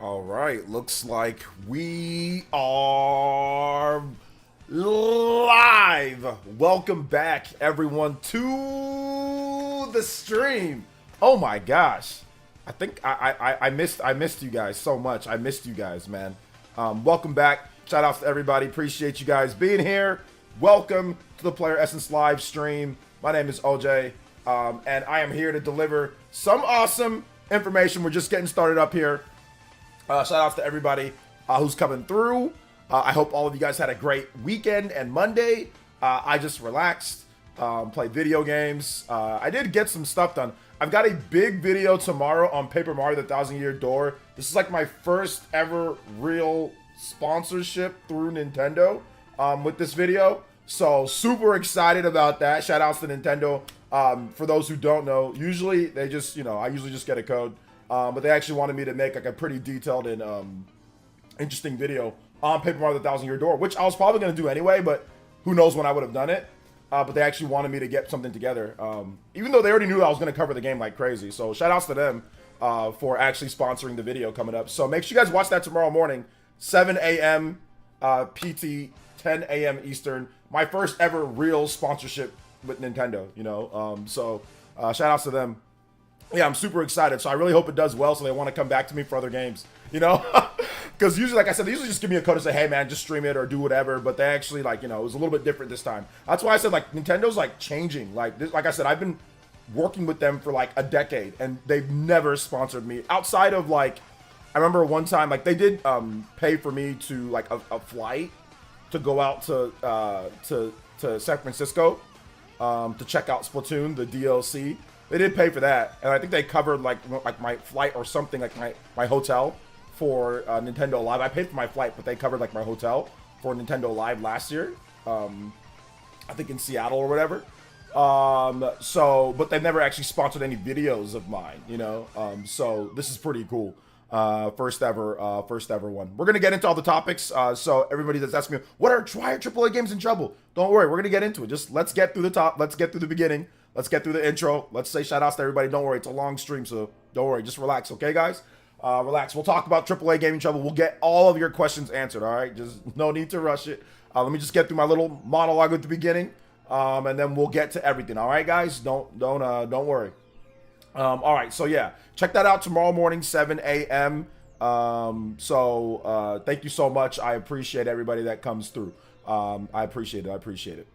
All right, looks like we are live. Welcome back, everyone, to the stream. Oh my gosh, I think I missed you guys so much. I missed you guys, man. Welcome back. Shout outs to everybody. Appreciate you guys being here. Welcome to the Player Essence live stream. My name is OJ, and I am here to deliver some awesome information. We're just getting started up here. Shout outs to everybody who's coming through. I hope all of you guys had a great weekend and Monday. I just relaxed, played video games. I did get some stuff done. I've got a big video tomorrow on Paper Mario the Thousand Year Door. This is like my first ever real sponsorship through Nintendo with this video. So super excited about that. Shout outs to Nintendo. For those who don't know, usually they just, I usually just get a code. But they actually wanted me to make like a pretty detailed and interesting video on Paper Mario the Thousand Year Door, which I was probably going to do anyway, but who knows when I would have done it. But they actually wanted me to get something together, even though they already knew I was going to cover the game like crazy. So shout outs to them for actually sponsoring the video coming up. So make sure you guys watch that tomorrow morning, 7 a.m. PT, 10 a.m. Eastern. My first ever real sponsorship with Nintendo, so shout outs to them. Yeah, I'm super excited. So I really hope it does well so they want to come back to me for other games, Because usually, like I said, they usually just give me a code and say, hey, man, just stream it or do whatever. But they actually, it was a little bit different this time. That's why I said, Nintendo's, changing. Like I said, I've been working with them for, a decade. And they've never sponsored me. Outside of, I remember one time, they did pay for me to, a flight to go out to San Francisco to check out Splatoon, the DLC. They did pay for that, and I think they covered like my flight or something, like my hotel for Nintendo Live. I paid for my flight, but they covered my hotel for Nintendo Live last year. I think in Seattle or whatever. But they've never actually sponsored any videos of mine, So this is pretty cool. First ever one. We're gonna get into all the topics. So everybody that's asking me, why are AAA games in trouble? Don't worry, we're gonna get into it. Just let's get through the top. Let's get through the beginning. Let's get through the intro. Let's say shout outs to everybody. Don't worry, it's a long stream, so don't worry. Just relax, okay, guys? Relax. We'll talk about AAA gaming trouble. We'll get all of your questions answered, all right? Just no need to rush it. Let me just get through my little monologue at the beginning, and then we'll get to everything, all right, guys? Don't worry. All right, so yeah, check that out tomorrow morning, 7 a.m. Thank you so much. I appreciate everybody that comes through. I appreciate it.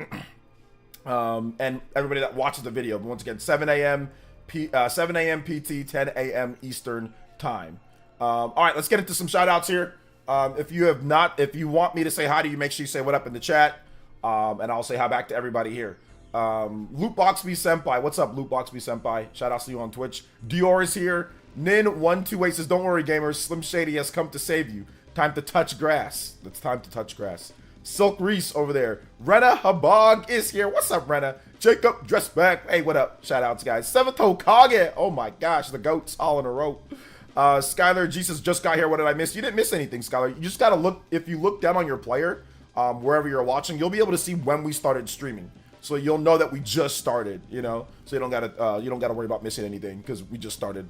And everybody that watches the video. But once again, 7 a.m. PT, 10 a.m. Eastern time. All right, let's get into some shout outs here. If you want me to say hi to you, make sure you say what up in the chat. And I'll say hi back to everybody here. Lootboxby Senpai. What's up, Lootboxby Senpai? Shout outs to you on Twitch. Dior is here. Nin128 says, don't worry, gamers. Slim Shady has come to save you. Time to touch grass. It's time to touch grass. Silk Reese over there. Rena Habog is here. What's up, Rena? Jacob Dressback. Hey, what up? Shout outs, guys. Seventh Hokage. Oh my gosh, the goats all in a row. Skylar Jesus just got here. What did I miss? You didn't miss anything, Skylar. You just gotta look. If you look down on your player, wherever you're watching, you'll be able to see when we started streaming. So you'll know that we just started. So you don't gotta worry about missing anything because we just started.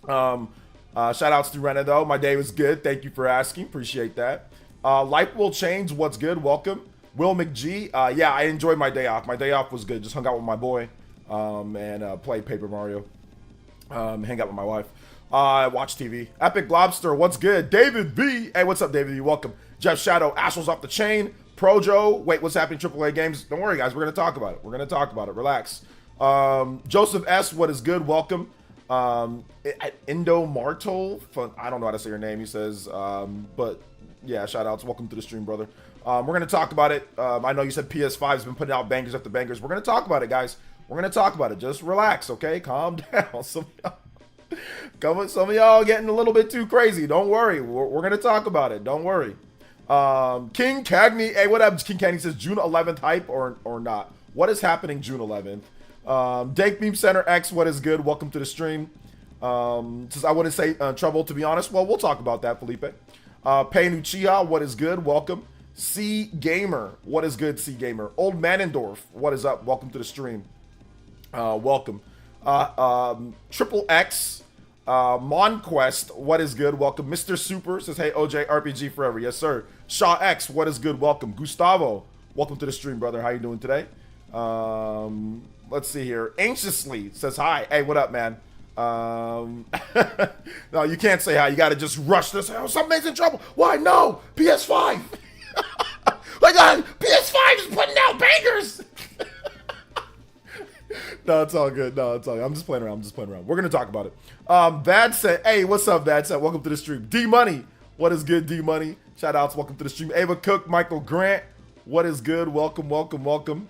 Shout outs to Rena though. My day was good. Thank you for asking. Appreciate that. Life will change. What's good? Welcome. Will McGee. Yeah, I enjoyed my day off. My day off was good. Just hung out with my boy and played Paper Mario. Hang out with my wife. Watch TV. Epic Lobster. What's good? David B. Hey, what's up, David B? Welcome. Jeff Shadow. Ashel's off the chain. Projo. Wait, what's happening? AAA games. Don't worry, guys. We're going to talk about it. Relax. Joseph S. What is good? Welcome. Indo Martol. I don't know how to say your name, he says. But yeah, shout outs. Welcome to the stream, brother. We're going to talk about it. I know you said PS5 has been putting out bangers after bangers. We're going to talk about it, guys. We're going to talk about it. Just relax, okay? Calm down. Some of y'all getting a little bit too crazy. Don't worry. We're going to talk about it. Don't worry. King Cagney. Hey, what up? King Cagney says June 11th hype or not. What is happening June 11th? Dake Beam Center X. What is good? Welcome to the stream. Says I wouldn't say trouble, to be honest. Well, we'll talk about that, Felipe. Pei Nuchiha, what is good? Welcome. C Gamer, what is good? C Gamer. Old Manendorf, what is up? Welcome to the stream. Welcome. Triple X. Monquest, what is good? Welcome. Mr. Super says, hey, OJ, RPG forever. Yes, sir. Shaw X, what is good? Welcome. Gustavo, welcome to the stream, brother. How you doing today? Let's see here. Anxiously says, hi. Hey, what up, man? No, you can't say hi. You got to just rush this. Oh, something's in trouble. Why? No. PS5. Like, PS5 is putting out bangers. No, it's all good. No, it's all good. I'm just playing around. We're going to talk about it. Bad said, hey, what's up, Bad said? Welcome to the stream. D Money, what is good, D Money? Shout outs, welcome to the stream. Ava Cook, Michael Grant, what is good? Welcome.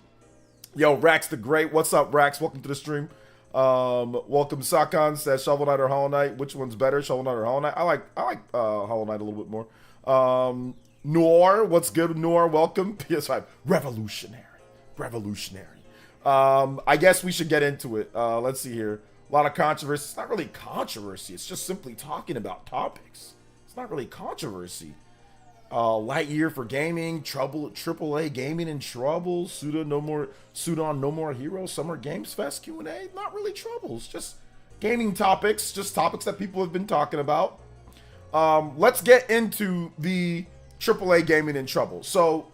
Yo, Rax the Great, what's up, Rax? Welcome to the stream. Welcome. Sakan says Shovel Knight or Hollow Knight. Which one's better, Shovel Knight or Hollow Knight? I like Hollow Knight a little bit more. Noir, what's good, Noir? Welcome. PS5, revolutionary. I guess we should get into it. Let's see here. A lot of controversy. It's not really controversy. It's just simply talking about topics. It's not really controversy. Light year for gaming. Trouble. AAA gaming in trouble. Suda on No More Heroes. Summer Games Fest Q&A. Not really troubles. Just gaming topics. Just topics that people have been talking about. Let's get into the AAA gaming in trouble. So,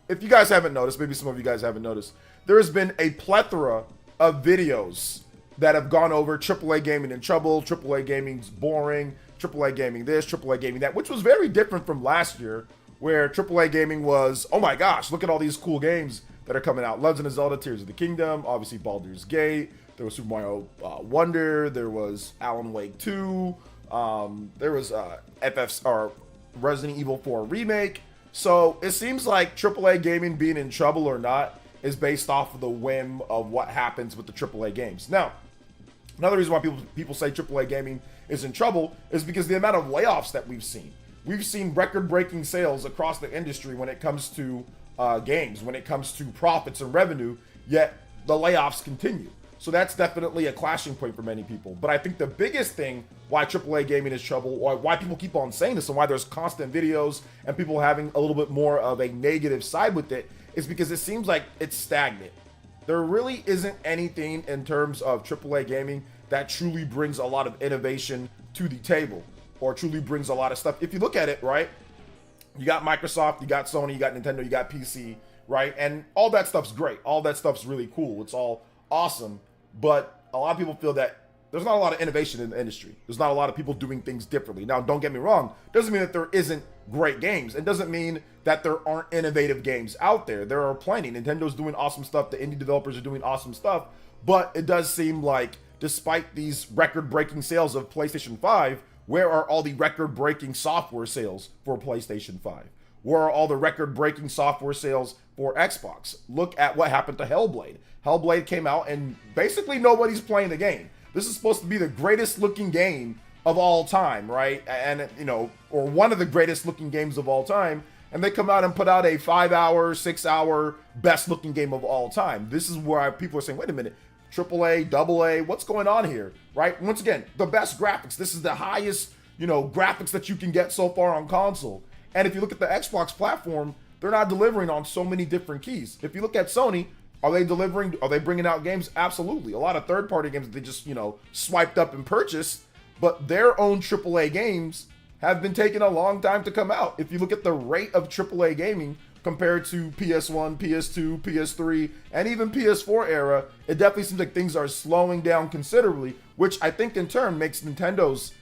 if you guys haven't noticed, maybe some of you guys haven't noticed, there has been a plethora of videos that have gone over AAA gaming in trouble, AAA gaming's boring, AAA gaming this, AAA gaming that, which was very different from last year, where AAA gaming was, oh my gosh, look at all these cool games that are coming out. Legend of Zelda, Tears of the Kingdom, obviously Baldur's Gate, there was Super Mario Wonder, there was Alan Wake 2, there was Resident Evil 4 Remake. So it seems like AAA gaming being in trouble or not is based off of the whim of what happens with the AAA games. Now, another reason why people say AAA gaming is in trouble is because the amount of layoffs that we've seen. We've seen record-breaking sales across the industry when it comes to games, when it comes to profits and revenue, yet the layoffs continue. So that's definitely a clashing point for many people. But I think the biggest thing why AAA gaming is trouble, or why people keep on saying this and why there's constant videos and people having a little bit more of a negative side with it, is because it seems like it's stagnant. There really isn't anything in terms of AAA gaming that truly brings a lot of innovation to the table, or truly brings a lot of stuff. If you look at it, right, you got Microsoft, you got Sony, you got Nintendo, you got PC, right? And all that stuff's great. All that stuff's really cool. It's all awesome. But a lot of people feel that there's not a lot of innovation in the industry. There's not a lot of people doing things differently. Now, don't get me wrong. Doesn't mean that there isn't great games. It doesn't mean that there aren't innovative games out there. There are plenty. Nintendo's doing awesome stuff. The indie developers are doing awesome stuff. But it does seem like, despite these record-breaking sales of PlayStation 5, where are all the record-breaking software sales for PlayStation 5? Where are all the record-breaking software sales for Xbox? Look at what happened to Hellblade. Hellblade came out and basically nobody's playing the game. This is supposed to be the greatest looking game of all time, right? And, you know, or one of the greatest looking games of all time. And they come out and put out a 5-hour, 6-hour best looking game of all time. This is where people are saying, wait a minute, AAA, AA, what's going on here, right? Once again, the best graphics. This is the highest, you know, graphics that you can get so far on console. And if you look at the Xbox platform, they're not delivering on so many different keys. If you look at Sony, are they delivering? Are they bringing out games? Absolutely. A lot of third-party games that they just, you know, swiped up and purchased, but their own AAA games have been taking a long time to come out. If you look at the rate of AAA gaming compared to PS1, PS2, PS3, and even PS4 era, it definitely seems like things are slowing down considerably, which I think in turn makes Nintendo's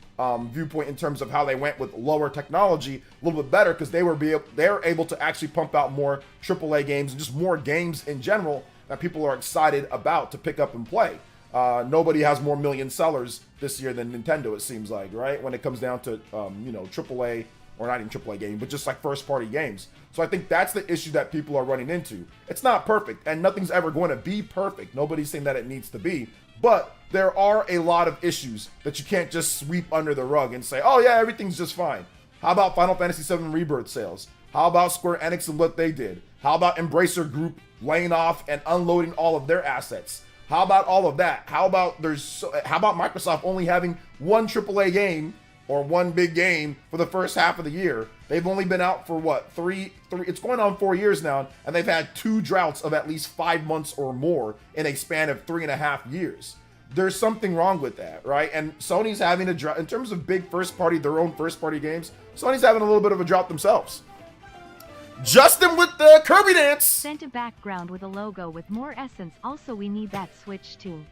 viewpoint in terms of how they went with lower technology a little bit better, because they're able to actually pump out more AAA games and just more games in general that people are excited about to pick up and play. Nobody has more million sellers this year than Nintendo, it seems like, right? When it comes down to, you know, AAA, or not even AAA game, but just like first-party games. So I think that's the issue that people are running into. It's not perfect, and nothing's ever going to be perfect. Nobody's saying that it needs to be, but there are a lot of issues that you can't just sweep under the rug and say, oh yeah, everything's just fine. How about Final Fantasy VII Rebirth sales? How about Square Enix and what they did? How about Embracer Group laying off and unloading all of their assets? How about all of that? How about Microsoft only having one AAA game or one big game for the first half of the year? They've only been out for what, three, it's going on 4 years now, and they've had 2 droughts of at least 5 months or more in a span of 3.5 years. there's something wrong with that, right? And Sony's having a drought in terms of big first party, their own first party games. Sony's having a little bit of a drought themselves. Justin with the Kirby dance. Sent a background with a logo with more essence. Also, we need that Switch too.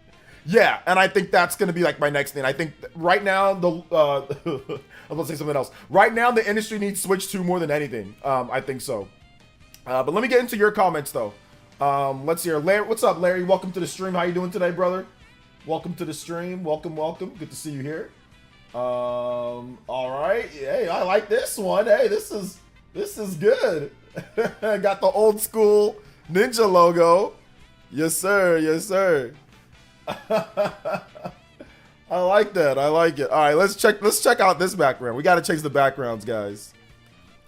Yeah, and I think that's going to be like my next thing. I think right now the I'm going to say something else. Right now the industry needs Switch 2 more than anything. I think so. But let me get into your comments though. Let's hear. Larry, what's up, Larry? Welcome to the stream. How you doing today, brother? Welcome to the stream. Welcome. Good to see you here. All right. Hey, I like this one. Hey, this is good. Got the old school ninja logo. Yes, sir. Yes, sir. I like that. I like it. All right, let's check out this background. We got to change the backgrounds, guys.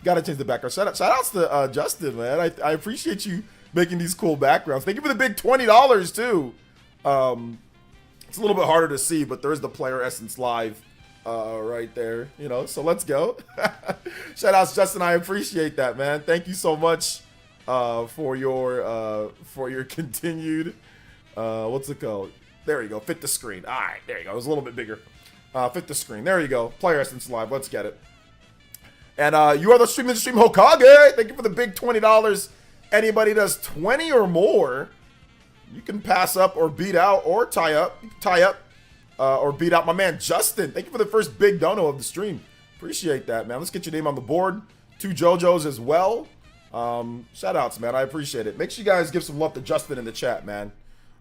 Got to change the background. Shout outs to Justin, man. I appreciate you making these cool backgrounds. Thank you for the big $20 too. It's a little bit harder to see, but there's the PlayerEssence live right there. You know, so let's go. Shout outs, Justin. I appreciate that, man. Thank you so much for your continued what's it called? There you go. Fit the screen. All right, there you go. It was a little bit bigger. Fit the screen. There you go. PlayerEssence live. Let's get it. And you are the stream Hokage. Thank you for the big $20. Anybody does 20 or more, you can pass up or beat out or tie up or beat out my man Justin. Thank you for the first big dono of the stream. Appreciate that, man. Let's get your name on the board. 2 JoJo's as well. Shout outs, man. I appreciate it. Make sure you guys give some love to Justin in the chat, man.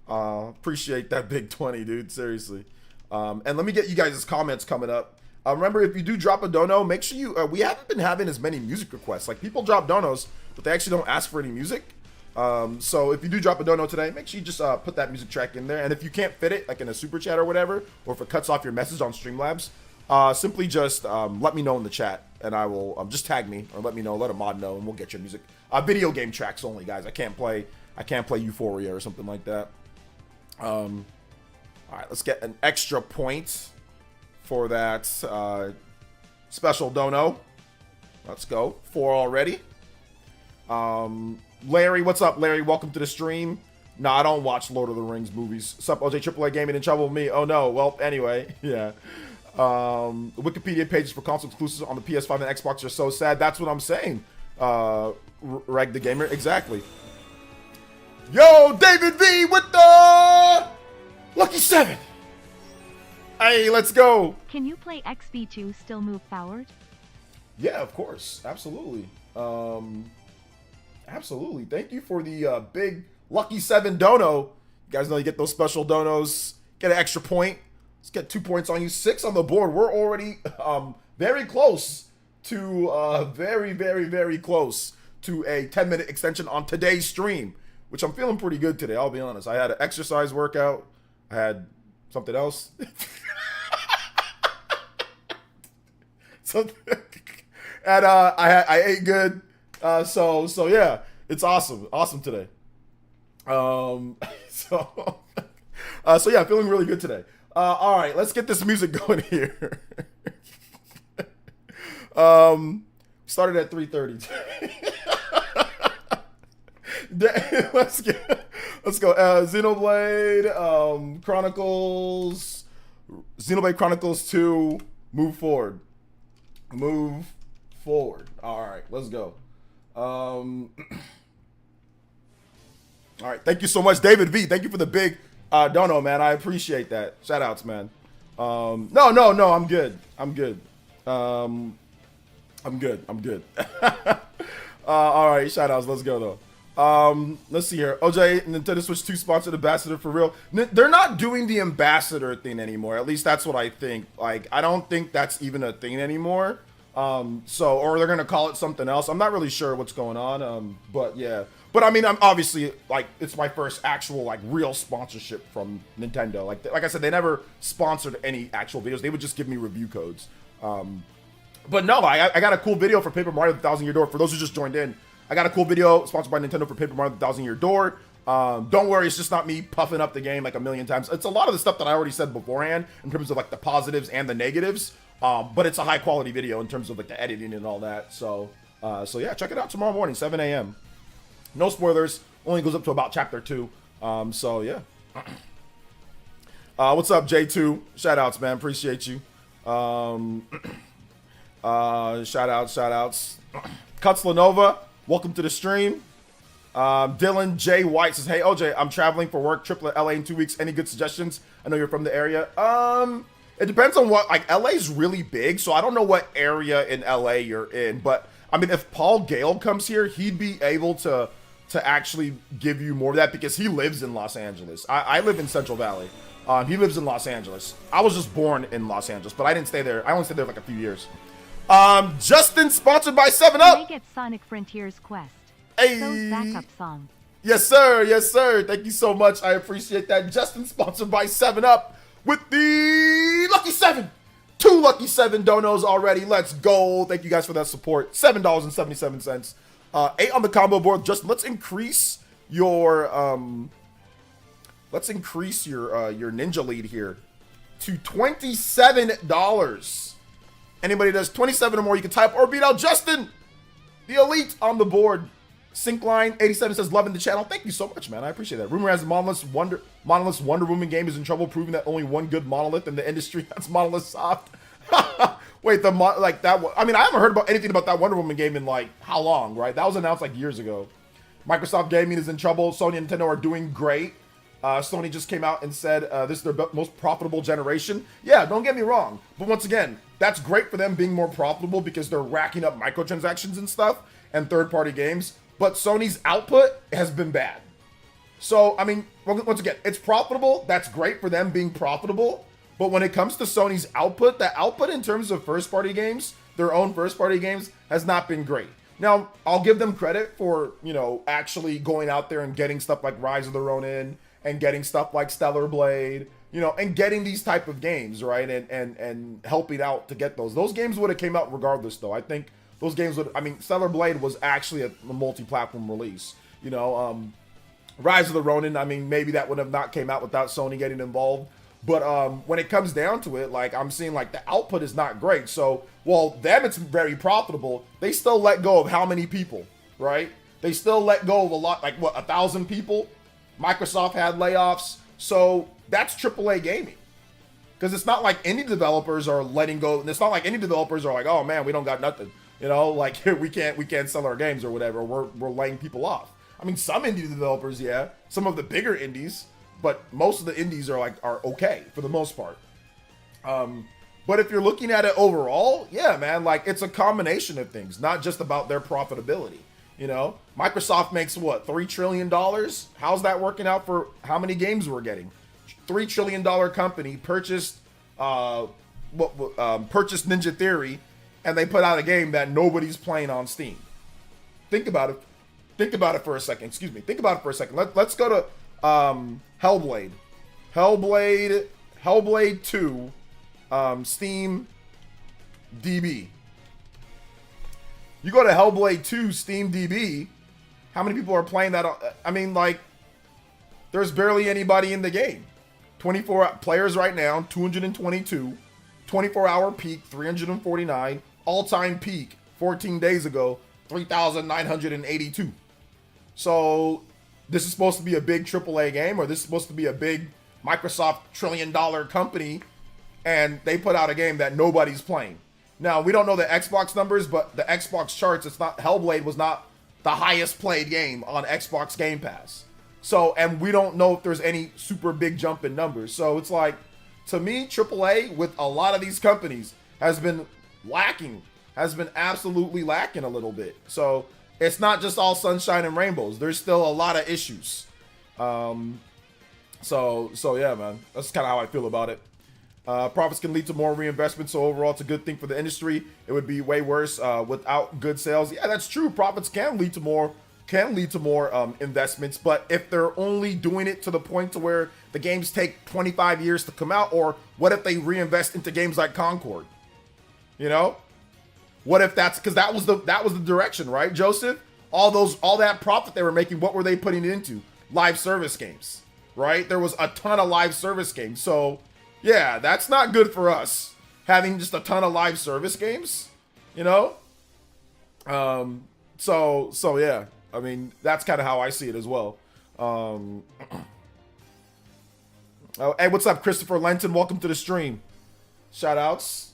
Appreciate that big 20, dude. Seriously. And let me get you guys' comments coming up. Remember, if you do drop a dono, make sure you, we haven't been having as many music requests. Like, people drop donos, but they actually don't ask for any music. So if you do drop a dono today, make sure you just put that music track in there. And if you can't fit it, like in a super chat or whatever, or if it cuts off your message on Streamlabs, simply just let me know in the chat, and I will just tag me or let me know, let a mod know, and we'll get your music. Video game tracks only, guys. I can't play Euphoria or something like that. All right, let's get an extra point for that special dono. Let's go. 4 already. Larry, what's up, Larry? Welcome to the stream. No, I don't watch Lord of the Rings movies. Sup, OJ AAA Gaming in trouble with me? Oh no. Well, anyway, yeah. The Wikipedia pages for console exclusives on the PS5 and Xbox are so sad. That's what I'm saying. Reg the Gamer, exactly. Yo, David V with the Lucky 7. Hey, let's go. Can you play XB2 still move forward? Yeah, of course. Absolutely. Absolutely. Thank you for the big Lucky 7 dono. You guys know you get those special donos. Get an extra point. Let's get 2 points on you. 6 on the board. We're already very close to very close to a 10-minute extension on today's stream, which I'm feeling pretty good today. I'll be honest. I had an exercise workout. I had something else. And I ate good. So yeah, it's awesome today. So yeah, feeling really good today. All right, let's get this music going here. Started at 3:30. Let's go. Xenoblade Chronicles 2. Move forward. All right, let's go. All right, thank you so much, David V. Thank you for the big dono, man. I appreciate that. Shout outs, man. No, I'm good. I'm good. All right, shout outs. Let's go though. Let's see here. OJ, Nintendo Switch 2 sponsored ambassador for real. They're not doing the ambassador thing anymore. At least that's what I think. Like, I don't think that's even a thing anymore. Or they're gonna call it something else. I'm not really sure what's going on. But yeah. But I mean, I'm obviously, like, it's my first actual, like, real sponsorship from Nintendo. Like I said, they never sponsored any actual videos. They would just give me review codes. But no, I got a cool video for Paper Mario: The Thousand Year Door. For those who just joined in, I got a cool video sponsored by Nintendo for Paper Mario: The Thousand Year Door. Don't worry, it's just not me puffing up the game like a million times. It's a lot of the stuff that I already said beforehand in terms of, like, the positives and the negatives. But it's a high quality video in terms of, like, the editing and all that. So yeah, check it out tomorrow morning, 7 a.m. No spoilers. Only goes up to about chapter 2. So yeah. What's up, J2? Shout outs, man. Appreciate you. Shout outs. Cuts Lenova, welcome to the stream. Dylan J. White says, hey, OJ, I'm traveling for work, trip to LA in 2 weeks. Any good suggestions? I know you're from the area. It depends on what, like, LA's really big, so I don't know what area in LA you're in. But, I mean, if Paul Gale comes here, he'd be able to actually give you more of that because he lives in Los Angeles. I live in Central Valley. He lives in Los Angeles. I was just born in Los Angeles, but I didn't stay there. I only stayed there like a few years. Justin, sponsored by 7-Up. They get Sonic Frontier's Quest. Hey. So's backup song. Yes, sir. Yes, sir. Thank you so much. I appreciate that. Justin, sponsored by 7-Up with the Lucky 7. 2 Lucky 7 donos already. Let's go. Thank you guys for that support. $7.77. 8 on the combo board. Justin, let's increase your ninja lead here to $27. Anybody does 27 or more, you can type or beat out Justin, the elite, on the board. Syncline87 says, loving the channel. Thank you so much, man. I appreciate that. Rumor has the Monolith's Wonder Woman game is in trouble, proving that only one good monolith in the industry. That's Monolith Soft. Wait, I mean, I haven't heard about anything about that Wonder Woman game in like how long, right? That was announced like years ago. Microsoft Gaming is in trouble. Sony and Nintendo are doing great. Sony just came out and said this is their most profitable generation. Yeah, don't get me wrong. But once again, that's great for them being more profitable because they're racking up microtransactions and stuff and third-party games. But Sony's output has been bad. So, I mean, once again, it's profitable. That's great for them being profitable. But when it comes to Sony's output, the output in terms of first-party games, their own first-party games, has not been great. Now, I'll give them credit for, you know, actually going out there and getting stuff like Rise of the Ronin and getting stuff like Stellar Blade, you know, and getting these type of games, right? And helping out to get those. Those games would have came out regardless, though. I think those games would, I mean, Stellar Blade was actually a multi-platform release. You know, Rise of the Ronin, I mean, maybe that would have not came out without Sony getting involved. But when it comes down to it, like, I'm seeing, like, the output is not great. So, well, them, it's very profitable. They still let go of how many people, right? They still let go of a lot, like, what, 1,000 people? Microsoft had layoffs. So, that's AAA gaming. Because it's not like indie developers are letting go. It's not like indie developers are like, oh, man, we don't got nothing. You know, like, we can't sell our games or whatever. We're laying people off. I mean, some indie developers, yeah. Some of the bigger indies. But most of the indies are okay for the most part. But if you're looking at it overall, yeah, man, like it's a combination of things, not just about their profitability. You know, Microsoft makes what, $3 trillion? How's that working out for how many games we're getting? $3 trillion company purchased purchased Ninja Theory, and they put out a game that nobody's playing on Steam. Think about it. Think about it for a second. Excuse me. Think about it for a second. Let's go to Hellblade 2 Steam DB. You go to Hellblade 2 Steam DB, how many people are playing that? I mean, like, there's barely anybody in the game. 24 players right now, 222. 24-hour peak, 349. All-time peak, 14 days ago, 3,982. So this is supposed to be a big AAA game, or this is supposed to be a big Microsoft trillion-dollar company, and they put out a game that nobody's playing. Now, we don't know the Xbox numbers, but the Xbox charts, it's not, Hellblade was not the highest played game on Xbox Game Pass. So, and we don't know if there's any super big jump in numbers. So it's like, to me, AAA with a lot of these companies has been lacking, has been absolutely lacking a little bit. So it's not just all sunshine and rainbows. There's still a lot of issues. So yeah, man, that's kind of how I feel about it. Profits can lead to more reinvestment, so overall it's a good thing for the industry. It would be way worse without good sales. Yeah, that's true. Profits can lead to more investments, but if they're only doing it to the point to where the games take 25 years to come out, or what if they reinvest into games like Concord? You know, what if that's, because that was the direction, right, Joseph? All that profit they were making, what were they putting it into? Live service games, right? There was a ton of live service games, so yeah, that's not good for us, having just a ton of live service games, you know? So yeah, I mean, that's kind of how I see it as well. Oh, hey, what's up, Christopher Lenton? Welcome to the stream. Shout outs.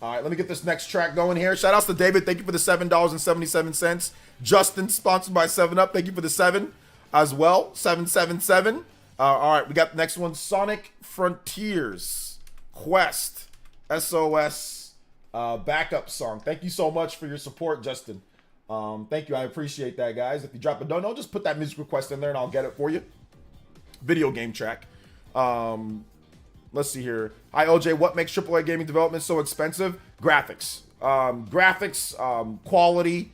All right, let me get this next track going here. Shout outs to David. Thank you for the $7.77. Justin, sponsored by 7-Up. Thank you for the 7 as well. 777. All right, we got the next one. Sonic Frontiers Quest SOS backup song. Thank you so much for your support, Justin. Thank you. I appreciate that, guys. If you drop a don't just put that music request in there and I'll get it for you. Video game track. Let's see here. Hi, OJ. What makes AAA gaming development so expensive? Graphics. Quality,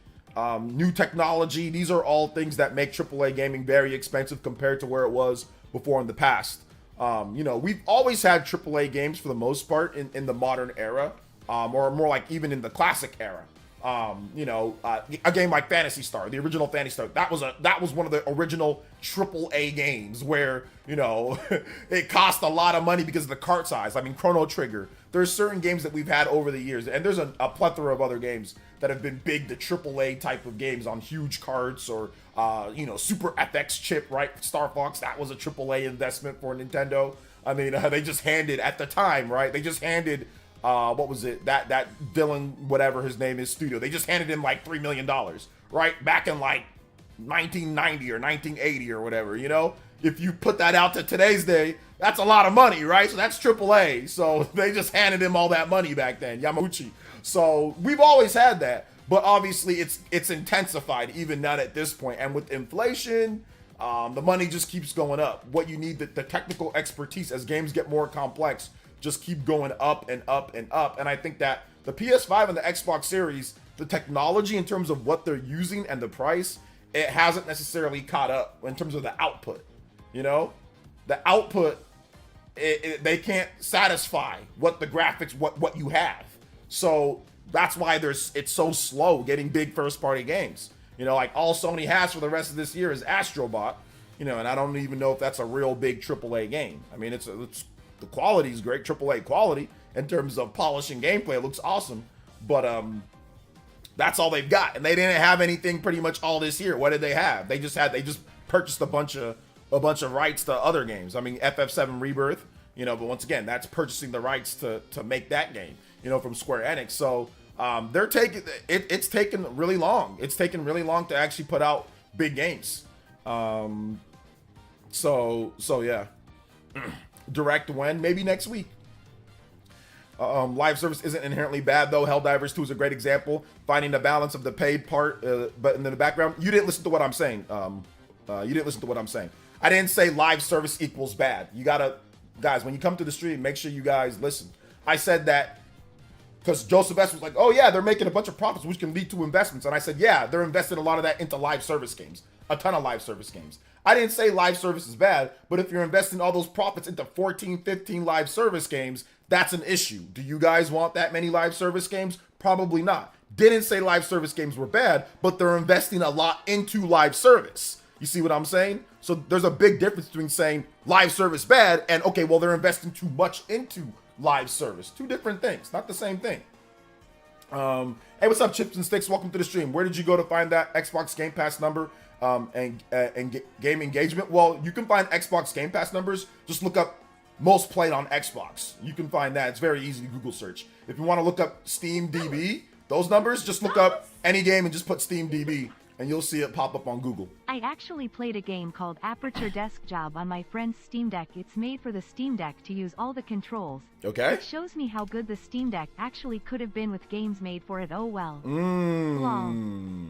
new technology. These are all things that make AAA gaming very expensive compared to where it was before in the past. You know, we've always had AAA games for the most part in the modern era, or more like even in the classic era. You know, a game like Phantasy Star, the original Phantasy Star, that was one of the original AAA games where, you know, it cost a lot of money because of the cart size. I mean, Chrono Trigger. There's certain games that we've had over the years, and there's a plethora of other games that have been big, the AAA type of games on huge carts, or you know, Super FX chip, right? Star Fox, that was a AAA investment for Nintendo. I mean, they just handed at the time, right? They just handed what was it? That Dylan, whatever his name is, studio. They just handed him like $3 million, right? Back in like 1990 or 1980 or whatever, you know? If you put that out to today's day, that's a lot of money, right? So that's AAA. So they just handed him all that money back then, Yamauchi. So we've always had that, but obviously it's intensified even not at this point. And with inflation, the money just keeps going up. What you need, the technical expertise as games get more complex, just keep going up and up and up. And I think that the PS5 and the Xbox Series, the technology in terms of what they're using and the price, it hasn't necessarily caught up in terms of the output. You know, the output, they can't satisfy what the graphics, what you have. So that's why it's so slow getting big first party games. You know, like all Sony has for the rest of this year is Astrobot. You know, and I don't even know if that's a real big AAA game. I mean, it's the quality is great, AAA quality in terms of polishing gameplay. It looks awesome, but that's all they've got, and they didn't have anything pretty much all this year. What did they have? They just purchased a bunch of rights to other games. I mean, FF7 Rebirth, you know, but once again, that's purchasing the rights to make that game, you know, from Square Enix. So they're taking it's taken really long. It's taken really long to actually put out big games. So yeah. Direct when? Maybe next week. Live service isn't inherently bad though. Helldivers 2 is a great example. Finding the balance of the paid part, but in the background, you didn't listen to what I'm saying. I didn't say live service equals bad. You gotta, guys, when you come to the stream, make sure you guys listen. I said that because Joseph S was like, oh yeah, they're making a bunch of profits, which can lead to investments. And I said, yeah, they're investing a lot of that into live service games. A ton of live service games. I didn't say live service is bad, but if you're investing all those profits into 14, 15 live service games, that's an issue. Do you guys want that many live service games? Probably not. Didn't say live service games were bad, but they're investing a lot into live service. You see what I'm saying? So there's a big difference between saying live service bad and, okay, well, they're investing too much into live service. Two different things, not the same thing. Hey, what's up, Chips and Sticks? Welcome to the stream. Where did you go to find that Xbox Game Pass number? And game engagement? Well, you can find Xbox Game Pass numbers. Just look up most played on Xbox. You can find that. It's very easy to Google search. If you want to look up Steam DB, those numbers, just look up any game and just put Steam DB, and you'll see it pop up on Google. I actually played a game called Aperture Desk Job on my friend's Steam Deck. It's made for the Steam Deck to use all the controls. Okay. It shows me how good the Steam Deck actually could have been with games made for it. Oh well. Lol.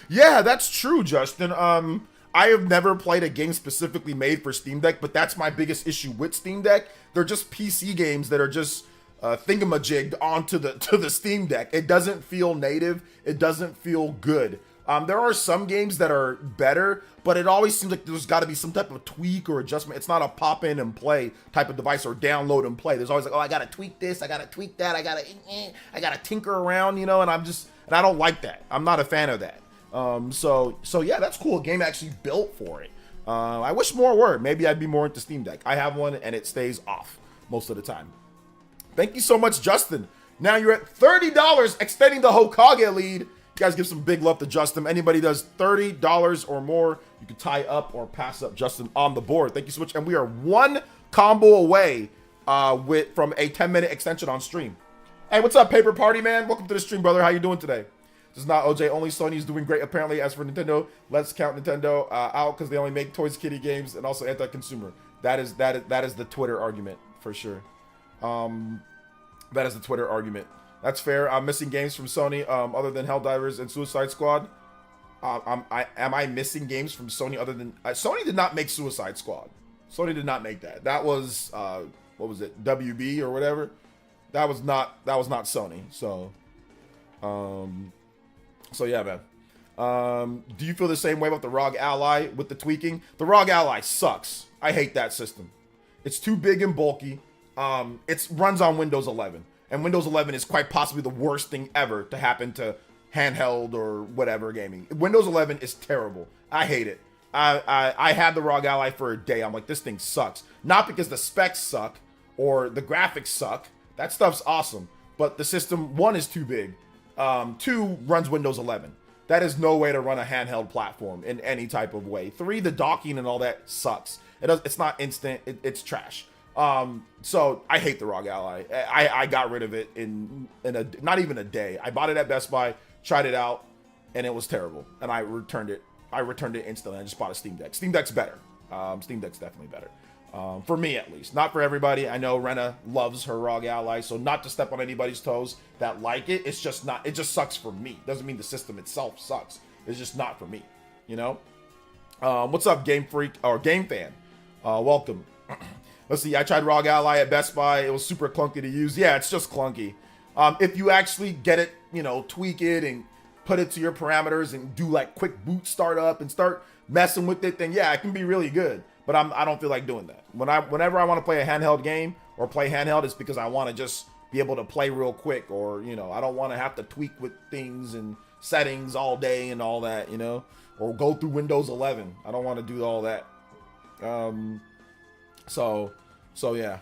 Yeah, that's true, Justin. I have never played a game specifically made for Steam Deck, but that's my biggest issue with Steam Deck. They're just PC games that are just thingamajigged onto the Steam Deck. It doesn't feel native. It doesn't feel good. There are some games that are better, but it always seems like there's got to be some type of tweak or adjustment. It's not a pop in and play type of device or download and play. There's always like, oh, I got to tweak this, I got to tweak that, I got to tinker around, you know, and I don't like that. I'm not a fan of that. So yeah, that's cool. A game actually built for it. I wish more were. Maybe I'd be more into Steam Deck. I have one and it stays off most of the time. Thank you so much, Justin. Now you're at $30, extending the Hokage lead. guys give some big love to Justin. Anybody does $30 or more, you can tie up or pass up Justin on the board. Thank you so much. And we are one combo away from a 10-minute extension on stream. Hey, what's up, Paper Party, man? Welcome to the stream, brother. How you doing today? This is not OJ. Only Sony's doing great, apparently. As for Nintendo, let's count Nintendo out because they only make toys, kitty games, and also anti-consumer. That is the Twitter argument for sure. That is the Twitter argument. That's fair. I'm missing games from Sony other than Helldivers and Suicide Squad. Am I missing games from Sony other than Sony did not make Suicide Squad. Sony did not make that. That was what was it? WB or whatever. That was not Sony. So so yeah, man. Do you feel the same way about the ROG Ally with the tweaking? The ROG Ally sucks. I hate that system. It's too big and bulky. It runs on Windows 11. And Windows 11 is quite possibly the worst thing ever to happen to handheld or whatever gaming. Windows 11 is terrible. I hate it. I had the ROG Ally for a day. I'm like, this thing sucks. Not because the specs suck or the graphics suck. That stuff's awesome. But the system, one, is too big. Two, runs Windows 11. That is no way to run a handheld platform in any type of way. Three, the docking and all that sucks. It's not instant. It's trash. So I hate the ROG Ally. I got rid of it in not even a day. I bought it at Best Buy, tried it out, and it was terrible. And I returned it. I returned it instantly. I just bought a Steam Deck. Steam Deck's better. Steam Deck's definitely better. For me at least. Not for everybody. I know Rena loves her ROG Ally, so not to step on anybody's toes that like it. It's just not. It just sucks for me. Doesn't mean the system itself sucks. It's just not for me. You know. What's up, Game Freak or Game Fan? Welcome. Let's see. I tried ROG Ally at Best Buy. It was super clunky to use. Yeah, it's just clunky. If you actually get it, tweak it and put it to your parameters and do like quick boot startup and start messing with it, then yeah, it can be really good. But I don't feel like doing that. Whenever I want to play a handheld game or play handheld, it's because I want to just be able to play real quick, or I don't want to have to tweak with things and settings all day and all that, or go through Windows 11. I don't want to do all that. So yeah.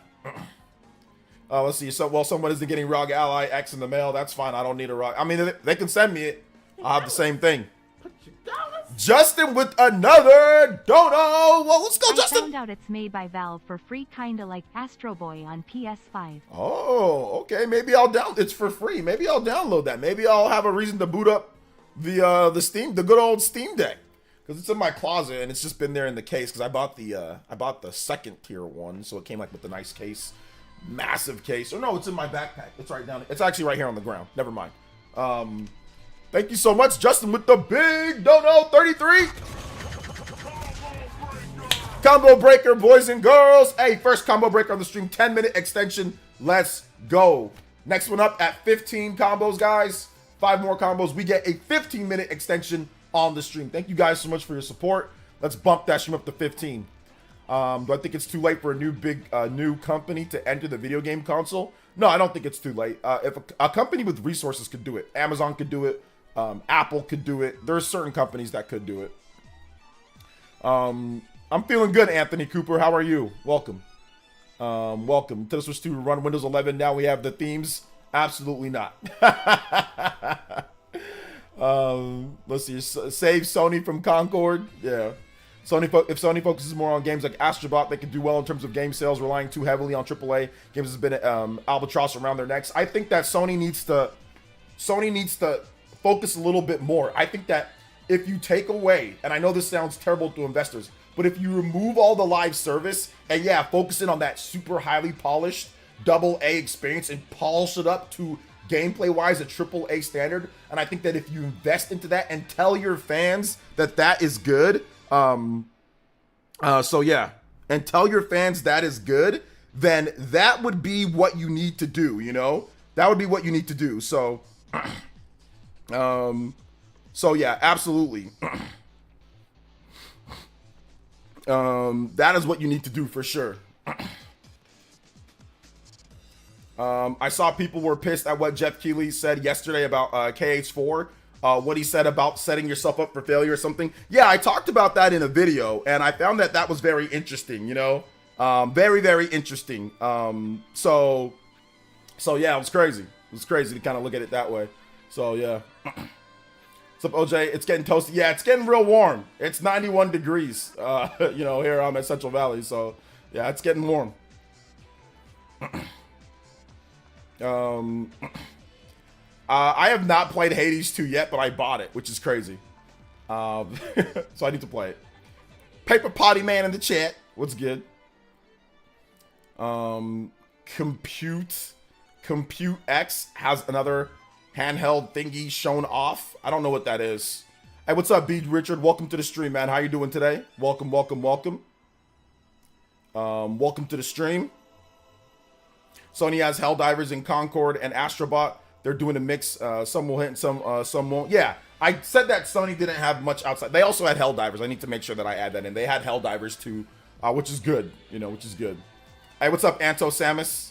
Let's see. So someone isn't getting ROG Ally X in the mail. That's fine. I don't need a ROG. I mean, they can send me it. I'll have the same thing. Justin with another dono. Well, let's go, Justin. I found out it's made by Valve for free, kinda like Astro Boy on PS5. Oh, okay. Maybe it's for free. Maybe I'll download that. Maybe I'll have a reason to boot up the good old Steam Deck, because it's in my closet and it's just been there in the case. Because I bought the second tier one, so it came like with the nice case, massive case. Or no, it's in my backpack. It's right down. It's actually right here on the ground. Never mind. Thank you so much, Justin, with the big dono 33. Combo breaker, boys and girls. Hey, first combo breaker on the stream. 10-minute extension. Let's go. Next one up at 15 combos, guys. 5 more combos. We get a 15-minute extension on the stream. Thank you guys so much for your support. Let's bump that stream up to 15. Do I think it's too late for a new company to enter the video game console? No, I don't think it's too late. If a company with resources could do it, Amazon could do it. Apple could do it. There's certain companies that could do it. I'm feeling good, Anthony Cooper. How are you? Welcome. Welcome. To Switch 2 run Windows 11. Now we have the themes. Absolutely not. Let's see. Save Sony from Concord. Yeah. If Sony focuses more on games like Astrobot, they could do well in terms of game sales. Relying too heavily on AAA games has been albatross around their necks. I think that Sony needs to focus a little bit more. I think that if you take away, and I know this sounds terrible to investors, but if you remove all the live service and yeah, focus in on that super highly polished AA experience and polish it up to gameplay wise a AAA standard, and I think that if you invest into that and tell your fans that is good, so yeah, and tell your fans that is good, then that would be what you need to do, that would be what you need to do. So so yeah, absolutely. That is what you need to do for sure. I saw people were pissed at what Jeff Keighley said yesterday about KH4. What he said about setting yourself up for failure or something. Yeah, I talked about that in a video, and I found that was very interesting, very, very interesting. So yeah, it was crazy. It was crazy to kind of look at it that way. So yeah. What's up, OJ? It's getting toasty. Yeah, it's getting real warm. It's 91 degrees, you know, here at Central Valley. So, yeah, it's getting warm. I have not played Hades 2 yet, but I bought it, which is crazy. So I need to play it. Paper Potty Man in the chat. What's good? Compute X has another handheld thingy shown off. I don't know what that is. Hey, what's up, B Richard? Welcome to the stream, man. How you doing today? Welcome. Welcome to the stream. Sony has Helldivers in Concord and Astrobot. They're doing a mix. Some will hit and some won't. Yeah, I said that Sony didn't have much outside. They also had Helldivers. I need to make sure that I add that in. They had Helldivers too, which is good. You know, which is good. Hey, what's up, Anto Samus?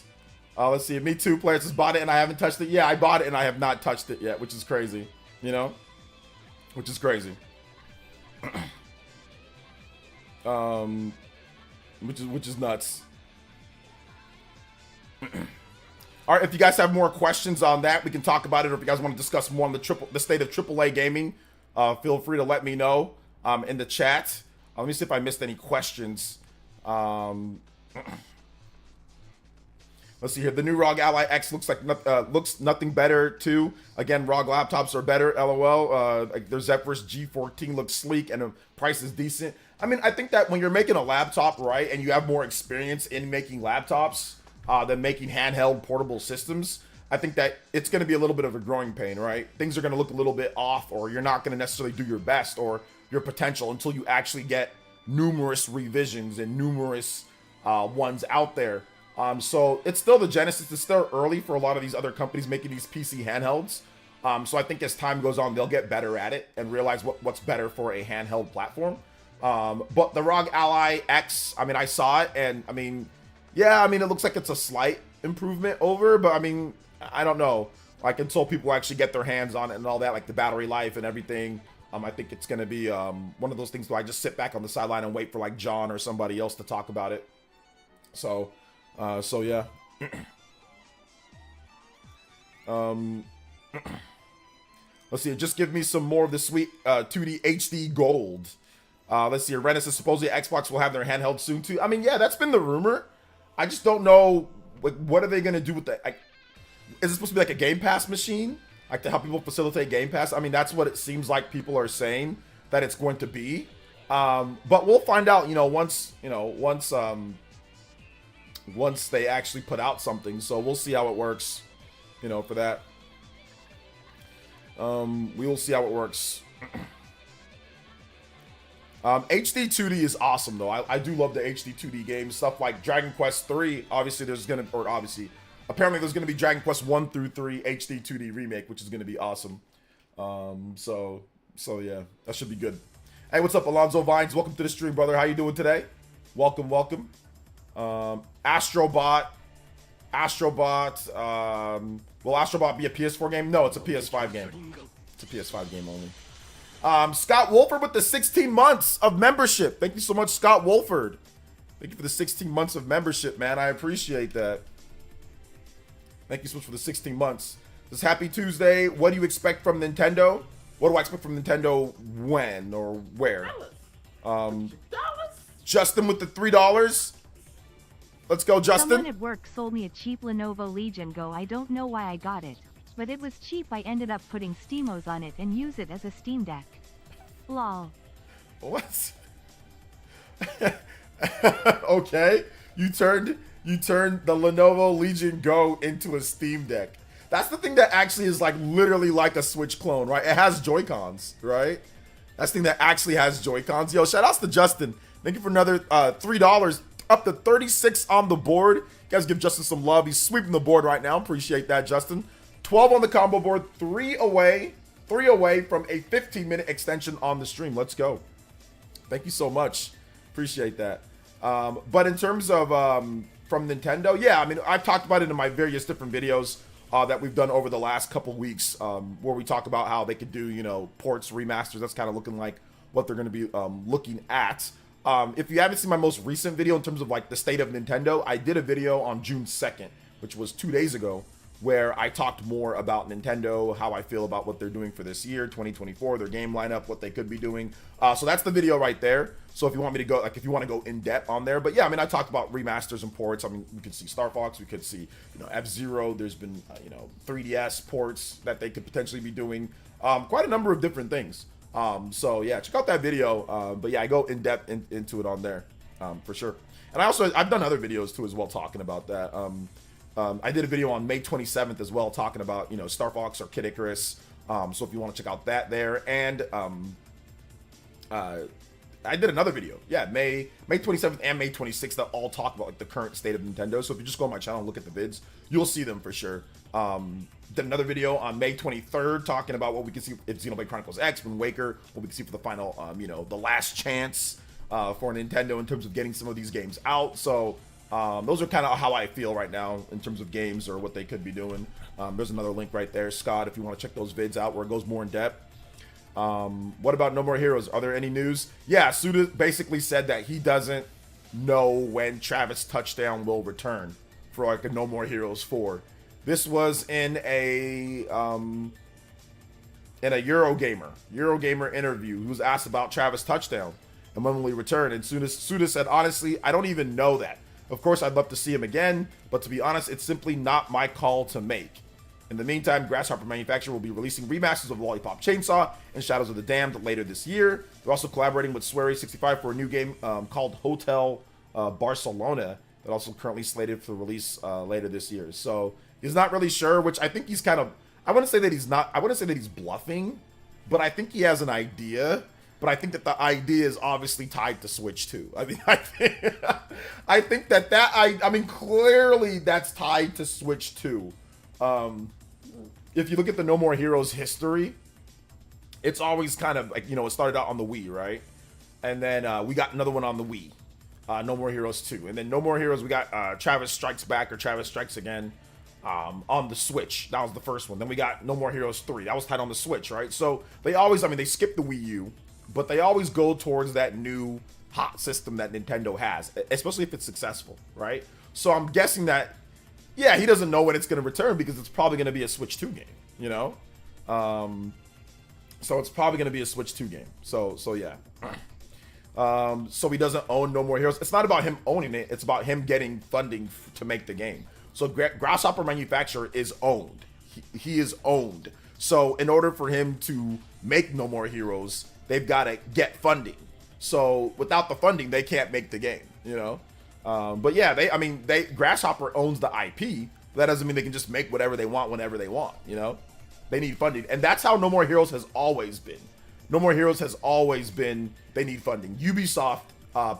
Let's see. Me too. Players has bought it and I haven't touched it. Yeah, I bought it and I have not touched it yet, which is crazy. You know, which is crazy. Which is nuts. All right, if you guys have more questions on that, we can talk about it. Or if you guys want to discuss more on the state of AAA gaming, feel free to let me know in the chat. Let me see if I missed any questions. Let's see here. The new ROG Ally X looks nothing better too. Again, ROG laptops are better. LOL. Their Zephyrus G14 looks sleek and the price is decent. I mean, I think that when you're making a laptop, right, and you have more experience in making laptops than making handheld portable systems, I think that it's going to be a little bit of a growing pain, right? Things are going to look a little bit off, or you're not going to necessarily do your best or your potential until you actually get numerous revisions and numerous ones out there. So it's still the genesis. It's still early for a lot of these other companies making these PC handhelds. So I think as time goes on, they'll get better at it and realize what's better for a handheld platform. But the ROG Ally X, I mean, I saw it and I mean, yeah, I mean, it looks like it's a slight improvement over, but I mean, I don't know. Like until people actually get their hands on it and all that, like the battery life and everything, I think it's going to be one of those things where I just sit back on the sideline and wait for like John or somebody else to talk about it. So yeah. Let's see. Just give me some more of the sweet 2D HD gold. Let's see. Renis says supposedly Xbox will have their handheld soon too. I mean, yeah, that's been the rumor. I just don't know. Like, what are they gonna do with that? Like, is it supposed to be like a Game Pass machine, like to help people facilitate Game Pass? I mean, that's what it seems like people are saying that it's going to be. But we'll find out. Once they actually put out something. So we'll see how it works. For that. We will see how it works. HD 2D is awesome though. I do love the HD 2D games. Stuff like Dragon Quest 3. Apparently there's gonna be Dragon Quest 1 through 3 HD 2D remake, which is gonna be awesome. So yeah, that should be good. Hey, what's up, Alonzo Vines? Welcome to the stream, brother. How you doing today? Welcome. Astrobot. Will Astrobot be a PS4 game? No, it's a PS5 game. It's a PS5 game only. Scott Wolford with the 16 months of membership. Thank you so much, Scott Wolford. Thank you for the 16 months of membership, man. I appreciate that. Thank you so much for the 16 months. This Happy Tuesday. What do you expect from Nintendo? What do I expect from Nintendo? When or where? Justin with the $3. Let's go, Justin. Someone at work sold me a cheap Lenovo Legion Go. I don't know why I got it, but it was cheap. I ended up putting SteamOS on it and use it as a Steam Deck. Lol. What? Okay. You turned the Lenovo Legion Go into a Steam Deck. That's the thing that actually is like literally like a Switch clone, right? It has Joy-Cons, right? That's the thing that actually has Joy-Cons. Yo, shout outs to Justin. Thank you for another $3. Up to 36 on the board. You guys give Justin some love. He's sweeping the board right now. Appreciate that, Justin. 12 on the combo board. 3 away from a 15-minute extension on the stream. Let's go. Thank you so much. Appreciate that. But in terms of from Nintendo, yeah, I mean, I've talked about it in my various different videos that we've done over the last couple weeks where we talk about how they could do, ports, remasters. That's kind of looking like what they're going to be looking at. If you haven't seen my most recent video in terms of like the state of Nintendo, I did a video on June 2nd, which was 2 days ago, where I talked more about Nintendo, how I feel about what they're doing for this year, 2024, their game lineup, what they could be doing. So that's the video right there. So if you want me to go, like if you want to go in depth on there, but yeah, I mean, I talked about remasters and ports. I mean, we could see Star Fox, we could see, F-Zero. There's been, 3DS ports that they could potentially be doing. Quite a number of different things. So yeah, check out that video. But yeah, I go in depth into it on there, for sure. And I've done other videos too as well talking about that. I did a video on May 27th as well talking about, Star Fox or Kid Icarus. So if you want to check out that there. And I did another video. Yeah, May 27th and May 26th that all talk about like the current state of Nintendo. So if you just go on my channel and look at the vids, you'll see them for sure. Did another video on May 23rd talking about what we can see if Xenoblade Chronicles X, Wind Waker, what we can see for the final, the last chance for Nintendo in terms of getting some of these games out. So those are kind of how I feel right now in terms of games or what they could be doing. There's another link right there, Scott, if you want to check those vids out where it goes more in depth. What about No More Heroes? Are there any news? Yeah, Suda basically said that he doesn't know when Travis Touchdown will return for like a No More Heroes 4. This was in a Eurogamer interview. He was asked about Travis Touchdown and when will he return, and Suda said, honestly, I don't even know that. Of course, I'd love to see him again, but to be honest, it's simply not my call to make. In the meantime, Grasshopper Manufacturer will be releasing remasters of Lollipop Chainsaw and Shadows of the Damned later this year. They're also collaborating with Swery65 for a new game called Hotel Barcelona that also currently slated for release later this year. So he's not really sure, which I think he's kind of, I wouldn't say that he's bluffing, but I think he has an idea. But I think that the idea is obviously tied to Switch 2. I mean, I think I mean, clearly that's tied to Switch 2. If you look at the No More Heroes history, it's always kind of like, it started out on the Wii, right? And then we got another one on the Wii, No More Heroes 2. And then No More Heroes, we got Travis Strikes Back or Travis Strikes Again on the Switch. That was the first one. Then we got No More Heroes 3. That was tied on the Switch, right? So they always, they skipped the Wii U, but they always go towards that new hot system that Nintendo has, especially if it's successful, right? So I'm guessing that, yeah, he doesn't know when it's going to return because it's probably going to be a Switch 2 game, So it's probably going to be a Switch 2 game. So yeah. So he doesn't own No More Heroes. It's not about him owning it. It's about him getting funding to make the game. So Grasshopper Manufacturer is owned. He is owned. So in order for him to make No More Heroes, they've got to get funding. So without the funding, they can't make the game, But yeah, Grasshopper owns the IP. That doesn't mean they can just make whatever they want whenever they want, They need funding. And that's how No More Heroes has always been. No More Heroes has always been, they need funding. Ubisoft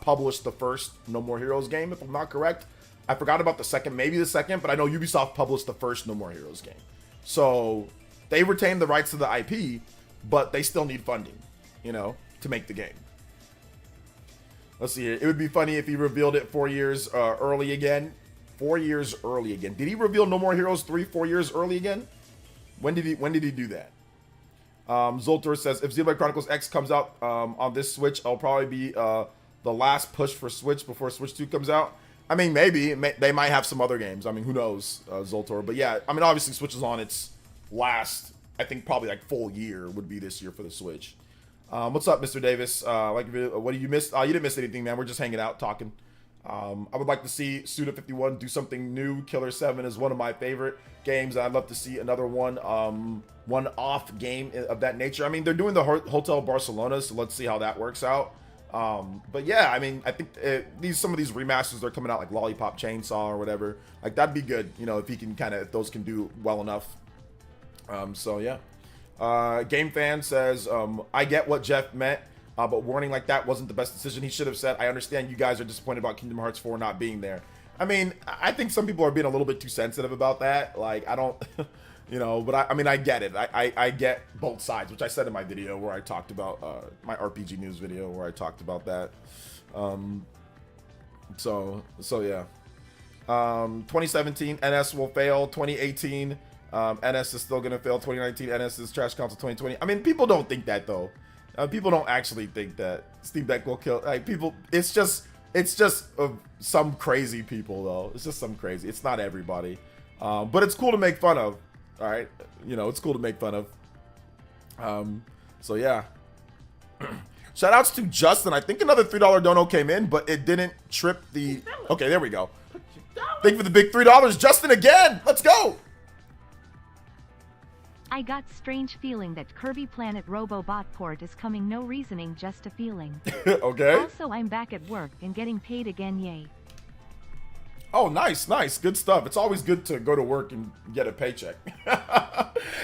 published the first No More Heroes game, if I'm not correct. I forgot about the second, maybe the second, but I know Ubisoft published the first No More Heroes game. So they retained the rights to the IP, but they still need funding, to make the game. Let's see here. It would be funny if he revealed it 4 years early again. 4 years early again. Did he reveal No More Heroes 3 4 years early again? When did he do that? Zoltor says, if Xenoblade Chronicles X comes out on this Switch, it'll probably be the last push for Switch before Switch 2 comes out. I mean, maybe. They might have some other games. I mean, who knows, Zoltor. But yeah, obviously Switch is on its last, I think probably like full year would be this year for the Switch. What's up, Mr. Davis? What did you miss? You didn't miss anything, man. We're just hanging out, talking. I would like to see Suda51 do something new. Killer 7 is one of my favorite games. I'd love to see another one-off game of that nature. They're doing the Hotel Barcelona, so let's see how that works out. But yeah, I think some of these remasters that are coming out, like Lollipop Chainsaw or whatever, like that'd be good, if he can if those can do well enough. So yeah. Game Fan says, I get what Jeff meant, but warning like that wasn't the best decision. He should have said, I understand you guys are disappointed about Kingdom Hearts 4 not being there. I think some people are being a little bit too sensitive about that. Like, I don't, but I get it. I get both sides, which I said in my video where I talked about, my RPG news video where I talked about that. So yeah. 2017, NS will fail. 2018, NS is still going to fail. 2019, NS is trash console. 2020. People don't think that, though. People don't actually think that Steam Deck will kill. Like, people, it's just some crazy people, though. It's just some crazy. It's not everybody. But it's cool to make fun of. All right, you know, it's cool to make fun of. So yeah. Shout outs to Justin. I think another $3 dono came in, but it didn't trip the. Okay, there we go. Thank you for the big $3, Justin. Again, let's go. I got strange feeling that Kirby Planet Robobot port is coming. No reasoning, just a feeling. Okay. Also, I'm back at work and getting paid again. Yay. Oh, nice, nice. Good stuff. It's always good to go to work and get a paycheck.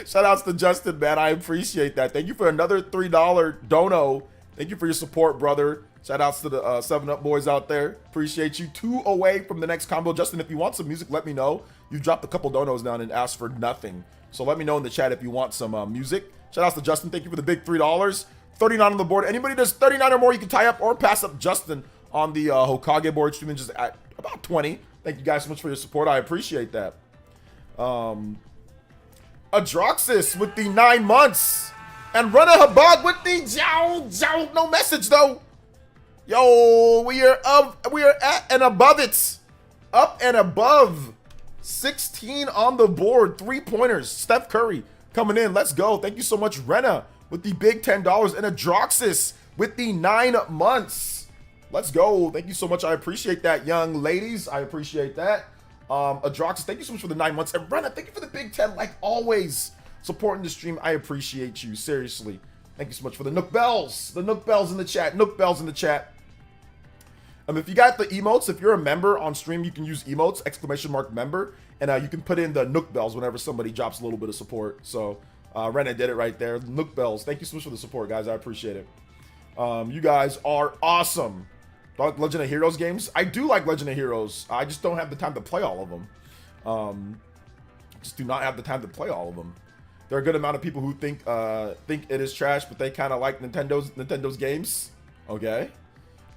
Shout outs to Justin, man. I appreciate that. Thank you for another $3 dono. Thank you for your support, brother. Shout outs to the 7up boys out there. Appreciate you. 2 away from the next combo. Justin, if you want some music, let me know. You dropped a couple donos down and asked for nothing. So let me know in the chat if you want some music. Shout outs to Justin. Thank you for the big $3. 39 on the board. Anybody does 39 or more, you can tie up or pass up Justin on the Hokage board. Streaming just at about 20. Thank you guys so much for your support. I appreciate that. Adroxys with the 9 months. And Runner Habag with the Jow. No message though. Yo, we are at and above it. Up and above. 16 on the board. 3-pointers. Steph Curry coming in. Let's go. Thank you so much, Rena, with the big $10. And Adroxys with the 9 months. Let's go. Thank you so much. I appreciate that, young ladies. I appreciate that. Adroxys, thank you so much for the 9 months. And Rena, thank you for the big 10. Like always, supporting the stream. I appreciate you. Seriously. Thank you so much for the Nook Bells. The Nook Bells in the chat. Nook Bells in the chat. If you got the emotes, if you're a member on stream, you can use emotes, ~member, and you can put in the Nook Bells whenever somebody drops a little bit of support. So, Rena did it right there. Nook Bells. Thank you so much for the support, guys. I appreciate it. You guys are awesome. Like Legend of Heroes games? I do like Legend of Heroes. I just don't have the time to play all of them. Just do not have the time to play all of them. There are a good amount of people who think it is trash, but they kind of like Nintendo's games. Okay.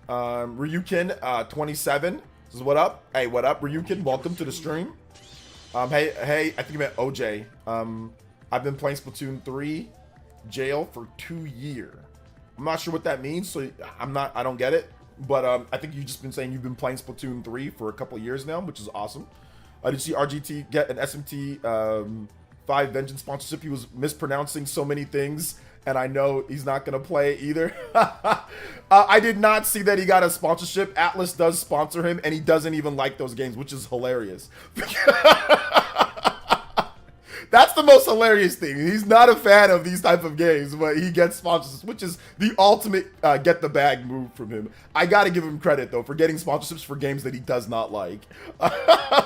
Ryukin 27 says, what up? Hey, what up, Ryukin? Welcome to the stream. Hey, I think you meant OJ. I've been playing Splatoon 3 jail for 2 years. I'm not sure what that means, so I don't get it. But I think you've just been saying you've been playing Splatoon 3 for a couple of years now, which is awesome. Did you see RGT get an SMT 5 Vengeance sponsorship? He was mispronouncing so many things, and I know he's not going to play either. I did not see that he got a sponsorship. Atlas does sponsor him, and he doesn't even like those games, which is hilarious. That's the most hilarious thing. He's not a fan of these type of games, but he gets sponsorships, which is the ultimate get the bag move from him. I got to give him credit, though, for getting sponsorships for games that he does not like.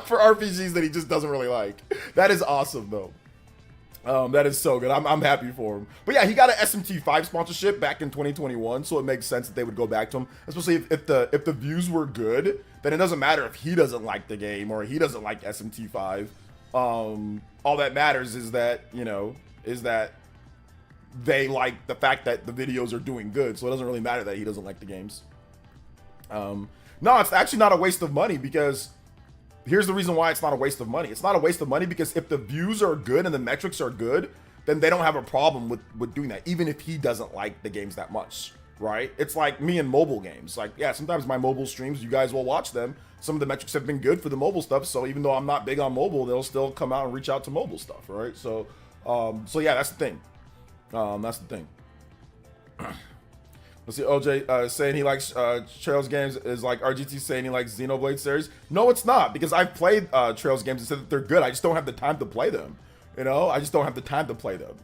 For RPGs that he just doesn't really like. That is awesome, though. That is so good. I'm happy for him. But yeah, he got an SMT5 sponsorship back in 2021, so it makes sense that they would go back to him. Especially if the views were good, then it doesn't matter if he doesn't like the game or he doesn't like SMT5. All that matters is that, they like the fact that the videos are doing good, so it doesn't really matter that he doesn't like the games. No, it's actually not a waste of money, because here's the reason why it's not a waste of money. It's not a waste of money because if the views are good and the metrics are good, then they don't have a problem with doing that, even if he doesn't like the games that much, right? It's like me and mobile games. Like, yeah, sometimes my mobile streams, you guys will watch them. Some of the metrics have been good for the mobile stuff, so even though I'm not big on mobile, they'll still come out and reach out to mobile stuff, right? So yeah, that's the thing. That's the thing. Let's see, OJ saying he likes Trails games is like RGT saying he likes Xenoblade series. No, it's not, because I've played Trails games and said that they're good. I just don't have the time to play them. I just don't have the time to play them.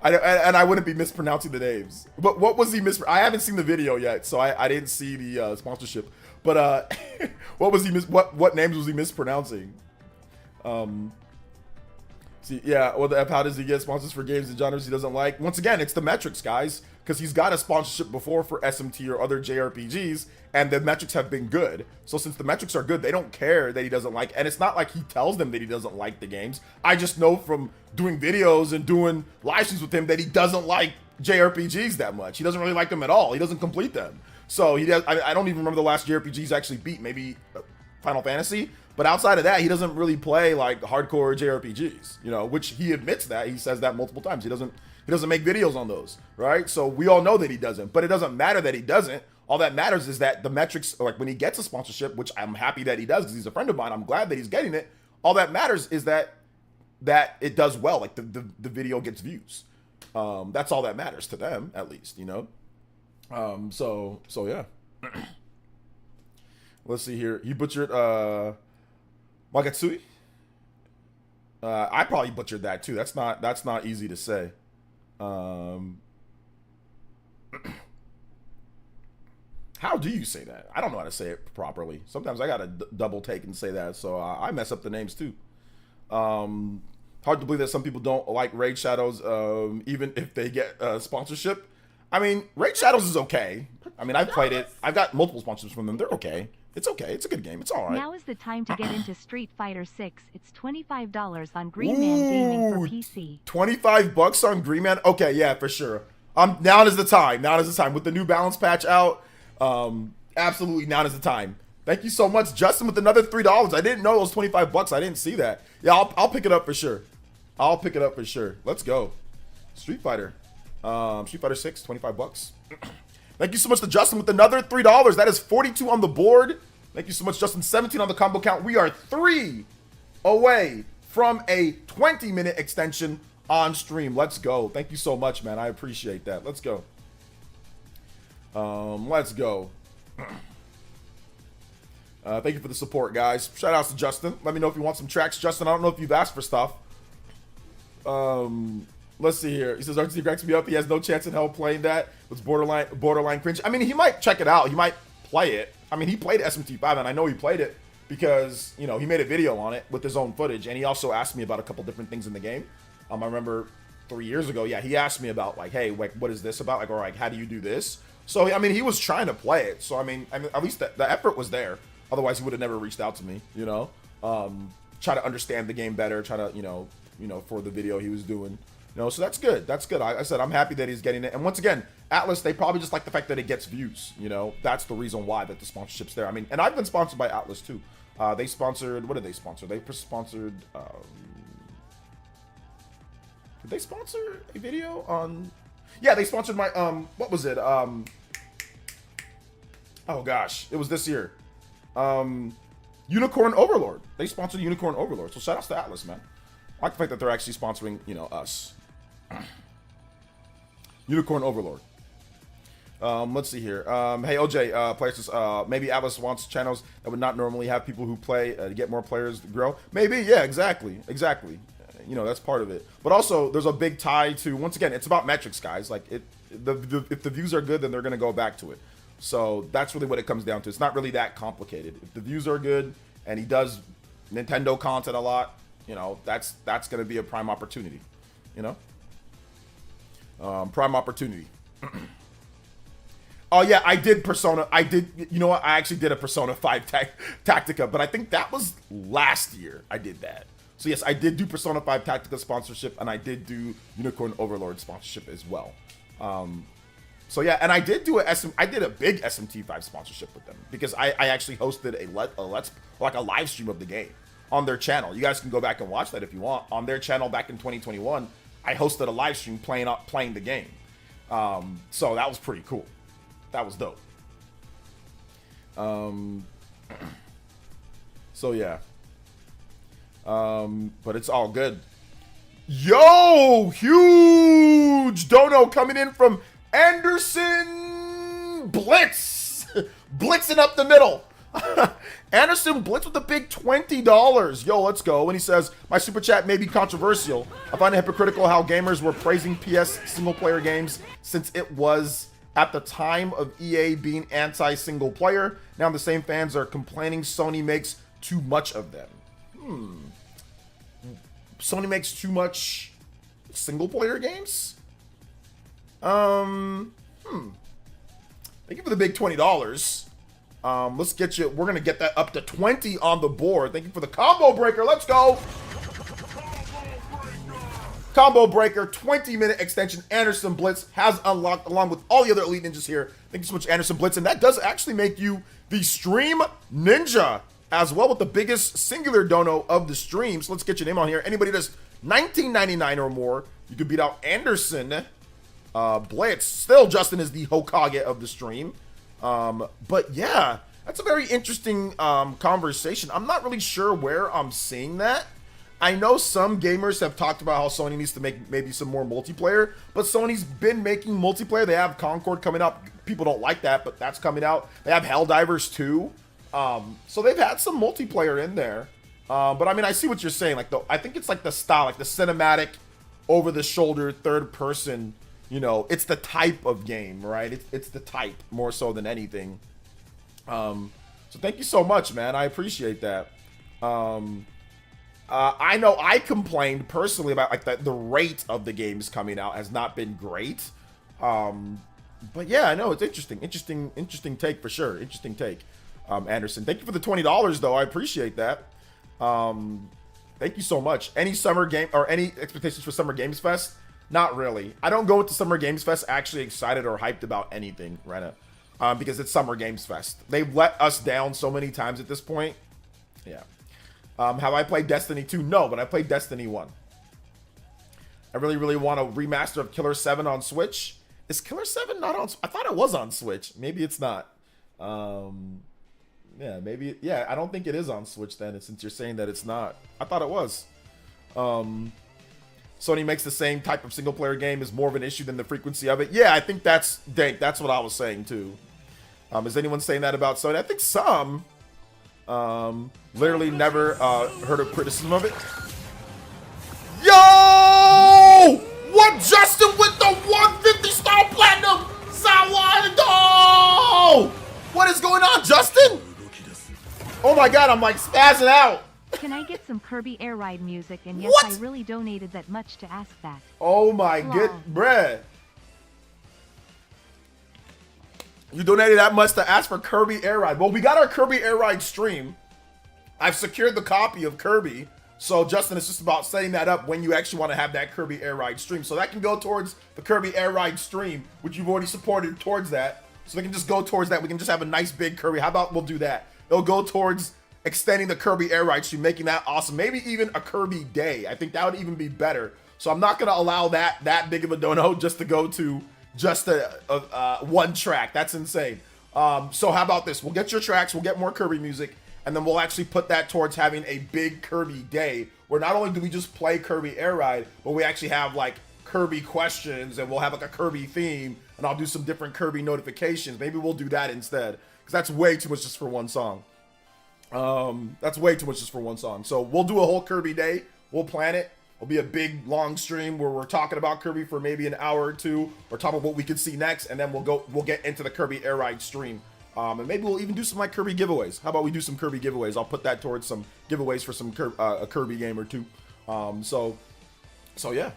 And I wouldn't be mispronouncing the names. But what was he I haven't seen the video yet, so I didn't see the sponsorship. But what names was he mispronouncing? See, yeah, well, how does he get sponsors for games and genres he doesn't like? Once again, it's the metrics, guys, because he's got a sponsorship before for SMT or other JRPGs, and the metrics have been good. So since the metrics are good, they don't care that he doesn't like, and it's not like he tells them that he doesn't like the games. I just know from doing videos and doing live streams with him that he doesn't like JRPGs that much. He doesn't really like them at all. He doesn't complete them. So he does. I don't even remember the last JRPG he's actually beat. Maybe Final Fantasy. But outside of that, he doesn't really play like hardcore JRPGs, which he admits that. He says that multiple times. He doesn't make videos on those, right? So we all know that he doesn't, but it doesn't matter that he doesn't. All that matters is that the metrics, like when he gets a sponsorship, which I'm happy that he does because he's a friend of mine. I'm glad that he's getting it. All that matters is that it does well. Like the video gets views. That's all that matters to them, at least, you know. So yeah. Let's see here. You butchered Wagatsui. I probably butchered that too. That's not easy to say. How do you say that? I don't know how to say it properly. Sometimes I gotta double take and say that, so I mess up the names too. Hard to believe that some people don't like Raid Shadows, even if they get sponsorship. I mean, Raid Shadows is okay. I mean, I've played it. I've got multiple sponsors from them. They're okay. It's okay. It's a good game. It's all right. Now is the time to get into Street Fighter 6. It's $25 on Green Man Gaming for PC. $25 on Green Man? Okay, yeah, for sure. Now is the time. Now is the time. With the new balance patch out, absolutely now is the time. Thank you so much, Justin, with another $3. I didn't know it was $25. I didn't see that. Yeah, I'll pick it up for sure. I'll pick it up for sure. Let's go. Street Fighter. Street Fighter 6, $25. Thank you so much to Justin with another $3. That is 42 on the board. Thank you so much, Justin. 17 on the combo count. We are 3 away from a 20-minute extension on stream. Let's go. Thank you so much, man. I appreciate that. Let's go. Let's go. Thank you for the support, guys. Shout outs to Justin. Let me know if you want some tracks. Justin, I don't know if you've asked for stuff. Let's see here. He says RTC cracks me up. He has no chance in hell playing that. It's borderline cringe. I mean, he might check it out. He might play it. I mean, he played SMT5, and I know he played it because, you know, he made a video on it with his own footage, and he also asked me about a couple different things in the game. I remember 3 years ago, yeah, he asked me about, like, hey, like, what is this about? Like, or, like, how do you do this? So, I mean, he was trying to play it. So, I mean at least the effort was there. Otherwise, he would have never reached out to me, you know? Try to understand the game better, try to, you know, for the video he was doing. You know, so that's good. That's good. I said I'm happy that he's getting it. And once again, Atlas, they probably just like the fact that it gets views. You know, that's the reason why that the sponsorship's there. I mean, and I've been sponsored by Atlas too. They sponsored. What did they sponsor? They sponsored. Did they sponsor a video on? Yeah, they sponsored my What was it? Oh gosh, it was this year. Unicorn Overlord. They sponsored Unicorn Overlord. So shout outs to Atlas, man. I like the fact that they're actually sponsoring, you know, us. Unicorn Overlord. Let's see here. Hey, OJ, players, maybe Atlas wants channels that would not normally have people who play to get more players to grow. Maybe, yeah, exactly. You know, that's part of it. But also, there's a big tie to, once again, it's about metrics, guys. Like, if the views are good, then they're going to go back to it. So that's really what it comes down to. It's not really that complicated. If the views are good and he does Nintendo content a lot, you know, that's going to be a prime opportunity, you know? Prime opportunity. Oh, yeah, I did Persona. You know what? I actually did a Persona 5 Tactica, but I think that was last year I did that. So, yes, I did do Persona 5 Tactica sponsorship, and I did do Unicorn Overlord sponsorship as well. So, yeah, and I did do I did a big SMT5 sponsorship with them because I actually hosted a live stream of the game on their channel. You guys can go back and watch that if you want. On their channel back in 2021, I hosted a live stream playing the game. So that was pretty cool. That was dope. So yeah. But it's all good. Yo, huge dono coming in from Anderson Blitz. Blitzing up the middle. Anderson Blitz with a big $20. Yo, let's go. And he says, my super chat may be controversial. I find it hypocritical how gamers were praising PS single-player games since it was at the time of EA being anti-single player. Now the same fans are complaining Sony makes too much of them. Sony makes too much single-player games? Thank you for the big $20. Let's get you. We're gonna get that up to 20 on the board. Thank you for the combo breaker. Let's go. Combo breaker, 20-minute extension. Anderson Blitz has unlocked along with all the other Elite Ninjas here. Thank you so much, Anderson Blitz. And that does actually make you the Stream Ninja as well with the biggest singular dono of the stream. So let's get your name on here. Anybody that's $19.99 or more, you could beat out Anderson Blitz. Still, Justin is the Hokage of the stream. But yeah, that's a very interesting conversation. I'm not really sure where I'm seeing that. I know some gamers have talked about how Sony needs to make maybe some more multiplayer, but Sony's been making multiplayer. They have Concord coming up. People don't like that, but that's coming out. They have Helldivers 2. So they've had some multiplayer in there. But I mean, I see what you're saying. Like, I think it's like the style, like the cinematic, over-the-shoulder, third-person. You know, it's the type of game, right? It's the type more so than anything. So thank you so much, man. I appreciate that. I know I complained personally about like the rate of the games coming out has not been great. But yeah, I know it's interesting take for sure. Interesting take, Anderson. Thank you for the $20 though. I appreciate that. Thank you so much. Any summer game or any expectations for Summer Games Fest? Not really. I don't go into Summer Games Fest actually excited or hyped about anything right now, because it's Summer Games Fest. They've let us down so many times at this point. Yeah. Have I played Destiny 2? No, but I played Destiny 1. I really want a remaster of Killer 7 on Switch. Is Killer 7 not on? I thought it was on Switch. Maybe it's not. Yeah, maybe. Yeah, I don't think it is on Switch then, since you're saying that it's not. I thought it was. Sony makes the same type of single player game is more of an issue than the frequency of it. Yeah, I think that's dank. That's what I was saying too. Is anyone saying that about Sony? I think some. Literally never heard a criticism of it. Yo! What Justin with the 150 star platinum? Sawado! What is going on, Justin? Oh my god, I'm like spazzing out. Can I get some Kirby Air Ride music? And yes, What? I really donated that much to ask that. Oh my good bruh. You donated that much to ask for Kirby Air Ride. Well, we got our Kirby Air Ride stream. I've secured the copy of Kirby. So, Justin, it's just about setting that up when you actually want to have that Kirby Air Ride stream. So that can go towards the Kirby Air Ride stream, which you've already supported towards that. So they can just go towards that. We can just have a nice big Kirby. How about we'll do that? It'll go towards extending the Kirby Air Ride stream, making that awesome. Maybe even a Kirby day. I think that would even be better. So I'm not going to allow that big of a dono just to go to just a one track. That's insane. So how about this? We'll get your tracks. We'll get more Kirby music. And then we'll actually put that towards having a big Kirby day where not only do we just play Kirby Air Ride, but we actually have like Kirby questions and we'll have like a Kirby theme and I'll do some different Kirby notifications. Maybe we'll do that instead because that's way too much just for one song. That's way too much just for one song. So we'll do a whole Kirby day. We'll plan it. It'll be a big long stream where we're talking about Kirby for maybe an hour or two or talk about what we could see next. And then we'll get into the Kirby Air Ride stream. And maybe we'll even do some like Kirby giveaways. How about we do some Kirby giveaways? I'll put that towards some giveaways for some a Kirby game or two. So yeah.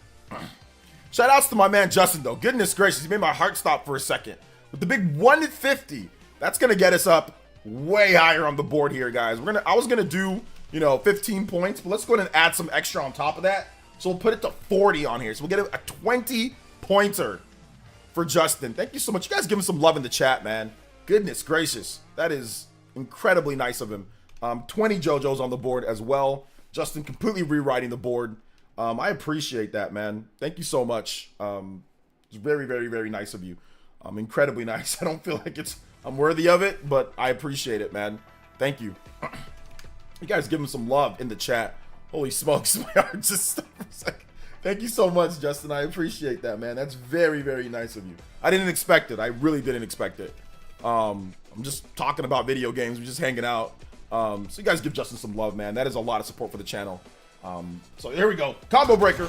Shout outs to my man Justin though. Goodness gracious, he made my heart stop for a second. With the big 150, that's gonna get us up way higher on the board here, guys. I was gonna do 15 points, but let's go ahead and add some extra on top of that. So we'll put it to 40 on here. So we'll get a 20 pointer for Justin. Thank you so much. You guys give him some love in the chat, man. Goodness gracious. That is incredibly nice of him. 20 JoJo's on the board as well. Justin completely rewriting the board. I appreciate that, man. Thank you so much. It's very, very, very nice of you. Incredibly nice. I don't feel like I'm worthy of it, but I appreciate it, man. Thank you. You guys give him some love in the chat. Holy smokes, my heart just stopped for a second. Thank you so much, Justin. I appreciate that, man. That's very, very nice of you. I didn't expect it. I really didn't expect it. I'm just talking about video games. We're just hanging out. So you guys give Justin some love, man. That is a lot of support for the channel. So here we go. Combo breaker.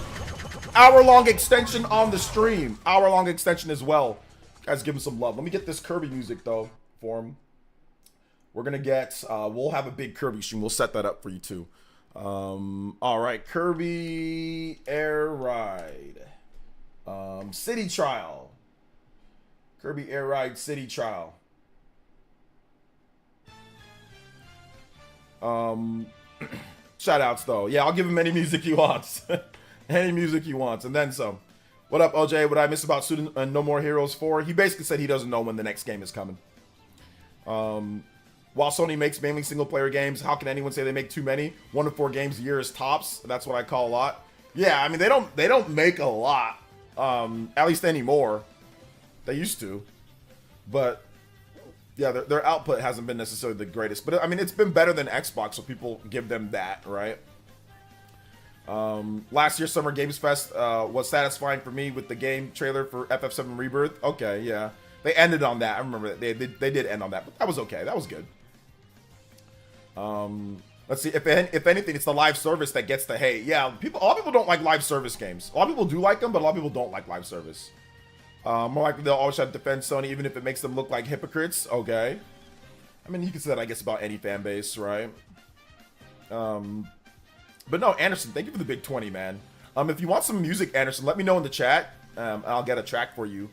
Hour-long extension on the stream. Hour-long extension as well. Guys, give him some love. Let me get this Kirby music, though, for him. We're going to get... we'll have a big Kirby stream. We'll set that up for you, too. All right. Kirby Air Ride. City Trial. Kirby Air Ride City Trial. Shout outs though. Yeah, I'll give him any music he wants. Any music he wants, and then some. What up, OJ? What I miss about Suda and No More Heroes 4? He basically said he doesn't know when the next game is coming. While Sony makes mainly single player games, how can anyone say they make too many? 1 to 4 games a year is tops. That's what I call a lot. Yeah, I mean they don't make a lot. At least anymore. They used to. But Yeah, their output hasn't been necessarily the greatest, but I mean, it's been better than Xbox, so people give them that, right? Last year's Summer Games Fest was satisfying for me with the game trailer for FF7 Rebirth. Okay, yeah, they ended on that. I remember that they did end on that, but that was okay. That was good. Let's see. If anything, it's the live service that gets the hate. Yeah, a lot of people don't like live service games. A lot of people do like them, but a lot of people don't like live service. More likely they'll always try to defend Sony, even if it makes them look like hypocrites. Okay. I mean, you can say that, I guess, about any fan base, right? But no, Anderson, thank you for the big 20, man. If you want some music, Anderson, let me know in the chat. I'll get a track for you.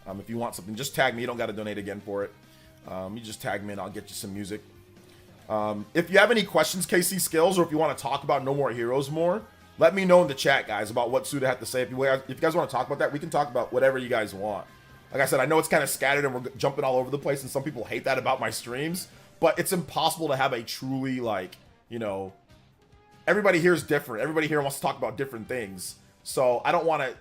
If you want something, just tag me. You don't got to donate again for it. You just tag me and I'll get you some music. If you have any questions, KC Skills, or if you want to talk about No More Heroes more, let me know in the chat, guys, about what Suda had to say. If you guys want to talk about that, we can talk about whatever you guys want. Like I said, I know it's kind of scattered and we're jumping all over the place, and some people hate that about my streams, but it's impossible to have a truly, like, you know, everybody here is different. Everybody here wants to talk about different things. So I don't want to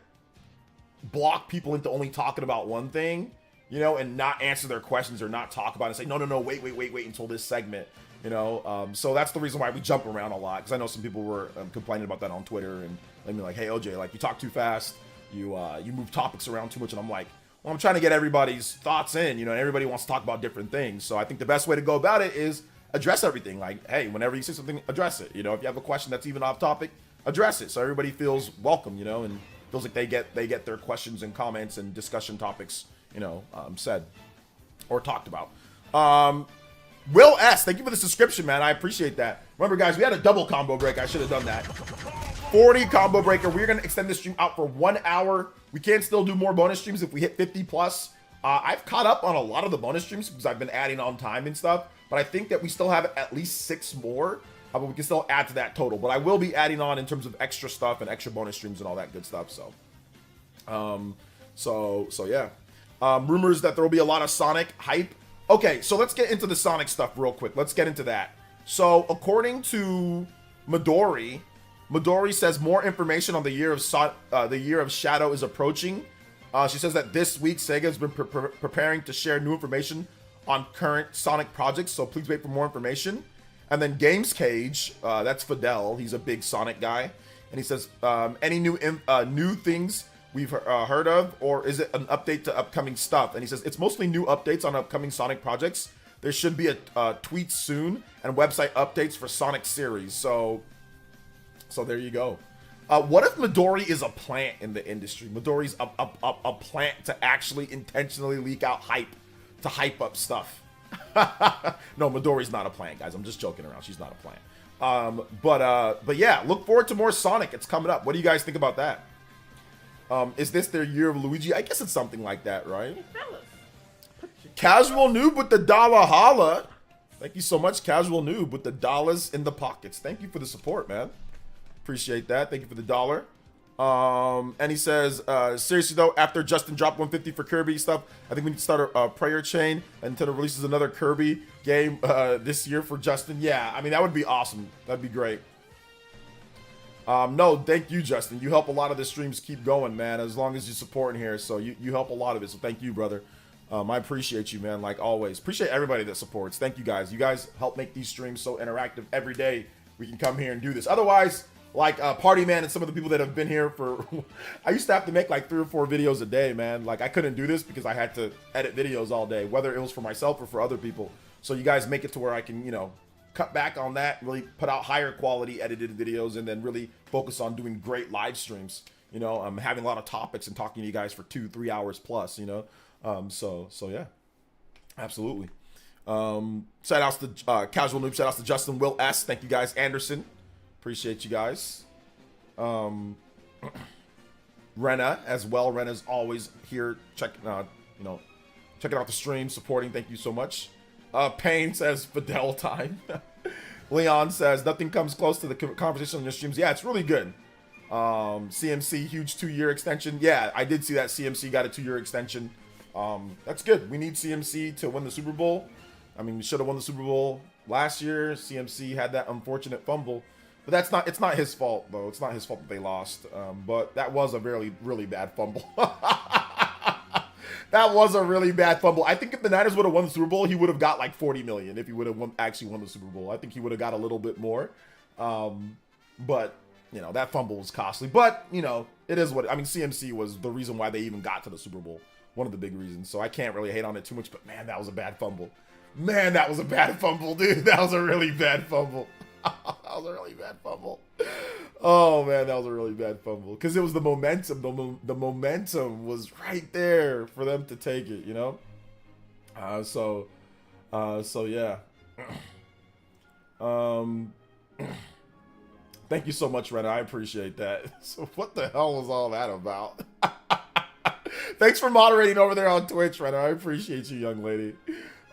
block people into only talking about one thing, you know, and not answer their questions or not talk about it and say, no, wait until this segment. You know, so that's the reason why we jump around a lot, because I know some people were complaining about that on Twitter and letting me like, hey OJ, like, you talk too fast, you move topics around too much, and I'm like, well, I'm trying to get everybody's thoughts in, you know, and everybody wants to talk about different things. So I think the best way to go about it is address everything. Like, hey, whenever you say something, address it. You know, if you have a question that's even off topic, address it, so everybody feels welcome, you know, and feels like they get their questions and comments and discussion topics, you know, said or talked about. Will S, thank you for the subscription, man. I appreciate that. Remember, guys, we had a double combo break. I should have done that. 40 combo breaker. We're going to extend this stream out for 1 hour. We can still do more bonus streams if we hit 50 plus. I've caught up on a lot of the bonus streams because I've been adding on time and stuff. But I think that we still have at least 6 more. But we can still add to that total. But I will be adding on in terms of extra stuff and extra bonus streams and all that good stuff. So yeah. Rumors that there will be a lot of Sonic hype. Okay, so let's get into the Sonic stuff real quick. Let's get into that. So, according to Midori says more information on the year of Shadow is approaching. She says that this week Sega has been preparing to share new information on current Sonic projects. So please wait for more information. And then Games Cage, that's Fidel. He's a big Sonic guy, and he says any new things we've heard of, or is it an update to upcoming stuff? And he says it's mostly new updates on upcoming Sonic projects. There should be a tweet soon and website updates for Sonic series. So there you go. What if Midori is a plant in the industry? Midori's a plant to actually intentionally leak out hype, to hype up stuff. No, Midori's not a plant, guys. I'm just joking around. She's not a plant. But yeah, look forward to more Sonic. It's coming up. What do you guys think about that? Is this their year of Luigi? I guess it's something like that, right? Hey, fellas. Casual Noob with the dollar holla. Thank you so much, Casual Noob with the dollars in the pockets. Thank you for the support, man. Appreciate that. Thank you for the dollar. And he says, seriously though, after Justin dropped 150 for Kirby stuff, I think we need to start a prayer chain until it releases another Kirby game this year for Justin. Yeah, I mean, that would be awesome. That'd be great. No, thank you, Justin. You help a lot of the streams keep going, man, as long as you support in here. So you help a lot of it. So thank you, brother. I appreciate you, man, like always. Appreciate everybody that supports. Thank you, guys. You guys help make these streams so interactive every day. We can come here and do this. Otherwise, like Party Man and some of the people that have been here for... I used to have to make like 3 or 4 videos a day, man. Like, I couldn't do this because I had to edit videos all day, whether it was for myself or for other people. So you guys make it to where I can, you know, cut back on that, really put out higher quality edited videos, and then really focus on doing great live streams. You know, I'm having a lot of topics and talking to you guys for 2-3 hours plus, you know. So yeah, absolutely. Shout outs to Casual Noob, shout outs to Justin, Will S. Thank you guys, Anderson. Appreciate you guys. Rena as well. Rena's always here checking out the stream, supporting. Thank you so much. Payne says Fidel time. Leon says nothing comes close to the conversation on your streams. Yeah, it's really good. CMC huge 2-year extension. Yeah, I did see that CMC got a 2-year extension. That's good. We need CMC to win the Super Bowl. I mean, we should have won the Super Bowl last year. CMC had that unfortunate fumble, but it's not his fault though. It's not his fault that they lost. But that was a really bad fumble. That was a really bad fumble. I think if the Niners would have won the Super Bowl, he would have got like 40 million if he would have actually won the Super Bowl. I think he would have got a little bit more. But, you know, that fumble was costly. But, you know, it is what, I mean, CMC was the reason why they even got to the Super Bowl. One of the big reasons. So I can't really hate on it too much. But, man, that was a bad fumble. Man, that was a bad fumble, dude. That was a really bad fumble. That was a really bad fumble. Oh, man, that was a really bad fumble. Because it was the momentum. The momentum was right there for them to take it, you know? So yeah. Thank you so much, Rena. I appreciate that. So what the hell was all that about? Thanks for moderating over there on Twitch, Rena. I appreciate you, young lady.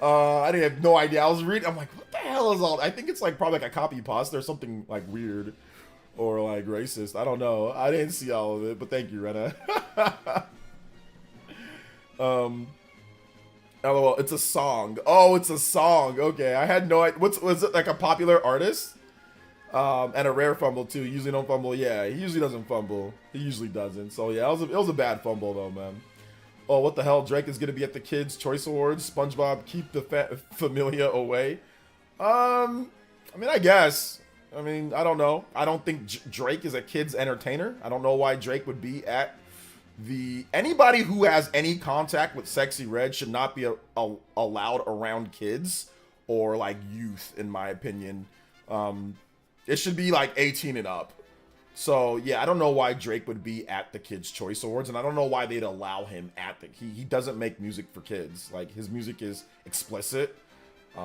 I didn't have no idea. I was reading. I'm like, what the hell is all? I think it's like probably like a copy pasta or something like weird or like racist. I don't know. I didn't see all of it, but thank you, Rena. LOL. It's a song. Oh, it's a song. Okay, I had no idea. Was it like a popular artist? And a rare fumble too. Usually don't fumble. Yeah, he usually doesn't fumble. He usually doesn't. So yeah, it was a bad fumble though, man. Oh, what the hell? Drake is gonna be at the Kids' Choice Awards. SpongeBob, keep the familia away. I mean, I guess. I mean, I don't know. I don't think Drake is a kids entertainer. I don't know why Drake would be at the. Anybody who has any contact with Sexy Red should not be allowed around kids or like youth, in my opinion. It should be like 18 and up. So yeah, I don't know why Drake would be at the Kids' Choice Awards, and I don't know why they'd allow him at the. He doesn't make music for kids. Like his music is explicit. He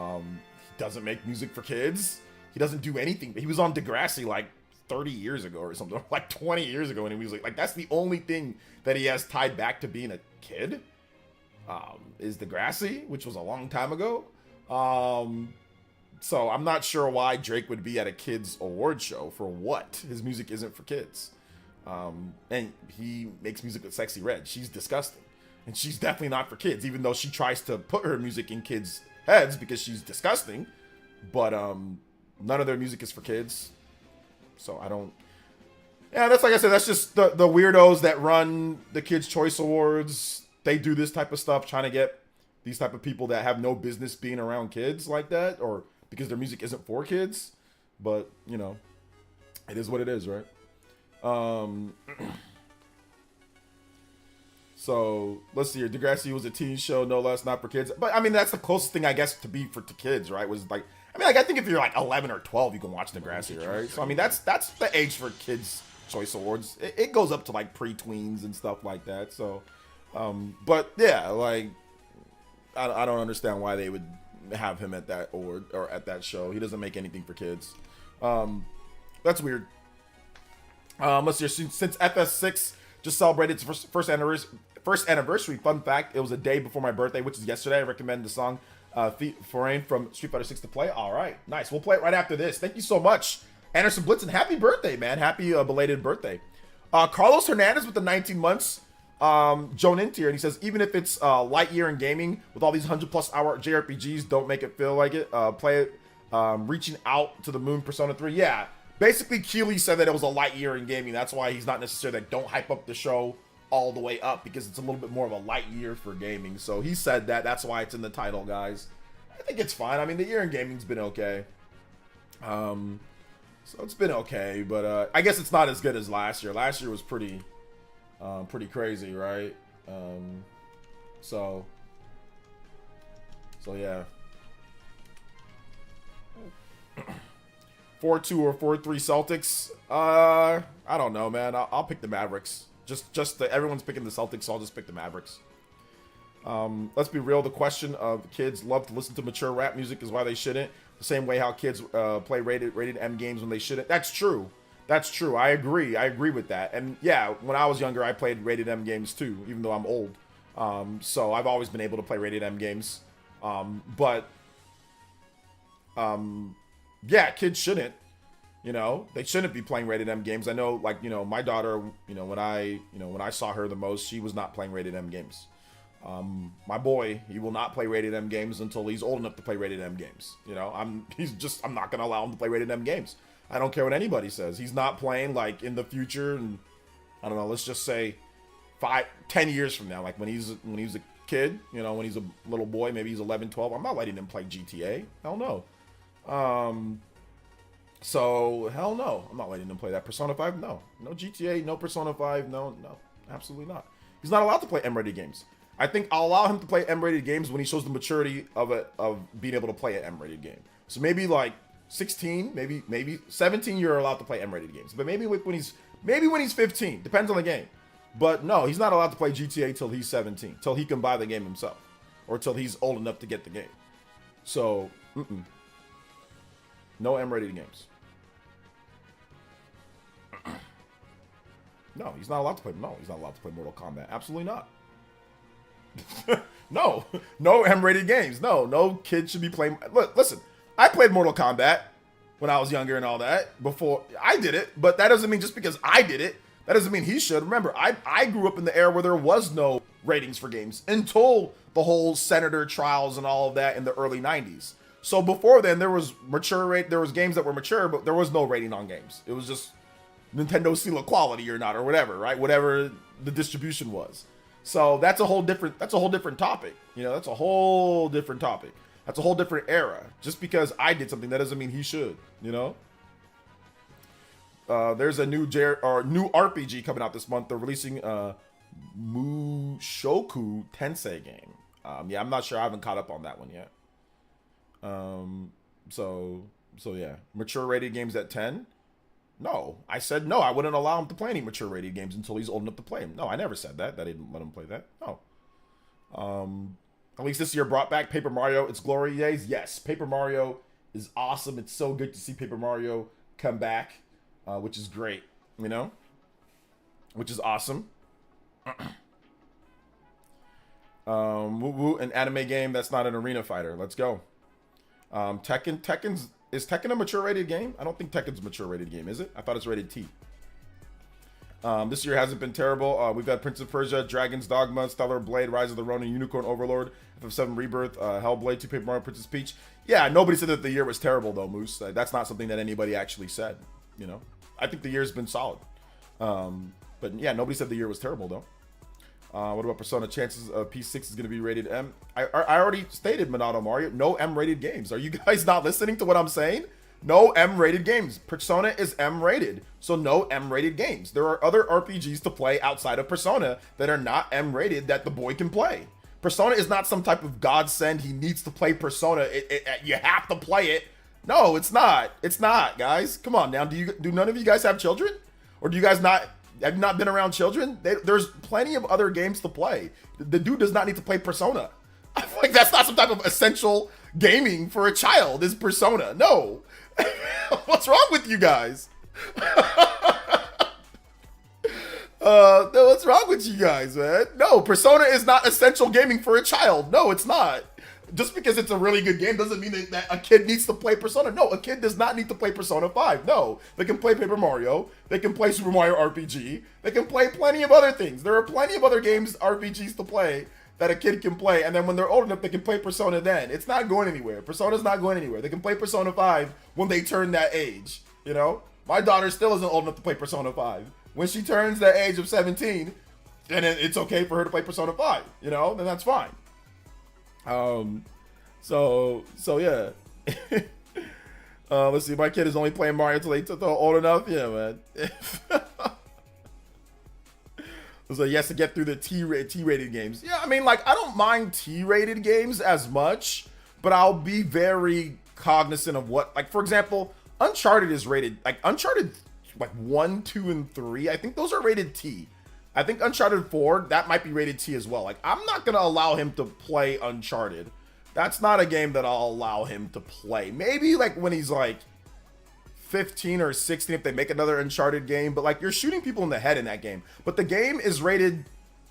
doesn't make music for kids. He doesn't do anything. He was on Degrassi like 30 years ago or something, like 20 years ago, and he was like that's the only thing that he has tied back to being a kid. Is Degrassi, which was a long time ago. So I'm not sure why Drake would be at a kids award show for what. His music isn't for kids. And he makes music with Sexy Red. She's disgusting. And she's definitely not for kids, even though she tries to put her music in kids' heads because she's disgusting. But none of their music is for kids. So I don't. Yeah, that's like I said, that's just the weirdos that run the Kids' Choice Awards. They do this type of stuff, trying to get these type of people that have no business being around kids like that, or because their music isn't for kids. But, you know, it is what it is, right? So, let's see here. Degrassi was a teen show, no less, not for kids. But, I mean, that's the closest thing, I guess, to be to kids, right? Was like, I mean, like, I think if you're like 11 or 12, you can watch Degrassi, right? So, I mean, that's the age for Kids' Choice Awards. It goes up to, like, pre-tweens and stuff like that. So, but, yeah, like, I don't understand why they would have him at that award or at that show. He doesn't make anything for kids. That's weird. Let's see. Since FS6 just celebrated its first anniversary, fun fact, it was a day before my birthday, which is yesterday. I recommend the song Foreign from Street Fighter 6 to play. All right, nice. We'll play it right after this. Thank you so much, Anderson Blitzen. Happy birthday, man. Happy belated birthday. Carlos Hernandez with the 19 months. Joan Intier, and he says, even if it's light year in gaming with all these 100+ hour JRPGs, don't make it feel like it. Play it reaching out to the moon Persona 3. Yeah, basically Keeley said that it was a light year in gaming. That's why he's not necessarily like, don't hype up the show all the way up, because it's a little bit more of a light year for gaming. So he said that. That's why it's in the title, guys. I think it's fine. I mean, the year in gaming's been okay. So it's been okay, but I guess it's not as good as last year. Last year was pretty crazy, right? So yeah. 4-2 or 4-3 Celtics. I don't know, man. I'll pick the Mavericks. Everyone's picking the Celtics, so I'll just pick the Mavericks. Let's be real. The question of kids love to listen to mature rap music is why they shouldn't. The same way how kids play rated M games when they shouldn't. That's true. That's true. I agree. I agree with that. And yeah, when I was younger, I played rated M games too, even though I'm old. So I've always been able to play rated M games. Yeah, kids shouldn't. You know, they shouldn't be playing rated M games. I know, like, you know, my daughter, when I saw her the most, she was not playing rated M games. My boy, he will not play rated M games until he's old enough to play rated M games. You know, I'm not going to allow him to play rated M games. I don't care what anybody says. He's not playing, like, in the future, and I don't know, let's just say 5-10 years from now, like when he was kid, you know, when he's a little boy, maybe he's 11, 12, I'm not letting him play GTA. Hell no. So hell no, I'm not letting him play that. Persona 5, no GTA, no Persona 5, no, absolutely not. He's not allowed to play M-rated games. I think I'll allow him to play M-rated games when he shows the maturity of being able to play an M-rated game. So maybe like 16, maybe 17, you're allowed to play M-rated games. But maybe when he's 15, depends on the game. But no, he's not allowed to play GTA till he's 17, till he can buy the game himself, or till he's old enough to get the game. So, no M-rated games. No, he's not allowed to play. No, he's not allowed to play Mortal Kombat. Absolutely not. No M-rated games. No kid should be playing. Look, listen, I played Mortal Kombat when I was younger and all that before I did it, but that doesn't mean just because I did it, that doesn't mean he should. Remember, I grew up in the era where there was no ratings for games until the whole senator trials and all of that in the early 90s. So before then, there was there was games that were mature, but there was no rating on games. It was just Nintendo seal of quality or not, or whatever, right? Whatever the distribution was. So that's a whole different topic. You know, that's a whole different topic. That's a whole different era. Just because I did something, that doesn't mean he should, you know? There's a new RPG coming out this month. They're releasing Mushoku Tensei game. Yeah, I'm not sure. I haven't caught up on that one yet. So yeah, mature rated games at 10. No, I said no. I wouldn't allow him to play any mature rated games until he's old enough to play them. No, I never said that. I didn't let him play that. No. At least this year brought back Paper Mario. Its glory days. Yes, Paper Mario is awesome. It's so good to see Paper Mario come back, which is great. You know, which is awesome. An anime game that's not an arena fighter. Let's go. Is Tekken a mature rated game? I don't think Tekken's a mature rated game, is it? I thought it's rated T. This year hasn't been terrible. We've had Prince of Persia, Dragon's Dogma, Stellar Blade, Rise of the Ronin, Unicorn Overlord, FF7 Rebirth, Hellblade, 2 Paper Mario, Princess Peach. Yeah, nobody said that the year was terrible though, Moose. That's not something that anybody actually said. You know, I think the year's been solid. But yeah, nobody said the year was terrible though. What about Persona? Chances of P6 is going to be rated M. I already stated, Minato Mario, no M-rated games. Are you guys not listening to what I'm saying? No M-rated games. Persona is M-rated, so no M-rated games. There are other RPGs to play outside of Persona that are not M-rated that the boy can play. Persona is not some type of godsend. He needs to play Persona. You have to play it. No, it's not. It's not, guys. Come on now. Do none of you guys have children? Or do you guys not... Have you not been around children? There's plenty of other games to play. The dude does not need to play Persona. I feel like that's not some type of essential gaming for a child, is Persona. No. What's wrong with you guys? What's wrong with you guys, man? No, Persona is not essential gaming for a child. No, it's not. Just because it's a really good game doesn't mean that a kid needs to play Persona. No, a kid does not need to play Persona 5. No, they can play Paper Mario. They can play Super Mario RPG. They can play plenty of other things. There are plenty of other games, RPGs to play that a kid can play. And then when they're old enough, they can play Persona then. It's not going anywhere. Persona's not going anywhere. They can play Persona 5 when they turn that age, you know? My daughter still isn't old enough to play Persona 5. When she turns the age of 17, then it's okay for her to play Persona 5, you know? Then that's fine. So yeah. Let's see. My kid is only playing Mario until they're old enough. Yeah, man. So he has to get through the T-rated games. Yeah, I mean, like, I don't mind T-rated games as much, but I'll be very cognizant of what, like, for example, Uncharted is rated, like, Uncharted, like, 1, 2, and 3, I think those are rated T. I think Uncharted 4, that might be rated T as well. Like, I'm not going to allow him to play Uncharted. That's not a game that I'll allow him to play. Maybe, like, when he's, like, 15 or 16, if they make another Uncharted game. But, like, you're shooting people in the head in that game. But the game is rated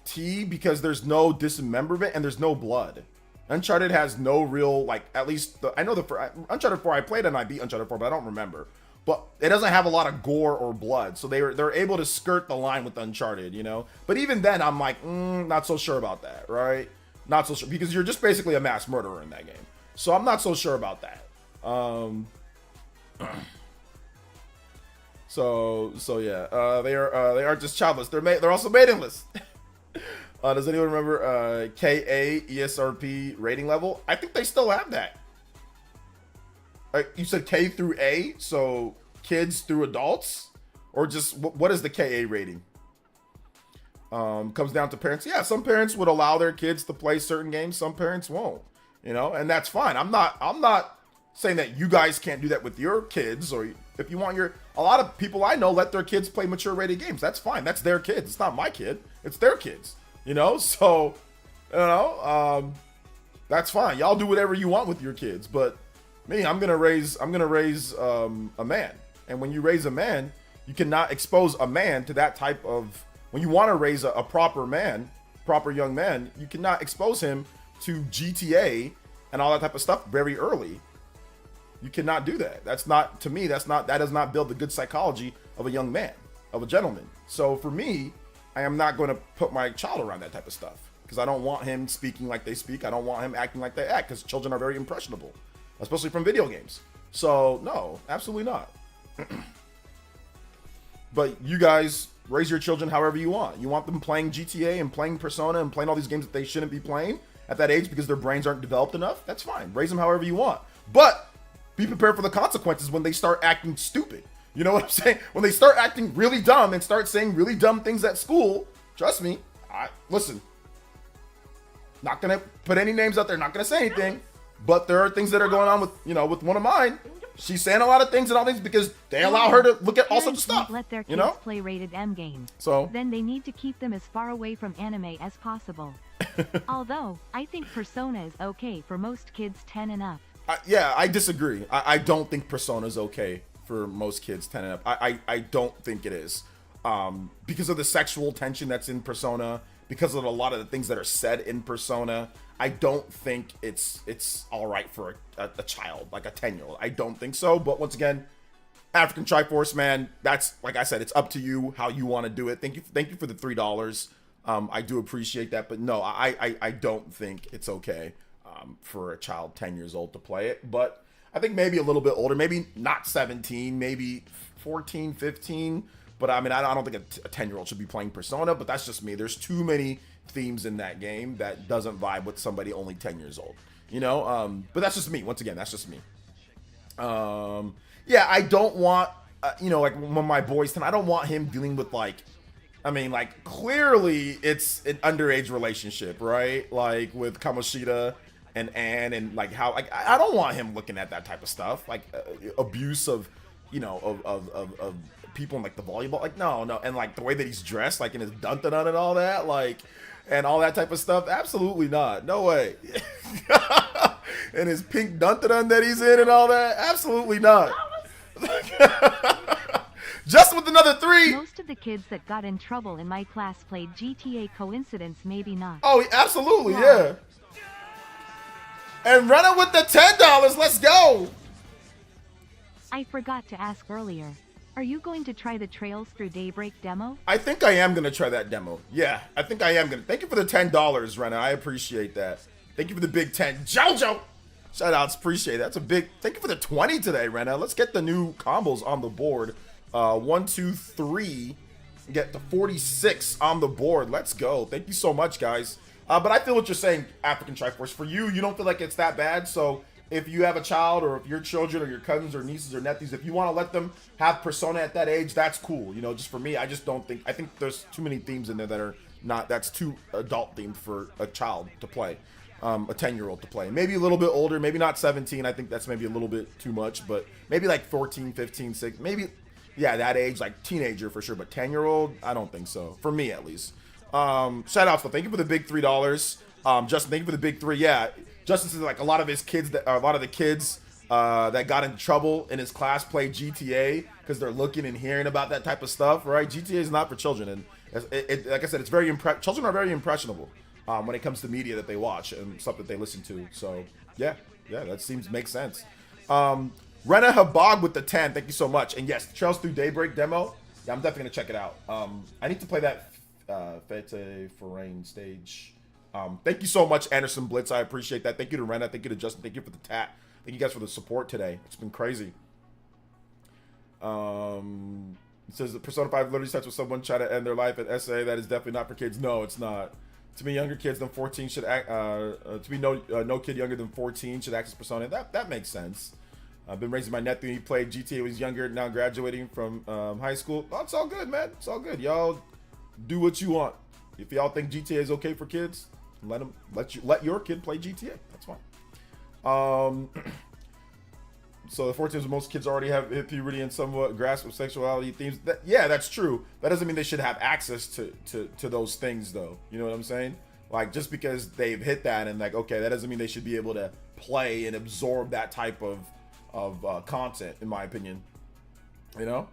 T because there's no dismemberment and there's no blood. Uncharted has no real, like, at least, I know Uncharted 4, I played and I beat Uncharted 4, but I don't remember. But it doesn't have a lot of gore or blood, so they're able to skirt the line with Uncharted, you know? But even then, I'm like, not so sure about that, right? Not so sure, because you're just basically a mass murderer in that game. So I'm not so sure about that. So yeah, they are just childless. They're also maidenless. Does anyone remember KA ESRP rating level? I think they still have that. You said K through A, so kids through adults, or just what is the KA rating? Comes down to parents. Yeah, some parents would allow their kids to play certain games. Some parents won't. You know, and that's fine. I'm not saying that you guys can't do that with your kids, or if you want a lot of people I know let their kids play mature rated games. That's fine. That's their kids. It's not my kid. It's their kids. You know, so that's fine. Y'all do whatever you want with your kids, but me, I'm gonna raise a man. And when you raise a man, you cannot expose a man to that type of, when you want to raise a proper man, proper young man, you cannot expose him to GTA and all that type of stuff very early. You cannot do that. That's not, to me, that does not build the good psychology of a young man, of a gentleman. So for me, I am not going to put my child around that type of stuff because I don't want him speaking like they speak. I don't want him acting like they act because children are very impressionable, especially from video games. So no, absolutely not. But you guys raise your children however you want. You want them playing GTA and playing Persona and playing all these games that they shouldn't be playing at that age because their brains aren't developed enough. That's fine. Raise them however you want. But be prepared for the consequences when they start acting stupid. You know what I'm saying? When they start acting really dumb and start saying really dumb things at school, trust me, listen, not going to put any names out there, not going to say anything, but there are things that are going on with, with one of mine. She's saying a lot of things and all things because they allow her to look at all sorts of stuff. Let their kids play rated M games. So then they need to keep them as far away from anime as possible. Although I think Persona is okay for most kids 10 and up. Yeah, I disagree. I don't think Persona is okay for most kids 10 and up. I don't think it is. Because of the sexual tension that's in Persona, because of a lot of the things that are said in Persona, I don't think it's all right for a child, like a 10-year-old. I don't think so. But once again, African Triforce, man, that's, like I said, it's up to you how you want to do it. Thank you for the $3. I do appreciate that. But no, I don't think it's okay for a child 10 years old to play it. But I think maybe a little bit older, maybe not 17, maybe 14, 15. But I mean, I don't think a 10-year-old should be playing Persona, but that's just me. There's too many themes in that game that doesn't vibe with somebody only 10 years old, but that's just me. Once again, that's just me. Yeah, I don't want, like when my boy's 10, I don't want him dealing with clearly it's an underage relationship, right? Like with Kamoshida and Anne and how, I don't want him looking at that type of stuff, abuse of, of people in the volleyball, no, and the way that he's dressed, in his dun-dun-dun and all that, and all that type of stuff, absolutely not, no way. And his pink dun-dun-dun that he's in and all that, absolutely not. Just with another 3. Most of the kids that got in trouble in my class played GTA. Coincidence? Maybe not. Oh, absolutely, yeah. And running with the $10, let's go. I forgot to ask earlier. Are you going to try the Trails Through Daybreak demo? I think I am going to try that demo. Yeah, I think I am going to. Thank you for the $10, Rena. I appreciate that. Thank you for the big 10. Jojo! Shout outs, appreciate it. That's a big. Thank you for the 20 today, Rena. Let's get the new combos on the board. 1, 2, 3. Get the 46 on the board. Let's go. Thank you so much, guys. But I feel what you're saying, African Triforce. For you, you don't feel like it's that bad. So if you have a child, or if your children or your cousins or nieces or nephews, if you want to let them have Persona at that age, that's cool. Just for me, I just don't think, I think there's too many themes in there that are not, that's too adult themed for a child to play, a 10-year-old to play. Maybe a little bit older, maybe not 17. I think that's maybe a little bit too much, but maybe 14, 15, 16, maybe, yeah, that age, teenager for sure, but 10-year-old, I don't think so, for me at least. Shout outs, though. Thank you for the big $3. Justin, thank you for the big 3. Yeah, Justin says a lot of his kids, a lot of the kids that got into trouble in his class play GTA because they're looking and hearing about that type of stuff, right? GTA is not for children, and like I said, it's very children are very impressionable when it comes to media that they watch and stuff that they listen to. So yeah, that makes sense. Rena Habag with the 10, thank you so much. And yes, Trails Through Daybreak demo. Yeah, I'm definitely gonna check it out. I need to play that Fete Forain stage. Thank you so much, Anderson Blitz. I appreciate that. Thank you to Rena. Thank you to Justin. Thank you for the tat. Thank you guys for the support today. It's been crazy. It says that Persona 5 literally starts with someone trying to end their life at SA. That is definitely not for kids. No, it's not. To be younger kids than 14 should to be no kid younger than 14 should access Persona. That makes sense. I've been raising my nephew. He played GTA when he was younger. Now graduating from high school. Oh, it's all good, man. It's all good. Y'all do what you want. If y'all think GTA is okay for kids, let your kid play GTA. That's fine. So the 14 is most kids already have hit puberty and somewhat grasp of sexuality themes. Yeah, that's true. That doesn't mean they should have access to those things, though. You know what I'm saying? Like, just because they've hit that and like, okay, that doesn't mean they should be able to play and absorb that type of content, in my opinion. You know,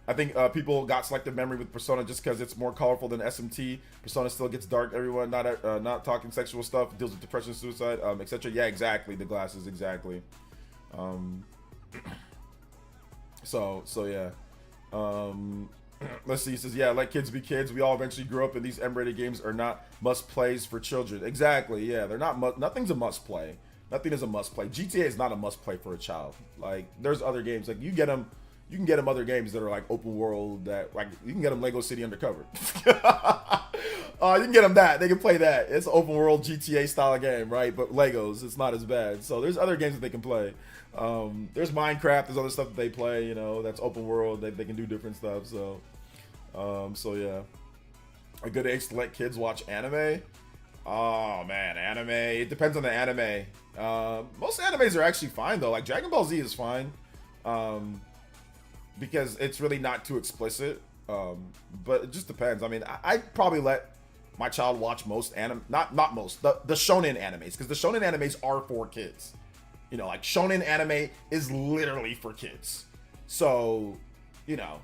I think people got selective memory with Persona just because it's more colorful than SMT. Persona still gets dark. Everyone not talking sexual stuff, deals with depression, suicide, etc. Yeah, exactly. The glasses, exactly. So yeah. Let's see. He says, yeah, let kids be kids. We all eventually grew up, and these M-rated games are not must plays for children. Exactly. Yeah, they're not. Nothing's a must play. Nothing is a must play. GTA is not a must play for a child. Like, there's other games like you can get them other games that are like open world, that like you can get them Lego City Undercover. You can get them that. They can play that. It's an open world GTA style of game, right? But Legos, it's not as bad. So there's other games that they can play. There's Minecraft. There's other stuff that they play. You know, that's open world. They can do different stuff. So, so yeah, a good age to let kids watch anime. Oh man, anime. It depends on the anime. Most animes are actually fine though. Like Dragon Ball Z is fine. Because it's really not too explicit, but it just depends. I mean, I'd probably let my child watch most anime, not most, the shonen animes, because the shonen animes are for kids. You know, like shonen anime is literally for kids. So, you know,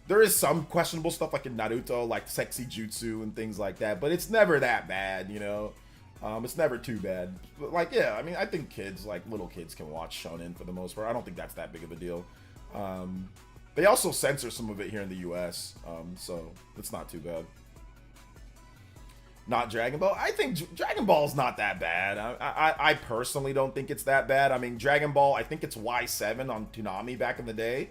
there is some questionable stuff like in Naruto, like sexy jutsu and things like that, but it's never that bad, you know. It's never too bad. But like, yeah, I mean, I think kids, like little kids, can watch shonen for the most part. I don't think that's that big of a deal. They also censor some of it here in the US, so it's not too bad. Not Dragon Ball. I think Dragon Ball's not that bad. I personally don't think it's that bad. I mean, Dragon Ball, I think it's Y7 on Toonami back in the day.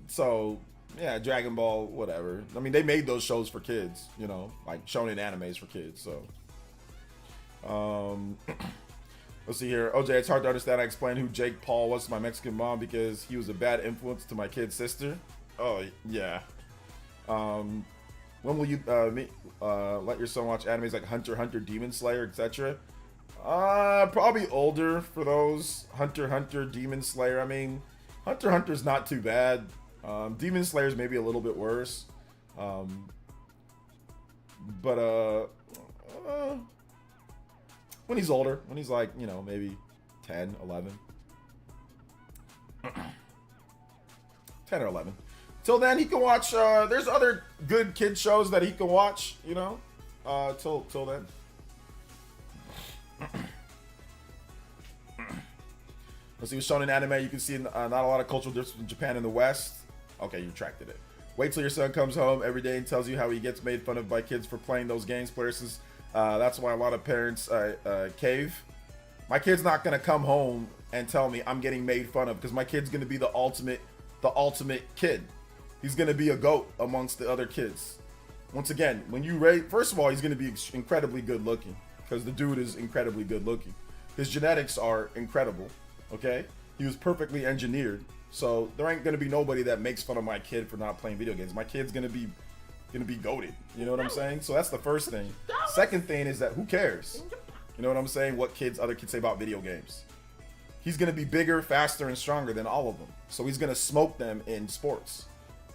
So, yeah, Dragon Ball, whatever. I mean, they made those shows for kids, you know, like shonen animes for kids, so. Let's see here. OJ, it's hard to understand. I explained who Jake Paul was to my Mexican mom because he was a bad influence to my kid's sister. Oh, yeah. When will you let your son watch animes like Hunter x Hunter, Demon Slayer, etc.? Probably older for those. Hunter x Hunter, Demon Slayer. I mean, Hunter x Hunter's not too bad. Demon Slayer's maybe a little bit worse. But when he's older, when he's like, you know, maybe 10, 11. 10 or 11. Till then, he can watch, there's other good kid shows that he can watch, you know, till then. Let's see what's shown in anime. You can see not a lot of cultural difference in Japan and the West. Okay, you retracted it. Wait till your son comes home every day and tells you how he gets made fun of by kids for playing those games. PlayerEssence. That's why a lot of parents cave. My kid's not gonna come home and tell me I'm getting made fun of, because my kid's gonna be the ultimate kid. He's gonna be a GOAT amongst the other kids. Once again, when you first of all, he's gonna be incredibly good looking, because the dude is incredibly good looking. His genetics are incredible. Okay, he was perfectly engineered. So there ain't gonna be nobody that makes fun of my kid for not playing video games. My kid's gonna be goated. You know what I'm saying? So that's the first thing. Second thing is that who cares? You know what I'm saying? What other kids say about video games. He's gonna be bigger, faster, and stronger than all of them. So he's gonna smoke them in sports.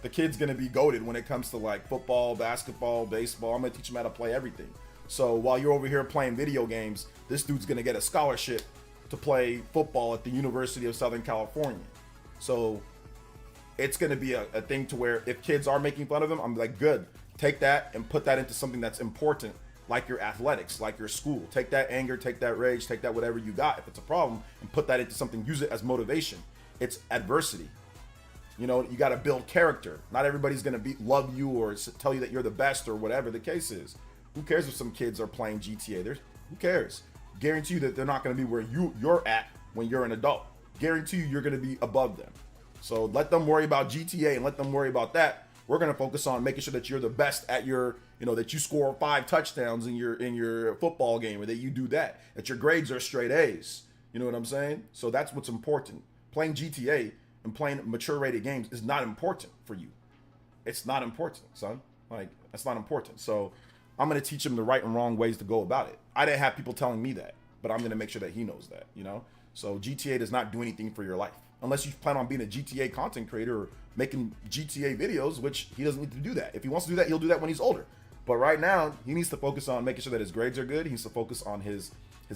The kid's gonna be goated when it comes to like football, basketball, baseball. I'm gonna teach him how to play everything. So while you're over here playing video games, this dude's gonna get a scholarship to play football at the University of Southern California. So it's going to be a thing to where if kids are making fun of him, I'm like, good, take that and put that into something that's important, like your athletics, like your school. Take that anger, take that rage, take that whatever you got, if it's a problem, and put that into something, use it as motivation. It's adversity. You know, you got to build character. Not everybody's going to love you or tell you that you're the best or whatever the case is. Who cares if some kids are playing GTA? Who cares? Guarantee you that they're not going to be where you're at when you're an adult. Guarantee you you're going to be above them. So let them worry about GTA and let them worry about that. We're going to focus on making sure that you're the best at your, that you score 5 touchdowns in your football game, or that you do that your grades are straight A's. You know what I'm saying? So that's what's important. Playing GTA and playing mature rated games is not important for you. It's not important, son. Like, that's not important. So I'm going to teach him the right and wrong ways to go about it. I didn't have people telling me that, but I'm going to make sure that he knows that, So GTA does not do anything for your life. Unless you plan on being a GTA content creator or making GTA videos, which he doesn't need to do that. If he wants to do that, he'll do that when he's older. But right now, he needs to focus on making sure that his grades are good. He needs to focus on his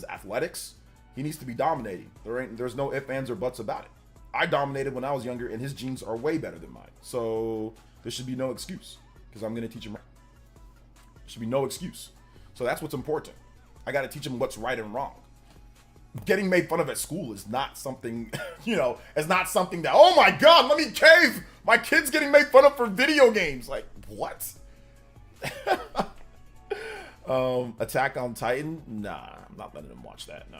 athletics. He needs to be dominating. There's no ifs, ands, or buts about it. I dominated when I was younger, and his genes are way better than mine. So there should be no excuse, because I'm going to teach him right. There should be no excuse. So that's what's important. I got to teach him what's right and wrong. Getting made fun of at school is not something, it's not something that, oh my God, let me cave. My kid's getting made fun of for video games. Like, what? Attack on Titan? Nah, I'm not letting him watch that, no.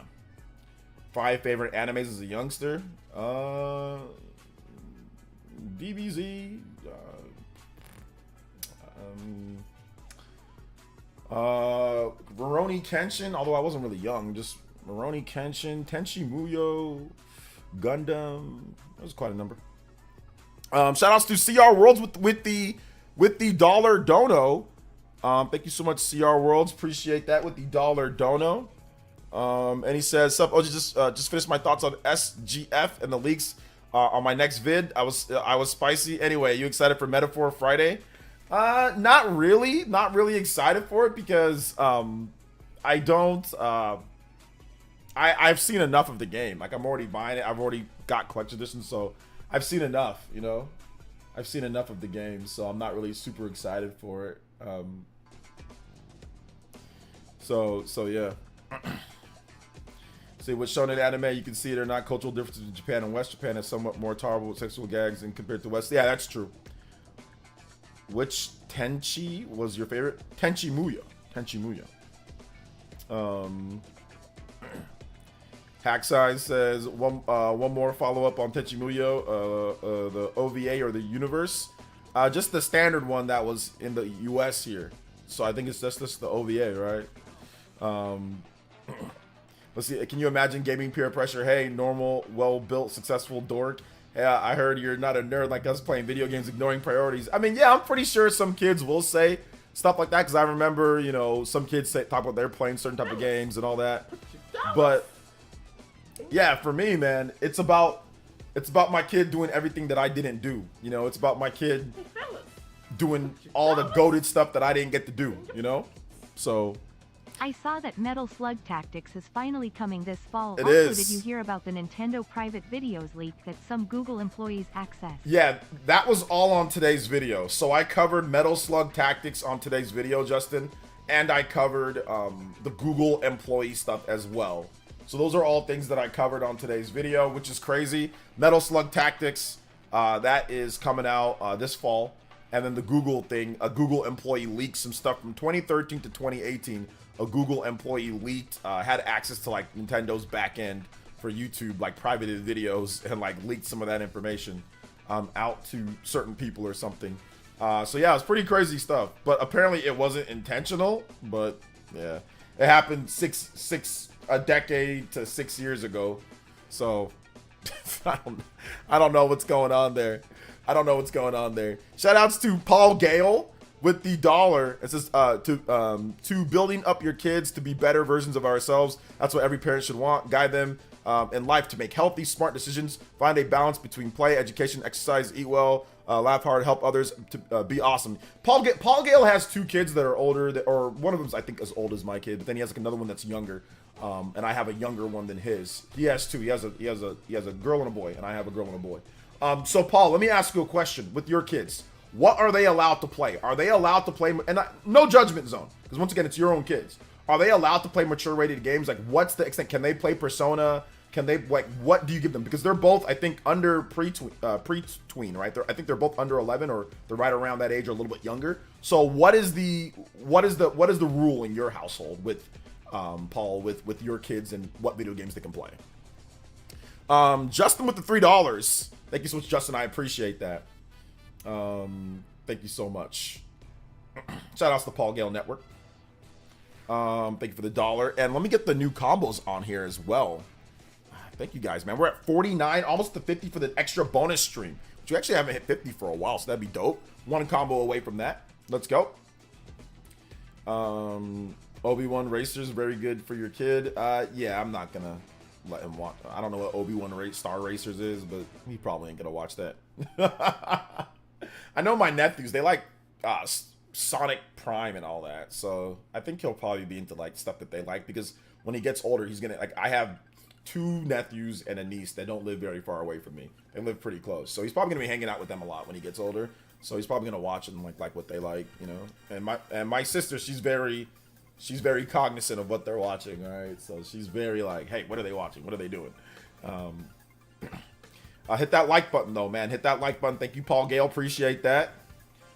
5 favorite animes as a youngster? DBZ. Rurouni Kenshin, although I wasn't really young, just Rurouni Kenshin, Tenchi Muyo, Gundam. That was quite a number. Shout outs to CR Worlds with the dollar dono. Thank you so much, CR Worlds. Appreciate that with the dollar dono. And he says, "Sup, oh, just finished my thoughts on SGF and the leaks on my next vid. I was spicy. Anyway, you excited for Metaphor Friday? Not really excited for it, because I don't. I've seen enough of the game. Like, I'm already buying it. I've already got collector's editions, so I've seen enough. I've seen enough of the game, so I'm not really super excited for it. So yeah." See, with shonen anime, you can see there are not cultural differences in Japan and West. Japan is somewhat more tolerable with sexual gags and compared to West. Yeah, that's true. Which Tenchi was your favorite? Tenchi Muyo. Hackside says one more follow up on Tenchi Muyo, the OVA or the universe. Just the standard one that was in the US here. So I think it's just the OVA, right? Let's see. Can you imagine gaming peer pressure? Hey, normal, well-built, successful dork. Yeah, I heard you're not a nerd like us playing video games, ignoring priorities. I mean, yeah, I'm pretty sure some kids will say stuff like that, because I remember, some kids talk about they're playing certain type of games and all that. But yeah, for me, man, it's about my kid doing everything that I didn't do. It's about my kid doing all the goated stuff that I didn't get to do. So. I saw that Metal Slug Tactics is finally coming this fall. It also, is. Did you hear about the Nintendo private videos leak that some Google employees accessed? Yeah, that was all on today's video. So I covered Metal Slug Tactics on today's video, Justin, and I covered the Google employee stuff as well. So those are all things that I covered on today's video, which is crazy. Metal Slug Tactics, that is coming out this fall. And then the Google thing, a Google employee leaked some stuff from 2013 to 2018. A Google employee leaked, had access to like Nintendo's back end for YouTube, like privated videos, and like leaked some of that information out to certain people or something. So yeah, it's pretty crazy stuff. But apparently it wasn't intentional. But yeah, it happened a decade to 6 years ago. So I don't know what's going on there. Shout outs to Paul Gale with the dollar. It says to building up your kids to be better versions of ourselves. That's what every parent should want. Guide them in life to make healthy, smart decisions. Find a balance between play, education, exercise, eat well, laugh hard, help others to be awesome. Paul Gale has 2 kids that are older, or one of them's I think as old as my kid, but then he has like another one that's younger. And I have a younger one than his. He has 2. He has a girl and a boy, and I have a girl and a boy. So Paul, let me ask you a question. With your kids, what are they allowed to play? Are they allowed to play, and no judgment zone, because once again, it's your own kids. Are they allowed to play mature rated games? Like, what's the extent? Can they play Persona? Can they, like, what do you give them? Because they're both, I think, under pre-tween, right? I think they're both under 11, or they're right around that age or a little bit younger. So what is the rule in your household with Paul, with your kids, and what video games they can play? Justin with the $3. Thank you so much, Justin. I appreciate that. Thank you so much. Shout outs to Paul Gale Network. Thank you for the $1. And let me get the new combos on here as well. Thank you guys, man. We're at 49, almost to 50 for the extra bonus stream, which we actually haven't hit 50 for a while, so that'd be dope. One combo away from that. Let's go. Obi-Wan Racers, very good for your kid. Yeah, I'm not gonna let him watch. I don't know what Obi-Wan Star Racers is, but he probably ain't gonna watch that. I know my nephews, they like Sonic Prime and all that, so I think he'll probably be into like stuff that they like, because when he gets older, he's gonna like, I have 2 nephews and a niece that don't live very far away from me. They live pretty close, so he's probably gonna be hanging out with them a lot when he gets older. So he's probably gonna watch and like what they like, you know. And my sister, she's very cognizant of what they're watching, right? So she's very like, hey, what are they watching? What are they doing? Hit that like button though, man. Hit that like button. Thank you, Paul Gale. Appreciate that.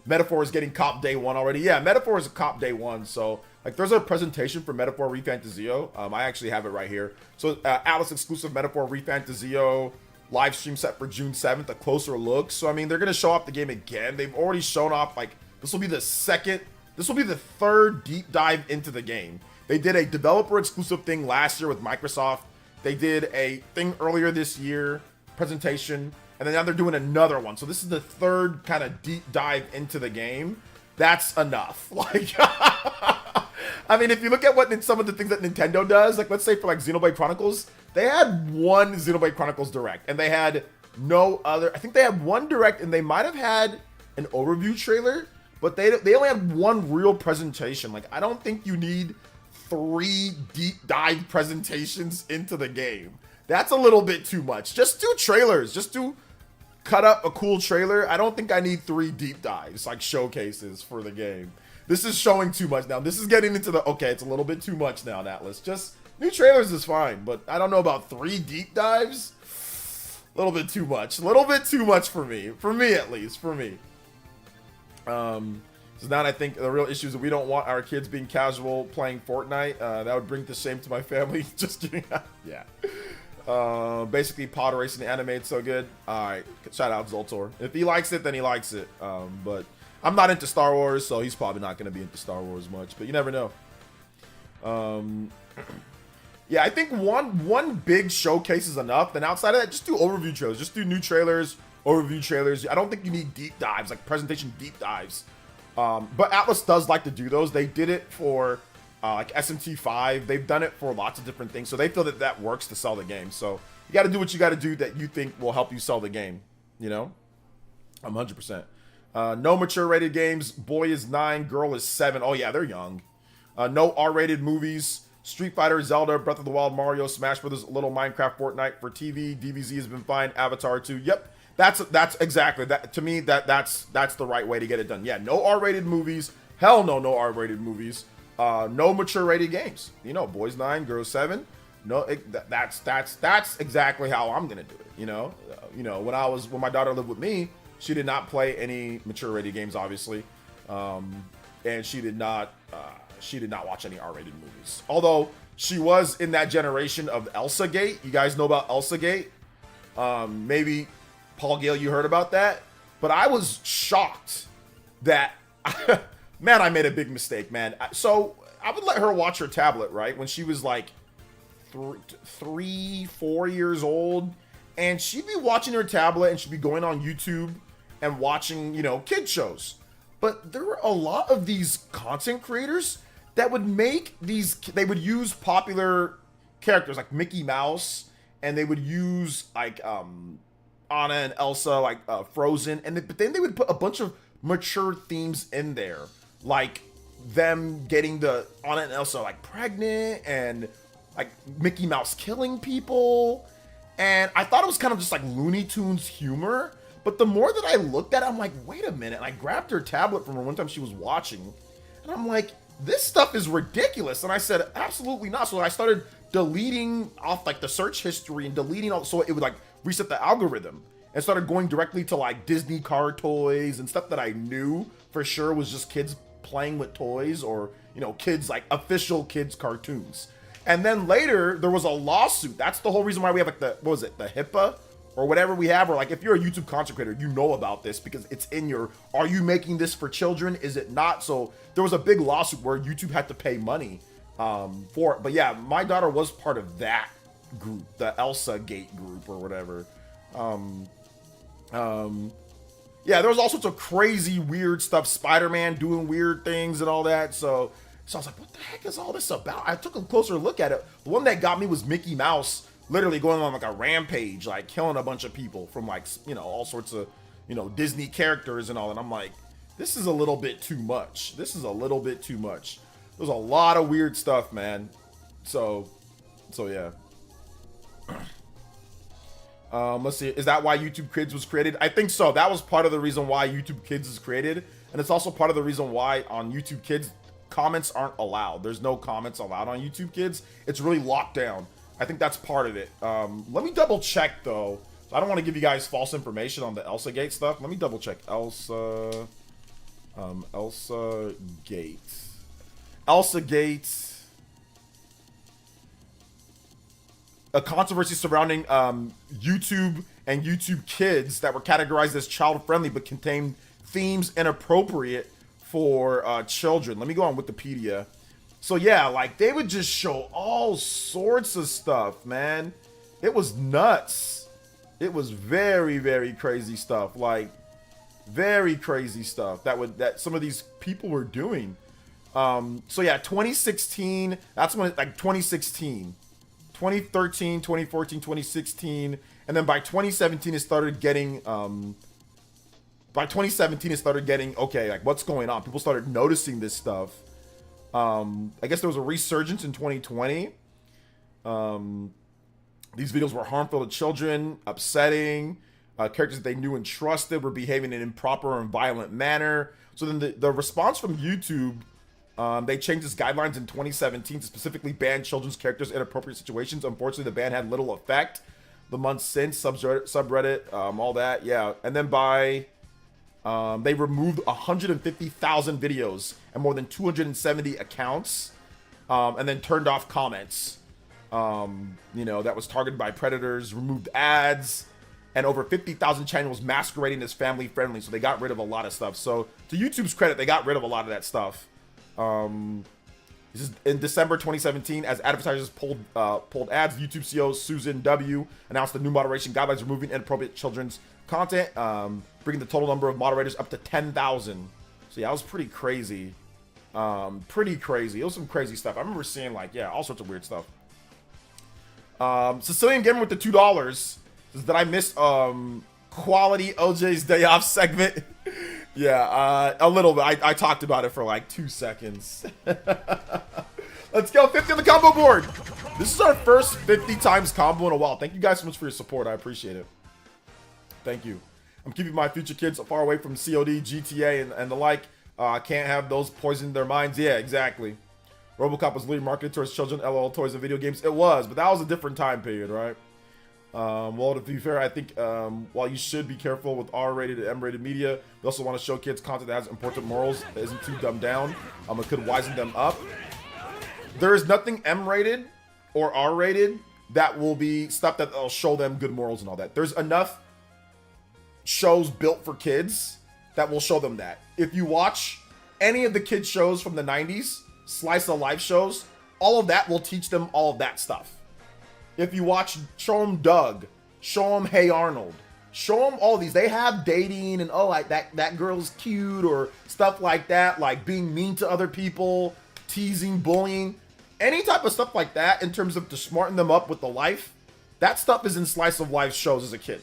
Metaphor is getting cop day 1 already. Yeah, Metaphor is a cop day 1. So like, there's a presentation for Metaphor Refantazio. I actually have it right here. So Atlas exclusive Metaphor Refantazio live stream set for June 7th, a closer look. So I mean, they're gonna show off the game again. They've already shown off, like, this will be the 3rd deep dive into the game. They did a developer exclusive thing last year with Microsoft. They did a thing earlier this year, presentation, and then now they're doing another one. So this is the 3rd kind of deep dive into the game. That's enough. Like, I mean, if you look at what some of the things that Nintendo does, like let's say for like Xenoblade Chronicles, they had one Xenoblade Chronicles Direct, and they had no other. I think they had one Direct, and they might have had an overview trailer, but they only had one real presentation. Like, I don't think you need 3 deep dive presentations into the game. That's a little bit too much. Just do trailers. Just do cut up a cool trailer. I don't think I need 3 deep dives, like showcases for the game. This is showing too much now. This is getting into the, okay, it's a little bit too much now, Atlas. Just new trailers is fine, but I don't know about 3 deep dives. A little bit too much. A little bit too much for me. For me, at least. For me. So now I think the real issue is that we don't want our kids being casual playing Fortnite. That would bring the shame to my family. Just kidding. Yeah. Basically, pod racing the anime, it's so good. Alright, shout out Zoltor. If he likes it, then he likes it. But I'm not into Star Wars, so he's probably not going to be into Star Wars much. But you never know. Yeah, I think one big showcase is enough. Then outside of that, just do overview trailers. Just do new trailers, overview trailers. I don't think you need deep dives, like presentation deep dives. But Atlas does like to do those. They did it for like SMT5. They've done it for lots of different things. So they feel that that works to sell the game. So you got to do what you got to do that you think will help you sell the game. You know? 100%. No mature rated games. Boy is 9, girl is 7. Oh yeah, they're young. No R-rated movies. Street Fighter, Zelda, Breath of the Wild, Mario, Smash Brothers, Little Minecraft, Fortnite for TV. DBZ has been fine. Avatar 2. Yep. That's exactly that. To me, that's the right way to get it done. Yeah, no R-rated movies. Hell no, no R-rated movies. No mature rated games. You know, boys 9, girls 7. No, that's exactly how I'm gonna do it. You know, when my daughter lived with me, she did not play any mature rated games, obviously, and she did not watch any R-rated movies. Although she was in that generation of Elsa Gate. You guys know about Elsa Gate? Maybe Paul Gale, you heard about that? But I was shocked that, man, I made a big mistake, man. So I would let her watch her tablet, right? When she was like 4 years old. And she'd be watching her tablet and she'd be going on YouTube and watching, you know, kid shows. But there were a lot of these content creators that would make these, they would use popular characters like Mickey Mouse, and they would use like Anna and Elsa, like Frozen, but then they would put a bunch of mature themes in there, like them getting the Anna and Elsa like pregnant, and like Mickey Mouse killing people. And I thought it was kind of just like Looney Tunes humor. But the more that I looked at it, I'm like, wait a minute. And I grabbed her tablet from her one time she was watching. And I'm like, this stuff is ridiculous. And I said, absolutely not. So I started deleting off like the search history and deleting all, so it would like reset the algorithm. And started going directly to like Disney car toys and stuff that I knew for sure was just kids playing with toys, or, you know, kids, like official kids cartoons. And then later there was a lawsuit. That's the whole reason why we have like the, what was it, the HIPAA or whatever we have, or like if you're a YouTube content creator, you know about this because it's in your, are you making this for children? Is it not? So there was a big lawsuit where YouTube had to pay money for it. But yeah, my daughter was part of that group, the Elsa Gate group or whatever. Yeah, there was all sorts of crazy, weird stuff. Spider-Man doing weird things and all that. So I was like, what the heck is all this about? I took a closer look at it. The one that got me was Mickey Mouse literally going on like a rampage, like killing a bunch of people from like, you know, all sorts of, you know, Disney characters and all. And I'm like, this is a little bit too much. This is a little bit too much. There's a lot of weird stuff, man. So yeah. Let's see. Is that why YouTube Kids was created? I think so. That was part of the reason why YouTube Kids is created. And it's also part of the reason why on YouTube Kids, comments aren't allowed. There's no comments allowed on YouTube Kids. It's really locked down. I think that's part of it. Let me double check though. I don't want to give you guys false information on the Elsa Gate stuff. Let me double check. Elsa Gate. Elsa Gate. A controversy surrounding YouTube and YouTube Kids that were categorized as child-friendly but contained themes inappropriate for children. Let me go on Wikipedia. So yeah, like they would just show all sorts of stuff, man. It was nuts. It was very, very crazy stuff. Like very crazy stuff that some of these people were doing. So yeah, 2016, that's when like 2016. 2013, 2014, 2016, and then by 2017 it started getting okay, like what's going on? People started noticing this stuff. I guess there was a resurgence in 2020. These videos were harmful to children, upsetting. Characters that they knew and trusted were behaving in an improper and violent manner. So then the response from YouTube, they changed its guidelines in 2017 to specifically ban children's characters in inappropriate situations. Unfortunately, the ban had little effect. The months since, subreddit, all that, yeah. And then they removed 150,000 videos and more than 270 accounts, and then turned off comments, you know, that was targeted by predators, removed ads, and over 50,000 channels masquerading as family friendly. So they got rid of a lot of stuff. So to YouTube's credit, they got rid of a lot of that stuff. This is in December 2017, as advertisers pulled ads, YouTube CEO Susan W. announced the new moderation guidelines removing inappropriate children's content, bringing the total number of moderators up to 10,000. So yeah, that was pretty crazy. Pretty crazy. It was some crazy stuff. I remember seeing like, yeah, all sorts of weird stuff. Sicilian Gamer with the $2 says that I missed quality OJ's Day Off segment. Yeah, a little bit. I talked about it for like 2 seconds. Let's go, 50 on the combo board. This is our first 50 times combo in a while. Thank you guys so much for your support. I appreciate it. Thank you. I'm keeping my future kids far away from COD, GTA, and the like. Can't have those poison their minds. Yeah, exactly. RoboCop was literally marketed towards children, LOL, toys, and video games. It was, but that was a different time period, right? Well, to be fair, I think while you should be careful with R-rated and M-rated media, we also want to show kids content that has important morals, that isn't too dumbed down. It could wisen them up. There is nothing M-rated or R-rated that will be stuff that will show them good morals and all that. There's enough shows built for kids that will show them that. If you watch any of the kids shows from the 90s, slice of life shows, all of that will teach them all of that stuff. If you watch, show them Doug, show them Hey Arnold, show them all these. They have dating and, oh, like that girl's cute or stuff like that, like being mean to other people, teasing, bullying, any type of stuff like that in terms of to smarten them up with the life. That stuff is in slice of life shows as a kid.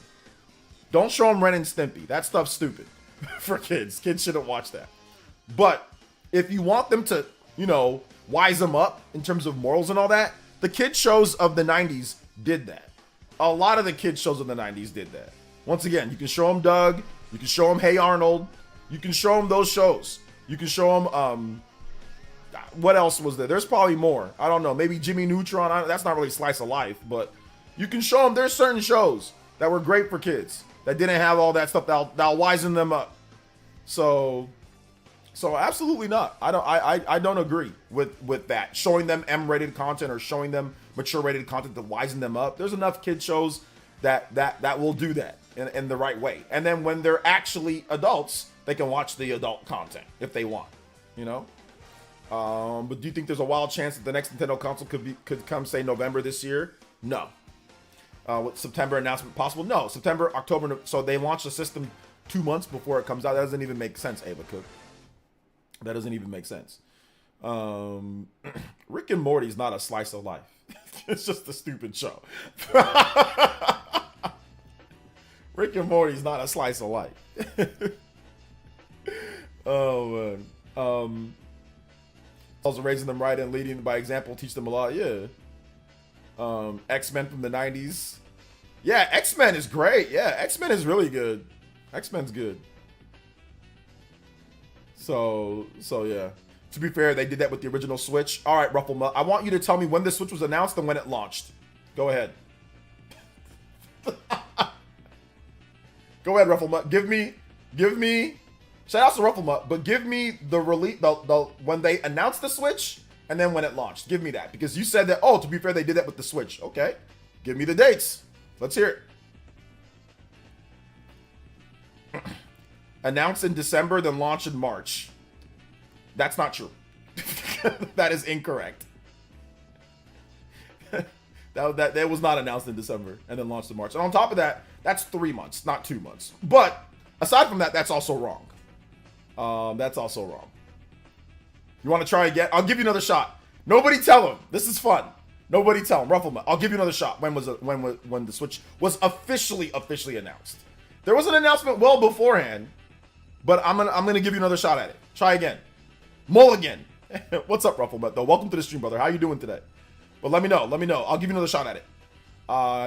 Don't show them Ren and Stimpy. That stuff's stupid for kids. Kids shouldn't watch that. But if you want them to, you know, wise them up in terms of morals and all that, the kid shows of the 90s did that. A lot of the kid shows of the 90s did that. Once again, you can show them Doug. You can show them Hey Arnold. You can show them those shows. You can show them, what else was there? There's probably more. I don't know. Maybe Jimmy Neutron. That's not really slice of life, but you can show them there's certain shows that were great for kids that didn't have all that stuff that'll wisen them up. So absolutely not. I don't agree with that. Showing them M-rated content or showing them mature-rated content to wisen them up. There's enough kid shows that will do that in the right way. And then when they're actually adults, they can watch the adult content if they want, you know. But do you think there's a wild chance that the next Nintendo console could come, say, November this year? No. With September announcement possible? No. September, October. So they launch the system 2 months before it comes out. That doesn't even make sense, Ava Cook. That doesn't even make sense. Rick and Morty is not a slice of life. It's just a stupid show. Rick and Morty is not a slice of life. Oh man. Also raising them right and leading by example, teach them a lot. Yeah. X-Men from the 90s. Yeah, X-Men is great. Yeah, X-Men is really good. X-Men's good. So yeah. To be fair, they did that with the original Switch. All right, Rufflemutt, I want you to tell me when the Switch was announced and when it launched. Go ahead. Go ahead, Rufflemutt. Give me. Shout out to Rufflemutt, but give me the release, the when they announced the Switch and then when it launched. Give me that, because you said that. Oh, to be fair, they did that with the Switch. Okay, give me the dates. Let's hear it. Announced in December, then launched in March. That's not true. That is incorrect. that was not announced in December and then launched in March. And on top of that, that's 3 months, not 2 months. But aside from that, that's also wrong. That's also wrong. You want to try again? I'll give you another shot. Nobody tell him. This is fun. Nobody tell him. Ruffleman, I'll give you another shot. When the Switch was officially announced? There was an announcement well beforehand, but I'm gonna give you another shot at it. Try again. Mulligan. What's up, Ruffleman? Though, welcome to the stream, brother. How you doing today? But let me know. I'll give you another shot at it.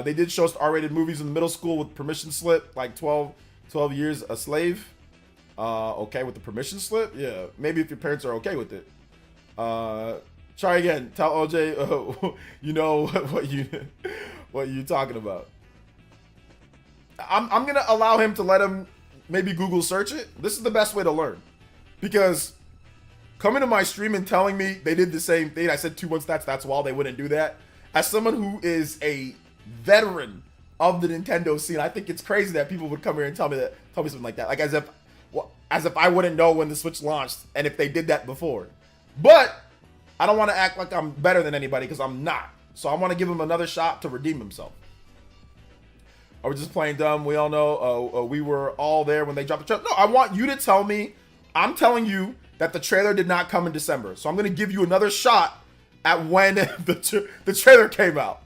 They did show us R-rated movies in the middle school with permission slip, like 12 years a slave. Okay with the permission slip? Yeah, maybe if your parents are okay with it. Try again. Tell OJ, you know what you talking about. I'm gonna allow him to let him maybe Google search it. This is the best way to learn, because coming to my stream and telling me they did the same thing, I said 2 months, that's why they wouldn't do that. As someone who is a veteran of the Nintendo scene, I think it's crazy that people would come here and tell me something like that, like as if I wouldn't know when the Switch launched and if they did that before. But I don't want to act like I'm better than anybody, because I'm not. So I want to give him another shot to redeem himself. Are we just playing dumb? We all know we were all there when they dropped the trailer. No, I want you to tell me. I'm telling you that the trailer did not come in December. So I'm going to give you another shot at when the trailer came out.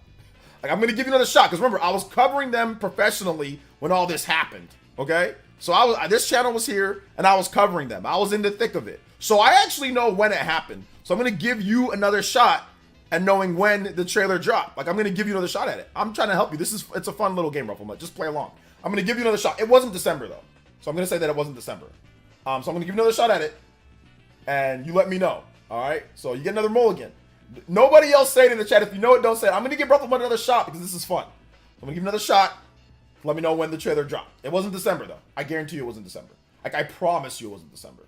Like, I'm going to give you another shot, because remember, I was covering them professionally when all this happened. Okay? So this channel was here and I was covering them. I was in the thick of it. So I actually know when it happened. So I'm going to give you another shot at knowing when the trailer dropped. Like, I'm going to give you another shot at it. I'm trying to help you. It's a fun little game, Rufflemutt. Just play along. I'm going to give you another shot. It wasn't December though. So I'm going to say that it wasn't December. So I'm going to give you another shot at it and you let me know. All right. So you get another mulligan. Nobody else say it in the chat. If you know it, don't say it. I'm going to give Rufflemutt another shot because this is fun. I'm going to give you another shot. Let me know when the trailer dropped. It wasn't December, though. I guarantee you it wasn't December. Like, I promise you it wasn't December.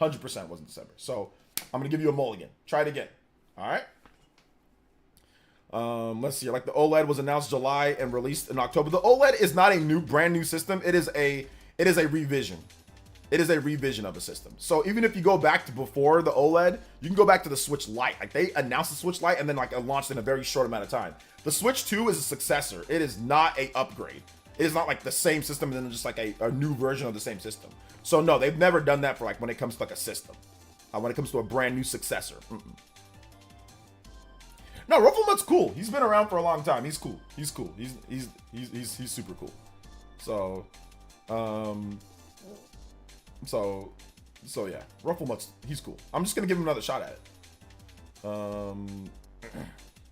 100% wasn't December. So, I'm going to give you a mulligan. Try it again. All right? Let's see. Like, the OLED was announced July and released in October. The OLED is not a brand new system. It is a revision. It is a revision of the system. So, even if you go back to before the OLED, you can go back to the Switch Lite. Like, they announced the Switch Lite and then, like, it launched in a very short amount of time. The Switch 2 is a successor. It is not a upgrade. It is not like the same system and then just like a new version of the same system. So no, they've never done that for like when it comes to like a system. When it comes to a brand new successor. No, Rufflemutt's cool. He's been around for a long time. He's cool. He's cool. He's super cool. So, so yeah, he's cool. I'm just gonna give him another shot at it.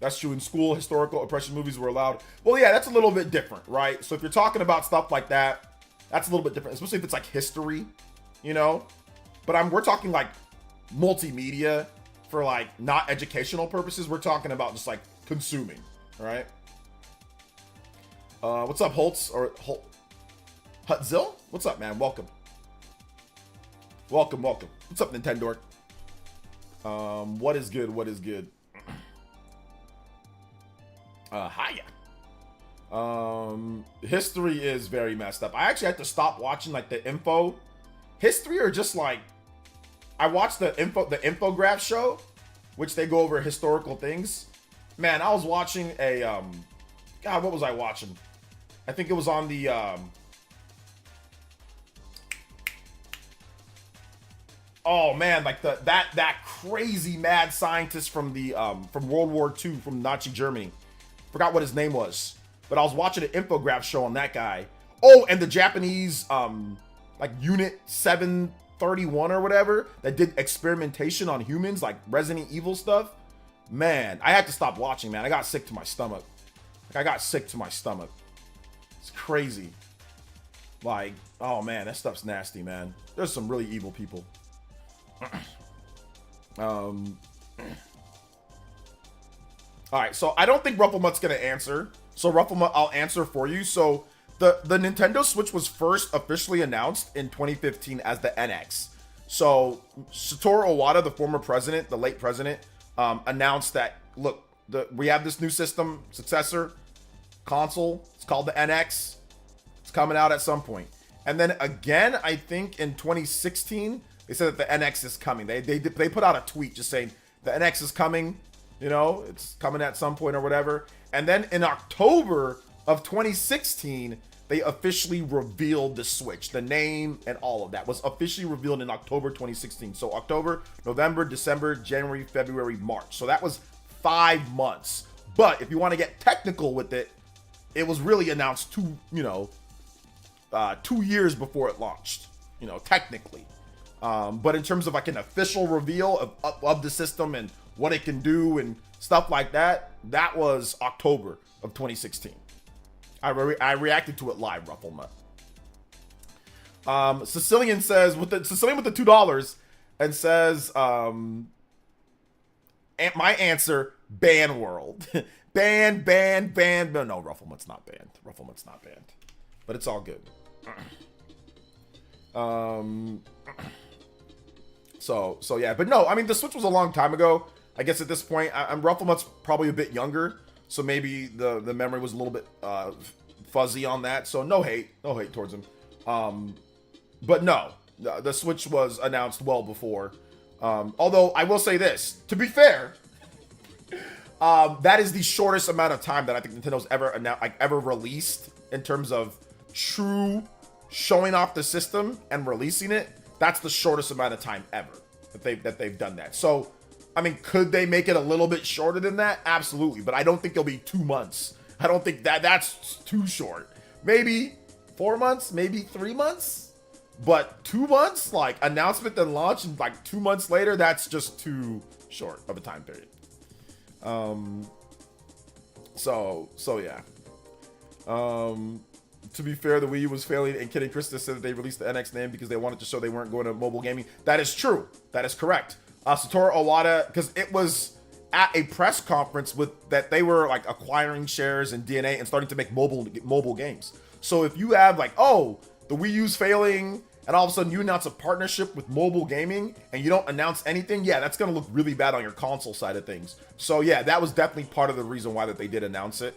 That's true. In school, historical oppression movies were allowed. Well, yeah, that's a little bit different, right? So if you're talking about stuff like that, that's a little bit different, especially if it's like history, you know? But we're talking like multimedia for like not educational purposes. We're talking about just like consuming, right? What's up, Holtz or Hutzil? What's up, man? Welcome. What's up, Nintendo? What is good? Hiya. History is very messed up. I actually had to stop watching like the info. History or just like I watched the infograph show, which they go over historical things. Man, I was watching a God, what was I watching? I think it was on the oh man, like that crazy mad scientist from the from World War II from Nazi Germany. Forgot what his name was, but I was watching an infograph show on that guy. Oh, and the Japanese like Unit 731 or whatever that did experimentation on humans, like Resident Evil stuff. Man, I had to stop watching, man. I got sick to my stomach. Like, I got sick to my stomach. It's crazy. Like, oh man, that stuff's nasty, man. There's some really evil people. All right, so I don't think Rufflemutt's gonna answer. So Rufflemutt, I'll answer for you. So the Nintendo Switch was first officially announced in 2015 as the NX. So Satoru Iwata, the former president, the late president, announced that, look, we have this new system, successor, console. It's called the NX. It's coming out at some point. And then again, I think in 2016, they said that the NX is coming. They put out a tweet just saying the NX is coming. You know, it's coming at some point or whatever. And then in October of 2016, they officially revealed the Switch. The name and all of that was officially revealed in October 2016. So October, November, December, January, February, March. So that was 5 months. But if you want to get technical with it, it was really announced 2 years before it launched, you know, technically. But in terms of like an official reveal of the system and what it can do and stuff like that, that was October of 2016. I reacted to it live, Rufflemutt. Sicilian says with the $2 and says, my answer, ban world. ban. No, Rufflemutt's not banned. Rufflemutt's not banned. But it's all good. So yeah, but no, I mean the Switch was a long time ago. I guess at this point, I'm Rufflemutt's probably a bit younger, so maybe the memory was a little bit fuzzy on that. So no hate towards him. But no, the Switch was announced well before. Although I will say this, to be fair, that is the shortest amount of time that I think Nintendo's ever released in terms of true showing off the system and releasing it. That's the shortest amount of time ever that they've done that. So, I mean, could they make it a little bit shorter than that? Absolutely, but I don't think it'll be 2 months. I don't think that's too short. Maybe 4 months, maybe 3 months, but 2 months, like announcement then launch, and like 2 months later, that's just too short of a time period. So yeah. To be fair, the Wii U was failing, and Kid and Krista said that they released the NX name because they wanted to show they weren't going to mobile gaming. That is true. That is correct. Satoru Iwata, because it was at a press conference that they were like acquiring shares in DNA and starting to make mobile games. So if you have like, oh, the Wii U's failing, and all of a sudden you announce a partnership with mobile gaming and you don't announce anything, yeah, that's going to look really bad on your console side of things. So yeah, that was definitely part of the reason why that they did announce it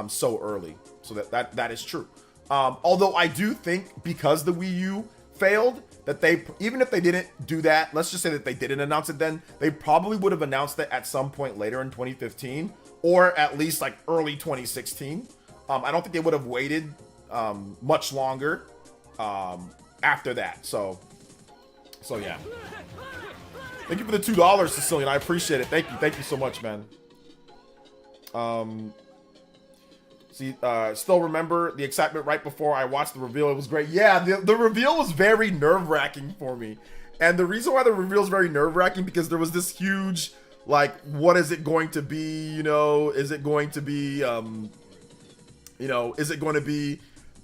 so early. So that is true. Although I do think because the Wii U failed, that they, even if they didn't do that, let's just say that they didn't announce it then, they probably would have announced it at some point later in 2015, or at least like early 2016. I don't think they would have waited much longer after that. So yeah. Thank you for the $2, Sicilian. I appreciate it. Thank you so much, man. Still remember the excitement right before I watched the reveal. It was great. Yeah, the reveal was very nerve-wracking for me. And the reason why the reveal is very nerve-wracking, because there was this huge, like, what is it going to be? You know, is it going to be, is it going to be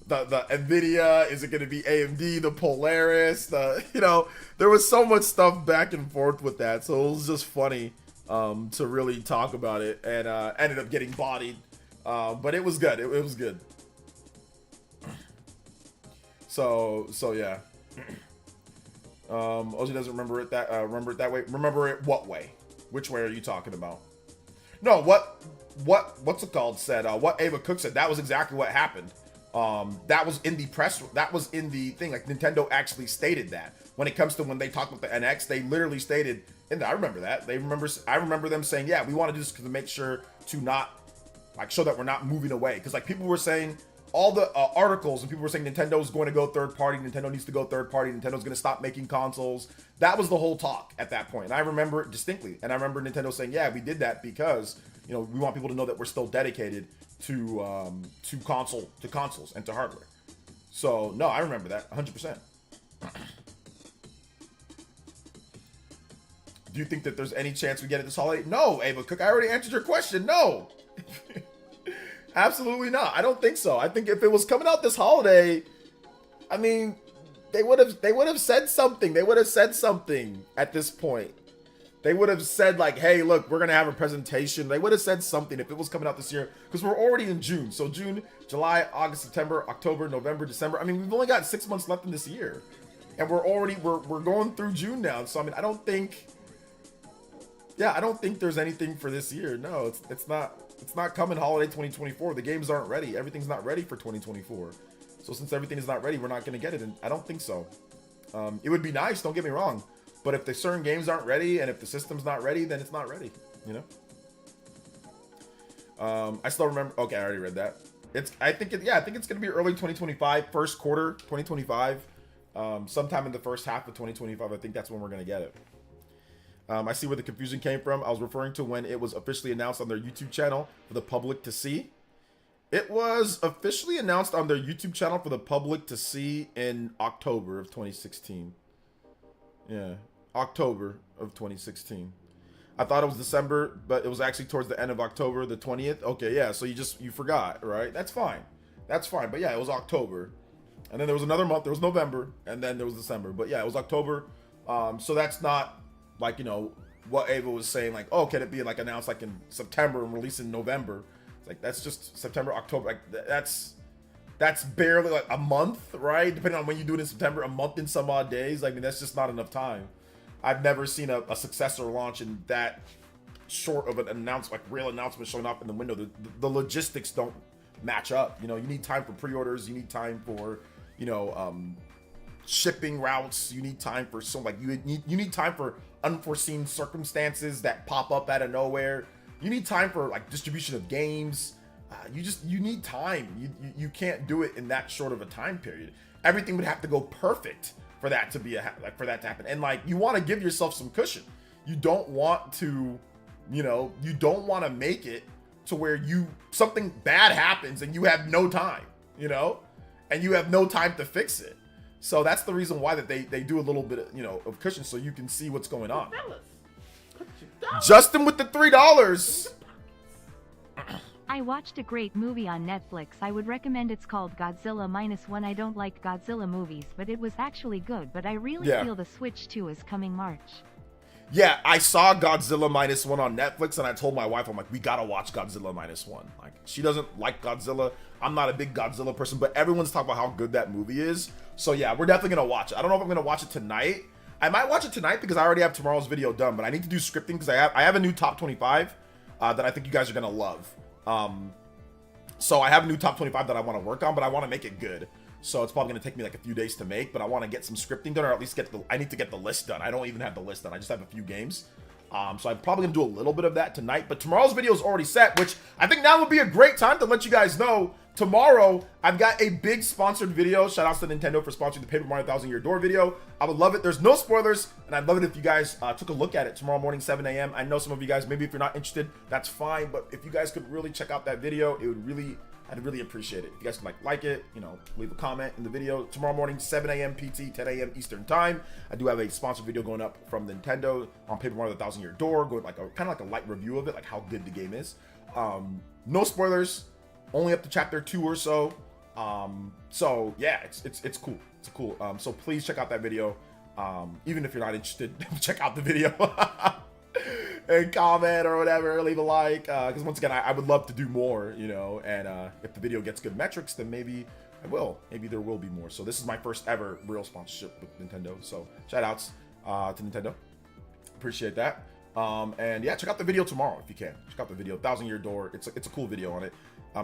the NVIDIA? Is it going to be AMD, the Polaris? There was so much stuff back and forth with that. So it was just funny to really talk about it, and ended up getting bodied. But it was good. It was good. So yeah. Ozzy doesn't remember it that way. Remember it what way? Which way are you talking about? No, what's it called said, what Ava Cook said, that was exactly what happened. That was in the press, that was in the thing, like Nintendo actually stated that. When it comes to when they talked about the NX, they literally stated, and I remember that, I remember them saying, yeah, we want to do this to make sure to not, like, show that we're not moving away. Because, like, people were saying, all the articles, and people were saying Nintendo's going to go third party, Nintendo needs to go third party, Nintendo's going to stop making consoles. That was the whole talk at that point. And I remember it distinctly. And I remember Nintendo saying, yeah, we did that because, you know, we want people to know that we're still dedicated to consoles and to hardware. So, no, I remember that 100%. Do you think that there's any chance we get it this holiday? No, Ava Cook, I already answered your question. No. Absolutely not. I don't think so. I think if it was coming out this holiday, I mean, they would have said something. They would have said something at this point. They would have said, like, hey, look, we're going to have a presentation. They would have said something if it was coming out this year, because we're already in June. So June, July, August, September, October, November, December. I mean, we've only got 6 months left in this year, and we're going through June now. So I mean, I don't think there's anything for this year. No, it's not coming holiday 2024. The games aren't ready. Everything's not ready for 2024. So since everything is not ready, we're not going to get it. And I don't think so. It would be nice, don't get me wrong. But if the certain games aren't ready and if the system's not ready, then it's not ready, you know? I still remember. Okay, I already read that. I think it's going to be early 2025, first quarter 2025. Sometime in the first half of 2025, I think that's when we're going to get it. I see where the confusion came from. I was referring to when it was officially announced on their YouTube channel for the public to see. It was officially announced on their YouTube channel for the public to see in October of 2016. Yeah, October of 2016. I thought it was December, but it was actually towards the end of October, the 20th. Okay, yeah, so you forgot, right? That's fine. That's fine. But yeah, it was October. And then there was another month. There was November, and then there was December. But yeah, it was October. So that's not like, you know, what Ava was saying, like, oh, can it be like announced like in September and released in November? It's like, that's just September, October. Like, that's barely like a month, right? Depending on when you do it in September, a month and some odd days. I mean, that's just not enough time. I've never seen a successor launch in that short of an announcement, like real announcement showing up in the window. The logistics don't match up. You know, you need time for pre-orders. You need time for, you know, shipping routes. You need time for you need time for unforeseen circumstances that pop up out of nowhere. You need time for like distribution of games. You need time. You can't do it in that short of a time period. Everything would have to go perfect for that to be for that to happen. And like, you want to give yourself some cushion. You don't want to, you know, you don't want to make it to where something bad happens and you have no time, you know, and you have no time to fix it. So that's the reason why that they do a little bit of, you know, of cushion so you can see what's going on. Justin with the $3. I watched a great movie on Netflix. I would recommend. It's called Godzilla -1. I don't like Godzilla movies, but it was actually good. But I really feel the Switch 2 is coming March. Yeah, I saw Godzilla -1 on Netflix, and I told my wife, I'm like, we gotta watch Godzilla -1. Like, she doesn't like Godzilla. I'm not a big Godzilla person, but everyone's talking about how good that movie is. So yeah, we're definitely gonna watch it. I don't know if I'm gonna watch it tonight. I might watch it tonight because I already have tomorrow's video done, but I need to do scripting because I have a new top 25 that I think you guys are gonna love. So I have a new top 25 that I want to work on, but I want to make it good. So it's probably going to take me like a few days to make, but I want to get some scripting done, or at least I need to get the list done. I don't even have the list done. I just have a few games. So I'm probably going to do a little bit of that tonight, but tomorrow's video is already set, which I think now would be a great time to let you guys know. Tomorrow, I've got a big sponsored video. Shout out to Nintendo for sponsoring the Paper Mario 1000-Year Door video. I would love it. There's no spoilers, and I'd love it if you guys took a look at it tomorrow morning, 7 a.m. I know some of you guys, maybe if you're not interested, that's fine, but if you guys could really check out that video, I'd really appreciate it. If you guys could like it, you know, leave a comment in the video. Tomorrow morning, 7 a.m. PT, 10 a.m. Eastern time. I do have a sponsored video going up from Nintendo on Paper Mario 1000-Year Door, going like kind of like a light review of it, like how good the game is. No spoilers, only up to chapter 2 or so. So yeah, it's cool. It's cool. So please check out that video. Even if you're not interested, check out the video. And comment or whatever, leave a like, because once again, I would love to do more, you know, and if the video gets good metrics, then maybe I will. Maybe there will be more. So this is my first ever real sponsorship with Nintendo. So shout outs to Nintendo. Appreciate that. And yeah, check out the video tomorrow if you can. Check out the video, 1,000-Year Door. It's a cool video on it.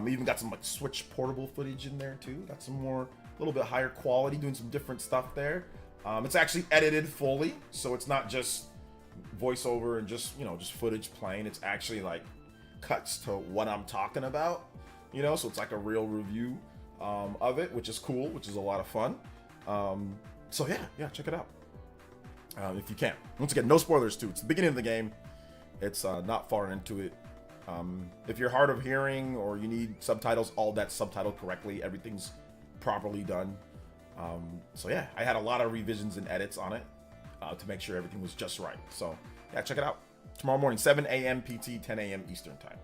We even got some like Switch portable footage in there too. Got some more, a little bit higher quality, doing some different stuff there. It's actually edited fully, so it's not just voiceover and just, you know, just footage playing. It's actually like cuts to what I'm talking about, you know, so it's like a real review of it, which is cool, which is a lot of fun. So yeah, check it out if you can. Once again, no spoilers too. It's the beginning of the game. It's not far into it. If you're hard of hearing or you need subtitles, all that's subtitled correctly. Everything's properly done. So yeah, I had a lot of revisions and edits on it to make sure everything was just right. So yeah, check it out. Tomorrow morning, 7 a.m. PT, 10 a.m. Eastern time.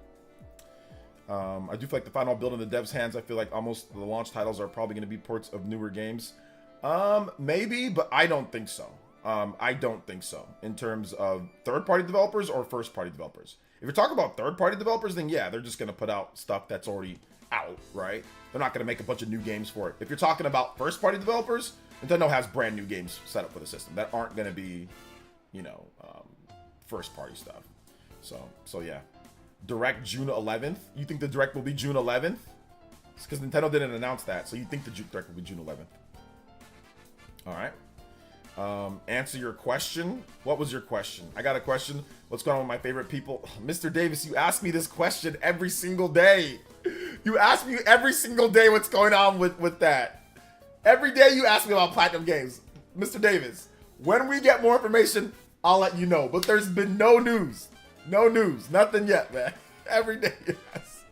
I do feel like the final build in the devs' hands. I feel like almost the launch titles are probably going to be ports of newer games. Maybe, but I don't think so. I don't think so in terms of third-party developers or first-party developers. If you're talking about third-party developers, then yeah, they're just going to put out stuff that's already out, right? They're not going to make a bunch of new games for it. If you're talking about first-party developers, Nintendo has brand new games set up for the system that aren't going to be, you know, first-party stuff. So yeah. Direct June 11th. You think the Direct will be June 11th? It's because Nintendo didn't announce that, so you think the Direct will be June 11th. All right. Answer your question. What was your question? I got a question. What's going on with my favorite people? Mr. Davis, you ask me this question every single day. You ask me every single day what's going on with that. Every day you ask me about Platinum Games. Mr. Davis, when we get more information, I'll let you know. But there's been no news. No news. Nothing yet, man. Every day you ask.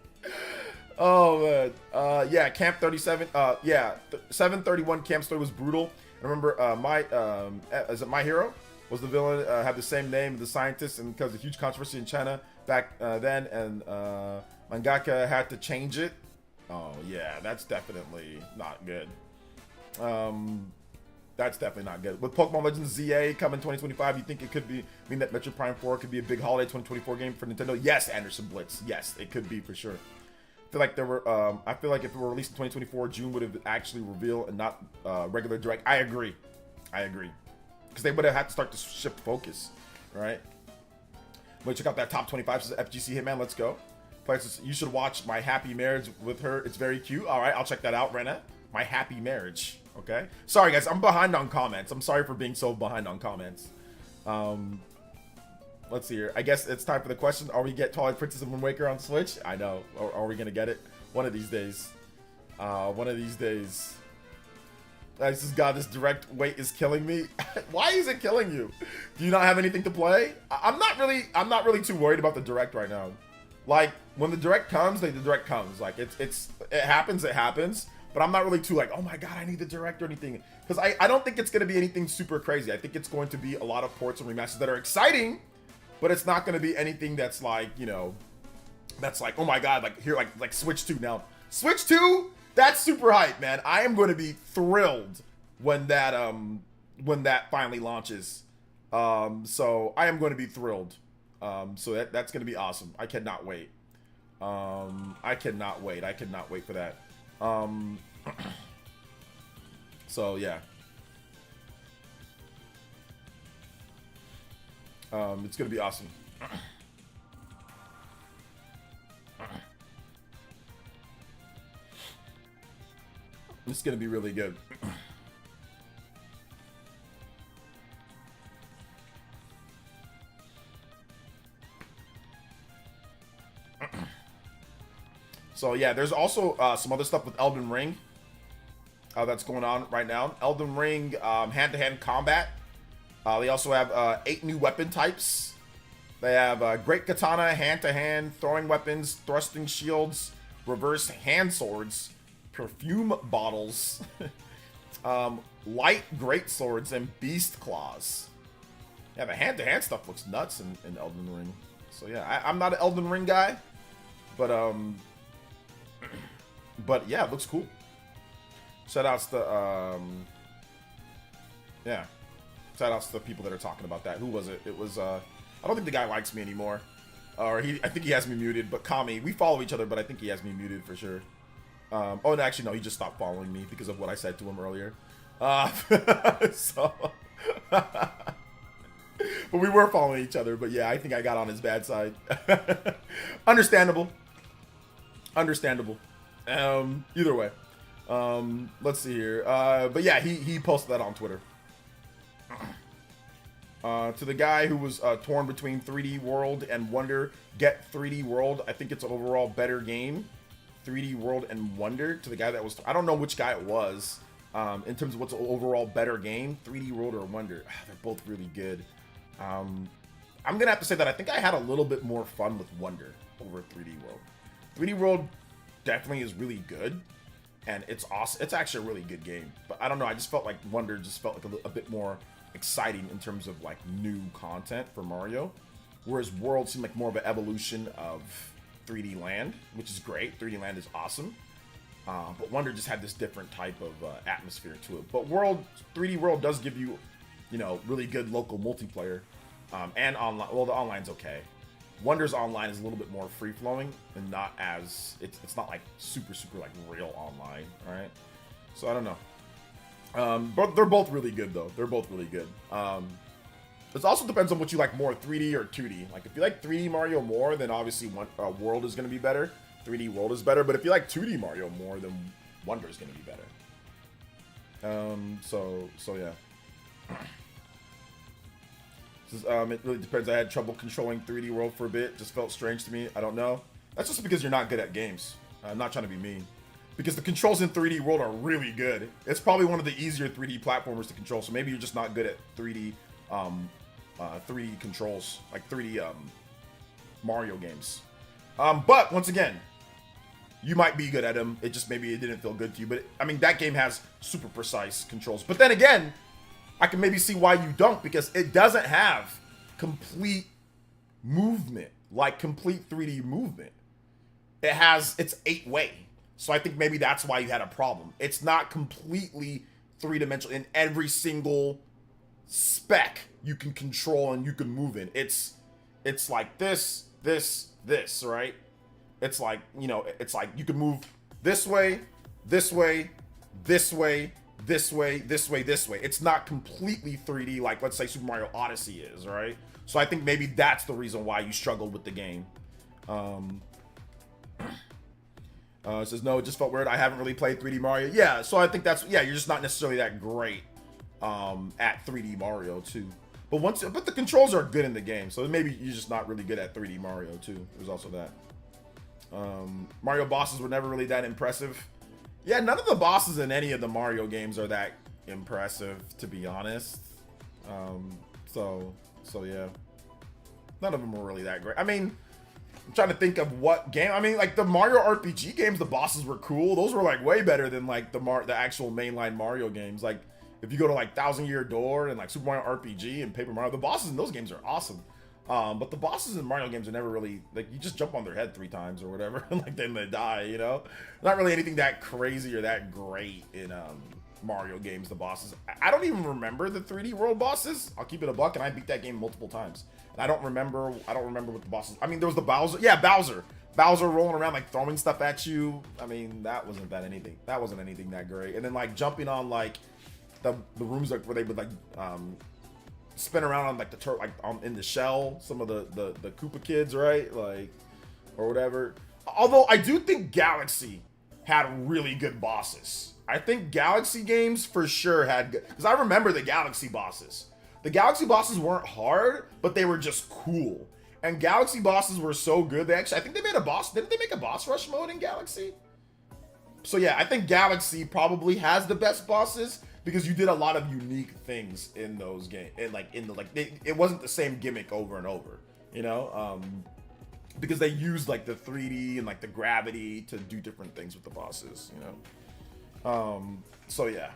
Oh, man. Yeah, Camp 37. Yeah, 731 Camp story was brutal. I remember is it My Hero? Was the villain, had the same name as the scientist, and because of huge controversy in China back then, and mangaka had to change it. Oh yeah, that's definitely not good. That's definitely not good. With Pokemon Legends ZA coming 2025, you think it could mean that Metroid Prime 4 could be a big holiday 2024 game for Nintendo? Yes, Anderson Blitz. Yes, it could be for sure. I feel like if it were released in 2024, June would have actually revealed and not regular Direct. I agree. Because they would have had to start to shift focus, right? But check out that top 25 says FGC Hitman. Let's go. You should watch My Happy Marriage with her. It's very cute. All right, I'll check that out, Rena. My Happy Marriage. Okay. Sorry, guys. I'm behind on comments. I'm sorry for being so behind on comments. Let's see here. I guess it's time for the question. Are we get Twilight Princess and Wind Waker on Switch? I know. Are we gonna get it? One of these days. One of these days. This Direct wait is killing me. Why is it killing you? Do you not have anything to play? I'm not really too worried about the Direct right now. Like when the Direct comes, the Direct comes. Like it happens. But I'm not really too like, oh my god, I need the Direct or anything. Because I don't think it's gonna be anything super crazy. I think it's going to be a lot of ports and remasters that are exciting. But it's not going to be anything that's like, you know, that's like, oh my god, like here, like Switch 2 now. Switch 2, that's super hype, man. I am going to be thrilled when that finally launches. So I am going to be thrilled. So that's going to be awesome. I cannot wait. I cannot wait for that. So yeah. It's gonna be awesome. It's gonna be really good. So yeah, there's also some other stuff with Elden Ring that's going on right now. Elden Ring hand-to-hand combat. They also have 8 new weapon types. They have Great Katana, hand-to-hand, throwing weapons, thrusting shields, reverse hand swords, perfume bottles, light great swords, and beast claws. Yeah, the hand-to-hand stuff looks nuts in Elden Ring. So yeah, I'm not an Elden Ring guy, but yeah, it looks cool. Shoutouts to yeah. Shoutouts to the people that are talking about that. Who was it? It was I don't think the guy likes me anymore. Or I think he has me muted, but Kami, we follow each other, but I think he has me muted for sure. Oh, no, actually, no, he just stopped following me because of what I said to him earlier. So, But we were following each other. But yeah, I think I got on his bad side. Understandable. Understandable. Either way. Let's see here. But yeah, he posted that on Twitter. To the guy who was torn between 3D World and Wonder, get 3D World. I think it's an overall better game. 3D World and Wonder. To the guy that was, I don't know which guy it was. In terms of what's an overall better game, 3D World or Wonder. They're both really good. I'm gonna have to say that I think I had a little bit more fun with Wonder over 3D World. 3D World definitely is really good, and it's awesome. It's actually a really good game, but I don't know. I just felt like Wonder just felt like a bit more exciting in terms of like new content for Mario, whereas World seemed like more of an evolution of 3D Land, which is great. 3D Land is awesome, but Wonder just had this different type of atmosphere to it. But 3D World does give you, you know, really good local multiplayer, and online. Well, the online's okay. Wonder's online is a little bit more free flowing and not as it's not like super like real online. All right, so I don't know. But they're both really good though. They're both really good. It also depends on what you like more, 3D or 2D. Like if you like 3D Mario more, then obviously World is going to be better. 3D World is better. But if you like 2D Mario more, then Wonder is going to be better. So yeah. This is, it really depends. I had trouble controlling 3D World for a bit. Just felt strange to me. I don't know. That's just because you're not good at games. I'm not trying to be mean. Because the controls in 3D World are really good. It's probably one of the easier 3D platformers to control. So maybe you're just not good at 3D 3D controls, like 3D Mario games. But once again, you might be good at them. It just maybe it didn't feel good to you. But I mean, that game has super precise controls. But then again, I can maybe see why you don't, because it doesn't have complete movement, like complete 3D movement. It's 8-way. So I think maybe that's why you had a problem. It's not completely three-dimensional in every single spec you can control and you can move in. It's like this, right? It's like, you know, it's like you can move this way, this way, this way, this way, this way, this way. It's not completely 3D like, let's say, Super Mario Odyssey is, right? So I think maybe that's the reason why you struggled with the game. It says, no, it just felt weird. I haven't really played 3D Mario. Yeah, so I think you're just not necessarily that great at 3D Mario too. But the controls are good in the game, so maybe you're just not really good at 3D Mario too. There's also that. Mario bosses were never really that impressive. Yeah, none of the bosses in any of the Mario games are that impressive, to be honest. So yeah, none of them were really that great. I mean, I'm trying to think of what game. I mean, like the Mario RPG games, the bosses were cool. Those were like way better than like the actual mainline Mario games. Like if you go to like Thousand Year Door and like Super Mario RPG and Paper Mario, the bosses in those games are awesome. But the bosses in Mario games are never really, like, you just jump on their head 3 times or whatever, and like then they die, you know? Not really anything that crazy or that great in Mario games, the bosses. I don't even remember the 3D World bosses. I'll keep it a buck, and I beat that game multiple times. And I don't remember what the bosses, I mean, there was the Bowser. Yeah, Bowser. Bowser rolling around, like, throwing stuff at you. I mean, that wasn't anything that great. And then, like, jumping on, like, the rooms like, where they would, like, spin around on like in the shell, some of the Koopa kids, right? Like, or whatever. Although I do think Galaxy had really good bosses. I think Galaxy games for sure had good, because I remember the Galaxy bosses. The Galaxy bosses weren't hard, but they were just cool. And Galaxy bosses were so good. I think they made a boss. Didn't they make a boss rush mode in Galaxy? So yeah, I think Galaxy probably has the best bosses, because you did a lot of unique things in those games, and like it wasn't the same gimmick over and over, you know, because they used like the 3D and like the gravity to do different things with the bosses, you know. So yeah.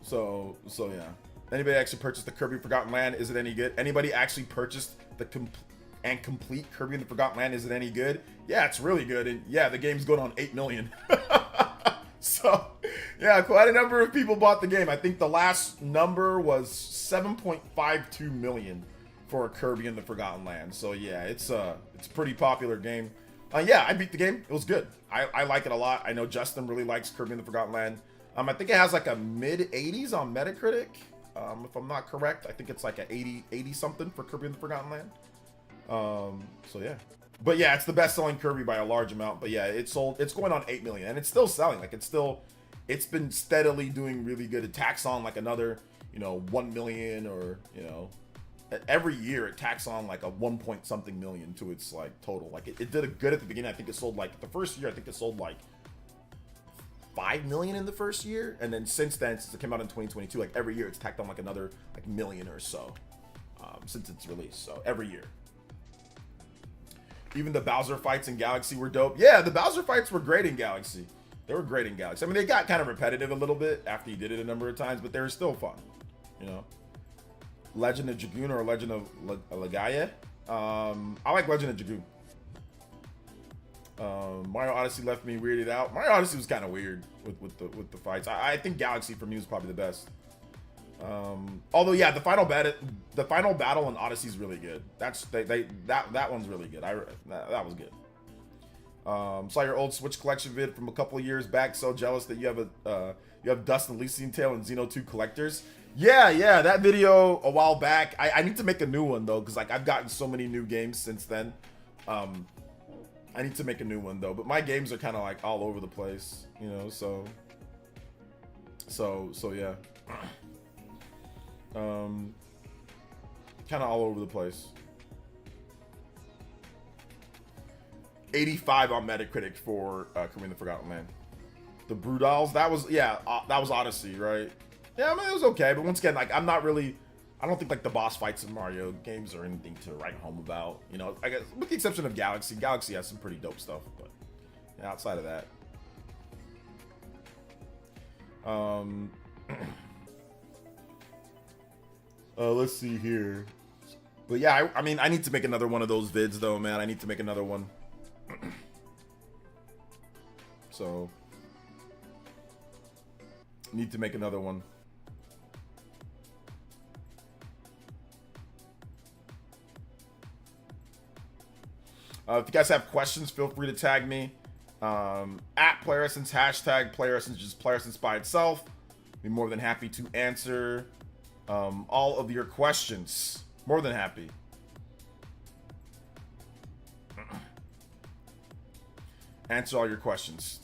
So yeah. Anybody actually purchased the Kirby Forgotten Land? Is it any good? Anybody actually purchased the complete Kirby in the Forgotten Land? Is it any good? Yeah, it's really good. And yeah, the game's going on 8 million. So yeah, quite a number of people bought the game. I think the last number was 7.52 million for Kirby in the Forgotten Land. So yeah, it's a pretty popular game. Yeah, I beat the game. It was good. I like it a lot. I know Justin really likes Kirby in the Forgotten Land. I think it has like a mid 80s on Metacritic. If I'm not correct, I think it's like a 80 something for Kirby and the Forgotten Land. So yeah. But yeah, it's the best selling Kirby by a large amount. But yeah, it's going on 8 million and it's still selling. Like it's been steadily doing really good. It tacks on like another, 1 million or, every year it tacks on like a 1 point something million to its like total. Like it did a good at the beginning. I think it sold like the first year, I think it sold like 5 million in the first year. And then since then, since it came out in 2022, like every year it's tacked on like another like million or so since its release. So every year. Even the Bowser fights in Galaxy were dope. Yeah, the Bowser fights were great in Galaxy. They were great in Galaxy. I mean, they got kind of repetitive a little bit after you did it a number of times, but they were still fun, Legend of Dragoon or Legend of Legaia. I like Legend of Dragoon. Mario Odyssey left me weirded out. Mario Odyssey was kind of weird with the fights. I think Galaxy for me was probably the best. Although yeah, the final battle in Odyssey is really good. That one's really good. That was good. Saw your old Switch collection vid from a couple of years back. So jealous that you have Dust and Elysian Tale and Xeno 2 collectors. Yeah, that video a while back. I need to make a new one though, because like I've gotten so many new games since then. I need to make a new one though, but my games are kind of like all over the place, so yeah. Kind of all over the place. 85 on Metacritic for Kirby and the Forgotten Land. The Brutals, that was Odyssey, right? Yeah, I mean, it was okay, but once again, like, I don't think like the boss fights in Mario games are anything to write home about. I guess with the exception of Galaxy. Galaxy has some pretty dope stuff, but yeah, outside of that. Let's see here. But yeah, I mean, I need to make another one of those vids though, man. I need to make another one. So, need to make another one. If you guys have questions, feel free to tag me at PlayerEssence, hashtag PlayerEssence, just PlayerEssence by itself. Be more than happy to answer all of your questions. More than happy. Answer all your questions.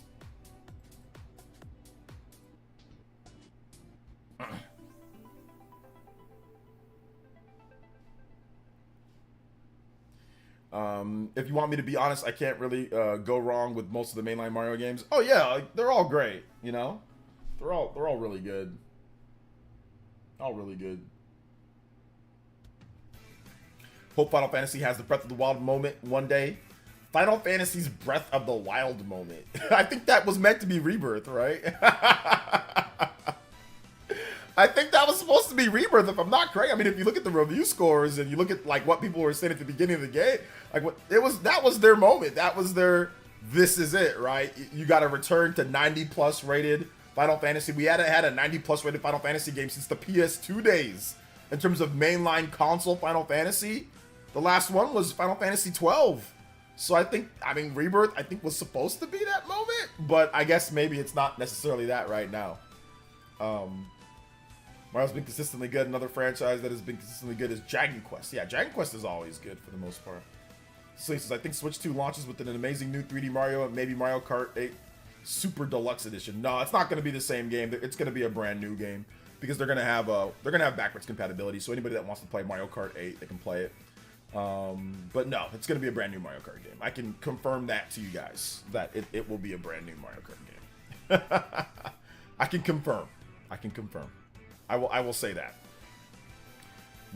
If you want me to be honest, I can't really go wrong with most of the mainline Mario games. Oh yeah, like, they're all great, They're all really good. All really good. Hope Final Fantasy has the Breath of the Wild moment one day. Final Fantasy's Breath of the Wild moment. I think that was meant to be Rebirth, right? I think that was supposed to be Rebirth, if I'm not correct. I mean, if you look at the review scores and you look at like what people were saying at the beginning of the game, like that was their moment. That was their this is it, right? You got to return to 90+ rated Final Fantasy. We hadn't had a 90+ rated Final Fantasy game since the PS2 days. In terms of mainline console Final Fantasy, the last one was Final Fantasy 12. So I mean, Rebirth, I think was supposed to be that moment, but I guess maybe it's not necessarily that right now. Mario's been consistently good. Another franchise that has been consistently good is Dragon Quest. Yeah, Dragon Quest is always good for the most part. So he says, I think Switch 2 launches with an amazing new 3D Mario and maybe Mario Kart 8 Super Deluxe Edition. No, it's not going to be the same game. It's going to be a brand new game because they're going to have backwards compatibility. So anybody that wants to play Mario Kart 8, they can play it. But no, it's going to be a brand new Mario Kart game. I can confirm that to you guys that it will be a brand new Mario Kart game. I can confirm. I will say that.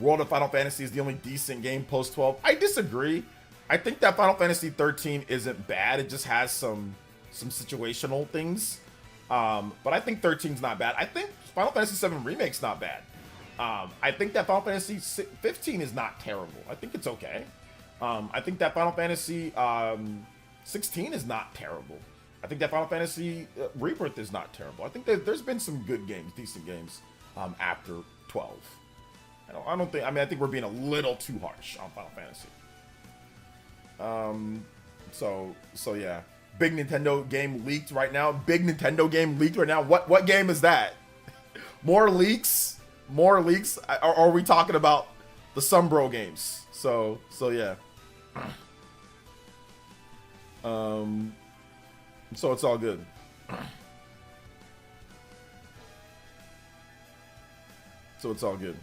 World of Final Fantasy is the only decent game post 12. I disagree. I think that Final Fantasy 13 isn't bad. It just has some situational things. But I think 13's not bad. I think Final Fantasy 7 Remake's not bad. I think that Final Fantasy 15 is not terrible. I think it's okay. I think that Final Fantasy 16 is not terrible. I think that Final Fantasy Rebirth is not terrible. I think that there's been some good games, decent games, after 12. I think we're being a little too harsh on Final Fantasy. So yeah. big Nintendo game leaked right now. Big Nintendo game leaked right now. What game is that? More leaks? More leaks? Or are we talking about the Sunbro games? So yeah. So it's all good. So it's all good.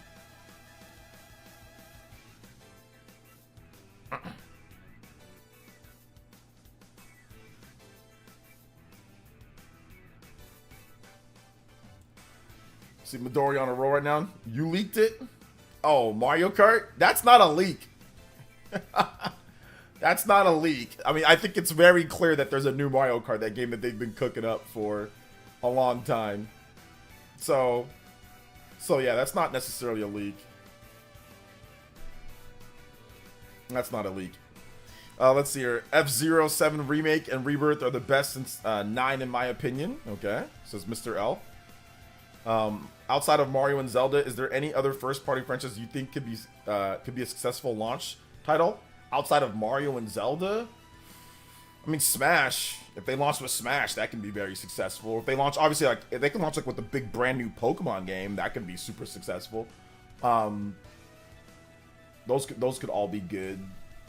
See Midori on a roll right now. You leaked it? Oh, Mario Kart? That's not a leak. That's not a leak. I mean, I think it's very clear that there's a new Mario Kart, that game that they've been cooking up for a long time. So yeah, that's not necessarily a leak. That's not a leak. Let's see here. F-Zero 7 Remake and Rebirth are the best since 9 in my opinion. Okay, says Mr. L. Outside of Mario and Zelda, is there any other first-party franchise you think could be a successful launch title? Outside of Mario and Zelda? I mean, Smash. If they launch with Smash, that can be very successful. If they launch, obviously, like, if they can launch like with a big brand new Pokemon game, that could be super successful. Those could all be good.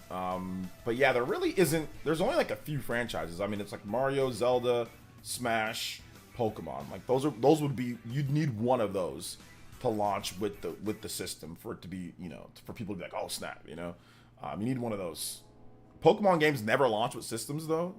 But yeah, there really isn't. There's only like a few franchises. I mean, it's like Mario, Zelda, Smash, Pokemon. Like those would be. You'd need one of those to launch with the system for it to be, you know, for people to be like, oh snap, you know. You need one of those. Pokemon games never launch with systems though,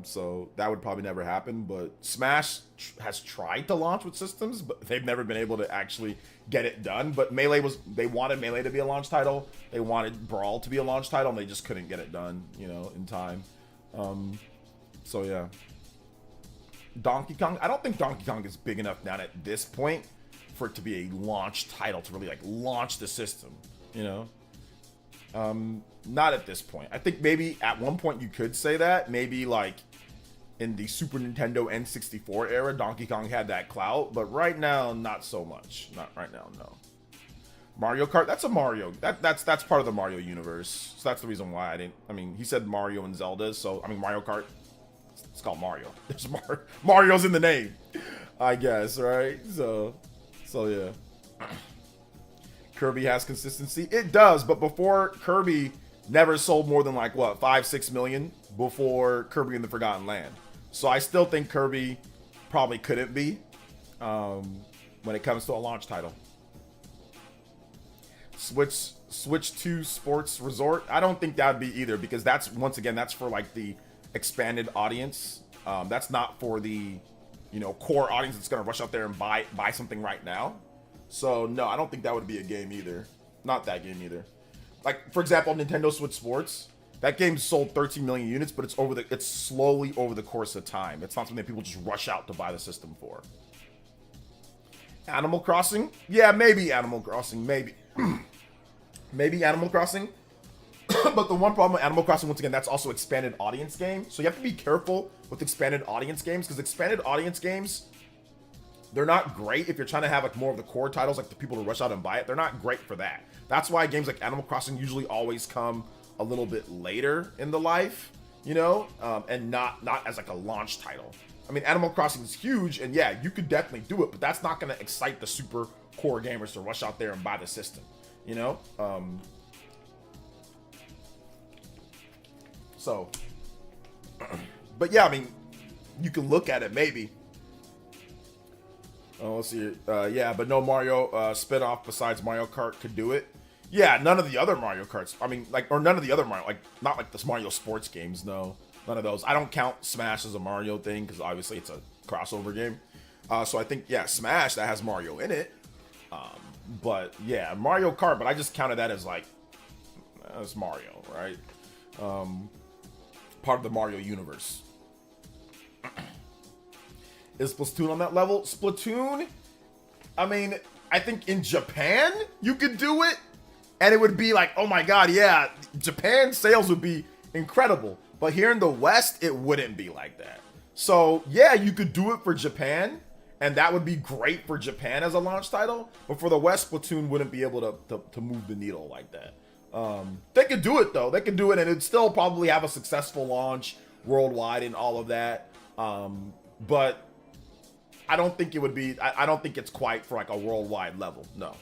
so that would probably never happen. But Smash has tried to launch with systems, but they've never been able to actually get it done. But they wanted Melee to be a launch title, they wanted Brawl to be a launch title, and they just couldn't get it done, you know, in time. So yeah. Donkey Kong, I don't think Donkey Kong is big enough now at this point for it to be a launch title to really like launch the system, you know. Not at this point. I think maybe at one point you could say that. Maybe like in the Super Nintendo N64 era, Donkey Kong had that clout, but right now, not so much. Not right now, no. Mario Kart, that's a Mario. That's part of the Mario universe. So that's the reason why I didn't. I mean, he said Mario and Zelda, so I mean Mario Kart. It's called Mario. There's Mario's in the name, I guess, right? So yeah. Kirby has consistency. It does, but before Kirby never sold more than like what 5-6 million before Kirby in the Forgotten Land. So I still think Kirby probably couldn't be when it comes to a launch title. Switch to Sports Resort. I don't think that would be either, because that's, once again, that's for like the expanded audience. That's not for the, you know, core audience that's gonna rush out there and buy something right now. So no, I don't think that would be a game either. Not that game either. Like, for example, Nintendo Switch Sports, that game sold 13 million units, but it's slowly over the course of time. It's not something that people just rush out to buy the system for. Animal Crossing? Yeah, maybe Animal Crossing, maybe. Maybe Animal Crossing. But the one problem with Animal Crossing, once again, that's also expanded audience game. So you have to be careful with expanded audience games, because expanded audience games, they're not great if you're trying to have like more of the core titles, like the people to rush out and buy it. They're not great for that. That's why games like Animal Crossing usually always come a little bit later in the life, you know, and not as like a launch title. I mean, Animal Crossing is huge, and yeah, you could definitely do it, but that's not going to excite the super core gamers to rush out there and buy the system, you know. So, but yeah, I mean, you can look at it maybe. Oh, let's see. Yeah, but no Mario spin-off besides Mario Kart could do it. Yeah, none of the other Mario Karts. I mean, like, or none of the other Mario, like, not like this Mario sports games. No, none of those. I don't count Smash as a Mario thing because obviously it's a crossover game. So I think, yeah, Smash, that has Mario in it. But yeah, Mario Kart, but I just counted that as like, as Mario, right? Part of the Mario universe. Is Splatoon on that level? Splatoon, I mean, I think in Japan you could do it, and it would be like, oh my god, yeah, Japan sales would be incredible. But here in the West, it wouldn't be like that. So yeah, you could do it for Japan, and that would be great for Japan as a launch title. But for the West, Splatoon wouldn't be able to move the needle like that. They could do it though. They could do it, and it'd still probably have a successful launch worldwide and all of that. But I don't think it would be, I don't think it's quite for like a worldwide level. No.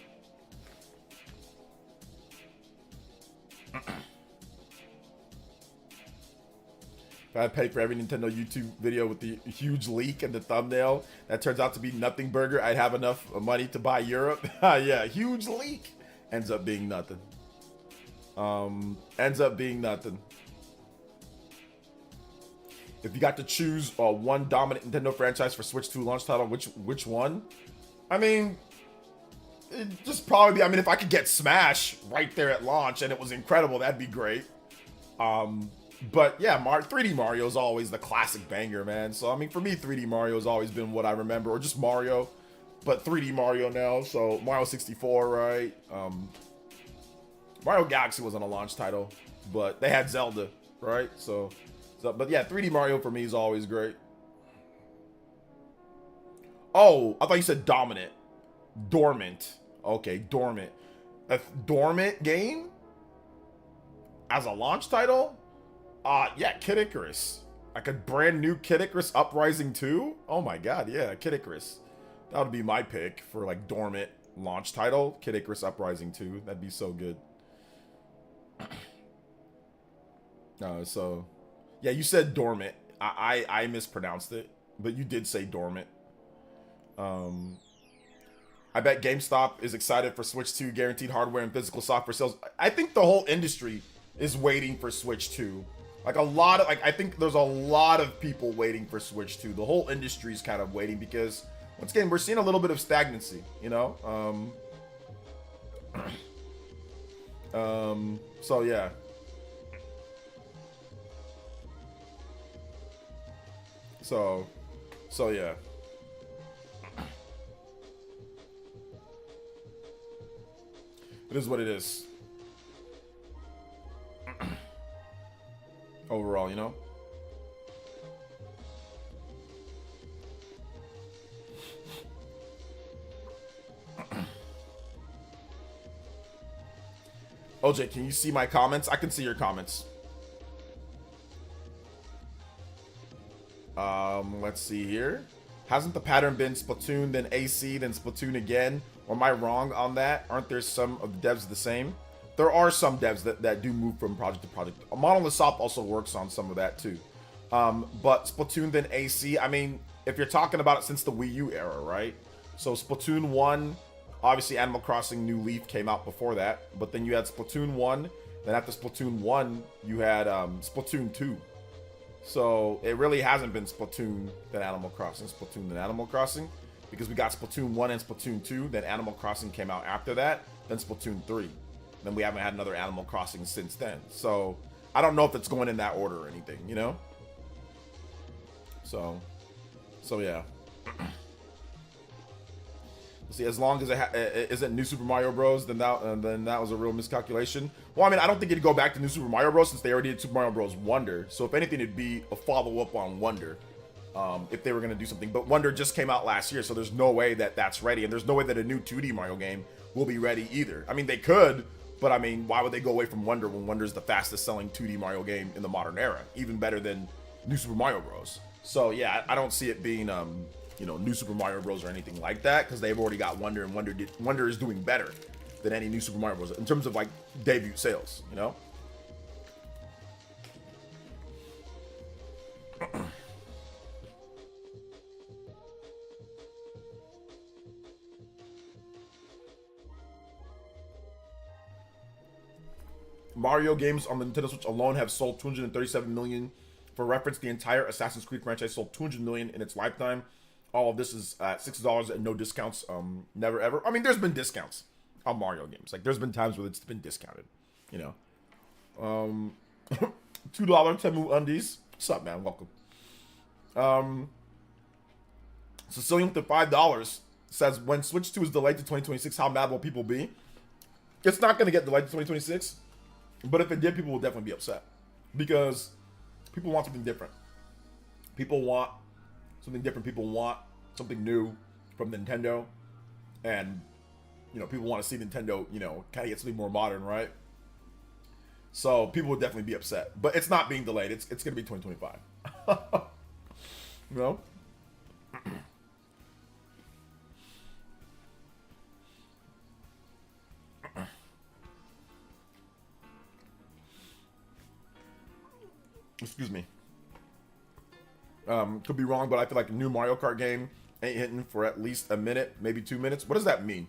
If I paid for every Nintendo YouTube video with the huge leak and the thumbnail that turns out to be nothing burger, I'd have enough money to buy Europe. Yeah, huge leak. Ends up being nothing. Ends up being nothing. If you got to choose one dominant Nintendo franchise for Switch 2 launch title, which one? I mean, it just probably be, I mean, if I could get Smash right there at launch and it was incredible, that'd be great. But yeah, 3D Mario is always the classic banger, man. So I mean, for me, 3D Mario has always been what I remember, or just Mario, but 3D Mario now. So Mario 64, right? Mario Galaxy wasn't a launch title, but they had Zelda, right? So but yeah, 3D Mario for me is always great. Oh, I thought you said dominant. Dormant. Okay, dormant. A dormant game as a launch title? Yeah, Kid Icarus. Like a brand new Kid Icarus Uprising 2? Oh my god, yeah, Kid Icarus. That would be my pick for like dormant launch title. Kid Icarus Uprising 2. That'd be so good. So yeah, you said dormant. I mispronounced it, but you did say dormant. I bet GameStop is excited for Switch 2 guaranteed hardware and physical software sales. I think the whole industry is waiting for Switch 2. Like a lot of, like, I think there's a lot of people waiting for Switch 2. The whole industry is kind of waiting because, once again, we're seeing a little bit of stagnancy, you know? So yeah. So yeah. It is what it is. Overall, you know? OJ, can you see my comments? I can see your comments. Let's see here. Hasn't the pattern been Splatoon, then AC, then Splatoon again? Or am I wrong on that? Aren't there some of the devs the same? There are some devs that do move from project to project. Monolith Soft also works on some of that too. But Splatoon, then AC, I mean, if you're talking about it since the Wii U era, right? So Splatoon 1, obviously Animal Crossing New Leaf came out before that. But then you had Splatoon 1. Then after Splatoon 1, you had Splatoon 2. So it really hasn't been Splatoon, then Animal Crossing, Splatoon, then Animal Crossing. Because we got Splatoon 1 and Splatoon 2, then Animal Crossing came out after that, then Splatoon 3. Then we haven't had another Animal Crossing since then. So I don't know if it's going in that order or anything, you know? So yeah. See, as long as it isn't New Super Mario Bros, then that was a real miscalculation. Well, I mean, I don't think it'd go back to New Super Mario Bros since they already did Super Mario Bros. Wonder. So if anything, it'd be a follow-up on Wonder, if they were gonna do something. But Wonder just came out last year, so there's no way that that's ready, and there's no way that a new 2D Mario game will be ready either. I mean, they could, but I mean, why would they go away from Wonder when Wonder's the fastest-selling 2D Mario game in the modern era, even better than New Super Mario Bros. So yeah, I don't see it being you know, New Super Mario Bros. Or anything like that, because they've already got Wonder, and Wonder is doing better than any New Super Mario Bros. In terms of like debut sales, you know. Mario games on the Nintendo Switch alone have sold 237 million. For reference, the entire Assassin's Creed franchise sold 200 million in its lifetime. All of this is at $60 and no discounts. Never ever. I mean, there's been discounts on Mario games. Like, there's been times where it's been discounted. You know. $2 Temu undies. What's up, man? Welcome. Sicilian with the $5 says, when Switch 2 is delayed to 2026, how mad will people be? It's not going to get delayed to 2026. But if it did, people will definitely be upset. Because people want something different. People want something different. People want something new from Nintendo. And, you know, people want to see Nintendo, you know, kind of get something more modern, right? So people would definitely be upset. But it's not being delayed. It's going to be 2025. No. Excuse me. Could be wrong, but I feel like a new Mario Kart game ain't hitting for at least a minute, maybe 2 minutes. What does that mean?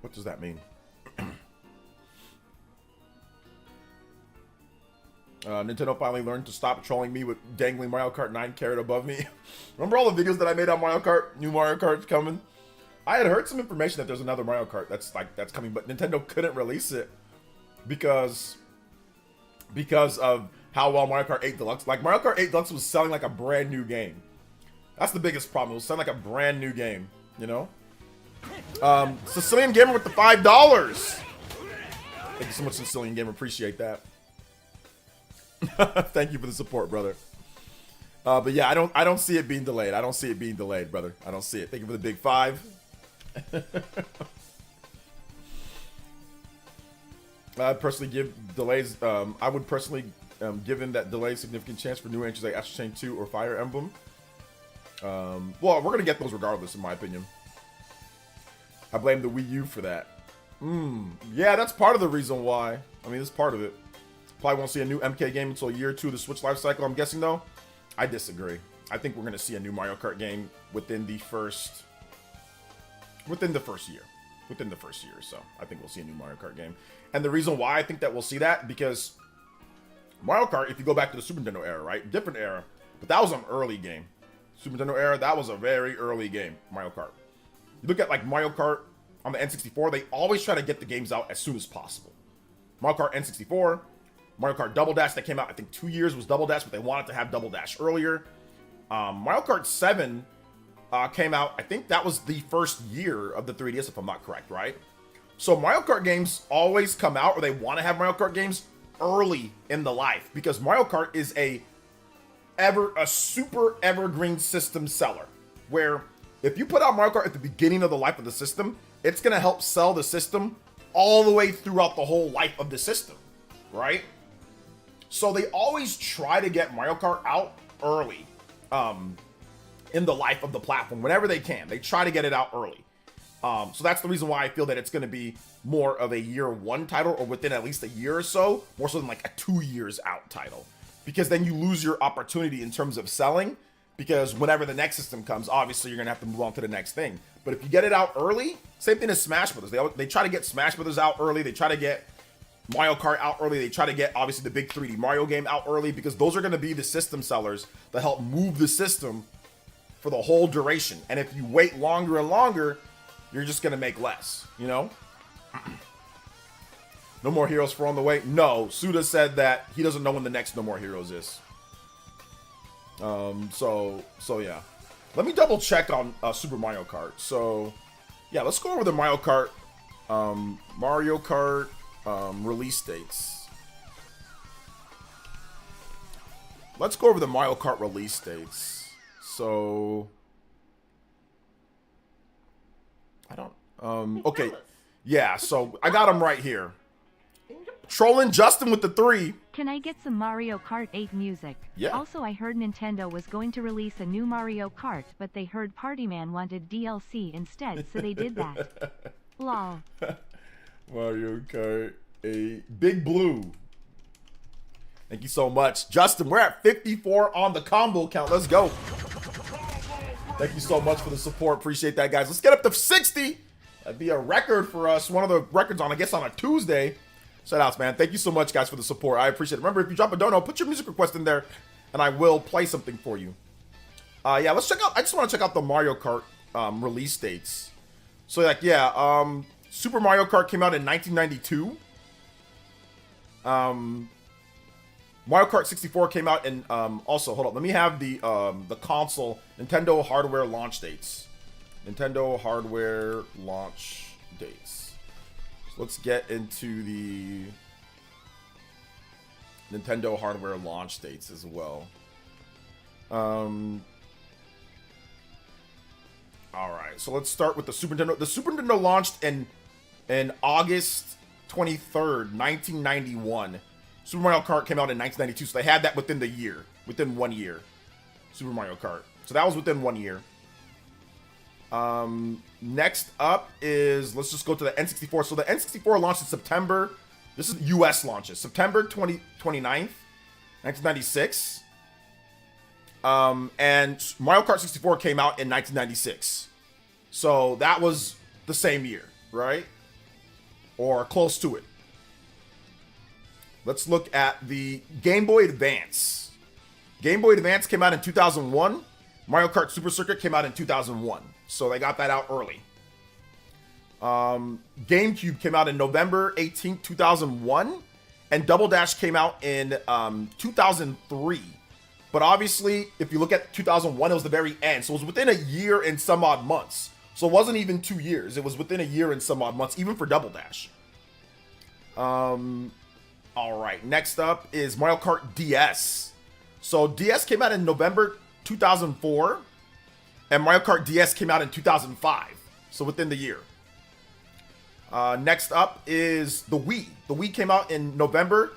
What does that mean? Nintendo finally learned to stop trolling me with dangling Mario Kart 9 carrot above me. Remember all the videos that I made on Mario Kart? New Mario Kart's coming. I had heard some information that there's another Mario Kart that's coming, but Nintendo couldn't release it because of how well Mario Kart 8 Deluxe. Like, Mario Kart 8 Deluxe was selling like a brand new game. That's the biggest problem. It was selling like a brand new game, you know? Sicilian Gamer with the $5. Thank you so much, Sicilian Gamer. Appreciate that. Thank you for the support, brother. But yeah, I don't see it being delayed. I don't see it being delayed, brother. I don't see it. Thank you for the big 5. I personally give delays. I would personally, given that delay, significant chance for new entries like Astral Chain 2 or Fire Emblem. Well, we're gonna get those regardless, in my opinion. I blame the Wii U for that. Yeah, that's part of the reason why. I mean, that's part of it. Probably won't see a new MK game until a year or two of the Switch life cycle, I'm guessing, though. I disagree. I think we're gonna see a new Mario Kart game within the first year. So I think we'll see a new Mario Kart game. And the reason why I think that we'll see that, because Mario Kart, if you go back to the Super Nintendo era, right? Different era, but that was an early game. Super Nintendo era, that was a very early game, Mario Kart. You look at like Mario Kart on the N64, they always try to get the games out as soon as possible. Mario Kart N64, Mario Kart Double Dash that came out, I think 2 years was Double Dash, but they wanted to have Double Dash earlier. Mario Kart 7 came out, I think that was the first year of the 3DS, if I'm not correct, right? So Mario Kart games always come out, or they want to have Mario Kart games early in the life, because Mario Kart is a super evergreen system seller, where if you put out Mario Kart at the beginning of the life of the system, it's going to help sell the system all the way throughout the whole life of the system, right? So they always try to get Mario Kart out early in the life of the platform, whenever they can. They try to get it out early. So that's the reason why I feel that it's going to be more of a year one title, or within at least a year or so, more so than like a 2 years out title. Because then you lose your opportunity in terms of selling, because whenever the next system comes, obviously you're going to have to move on to the next thing. But if you get it out early, same thing as Smash Brothers. They try to get Smash Brothers out early. They try to get Mario Kart out early. They try to get, obviously, the big 3D Mario game out early, because those are going to be the system sellers that help move the system for the whole duration. And if you wait longer and longer, you're just going to make less, you know? No More Heroes for on the way? No, Suda said that he doesn't know when the next No More Heroes is. So yeah. Let me double check on Super Mario Kart. So, yeah, let's go over the Mario Kart release dates. Let's go over the Mario Kart release dates. So, I don't, okay. Yeah, so I got them right here. Trolling Justin with the 3. Can I get some Mario Kart 8 music? Yeah. Also, I heard Nintendo was going to release a new Mario Kart, but they heard Partyman wanted DLC instead, so they did that. Lol. Mario Kart 8. Big Blue. Thank you so much. Justin, we're at 54 on the combo count. Let's go. Thank you so much for the support. Appreciate that, guys. Let's get up to 60. That'd be a record for us. One of the records on, I guess, on a Tuesday. Shout outs, man. Thank you so much, guys, for the support. I appreciate it. Remember, if you drop a dono, put your music request in there, and I will play something for you. Yeah, let's check out. I just want to check out the Mario Kart release dates. So, like, yeah, Super Mario Kart came out in 1992. Mario Kart 64 came out in. Also, hold on. Let me have the console Nintendo hardware launch dates. Nintendo hardware launch dates. Let's get into the Nintendo hardware launch dates as well. All right, so let's start with the Super Nintendo. The Super Nintendo launched in August 23rd, 1991. Super Mario Kart came out in 1992, so they had that within 1 year. Super Mario Kart. So that was within 1 year. Next up is, let's just go to the N64. So the N64 launched in September. This is US launches. September 29th, 1996. And Mario Kart 64 came out in 1996. So that was the same year, right? Or close to it. Let's look at the Game Boy Advance. Game Boy Advance came out in 2001. Mario Kart Super Circuit came out in 2001. So they got that out early. GameCube came out in November 18th, 2001. And Double Dash came out in 2003. But obviously, if you look at 2001, it was the very end. So it was within a year and some odd months. So it wasn't even 2 years. It was within a year and some odd months, even for Double Dash. All right. Next up is Mario Kart DS. So DS came out in November 2004. And Mario Kart DS came out in 2005. So within the year. Next up is the Wii. The Wii came out in November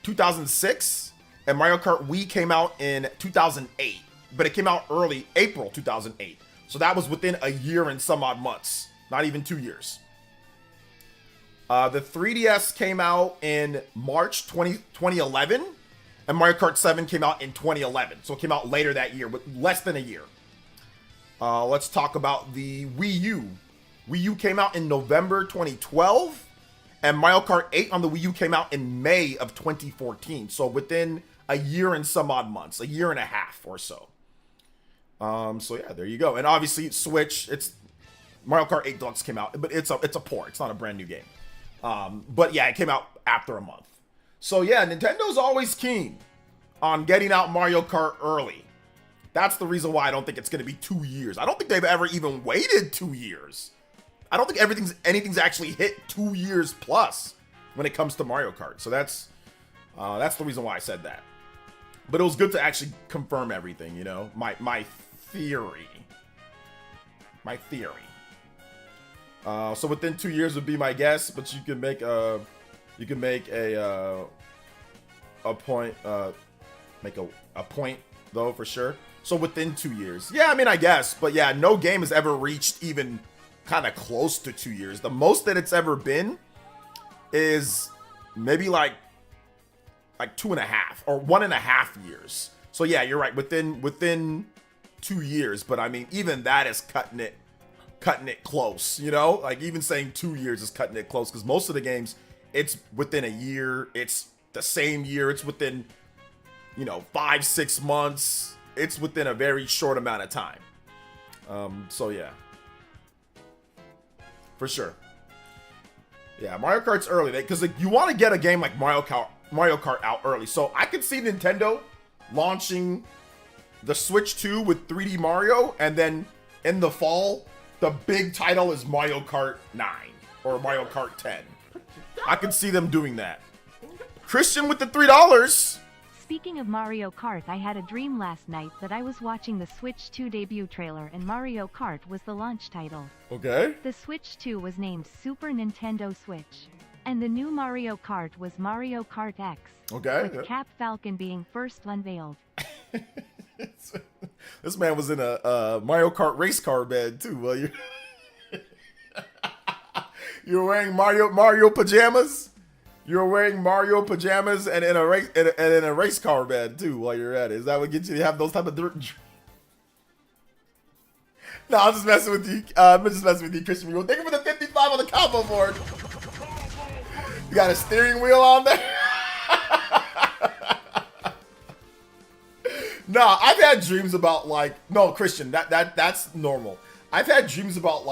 2006. And Mario Kart Wii came out in 2008. But it came out early, April 2008. So that was within a year and some odd months. Not even 2 years. The 3DS came out in March 2011. And Mario Kart 7 came out in 2011. So it came out later that year, with less than a year. Let's talk about the Wii U. Wii U came out in November 2012. And Mario Kart 8 on the Wii U came out in May of 2014. So within a year and some odd months. A year and a half or so. So yeah, there you go. And obviously Switch, it's Mario Kart 8 Deluxe came out, but it's a port. It's not a brand new game. But yeah, it came out after a month. So yeah, Nintendo's always keen on getting out Mario Kart early. That's the reason why I don't think it's going to be 2 years. I don't think they've ever even waited 2 years. I don't think anything's actually hit 2 years plus when it comes to Mario Kart. So that's the reason why I said that. But it was good to actually confirm everything, you know, my theory. So within 2 years would be my guess, but you can make a point, make a point though for sure. So within 2 years, yeah, I mean, I guess, but yeah, no game has ever reached even kind of close to 2 years. The most that it's ever been is maybe like 2.5 or 1.5 years. So yeah, you're right, within 2 years. But I mean, even that is cutting it close, you know, like even saying 2 years is cutting it close, because most of the games, it's within a year, it's the same year, it's within, 5-6 months, it's within a very short amount of time. So yeah, for sure. Yeah, Mario Kart's early, because you want to get a game like Mario Kart out early. So I could see Nintendo launching the Switch 2 with 3D Mario, and then in the fall, the big title is Mario Kart 9 or Mario Kart 10. I could see them doing that. Christian with the $3. Speaking of Mario Kart, I had a dream last night that I was watching the Switch 2 debut trailer and Mario Kart was the launch title. Okay. The Switch 2 was named Super Nintendo Switch. And the new Mario Kart was Mario Kart X. Okay. With Cap Falcon being first unveiled. This man was in a Mario Kart race car bed too. Well, you're wearing Mario pajamas. You're wearing Mario pajamas and in a race car bed too while you're at it. Is that what gets you to have those type of dirt? No, I'm just messing with you. Christian. Thank you for the 55 on the combo board. You got a steering wheel on there. No, I've had dreams about Christian, that's normal. I've had dreams about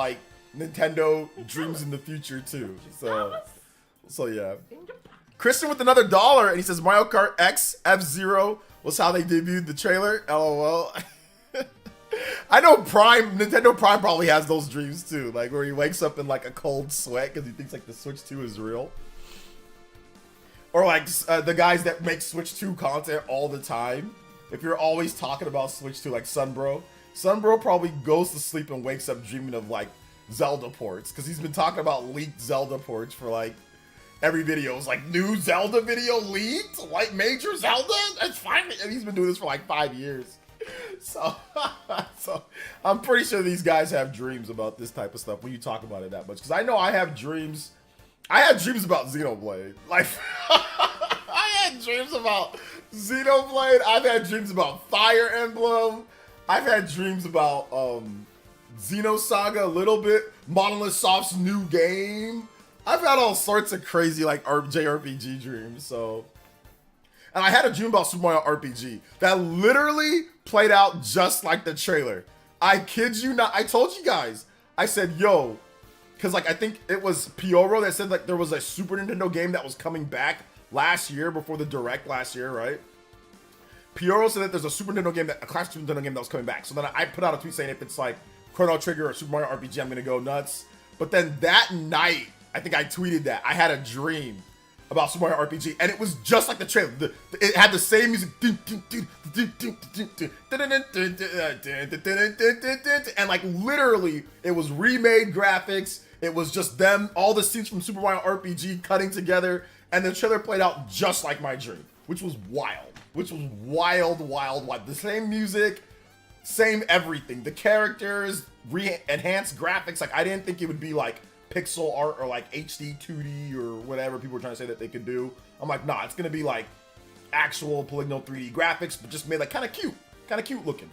Nintendo dreams in the future too. So yeah. Christian with another $1, and he says Mario Kart X F-Zero was how they debuted the trailer. LOL. I know Nintendo Prime probably has those dreams too, where he wakes up in a cold sweat because he thinks the Switch 2 is real. Or the guys that make Switch 2 content all the time. If you're always talking about Switch 2, like Sunbro probably goes to sleep and wakes up dreaming of Zelda ports, because he's been talking about leaked Zelda ports for every video is like new Zelda video leaked, like major Zelda. It's finally, and he's been doing this for like 5 years. So, so I'm pretty sure these guys have dreams about this type of stuff when you talk about it that much. Because I know I have dreams. I had dreams about Xenoblade. Like, I had dreams about Xenoblade. I've had dreams about Fire Emblem. I've had dreams about Xenosaga a little bit. Monolith Soft's new game. I've had all sorts of crazy like JRPG dreams. So, and I had a dream about Super Mario RPG that literally played out just like the trailer. I kid you not. I told you guys. I said, yo, because like I think it was Pioro that said like there was a Super Nintendo game that was coming back last year before the Direct last year, right? Pioro said that there's a Super Nintendo game, a classic Super Nintendo game that was coming back. So then I put out a tweet saying if it's like Chrono Trigger or Super Mario RPG, I'm gonna go nuts. But then that night, I think I tweeted that I had a dream about Super Mario RPG, and it was just like the trailer. It had the same music, and like literally, it was remade graphics. It was just them, all the scenes from Super Mario RPG cutting together, and the trailer played out just like my dream, which was wild. Which was wild. The same music, same everything. The characters, enhanced graphics. Like I didn't think it would be like pixel art or like HD 2D or whatever people were trying to say that they could do. I'm like, nah, it's gonna be like actual polygonal 3D graphics, but just made like kind of cute looking.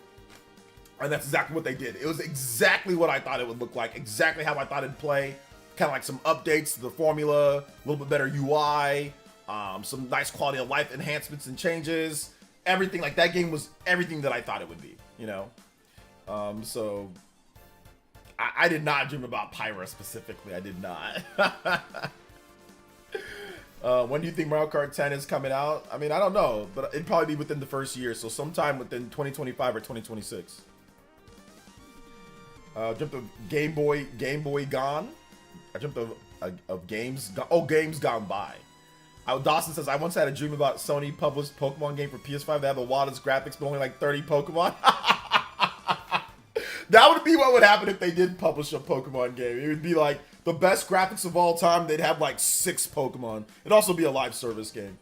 And that's exactly what they did. It was exactly what I thought it would look like, exactly how I thought it'd play. Kind of like some updates to the formula, a little bit better UI, some nice quality of life enhancements and changes. Everything, like that game was everything that I thought it would be, you know? So I did not dream about Pyra specifically. I did not. When do you think Mario Kart 10 is coming out? I mean, I don't know, but it'd probably be within the first year. So sometime within 2025 or 2026. Dreamt of Game Boy Gone. I dreamt of Games Gone By. Dawson says, I once had a dream about Sony published Pokemon game for PS5 that had the wildest graphics, but only like 30 Pokemon. That would be what would happen if they did publish a Pokemon game. It would be like the best graphics of all time. They'd have like 6 Pokemon. It'd also be a live service game.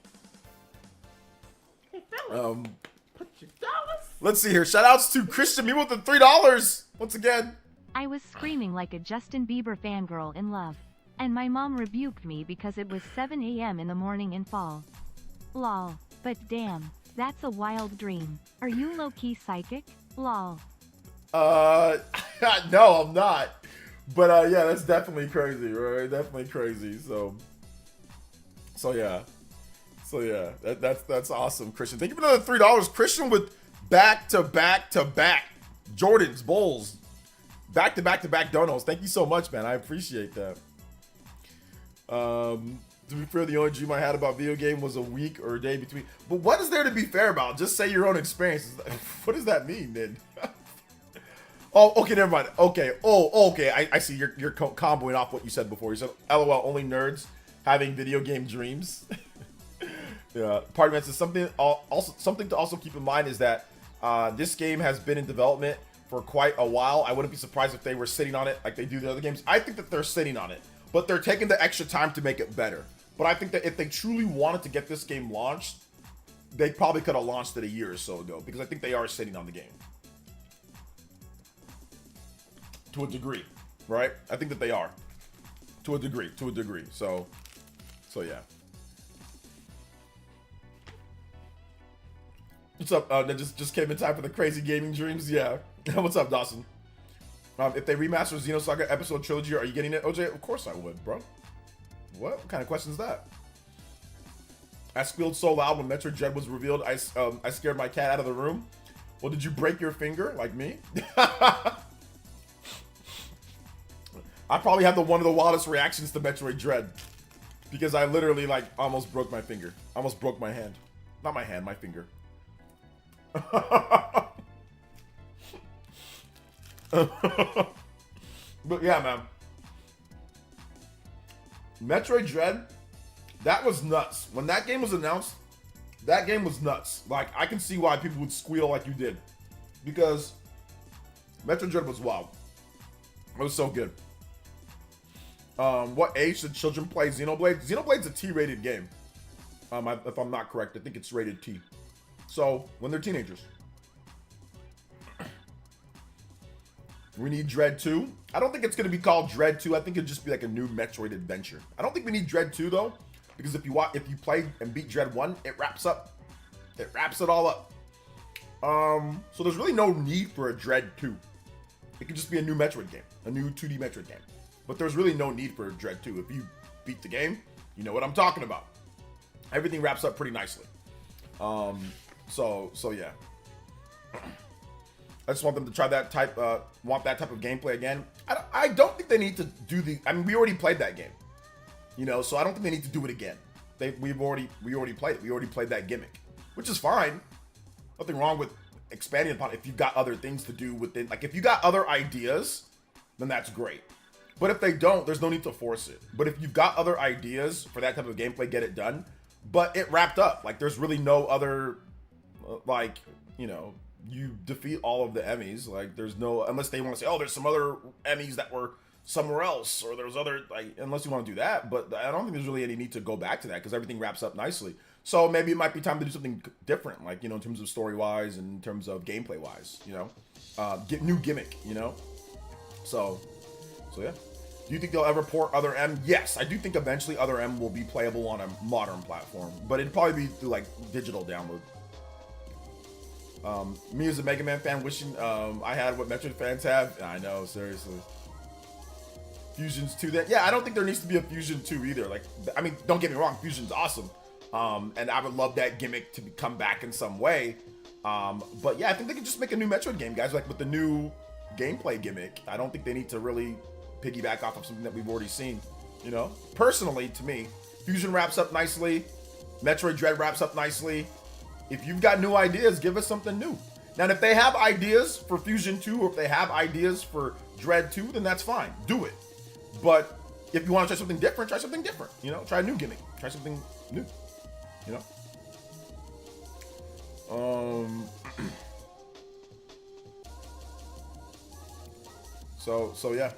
Let's see here. Shout outs to Christian Me with the $3 once again. I was screaming like a Justin Bieber fangirl in love. And my mom rebuked me because it was 7 a.m. in the morning in fall. Lol. But damn, that's a wild dream. Are you low-key psychic? Lol. No, I'm not. But yeah, that's definitely crazy, right? Definitely crazy. So yeah. That's awesome, Christian. Thank you for another $3, Christian, with back to back Jordans, Bulls, back to back donos. Thank you so much, man. I appreciate that. To be fair, the only dream I had about video game was a week or a day between. But what is there to be fair about? Just say your own experiences. What does that mean, then? Oh, okay, never mind. Okay. Oh, okay. I see. You're comboing off what you said before. You said, "LOL, only nerds having video game dreams." Yeah. Part of it says something to also keep in mind is that this game has been in development for quite a while. I wouldn't be surprised if they were sitting on it like they do the other games. I think that they're sitting on it, but they're taking the extra time to make it better. But I think that if they truly wanted to get this game launched, they probably could have launched it a year or so ago, because I think they are sitting on the game. To a degree, right? I think that they are. To a degree. So yeah. What's up? That just came in time for the crazy gaming dreams. Yeah. What's up, Dawson? If they remaster Xenosaga episode trilogy, are you getting it, OJ? Of course I would, bro. What kind of question is that? I squealed so loud when Metroid Dread was revealed, I scared my cat out of the room. Well, did you break your finger like me? I probably have one of the wildest reactions to Metroid Dread, because I literally like almost broke my finger. Almost broke my hand. Not my hand, my finger. But yeah, man. Metroid Dread, that was nuts. When that game was announced, that game was nuts. Like, I can see why people would squeal like you did, because Metroid Dread was wild. It was so good. What age should children play Xenoblade? Xenoblade's a T-rated game. If I'm not correct, I think it's rated T. So when they're teenagers. We need Dread 2. I don't think it's going to be called Dread 2. I think it'd just be like a new Metroid adventure. I don't think we need Dread 2 though, because if you play and beat Dread 1, it wraps it all up. So there's really no need for a Dread 2. It could just be a new Metroid game, a new 2D Metroid game. But there's really no need for a Dread 2. If you beat the game, you know what I'm talking about. Everything wraps up pretty nicely. So yeah. I just want them to try that type of gameplay again. I don't think they need to do we already played that game. You know, so I don't think they need to do it again. We already played it. We already played that gimmick, which is fine. Nothing wrong with expanding upon it if you've got other things to do within. Like if you got other ideas, then that's great. But if they don't, there's no need to force it. But if you've got other ideas for that type of gameplay, get it done. But it wrapped up. Like there's really no other, you defeat all of the Emmys. Like there's no, unless they want to say, oh, there's some other Emmys that were somewhere else, or there's other, unless you want to do that. But I don't think there's really any need to go back to that because everything wraps up nicely. So maybe it might be time to do something different, in terms of story wise and in terms of gameplay wise, get new gimmick, So yeah. Do you think they'll ever port Other M? Yes, I do think eventually Other M will be playable on a modern platform, but it'd probably be through digital download. Me as a Mega Man fan wishing I had what Metroid fans have. I know, seriously. Fusions 2 then. Yeah, I don't think there needs to be a Fusion 2 either. Don't get me wrong, Fusion's awesome. And I would love that gimmick to come back in some way. But yeah, I think they can just make a new Metroid game, guys, with the new gameplay gimmick. I don't think they need to really piggyback off of something that we've already seen. Personally, to me, Fusion wraps up nicely. Metroid Dread wraps up nicely. If you've got new ideas, give us something new. Now, if they have ideas for Fusion 2 or if they have ideas for Dread 2, then that's fine. Do it. But if you want to try something different, try something different. Try a new gimmick. Try something new. So yeah.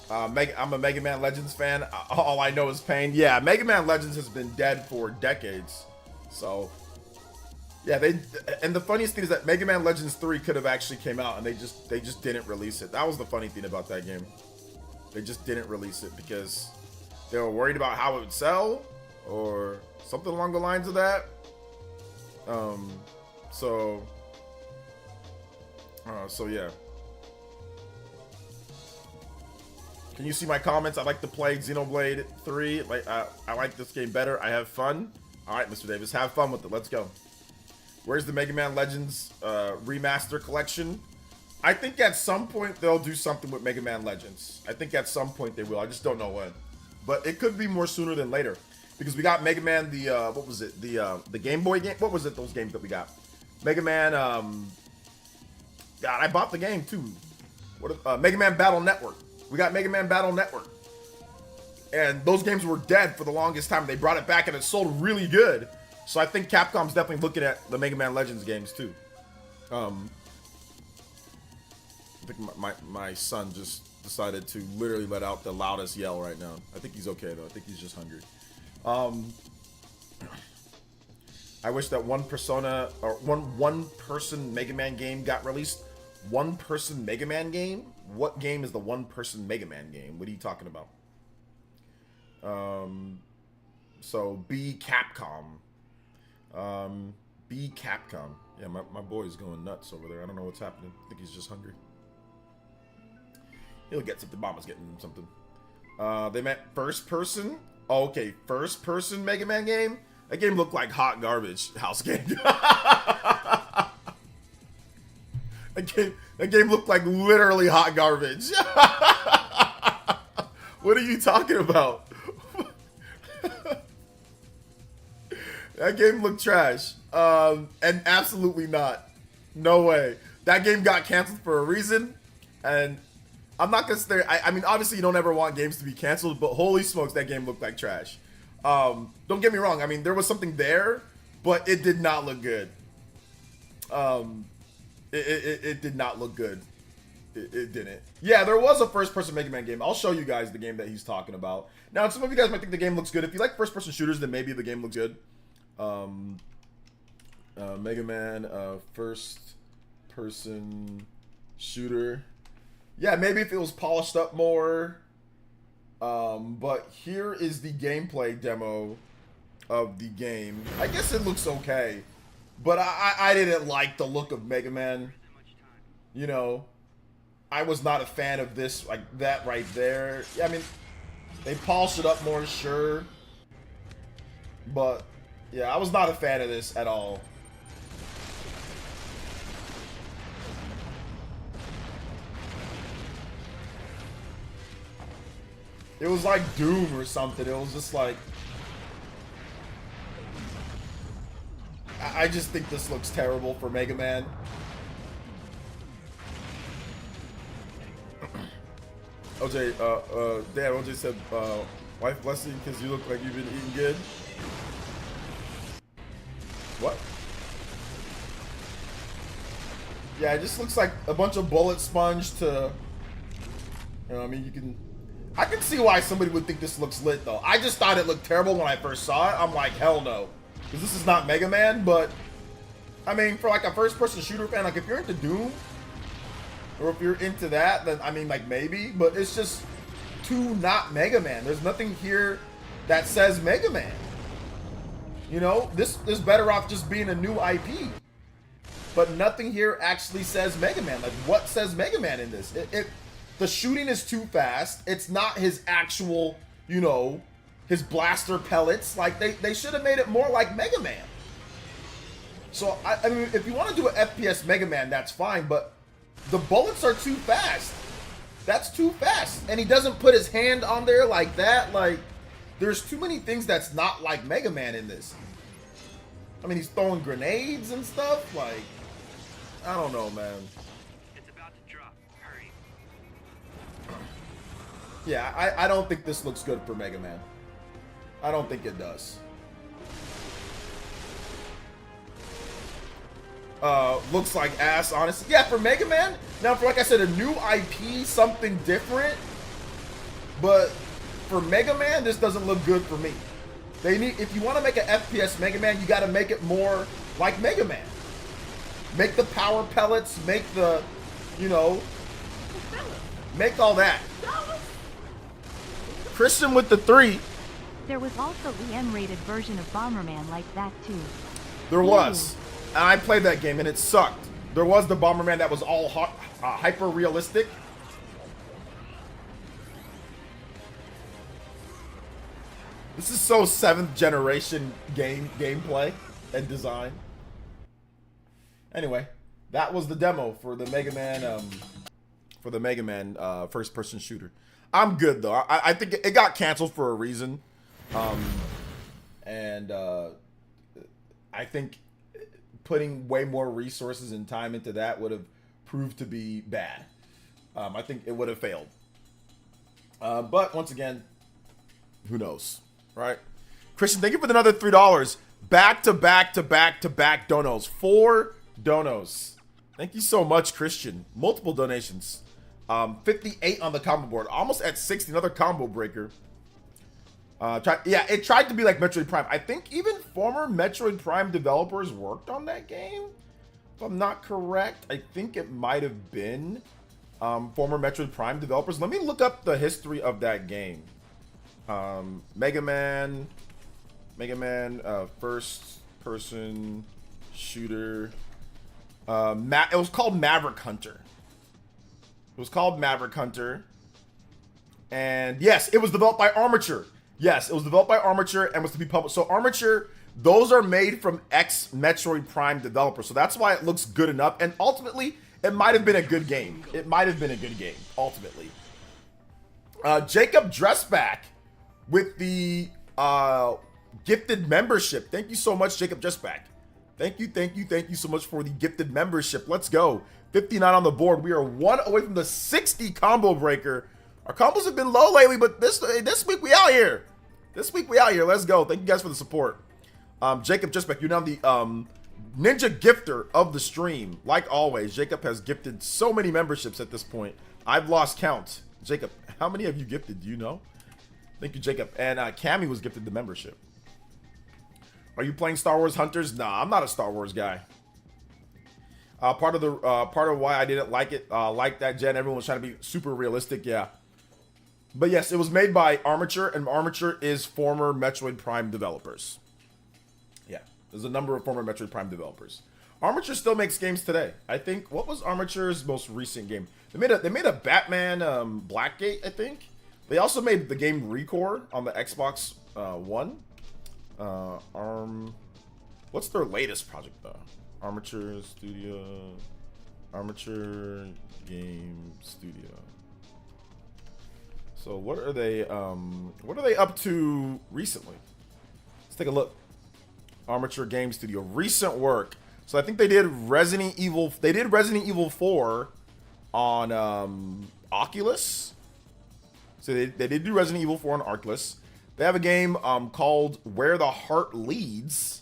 I'm a Mega Man Legends fan. All I know is pain. Yeah, Mega Man Legends has been dead for decades. So, yeah, and the funniest thing is that Mega Man Legends 3 could have actually came out and they just didn't release it. That was the funny thing about that game. They just didn't release it because they were worried about how it would sell or something along the lines of that. So yeah. Can you see my comments? I like to play Xenoblade 3. I like this game better. I have fun. All right, Mr. Davis, have fun with it. Let's go. Where's the Mega Man Legends remaster collection? I think at some point they'll do something with Mega Man Legends. I think at some point they will. I just don't know when. But it could be more sooner than later. Because we got Mega Man, what was it? The Game Boy game? What was it, those games that we got? Mega Man, God, I bought the game too. Mega Man Battle Network. We got Mega Man Battle Network. And those games were dead for the longest time. They brought it back and it sold really good. So I think Capcom's definitely looking at the Mega Man Legends games too. I think my son just decided to literally let out the loudest yell right now. I think he's okay though. I think he's just hungry. I wish that one Persona or one person Mega Man game got released. One person Mega Man game? What game is the one person Mega Man game? What are you talking about? So be Capcom. Be Capcom. Yeah, my boy's going nuts over there. I don't know what's happening. I think he's just hungry. He'll get something. Mama's getting him something. They meant first person? Oh, okay, first person Mega Man game? That game looked like hot garbage house game. That game looked like literally hot garbage. What are you talking about? That game looked trash. And absolutely not. No way. That game got canceled for a reason. And I'm not gonna say, I mean, obviously you don't ever want games to be canceled, but holy smokes, that game looked like trash. Don't get me wrong. I mean, there was something there, but it did not look good. It did not look good. it didn't. Yeah, there was a first-person Mega Man game. I'll show you guys the game that he's talking about. Now, some of you guys might think the game looks good. If you like first-person shooters, then maybe the game looks good. Mega Man first-person shooter. Yeah, maybe if it was polished up more. But here is the gameplay demo of the game. I guess it looks okay, but I didn't like the look of Mega Man. You know, I was not a fan of this, like that right there. Yeah, I mean, they polished it up more, sure, but yeah, I was not a fan of this at all. It was like Doom or something. It was just like, I just think this looks terrible for Mega Man. OJ, Dad, OJ said, wife bless you because you look like you've been eating good. What? Yeah, it just looks like a bunch of bullet sponge to, you know, I mean, I can see why somebody would think this looks lit, though. I just thought it looked terrible when I first saw it. I'm like, hell no. Because this is not Mega Man, but, I mean, for like a first-person shooter fan, like if you're into Doom, or if you're into that, then, I mean, like, maybe. But it's just too not Mega Man. There's nothing here that says Mega Man. You know, this is better off just being a new IP. But nothing here actually says Mega Man. Like, what says Mega Man in this? The shooting is too fast. It's not his actual, you know, his blaster pellets. Like, they should have made it more like Mega Man. So, I mean, if you want to do an FPS Mega Man, that's fine, but the bullets are too fast. That's too fast. And he doesn't put his hand on there like that. Like, there's too many things that's not like Mega Man in this. I mean, he's throwing grenades and stuff. Like, I don't know, man. Yeah, I don't think this looks good for Mega Man. I don't think it does. Looks like ass, honestly. Yeah, for Mega Man, now for, like I said, a new IP, something different. But for Mega Man, this doesn't look good for me. They need, if you want to make an FPS Mega Man, you got to make it more like Mega Man. Make the power pellets, make the, you know, make all that. Christian with the 3. There was also the M-rated version of Bomberman like that too. There was. And I played that game and it sucked. There was the Bomberman that was all hyper realistic. This is so 7th generation gameplay and design. Anyway, that was the demo for the Mega Man first person shooter. I'm good though. I think it got canceled for a reason. And I think putting way more resources and time into that would have proved to be bad. I think it would have failed. But once again, who knows, right? Christian, thank you for another $3. Back to back donos. 4 donos. Thank you so much, Christian. Multiple donations. 58 on the combo board. Almost at 60. Another combo breaker. Yeah, it tried to be like Metroid Prime. I think even former Metroid Prime developers worked on that game. If I'm not correct, I think it might have been former Metroid Prime developers. Let me look up the history of that game. Mega Man, first person shooter. It was called Maverick Hunter. It was called Maverick Hunter. And yes, it was developed by Armature. Yes, it was developed by Armature and was to be published. So Armature, those are made from ex-Metroid Prime developers. So that's why it looks good enough. And ultimately, it might have been a good game. It might have been a good game, ultimately. Jacob Dressback with the gifted membership. Thank you so much, Jacob Dressback. Thank you so much for the gifted membership. Let's go. 59 on the board. We are 1 away from the 60 combo breaker. Our combos have been low lately, but this week we out here. This week we out here. Let's go. Thank you guys for the support. Jacob Justback, you're now Ninja Gifter of the stream. Like always, Jacob has gifted so many memberships at this point. I've lost count. Jacob, how many have you gifted? Do you know? Thank you, Jacob. And Cammy was gifted the membership. Are you playing Star Wars Hunters? Nah, I'm not a Star Wars guy. Part of why I didn't like it, like that gen, everyone was trying to be super realistic. Yeah. But yes, it was made by Armature, and Armature is former Metroid Prime developers. Yeah, there's a number of former Metroid Prime developers. Armature still makes games today. I think, what was Armature's most recent game? They made a Batman Blackgate, I think. They also made the game Recore on the Xbox One. What's their latest project though? Armature Game Studio. So what are they up to recently? Let's take a look. Armature Game Studio, recent work. So I think they did Resident Evil 4 on Oculus. So they did do Resident Evil 4 on Oculus. They have a game called Where the Heart Leads.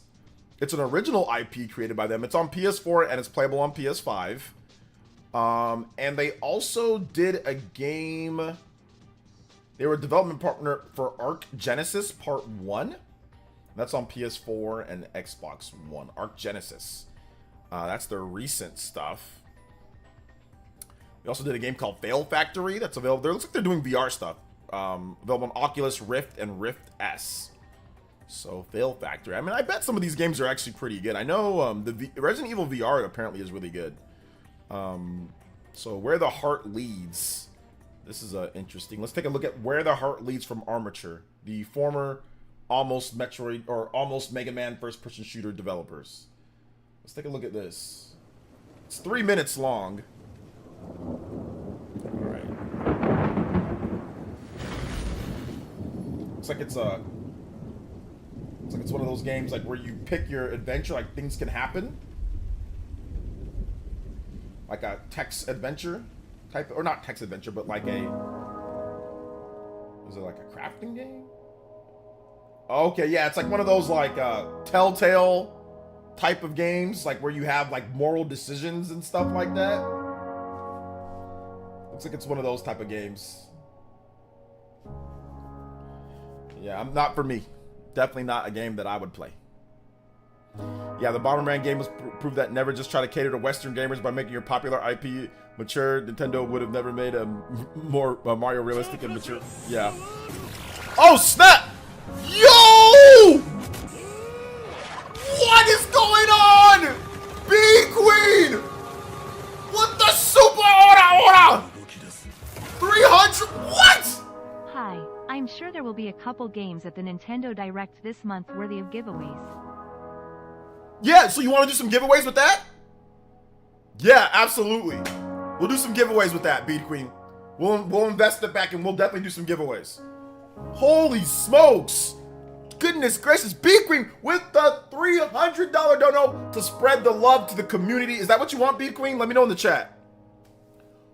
It's an original IP created by them. It's on PS4 and it's playable on PS5. And they also did a game. They were a development partner for Arc Genesis Part 1. That's on PS4 and Xbox One. Arc Genesis. That's their recent stuff. They also did a game called Fail Factory. That's available. It looks like they're doing VR stuff. Available on Oculus Rift and Rift S. So Fail Factory. I mean, I bet some of these games are actually pretty good. I know the Resident Evil VR apparently is really good. So Where the Heart Leads. This is interesting. Let's take a look at Where the Heart Leads from Armature, the former almost Metroid or almost Mega Man first-person shooter developers. Let's take a look at this. It's 3 minutes long. All right. Looks like it's one of those games like where you pick your adventure, like things can happen. Like a text adventure type, or not text adventure, but like is it like a crafting game? Okay, yeah, it's like one of those like Telltale type of games, like where you have like moral decisions and stuff like that. Looks like it's one of those type of games. Yeah, not for me. Definitely not a game that I would play. Yeah, the Bomberman game was proved that never just try to cater to Western gamers by making your popular IP mature. Nintendo would have never made a more Mario realistic and mature. Yeah. Oh snap! Yo! What is going on? Bee Queen! What the super ora! 300? What? Hi, I'm sure there will be a couple games at the Nintendo Direct this month worthy of giveaways. Yeah, so you want to do some giveaways with that? Yeah, absolutely. We'll do some giveaways with that, Beat Queen. We'll invest it back and we'll definitely do some giveaways. Holy smokes! Goodness gracious, Beat Queen with the $300 dono to spread the love to the community. Is that what you want, Beat Queen? Let me know in the chat.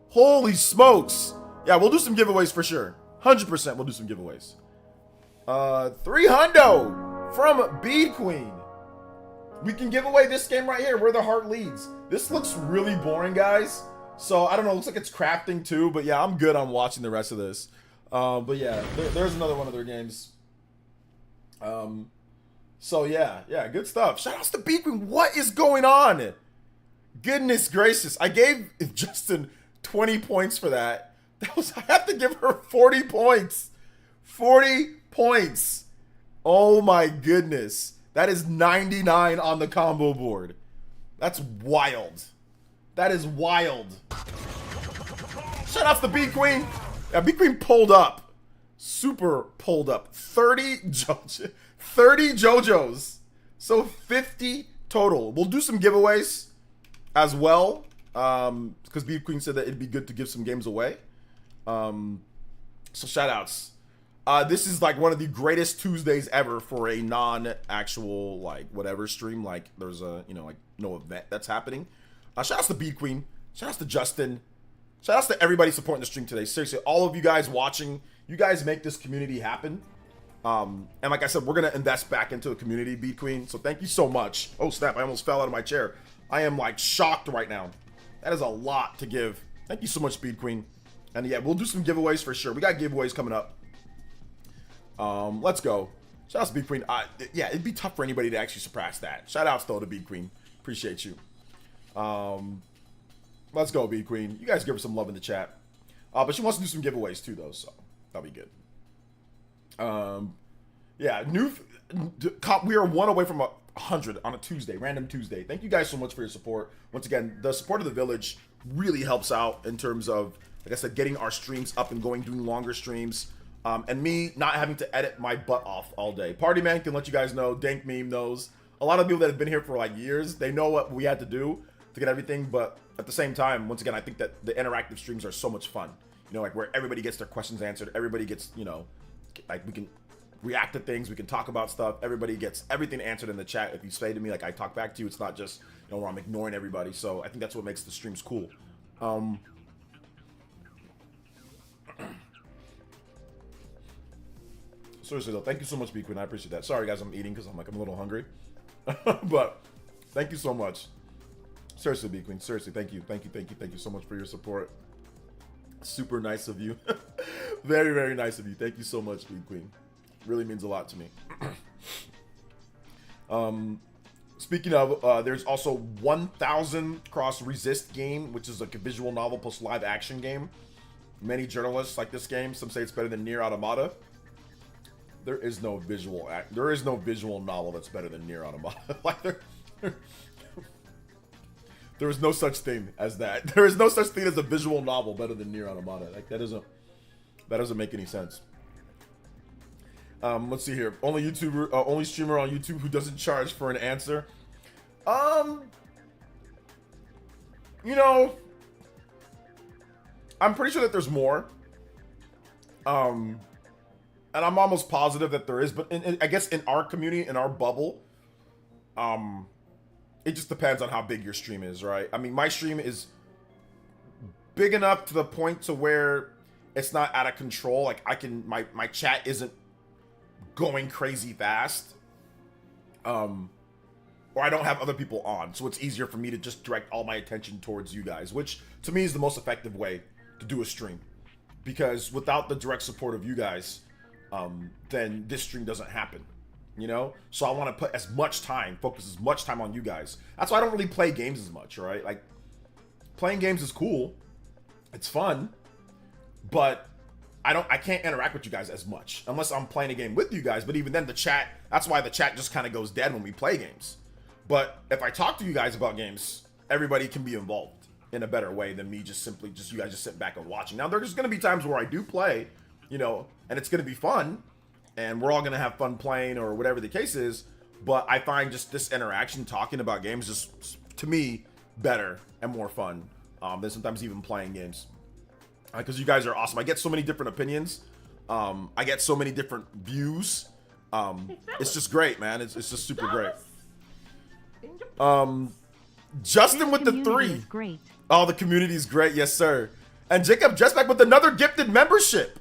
Holy smokes. Yeah, we'll do some giveaways for sure. 100% we'll do some giveaways. 300 from Beat Queen. We can give away this game right here, Where the Heart Leads. This looks really boring, guys. So, I don't know. It looks like it's crafting too. But yeah, I'm good on watching the rest of this. But yeah, there's another one of their games. So yeah, good stuff. Shout outs to Beat Queen. What is going on? Goodness gracious. I gave Justin 20 points for that. I have to give her 40 points. 40 points. Oh my goodness. That is 99 on the combo board. That's wild. That is wild. Shout out to Beat Queen. Yeah, Beat Queen pulled up. Super pulled up. 30 JoJos. So 50 total. We'll do some giveaways as well. Because Beat Queen said that it'd be good to give some games away. So shout outs. This is like one of the greatest Tuesdays ever for a non-actual like whatever stream. Like there's a like no event that's happening. Shout outs to Beat Queen. Shout outs to Justin. Shout outs to everybody supporting the stream today. Seriously, all of you guys watching, you guys make this community happen. And like I said, we're going to invest back into the community, Beat Queen. So thank you so much. Oh, snap. I almost fell out of my chair. I am like shocked right now. That is a lot to give. Thank you so much, Beat Queen. And yeah, we'll do some giveaways for sure. We got giveaways coming up. Let's go. Shout out to Beat Queen. Yeah, it'd be tough for anybody to actually surpass that. Shout outs though to Beat Queen. Appreciate you. Let's go, Beat Queen. You guys give her some love in the chat. But she wants to do some giveaways too, though, so that'll be good. Yeah, we are one away from 100 on a Tuesday, random Tuesday. Thank you guys so much for your support. Once again, the support of the village really helps out in terms of, like I said, getting our streams up and going, doing longer streams, and me not having to edit my butt off all day. Party Man can let you guys know. Dank Meme knows. A lot of people that have been here for like years, they know what we had to do to get everything, but at the same time, once again, I think that the interactive streams are so much fun. You know, like where everybody gets their questions answered, everybody gets, you know, like we can react to things, we can talk about stuff, everybody gets everything answered in the chat. If you say to me, like I talk back to you, it's not just, you know, where I'm ignoring everybody. So I think that's what makes the streams cool. Seriously though, thank you so much, B Queen. I appreciate that. Sorry guys, I'm eating because I'm a little hungry. But thank you so much. Seriously, B Queen. Seriously, thank you so much for your support. Super nice of you. Very, very nice of you. Thank you so much, B Queen. Really means a lot to me. Speaking of, there's also 1000 Cross Resist game, which is like a visual novel plus live action game. Many journalists like this game. Some say it's better than Nier Automata. There is no visual novel that's better than Nier Automata. Like there is no such thing as that. There is no such thing as a visual novel better than Nier Automata. Like that doesn't make any sense. Let's see here. Only streamer on YouTube who doesn't charge for an answer. You know, I'm pretty sure that there's more. And I'm almost positive that there is, but I guess in our community, in our bubble, it just depends on how big your stream is, right? I mean, my stream is big enough to the point to where it's not out of control. Like my chat isn't going crazy fast. Or I don't have other people on, so it's easier for me to just direct all my attention towards you guys, which to me is the most effective way to do a stream. Because without the direct support of you guys, then this stream doesn't happen, you know? So I want to put focus as much time on you guys. That's why I don't really play games as much, right? Like, playing games is cool. It's fun. But I can't interact with you guys as much unless I'm playing a game with you guys. But even then, that's why the chat just kind of goes dead when we play games. But if I talk to you guys about games, everybody can be involved in a better way than me just you guys just sit back and watching. Now, there's going to be times where I do play, you know, and it's going to be fun, and we're all going to have fun playing or whatever the case is, but I find just this interaction, talking about games, just, to me, better and more fun than sometimes even playing games. Because you guys are awesome. I get so many different opinions. I get so many different views. It's just great, man. It's just super great. Justin with the 3. Great. Oh, the community is great. Yes, sir. And Jacob just back with another gifted membership.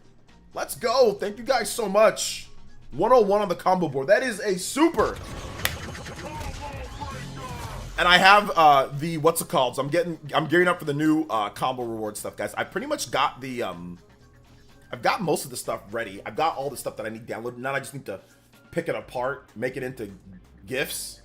Let's go. Thank you guys so much. 101 on the combo board. That is a super. And I have the what's it called? So I'm gearing up for the new combo reward stuff, guys. I pretty much got the I've got most of the stuff ready. I've got all the stuff that I need downloaded. Now I just need to pick it apart, make it into GIFs,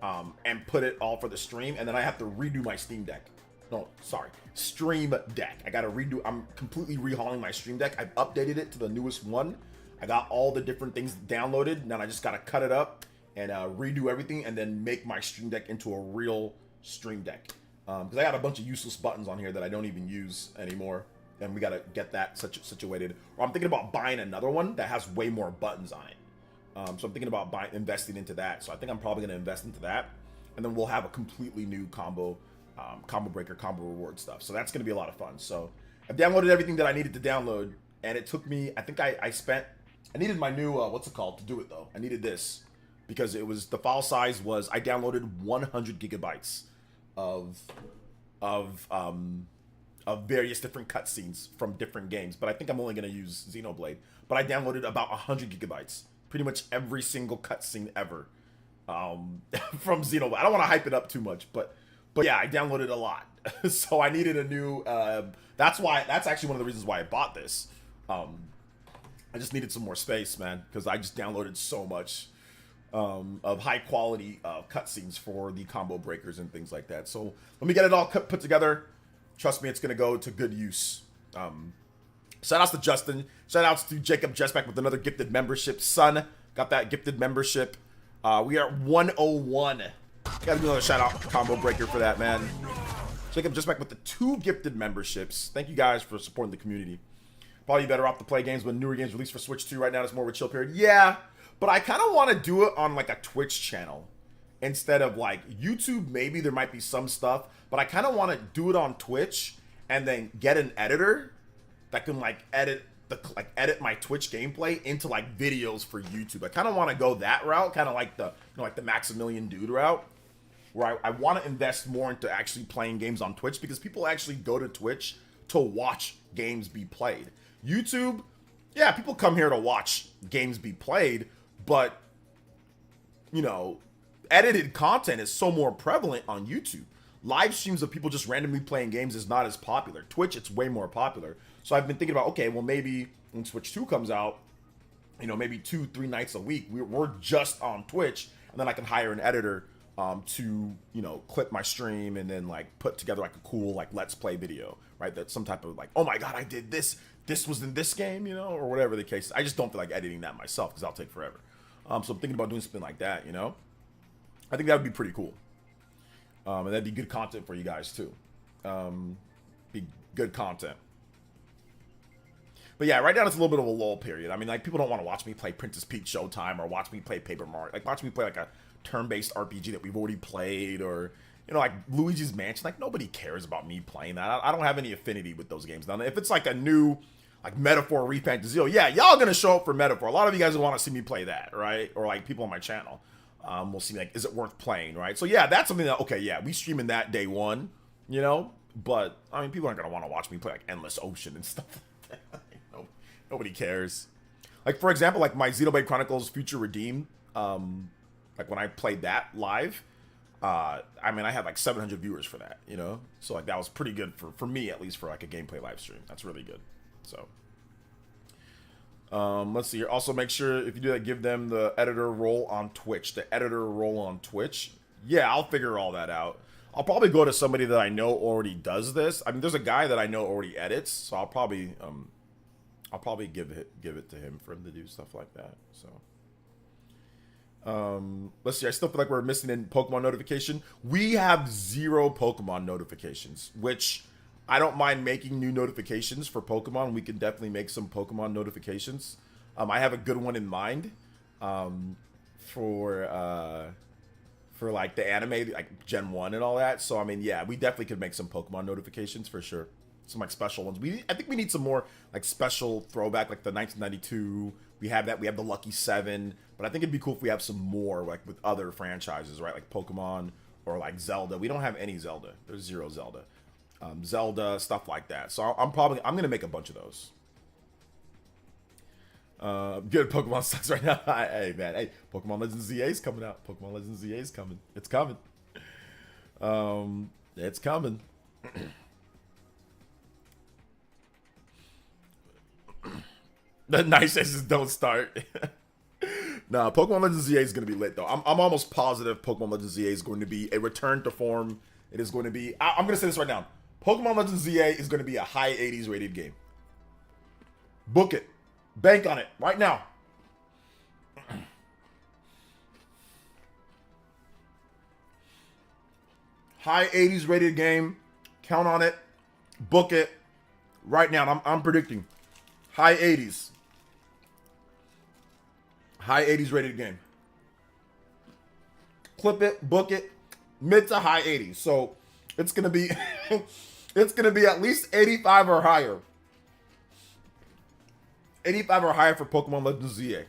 and put it all for the stream. And then I have to redo my Steam Deck. No, sorry, Stream Deck. I gotta redo. I'm completely rehauling my Stream Deck. I've updated it to the newest one. I got all the different things downloaded. Now I just gotta cut it up and redo everything, and then make my Stream Deck into a real Stream Deck. Because I got a bunch of useless buttons on here that I don't even use anymore, and we gotta get that situated. Or I'm thinking about buying another one that has way more buttons on it. So I'm thinking about investing into that. So I think I'm probably gonna invest into that, and then we'll have a completely new combo breaker, combo reward stuff. So that's gonna be a lot of fun. So I've downloaded everything that I needed to download, and it took me, I think I needed my new what's it called to do it though. I needed this because it was, the file size was, I downloaded 100 gigabytes of of various different cutscenes from different games. But I think I'm only going to use Xenoblade. But I downloaded about 100 gigabytes. Pretty much every single cutscene ever from Xenoblade. I don't want to hype it up too much, but yeah, I downloaded a lot. So I needed a new... that's actually one of the reasons why I bought this. I just needed some more space, man, because I just downloaded so much of high quality cutscenes for the combo breakers and things like that. So let me get it all put together. Trust me, it's going to go to good use. Shout outs to Justin. Shout outs to Jacob Jessback with another gifted membership. Son got that gifted membership. We are at 101. Gotta do another shout out combo breaker for that, man. Jacob Jessback with the 2 gifted memberships. Thank you guys for supporting the community. Probably better off to play games when newer games release for Switch 2. Right now it's more of a chill period. Yeah, but I kind of want to do it on like a Twitch channel instead of like YouTube. Maybe there might be some stuff, but I kind of want to do it on Twitch and then get an editor that can like edit my Twitch gameplay into like videos for YouTube. I kind of want to go that route, kind of like the like the Maximilian Dude route, where I want to invest more into actually playing games on Twitch, because people actually go to Twitch to watch games be played. YouTube, yeah, people come here to watch games be played, but, you know, edited content is so more prevalent on YouTube. Live streams of people just randomly playing games is not as popular. Twitch, it's way more popular. So I've been thinking about, okay, well, maybe when Switch 2 comes out, you know, maybe 2-3 nights a week, we're just on Twitch, and then I can hire an editor to, you know, clip my stream and then like put together like a cool like let's play video, right? That's some type of like, oh my god, I did this was in this game, you know, or whatever the case. I just don't feel like editing that myself because that'll take forever. So I'm thinking about doing something like that, you know. I think that would be pretty cool, and that'd be good content for you guys too. Be good content. But yeah, right now it's a little bit of a lull period. I mean, like, people don't want to watch me play Princess Peach Showtime or watch me play Paper Mario. Like, watch me play like a turn-based RPG that we've already played, or, you know, like Luigi's Mansion. Like, nobody cares about me playing that. I don't have any affinity with those games. Now, if it's like a new, like, Metaphor Repainted Zero, yeah, y'all gonna show up for Metaphor. A lot of you guys will want to see me play that, right? Or like people on my channel will see, like, is it worth playing, right? So yeah, that's something that, okay, yeah, we streaming that day one, you know. But I mean, people aren't gonna want to watch me play like Endless Ocean and stuff like that. Nobody cares. Like, for example, like my Xenoblade Chronicles Future Redeemed, like when I played that live, I mean, I had like 700 viewers for that, you know? So like that was pretty good for me, at least, for like a gameplay live stream. That's really good. So let's see here. Also, make sure if you do that, give them the editor role on Twitch. The editor role on Twitch. Yeah, I'll figure all that out. I'll probably go to somebody that I know already does this. I mean, there's a guy that I know already edits, so I'll probably give it to him for him to do stuff like that. So let's see. I still feel like we're missing in Pokemon notification. We have 0 Pokemon notifications, which I don't mind making new notifications for Pokemon. We can definitely make some Pokemon notifications. I have a good one in mind for like the anime, like Gen 1 and all that. So I mean, yeah, we definitely could make some Pokemon notifications for sure. Some like special ones. I think we need some more like special throwback, like the 1992. We have that. We have the Lucky 7. But I think it'd be cool if we have some more like with other franchises, right? Like Pokemon or like Zelda. We don't have any Zelda. There's 0 Zelda. Zelda, stuff like that. So I'm gonna make a bunch of those. Good. Pokemon sucks right now. Hey man, hey, Pokemon Legends ZA is coming out. Pokemon Legends ZA is coming. It's coming. It's coming. The nice says don't start. Nah, Pokemon Legends ZA is going to be lit, though. I'm almost positive Pokemon Legends ZA is going to be a return to form. It is going to be... I'm going to say this right now. Pokemon Legends ZA is going to be a high 80s rated game. Book it. Bank on it right now. High 80s rated game. Count on it. Book it right now. I'm predicting high 80s. High 80s rated game. Clip it, book it, mid to high 80s. So it's gonna be it's gonna be at least 85 or higher. 85 or higher for Pokemon Legends ZA.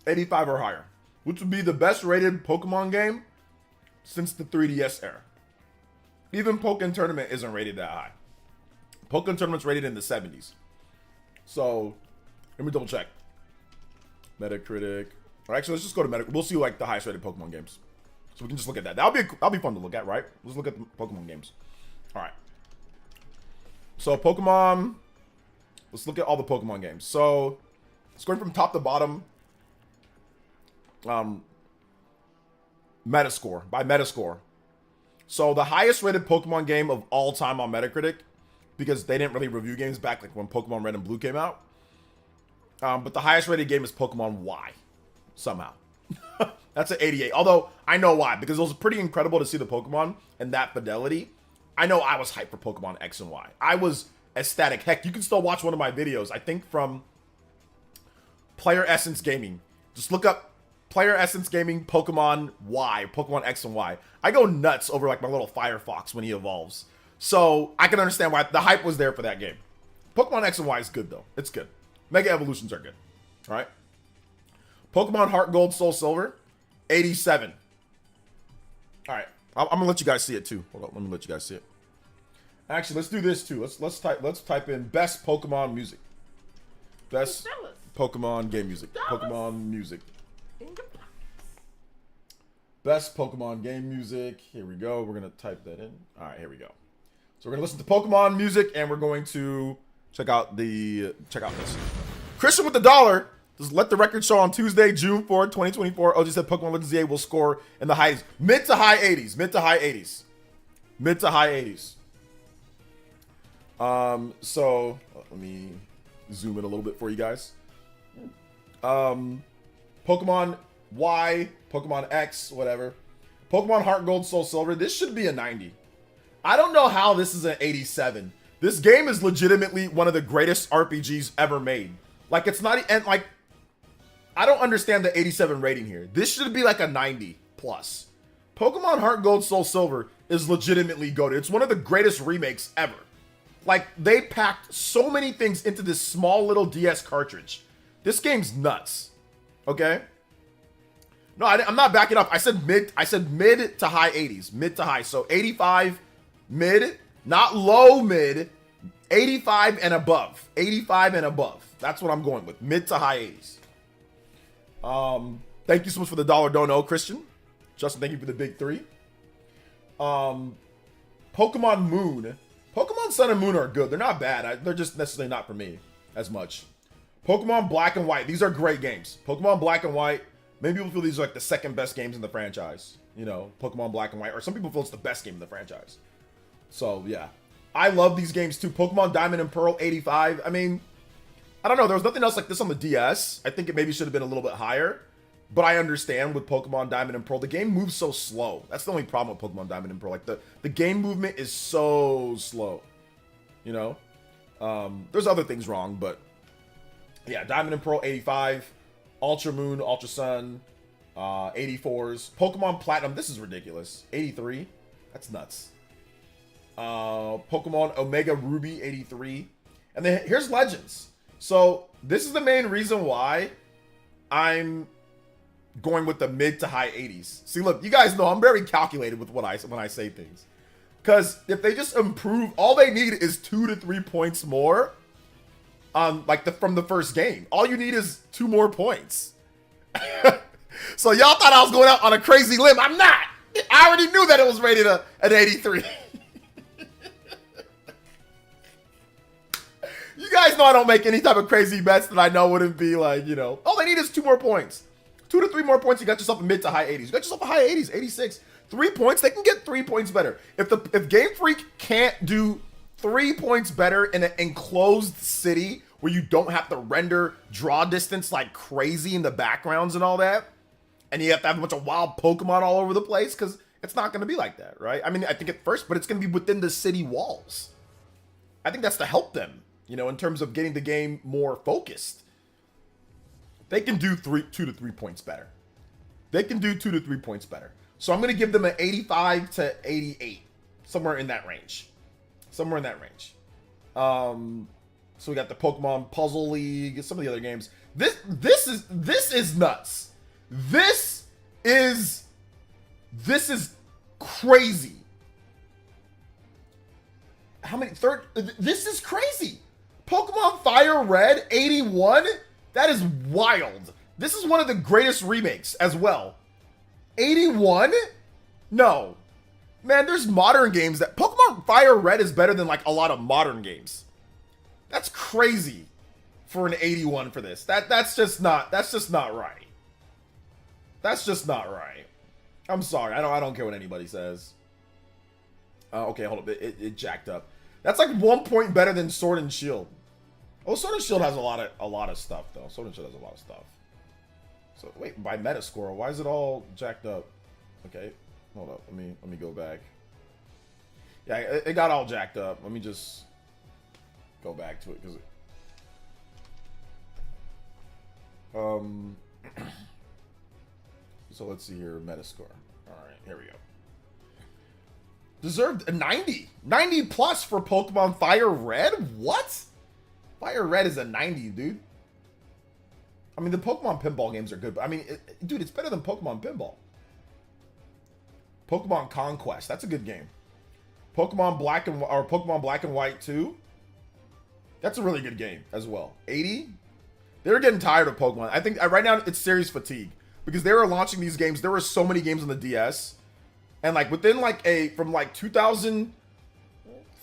85 or higher. Which would be the best rated Pokemon game since the 3DS era. Even Pokken Tournament isn't rated that high. Pokken Tournament's rated in the 70s. So, let me double check. Metacritic. Or actually, let's just go to Metacritic. We'll see like the highest rated Pokemon games. So we can just look at that. That'll be fun to look at, right? Let's look at the Pokemon games. All right. So Pokemon. Let's look at all the Pokemon games. So it's going from top to bottom. Metascore by Metascore. So the highest rated Pokemon game of all time on Metacritic, because they didn't really review games back like when Pokemon Red and Blue came out. But the highest rated game is Pokemon Y. Somehow. That's an 88. Although, I know why. Because it was pretty incredible to see the Pokemon and that fidelity. I know I was hyped for Pokemon X and Y. I was ecstatic. Heck, you can still watch one of my videos. I think from PlayerEssence Gaming. Just look up PlayerEssence Gaming Pokemon Y. Pokemon X and Y. I go nuts over like my little Firefox when he evolves. So, I can understand why the hype was there for that game. Pokemon X and Y is good though. It's good. Mega Evolutions are good. Alright. Pokemon Heart Gold Soul Silver, 87. Alright. I'm gonna let you guys see it too. Hold on, let me let you guys see it. Actually, let's do this too. Let's type in best Pokemon music. Best Pokemon game music. Pokemon music. Best Pokemon game music. Here we go. We're gonna type that in. Alright, here we go. So we're gonna listen to Pokemon music and we're going to check out this. Christian with the $1. Just let the record show on Tuesday, June 4th, 2024. OG said Pokemon Legends EA will score in the high mid to high 80s. Mid to high 80s. Mid to high 80s. So let me zoom in a little bit for you guys. Pokemon Y, Pokemon X, whatever. Pokemon Heart Gold Soul Silver. This should be a 90. I don't know how this is an 87. This game is legitimately one of the greatest RPGs ever made. Like, it's not, and like, I don't understand the 87 rating here. This should be like a 90 plus. Pokemon Heart Gold Soul Silver is legitimately goated. It's one of the greatest remakes ever. Like, they packed so many things into this small little DS cartridge. This game's nuts. Okay? No, I'm not backing up. I said mid to high 80s. Mid to high. So 85 mid, not low mid, 85 and above. 85 and above. That's what I'm going with. Mid to high 80s. Thank you so much for the $1 dono, Christian. Justin, thank you for the big 3. Pokemon Moon. Pokemon Sun and Moon are good. They're not bad. They're just necessarily not for me as much. Pokemon Black and White. These are great games. Pokemon Black and White. Many people feel these are like the second best games in the franchise. You know, Pokemon Black and White. Or some people feel it's the best game in the franchise. So, yeah. I love these games too. Pokemon Diamond and Pearl, 85. I mean, I don't know. There was nothing else like this on the DS. I think it maybe should have been a little bit higher. But I understand with Pokemon Diamond and Pearl, the game moves so slow. That's the only problem with Pokemon Diamond and Pearl. Like, the game movement is so slow. You know? There's other things wrong, but yeah, Diamond and Pearl, 85. Ultra Moon, Ultra Sun, 84s. Pokemon Platinum, this is ridiculous. 83. That's nuts. Pokemon Omega Ruby, 83. And then here's Legends. So this is the main reason why I'm going with the mid to high 80s. See, look, you guys know I'm very calculated with when I say things. Because if they just improve, all they need is 2 to 3 points more from the first game. All you need is 2 more points. So y'all thought I was going out on a crazy limb. I'm not. I already knew that it was rated at 83. You guys know I don't make any type of crazy bets that I know wouldn't be like, you know, all they need is 2 more points. 2 to 3 more points, you got yourself a mid to high 80s. You got yourself a high 80s, 86. 3 points, they can get 3 points better. If Game Freak can't do 3 points better in an enclosed city where you don't have to render draw distance like crazy in the backgrounds and all that, and you have to have a bunch of wild Pokemon all over the place, because it's not going to be like that, right? I mean, I think at first, but it's going to be within the city walls. I think that's to help them, you know, in terms of getting the game more focused. They can do 2 to 3 points better. They can do 2 to 3 points better. So I'm going to give them an 85 to 88. Somewhere in that range. Somewhere in that range. So we got the Pokemon Puzzle League, some of the other games. This is nuts. This is crazy. how many, this is crazy. Pokemon Fire Red 81? That is wild. This is one of the greatest remakes as well. 81? No. Man, there's modern games that... Pokemon Fire Red is better than, like, a lot of modern games. That's crazy for an 81 for this. That's just not right. That's just not right. I'm sorry. I don't care what anybody says. Okay, hold up. It jacked up. That's like 1 point better than Sword and Shield. Oh, Sword and Shield has a lot of stuff though. Sword and Shield has a lot of stuff. So wait, by Metascore, why is it all jacked up? Okay, hold up. Let me go back. Yeah, it got all jacked up. Let me just go back to it because so let's see here, Metascore. All right, here we go. Deserved a 90 plus for Pokemon Fire Red. What? Fire Red is a 90, dude. I mean, the Pokemon pinball games are good, but I mean, dude, it's better than Pokemon Pinball. Pokemon Conquest, that's a good game. Pokemon Black and White 2. That's a really good game as well. 80. They're getting tired of Pokemon. I think right now it's series fatigue because they were launching these games. There were so many games on the DS, and like within like from like 2002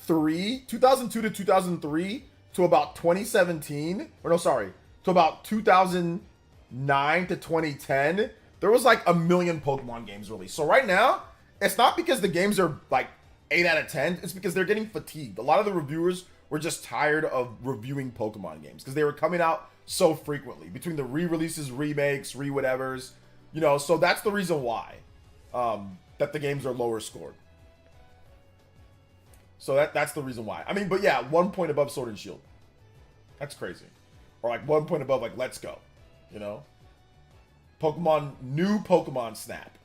to 2003 to about 2017, or no, sorry, to about 2009 to 2010, there was like a million Pokemon games released. So right now, it's not because the games are like 8 out of 10. It's because they're getting fatigued. A lot of the reviewers were just tired of reviewing Pokemon games because they were coming out so frequently between the re-releases, remakes, re-whatevers, you know. So that's the reason why that the games are lower scored. So that's the reason why. I mean, but yeah, 1 point above Sword and Shield. That's crazy. Or like 1 point above like Let's Go, you know. New Pokemon Snap.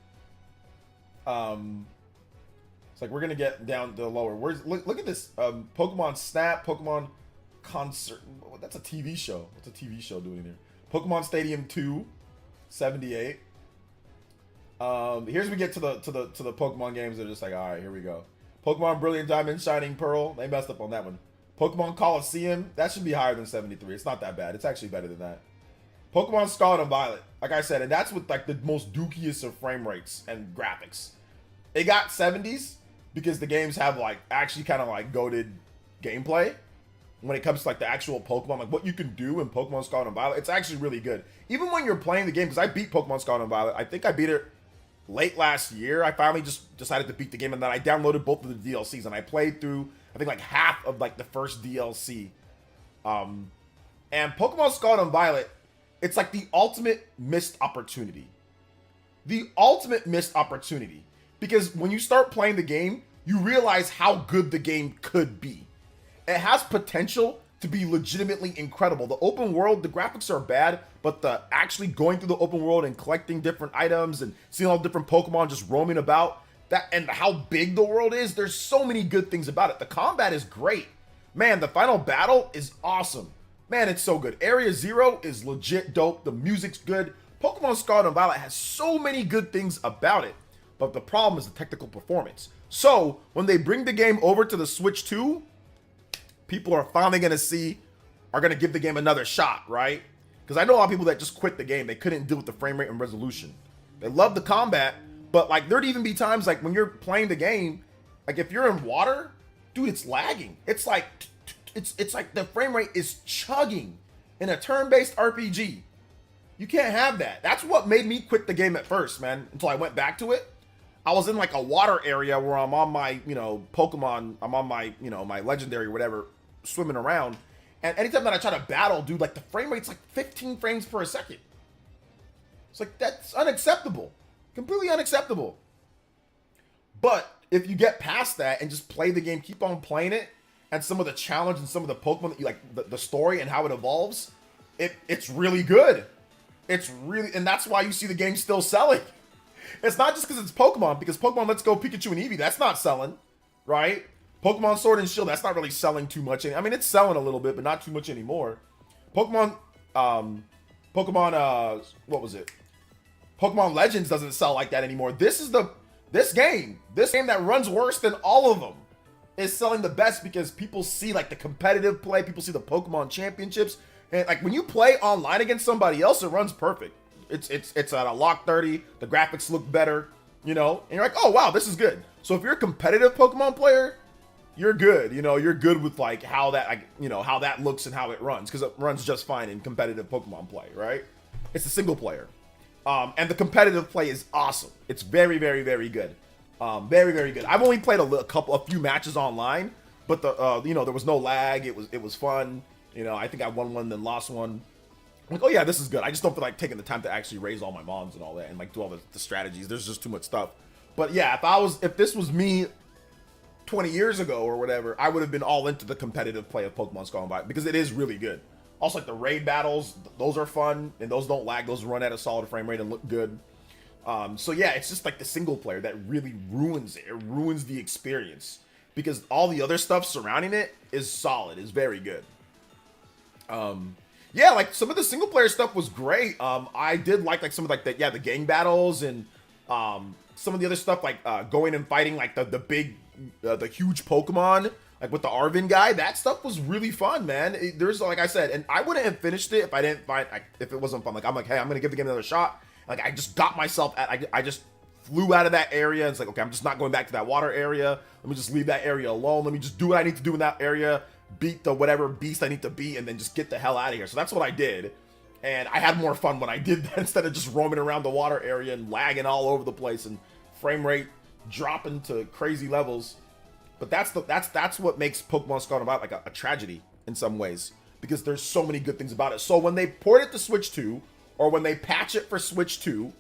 It's like we're gonna get down to lower. Look at this. Pokemon Snap, Pokemon Concert. That's a TV show. What's a TV show doing here? Pokemon Stadium 2, 78. Here's we get to the Pokemon games that are just like, all right, here we go. Pokemon Brilliant Diamond, Shining Pearl. They messed up on that one. Pokemon Coliseum. That should be higher than 73. It's not that bad. It's actually better than that. Pokemon Scarlet and Violet. Like I said, and that's with like the most dookiest of frame rates and graphics. It got 70s because the games have like actually kind of like goated gameplay when it comes to like the actual Pokemon, like what you can do in Pokemon Scarlet and Violet. It's actually really good. Even when you're playing the game, because I beat Pokemon Scarlet and Violet. I think I beat it late last year. I finally just decided to beat the game, and then I downloaded both of the DLCs and I played through I think like half of like the first DLC. And Pokemon Scarlet and Violet, it's like the ultimate missed opportunity. The ultimate missed opportunity. Because when you start playing the game, you realize how good the game could be. It has potential to be legitimately incredible. The open world, the graphics are bad, but the actually going through the open world and collecting different items and seeing all different Pokemon just roaming about, that and how big the world is, there's so many good things about it. The combat is great. Man, the final battle is awesome. Man, it's so good. Area Zero is legit dope. The music's good. Pokemon Scarlet and Violet has so many good things about it, but the problem is the technical performance. So when they bring the game over to the Switch 2, people are finally going to give the game another shot, right? Because I know a lot of people that just quit the game. They couldn't deal with the frame rate and resolution. They love the combat, but like there'd even be times like when you're playing the game, like if you're in water, dude, it's lagging. It's like the frame rate is chugging in a turn-based RPG. You can't have that. That's what made me quit the game at first, man, until I went back to it. I was in like a water area where I'm on my, Pokemon, I'm on my, my legendary or whatever, swimming around. And anytime that I try to battle, dude, like the frame rate's like 15 frames per second. It's like, that's unacceptable. Completely unacceptable. But if you get past that and just play the game, keep on playing it, and some of the challenge and some of the Pokemon that you like, the story and how it evolves, it's really good. It's really, and that's why you see the game still selling. It's not just because it's Pokemon, because Pokemon Let's Go Pikachu and Eevee, that's not selling, right? Pokemon Sword and Shield, that's not really selling too much. I mean, it's selling a little bit, but not too much anymore. Pokemon, what was it? Pokemon Legends doesn't sell like that anymore. This game that runs worse than all of them. is selling the best because people see like the competitive play, people see the Pokemon championships, and like when you play online against somebody else, it runs perfect. It's at a lock 30, the graphics look better, you know, and you're like, oh wow, this is good. So if you're a competitive Pokemon player, you're good, you know, you're good with like how that, like, you know, how that looks and how it runs, because it runs just fine in competitive Pokemon play, right? It's a single player. And the competitive play is awesome. It's very, very, very good. Very, very good. I've only played a few matches online, but the you know, there was no lag. It was fun. You know, I think I won one, then lost one. I'm like, oh yeah, this is good. I just don't feel like taking the time to actually raise all my mons and all that, and like do all the strategies. There's just too much stuff. But yeah, if this was me 20 years ago or whatever, I would have been all into the competitive play of Pokemon Scarlet and Violet because it is really good. Also, like the raid battles, those are fun, and those don't lag. Those run at a solid frame rate and look good. So yeah, it's just like the single player that really ruins it. It ruins the experience because all the other stuff surrounding it is solid, is very good. Yeah, like some of the single player stuff was great. I did like some of like the gang battles and some of the other stuff like going and fighting like the huge Pokemon. Like with the Arvin guy, that stuff was really fun, man. There's, like I said, and I wouldn't have finished it if I didn't find, if it wasn't fun. Like, I'm like, hey, I'm gonna give the game another shot. Like, I just got myself I just flew out of that area. And it's like, okay, I'm just not going back to that water area. Let me just leave that area alone. Let me just do what I need to do in that area, beat the whatever beast I need to beat, and then just get the hell out of here. So that's what I did. And I had more fun when I did that instead of just roaming around the water area and lagging all over the place and frame rate dropping to crazy levels. But that's what makes Pokemon Scarlet and Violet like a tragedy in some ways, because there's so many good things about it. So when they port it to Switch 2, or when they patch it for Switch 2,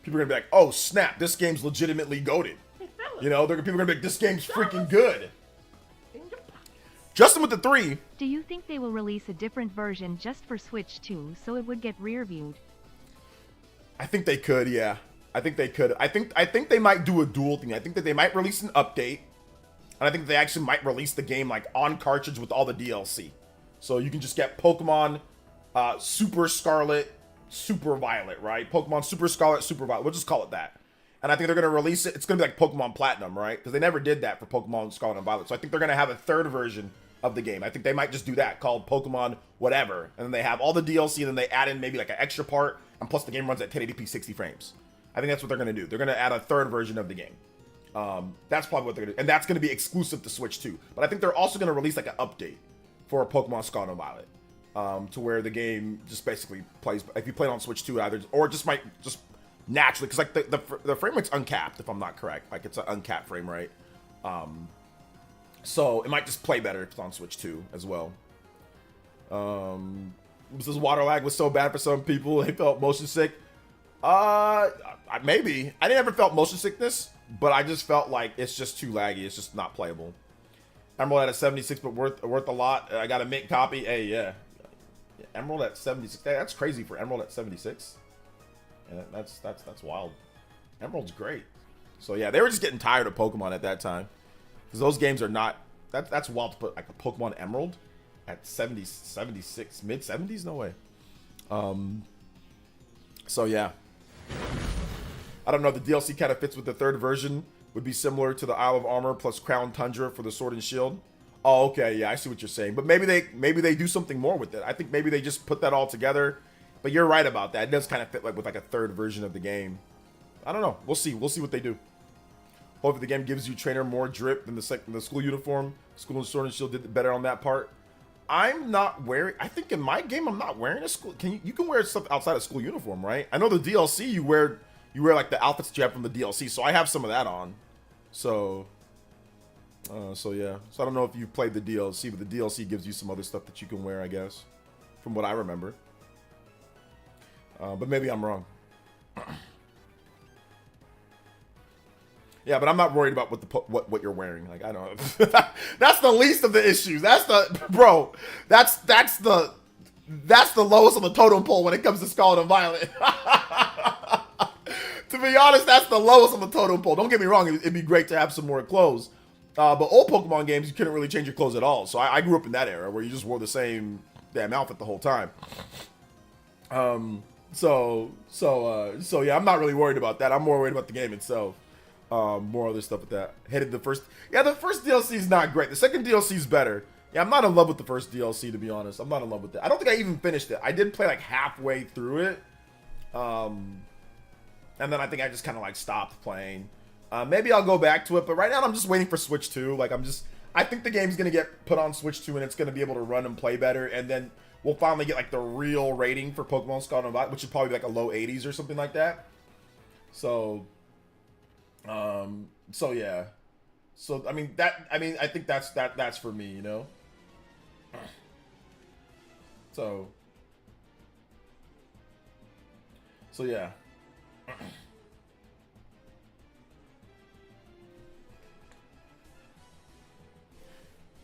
people are gonna be like, oh snap, this game's legitimately goated. You know, people are gonna be like, this game's freaking good. Justin with the 3. Do you think they will release a different version just for Switch 2 so it would get rear-viewed? I think they could, yeah. I think they could. I think they might do a dual thing. I think that they might release an update. And I think they actually might release the game like on cartridge with all the DLC. So you can just get Pokemon Super Scarlet, Super Violet, right? Pokemon Super Scarlet, Super Violet. We'll just call it that. And I think they're going to release it. It's going to be like Pokemon Platinum, right? Because they never did that for Pokemon Scarlet and Violet. So I think they're going to have a third version of the game. I think they might just do that called Pokemon whatever. And then they have all the DLC and then they add in maybe like an extra part. And plus the game runs at 1080p 60 frames. I think that's what they're going to do. They're going to add a third version of the game. That's probably what they're gonna do, and that's gonna be exclusive to Switch 2. But I think they're also gonna release like an update for Pokemon Scarlet and Violet, to where the game just basically plays. If you play it on Switch 2, either or just might just naturally, because like the frame rate's uncapped, if I'm not correct, like it's an uncapped frame rate. So it might just play better if it's on Switch 2 as well. This water lag was so bad for some people; they felt motion sick. Maybe I never felt motion sickness. But I just felt like it's just too laggy. It's just not playable. Emerald at a 76, but worth a lot. I got a mint copy. Hey, yeah. Emerald at 76. That's crazy for Emerald at 76. Yeah, that's wild. Emerald's great. So yeah, they were just getting tired of Pokemon at that time, because those games are not. That's wild to put like a Pokemon Emerald at 76, mid 70s. No way. So yeah. I don't know, the DLC kind of fits with the third version. Would be similar to the Isle of Armor plus Crown Tundra for the Sword and Shield. Oh, okay, yeah, I see what you're saying. But maybe they do something more with it. I think maybe they just put that all together. But you're right about that. It does kind of fit like with like a third version of the game. I don't know. We'll see. We'll see what they do. Hopefully the game gives you trainer more drip than the school uniform. School and Sword and Shield did better on that part. I'm not wearing. I think in my game I'm not wearing a school. You can wear stuff outside of school uniform, right? I know the DLC you wear like the outfits that you have from the DLC, so I have some of that on. So yeah. So I don't know if you've played the DLC, but the DLC gives you some other stuff that you can wear, I guess, from what I remember. But maybe I'm wrong. Yeah, but I'm not worried about what you're wearing. Like, I don't know. That's the least of the issues. That's the lowest on the totem pole when it comes to Scarlet and Violet. To be honest, that's the lowest on the totem pole. Don't get me wrong, it'd be great to have some more clothes. But old Pokemon games, you couldn't really change your clothes at all. So I grew up in that era where you just wore the same damn outfit the whole time. So yeah, I'm not really worried about that. I'm more worried about the game itself. More other stuff with that. Hated the first. Yeah, the first DLC is not great. The second DLC is better. Yeah, I'm not in love with the first DLC, to be honest. I'm not in love with it. I don't think I even finished it. I did play like halfway through it. And then I think I just kind of like stopped playing. Maybe I'll go back to it, but right now I'm just waiting for Switch 2. Like I think the game's gonna get put on Switch 2 and it's gonna be able to run and play better, and then we'll finally get like the real rating for Pokemon Scarlet and Violet, which would probably be like a low 80s or something like that. So yeah. So I think that's for me, you know. So yeah.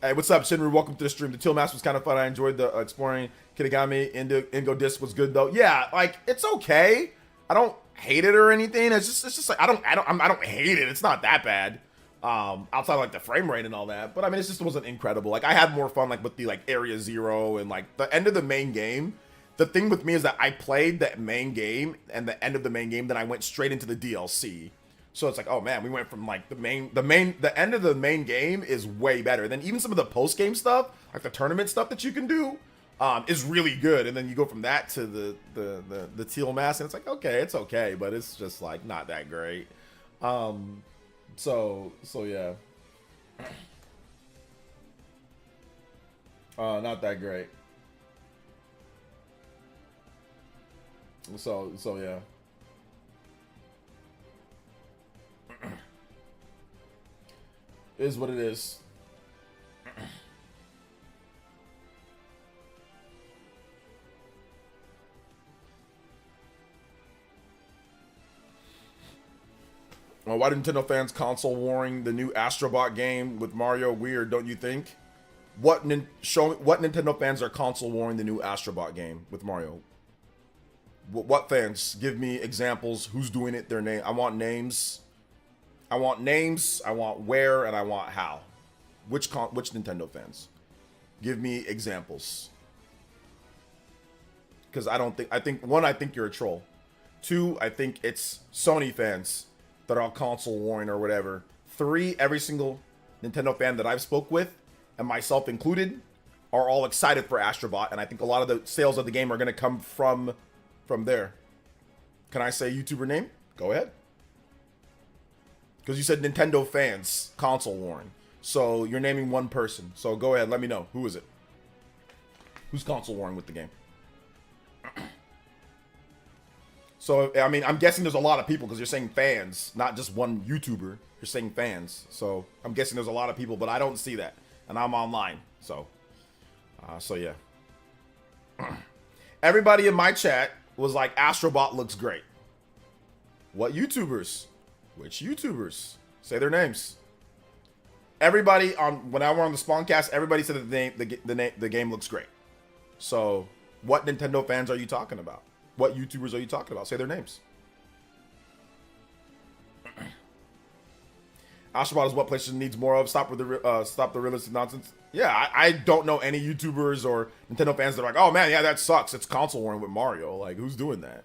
Hey, what's up, Shinru? Welcome to the stream. The Teal Mask was kind of fun. I enjoyed the exploring. Kitagami Ingo Disc was good though. Yeah, like it's okay. I don't hate it or anything. It's just like I don't hate it. It's not that bad. Outside of, like the frame rate and all that, but I mean, it just wasn't incredible. Like I had more fun like with the like Area Zero and like the end of the main game. The thing with me is that I played that main game and the end of the main game, then I went straight into the DLC. So it's like, oh man, we went from like the end of the main game is way better. Then even some of the post game stuff, like the tournament stuff that you can do, is really good. And then you go from that to the Teal Mask, and it's like, okay, it's okay, but it's just like not that great. So yeah. Not that great. So yeah. Is what it is. Well, why do Nintendo fans console warring the new Astrobot game with Mario weird, don't you think? What Nintendo fans are console warring the new Astrobot game with Mario? What fans? Give me examples. Who's doing it? Their name. I want names. I want where, and I want how. Which Nintendo fans? Give me examples. Because I think one, I think you're a troll. Two, I think it's Sony fans that are all console warring or whatever. Three, every single Nintendo fan that I've spoke with, and myself included, are all excited for Astrobot, and I think a lot of the sales of the game are going to come from there. Can I say YouTuber name? Go ahead. Because you said Nintendo fans console warring. So you're naming one person. So go ahead, let me know. Who is it? Who's console warring with the game? So, I mean, I'm guessing there's a lot of people because you're saying fans, not just one YouTuber. You're saying fans. So I'm guessing there's a lot of people, but I don't see that. And I'm online. So yeah. Everybody in my chat was like, Astrobot looks great. What YouTubers? Which YouTubers? Say their names. Everybody when I were on the Spawncast, everybody said that the game looks great. So, what Nintendo fans are you talking about? What YouTubers are you talking about? Say their names. Astrobot is what PlayStation needs more of. Stop the realistic nonsense. Yeah, I don't know any YouTubers or Nintendo fans that are like, oh man, yeah, that sucks. It's console warring with Mario. Like, who's doing that?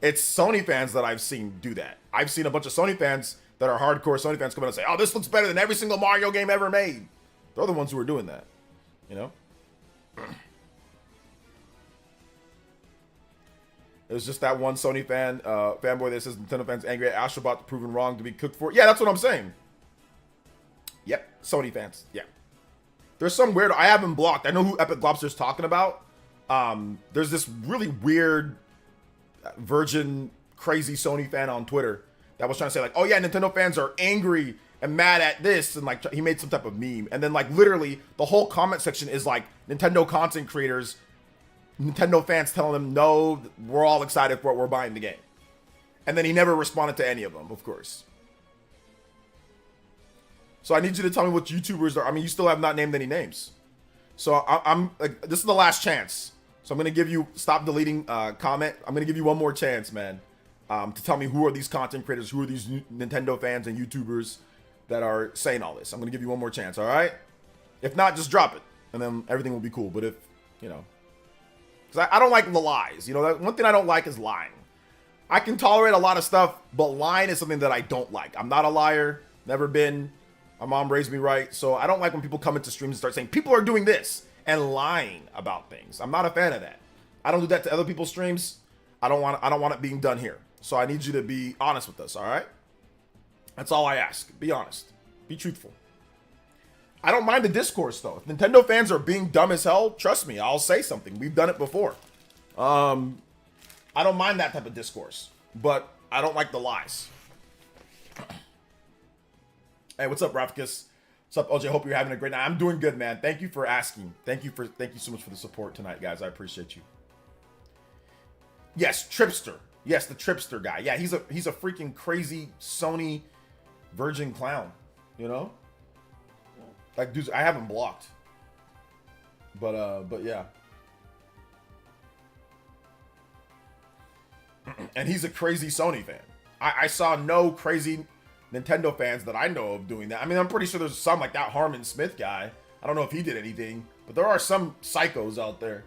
It's Sony fans that I've seen do that. I've seen a bunch of Sony fans that are hardcore Sony fans come in and say, oh, this looks better than every single Mario game ever made. They're the ones who are doing that. You know? It was just that one Sony fanboy that says Nintendo fans angry at Astrobot proven wrong to be cooked for. Yeah, that's what I'm saying. Yep, Sony fans. Yeah. There's some weird, I have him blocked. I know who Epic Globster's talking about. There's this really weird virgin crazy Sony fan on Twitter that was trying to say like, oh yeah, Nintendo fans are angry and mad at this, and like he made some type of meme, and then like literally the whole comment section is like Nintendo content creators, Nintendo fans telling them, no, we're all excited for it, we're buying the game. And then he never responded to any of them, of course. So I need you to tell me what YouTubers are. I mean, you still have not named any names. So I'm like, this is the last chance. So I'm going to give you, stop deleting comment. I'm going to give you one more chance, man, to tell me who are these content creators, who are these Nintendo fans and YouTubers that are saying all this. I'm going to give you one more chance, all right? If not, just drop it, and then everything will be cool. But if, you know, because I don't like the lies. You know, one thing I don't like is lying. I can tolerate a lot of stuff, but lying is something that I don't like. I'm not a liar. Never been. My mom raised me right. So I don't like when people come into streams and start saying people are doing this and lying about things. I'm not a fan of that. I don't do that to other people's streams. I don't want it being done here. So I need you to be honest with us, all right? That's all I ask. Be honest. Be truthful. I don't mind the discourse though. If Nintendo fans are being dumb as hell, trust me, I'll say something. We've done it before. I don't mind that type of discourse, but I don't like the lies. Hey, what's up, Rafkus? What's up, OJ? Hope you're having a great night. I'm doing good, man. Thank you for asking. Thank you so much for the support tonight, guys. I appreciate you. Yes, Tripster. Yes, the Tripster guy. Yeah, he's a freaking crazy Sony virgin clown. You know? Like, dudes, I have him blocked. But yeah. And he's a crazy Sony fan. I saw no crazy Nintendo fans that I know of doing that. I mean, I'm pretty sure there's some like that Harmon Smith guy. I don't know if he did anything, but there are some psychos out there.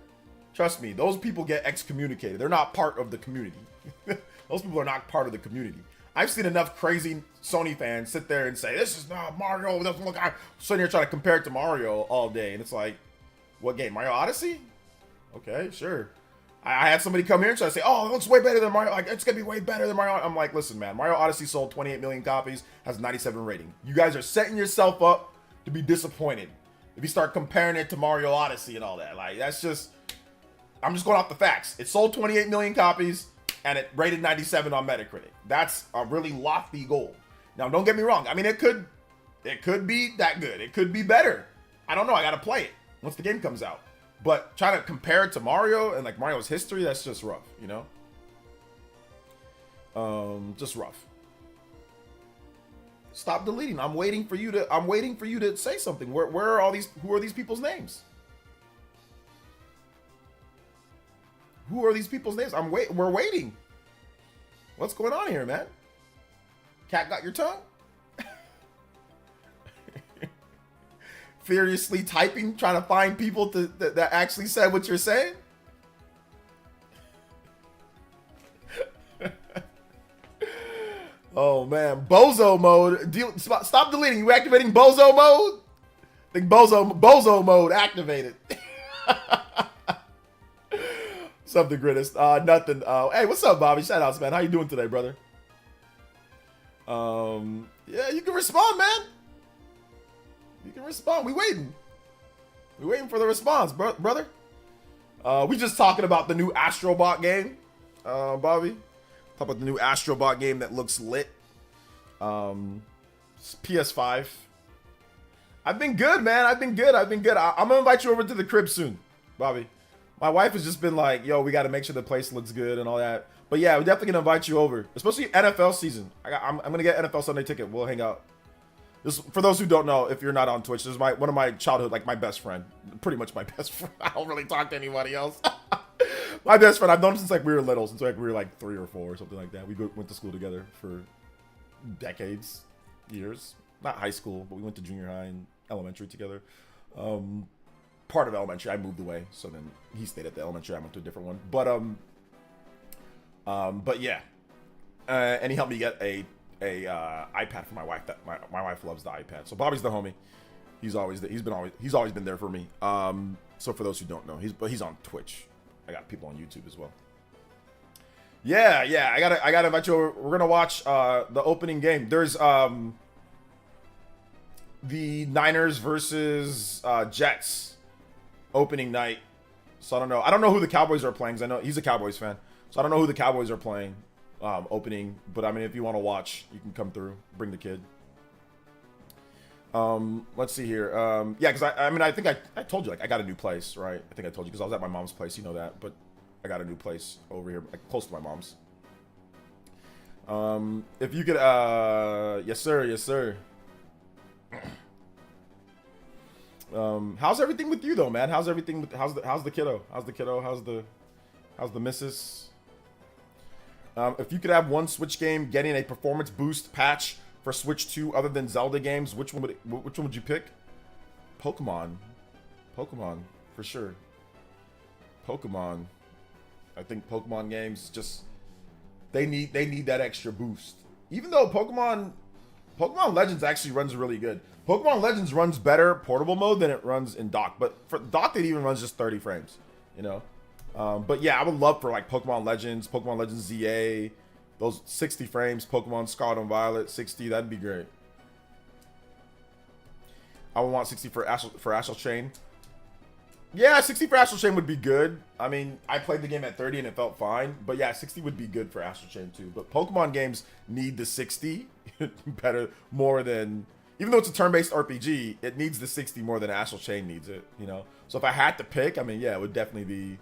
Trust me, those people get excommunicated. They're not part of the community. Those people are not part of the community. I've seen enough crazy Sony fans sit there and say, this is not Mario. Look, I'm sitting here trying to compare it to Mario all day. And it's like, what game? Mario Odyssey? Okay, sure. I had somebody come here and try to say, oh, it looks way better than Mario. Like, it's going to be way better than Mario. I'm like, listen, man, Mario Odyssey sold 28 million copies, has 97 rating. You guys are setting yourself up to be disappointed if you start comparing it to Mario Odyssey and all that. Like, that's just, I'm just going off the facts. It sold 28 million copies and it rated 97 on Metacritic. That's a really lofty goal. Now, don't get me wrong. I mean, it could be that good. It could be better. I don't know. I got to play it once the game comes out. But trying to compare it to Mario and like Mario's history, that's just rough, you know? Just rough. Stop deleting. I'm waiting for you to say something. Where are all these, who are these people's names? Who are these people's names? We're waiting. What's going on here, man? Cat got your tongue? Furiously typing, trying to find people that actually said what you're saying? Oh man, Bozo mode. Stop deleting. You activating Bozo mode? I think Bozo mode activated. What's up, the greatest? Nothing. Hey, what's up, Bobby? Shout outs, man. How you doing today, brother? Yeah, you can respond, man. You can respond. We waiting. We waiting for the response, brother. We just talking about the new Astrobot game, Bobby. Talk about the new Astrobot game that looks lit. PS5. I've been good, man. I've been good. I'm gonna invite you over to the crib soon, Bobby. My wife has just been like, yo, we got to make sure the place looks good and all that. But yeah, we're definitely gonna invite you over, especially NFL season. I'm gonna get NFL Sunday ticket. We'll hang out. This, for those who don't know, if you're not on Twitch, this is one of my childhood, like my best friend. Pretty much my best friend. I don't really talk to anybody else. My best friend, I've known him since like we were little, since like we were like 3 or 4 or something like that. We went to school together for decades, years. Not high school, but we went to junior high and elementary together. Part of elementary, I moved away, so then he stayed at the elementary. I went to a different one. But yeah, and he helped me get a iPad for my wife. That my wife loves the iPad. So Bobby's the homie. He's always been there for me. So for those who don't know, he's on Twitch. I got people on YouTube as well. Yeah. I gotta invite you over. We're gonna watch the opening game. There's the Niners versus Jets opening night. So I don't know who the Cowboys are playing, 'cause I know he's a Cowboys fan. So I don't know who the Cowboys are playing opening, but I mean, if you want to watch, you can come through, bring the kid. Let's see here. Yeah, because I think I told you, like, I got a new place, right? I think I told you because I was at my mom's place, you know that, but I got a new place over here, like close to my mom's. If you could, yes sir. How's everything with you though, man? How's everything with, how's the kiddo? How's the missus? If you could have one Switch game getting a performance boost patch for Switch 2 other than Zelda games, which one would you pick? Pokemon for sure. Pokemon. I think Pokemon games just They need that extra boost. Even though Pokemon Legends actually runs really good. Pokemon Legends runs better portable mode than it runs in dock. But for dock, it even runs just 30 frames. You know. But yeah, I would love for like Pokemon Legends ZA, those 60 frames. Pokemon Scarlet and Violet 60. That'd be great. I would want 60 for Astral Chain. Yeah, 60 for Astral Chain would be good. I mean, I played the game at 30 and it felt fine. But yeah, 60 would be good for Astral Chain too. But Pokemon games need the 60 better, more than... Even though it's a turn-based RPG, it needs the 60 more than Astral Chain needs it, you know? So if I had to pick, I mean, yeah, it would definitely be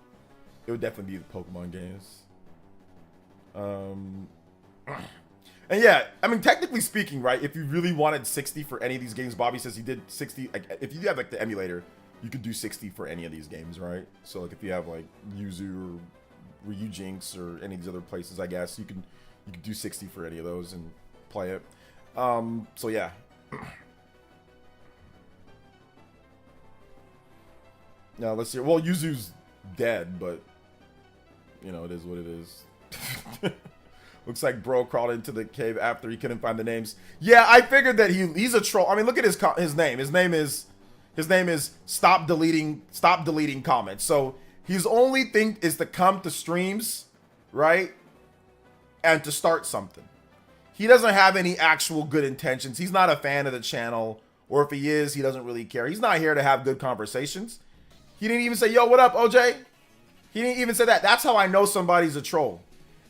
the Pokemon games. And yeah, I mean, technically speaking, right, if you really wanted 60 for any of these games, Bobby says he did 60, like, if you have, like, the emulator, you could do 60 for any of these games, right? So, like, if you have, like, Yuzu or Ryujinx or any of these other places, I guess, you could do 60 for any of those and play it. So, yeah. Now, let's see. Well, Yuzu's dead, but, you know, it is what it is. Looks like bro crawled into the cave after he couldn't find the names. Yeah, I figured that he's a troll. I mean, look at his name. His name is stop deleting comments. So his only thing is to come to streams, right? And to start something. He doesn't have any actual good intentions. He's not a fan of the channel, or if he is, he doesn't really care. He's not here to have good conversations. He didn't even say, "Yo, what up, OJ?" He didn't even say that. That's how I know somebody's a troll.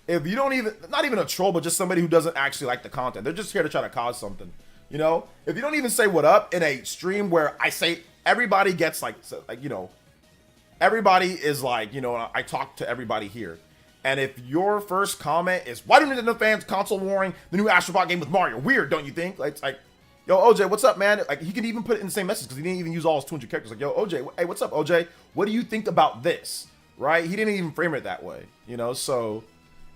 If you don't even, not even a troll, but just somebody who doesn't actually like the content. They're just here to try to cause something. You know? If you don't even say what up in a stream where I say everybody gets like you know, everybody is like, you know, I talk to everybody here. And if your first comment is, "Why do Nintendo fans console warring the new Astro Bot game with Mario? Weird, don't you think?" Like, it's like, "Yo, OJ, what's up, man?" Like, he could even put it in the same message because he didn't even use all his 200 characters. Like, "Yo, OJ, hey, what's up, OJ? What do you think about this?" Right? He didn't even frame it that way, you know? So,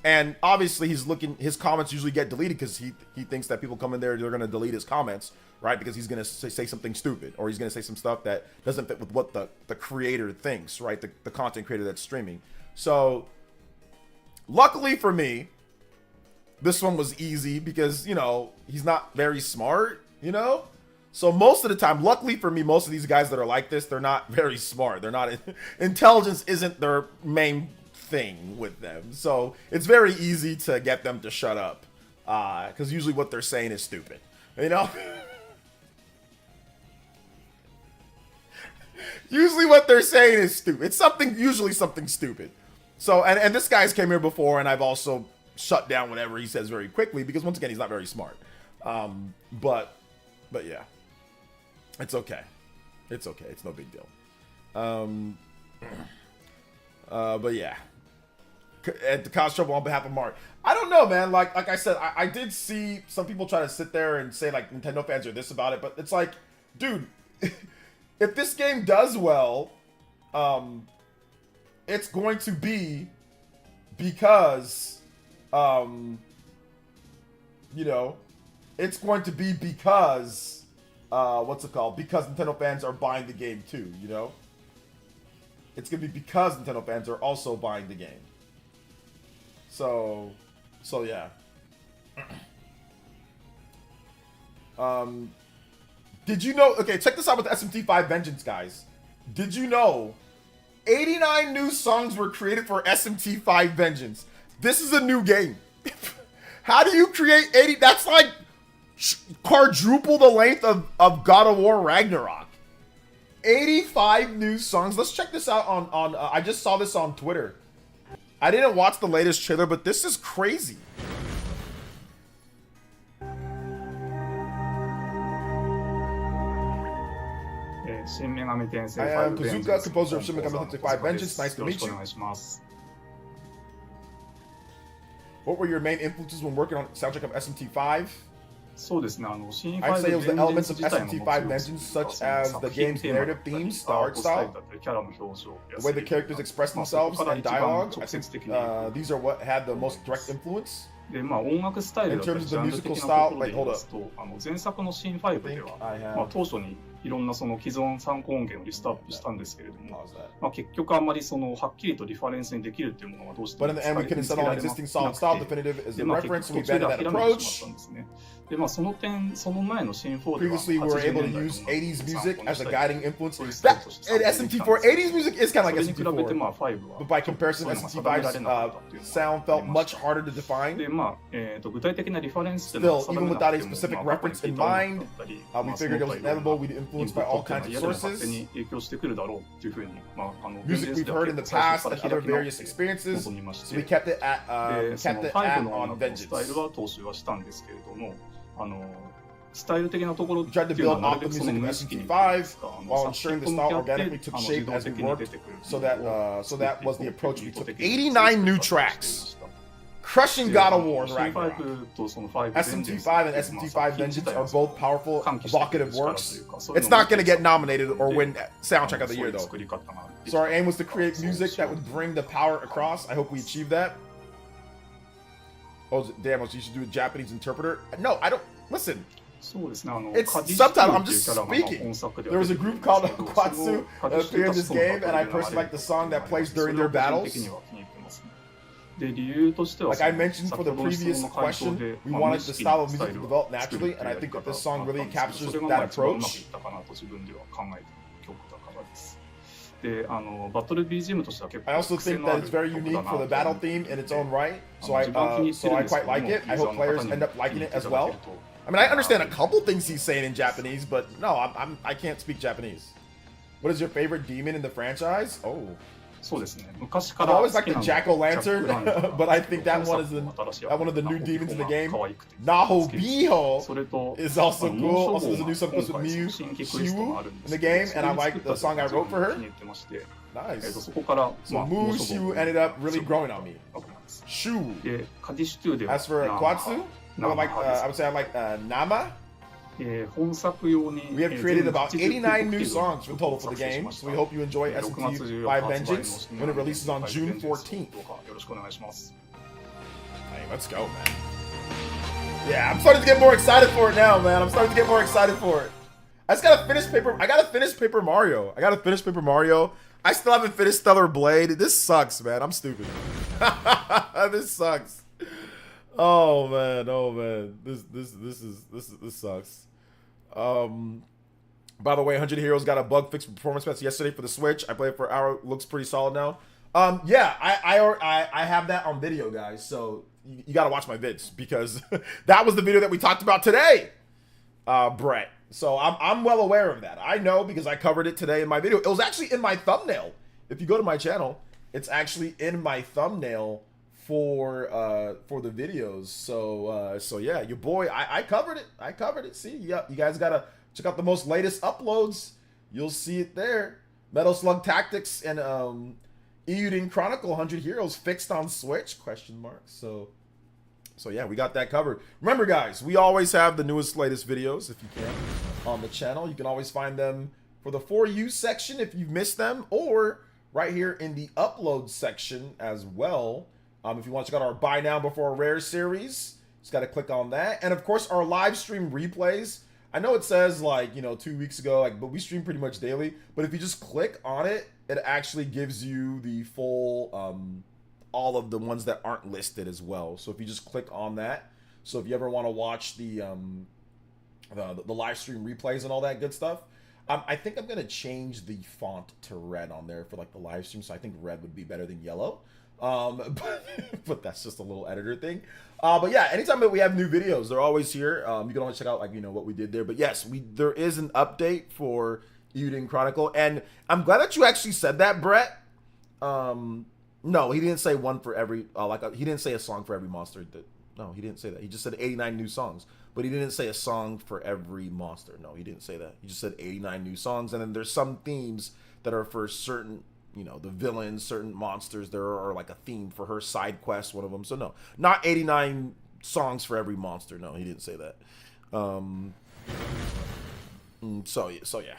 and obviously his comments usually get deleted because he thinks that people come in there, they're going to delete his comments, right? Because he's going to say something stupid, or he's going to say some stuff that doesn't fit with what the creator thinks, right? The content creator that's streaming. So, luckily for me, this one was easy because, you know, he's not very smart, you know? So most of the time, luckily for me, most of these guys that are like this, they're not very smart. They're not, intelligence isn't their main thing with them. So it's very easy to get them to shut up. Because usually what they're saying is stupid, you know? Usually what they're saying is stupid. It's usually something stupid. So, and this guy's came here before, and I've also shut down whatever he says very quickly, because once again, he's not very smart. But yeah. It's okay. It's okay. It's no big deal. But yeah. At the cause trouble on behalf of Mark. I don't know, man. Like I said, I did see some people try to sit there and say like Nintendo fans are this about it, but it's like, dude, if this game does well, it's going to be because, you know, it's going to be because, what's it called? Because Nintendo fans are buying the game too, you know? It's gonna be because Nintendo fans are also buying the game. So yeah. Did you know, okay, check this out with the SMT5 Vengeance, guys. Did you know 89 new songs were created for SMT5 Vengeance? This is a new game. How do you create 80? That's like quadruple the length of God of War Ragnarok. 85 new songs. Let's check this out on I just saw this on Twitter. I didn't watch the latest trailer, but this is crazy. I am Kazuka, composer of Shin Megami Tensei 5 Vengeance. Nice to meet you. What were your main influences when working on the soundtrack of SMT5? I'd say it was the elements of SMT5 Vengeance, such as the game's narrative themes, the art style, the way the characters express themselves, and dialogue. I think these are what had the most direct influence. In terms of the musical style, like, hold up. I think I have... いろんなその既存参考音源をリストアップしたんですけれども、まあ、結局あんまりそのはっきりとリファレンスにできるっていうものがどうしても見つけられなくて、でまあ結局途中で諦めてしまったんですね。でまあその点、その前のシン4では80年代のものだったりそういうスタイルとして参考にしたんですけど、それに比べてまあ5はそういうのが定められなかったっていうのがありました。でまあ具体的なリファレンスっていうのは定めなくても、まあ過去に聞いた音楽だったり、まあその他いろんなインプットっていうのは勝手に影響してくるだろうっていうふうに、まあ現実では結構最初から開き直って臨みまして、でその5の音楽のスタイルは踏襲はしたんですけれども、スタイル的なところっていうのはなるべくその無意識に作品と向き合って自動的に出てくる。So that was the approach we took. 89 new tracks. Crushing God of War right now. SMT5 and SMT5 Vengeance are both powerful, evocative works. It's not going to get nominated or win Soundtrack of the Year, though. So our aim was to create music that would bring the power across. I hope we achieve that. Oh, damn, you should do a Japanese interpreter. No, I don't. Listen. It's subtitle. I'm just speaking. There was a group called Kwatsu that appeared in this game, and I personally like the song that plays during their battles. Like I mentioned for the previous question, we wanted the style of music to develop naturally, and I think that this song really captures that approach. I also think that it's very unique for the battle theme in its own right, so I quite like it. I hope players end up liking it as well. I mean, I understand a couple things he's saying in Japanese, but no, I can't speak Japanese. What is your favorite demon in the franchise? Oh. I've always liked the Jack-o'-lantern, but I think that one is one of the new demons in the game. Nahobiho is also cool. Also, there's a new song with Miu Shiwu in the game, and I like the song I wrote for her. Nice. So Mu Shiwu ended up really growing on me. Shu. As for Kwatsu, I would say I like Nama. We have created about 89 new songs in total for the game, so we hope you enjoy SMT5 Vengeance when it releases on June 14th. Hey, let's go, man. Yeah, I'm starting to get more excited for it now, man. I'm starting to get more excited for it. I just gotta finish Paper Mario. I still haven't finished Stellar Blade. This sucks, man. I'm stupid. This sucks. Oh man. This sucks. By the way, 100 Heroes got a bug fix performance patch yesterday for the Switch. I played for an hour. Looks pretty solid now. Yeah, I have that on video, guys. So you got to watch my vids because that was the video that we talked about today, Brett. So I'm well aware of that. I know because I covered it today in my video. It was actually in my thumbnail. If you go to my channel, it's actually in my thumbnail for the videos. So yeah, your boy, I covered it. See, yeah, you guys gotta check out the most latest uploads. You'll see it there. Metal Slug Tactics and Euden Chronicle 100 Heroes fixed on Switch ? So yeah, we got that covered. Remember, guys, we always have the newest, latest videos if you can on the channel. You can always find them for the For You section if you've missed them, or right here in the upload section as well. If you want to check out our Buy Now Before Rare series, just got to click on that. And of course, our live stream replays. I know it says 2 weeks ago, but we stream pretty much daily. But if you just click on it, it actually gives you the full, all of the ones that aren't listed as well. So if you just click on that, so if you ever want to watch the live stream replays and all that good stuff, I think I'm gonna change the font to red on there for the live stream. So I think red would be better than yellow. But that's just a little editor thing. But yeah, anytime that we have new videos, they're always here. You can always check out what we did there. But yes, there is an update for Euden Chronicle, and I'm glad that you actually said that, Brett. No, he didn't say one for every he didn't say a song for every monster. No, he didn't say that. He just said 89 new songs, but he didn't say a song for every monster. No, he didn't say that. He just said 89 new songs, and then there's some themes that are for certain, the villains, certain monsters. There are a theme for her side quest, one of them. So no, not 89 songs for every monster. No, he didn't say that. So yeah.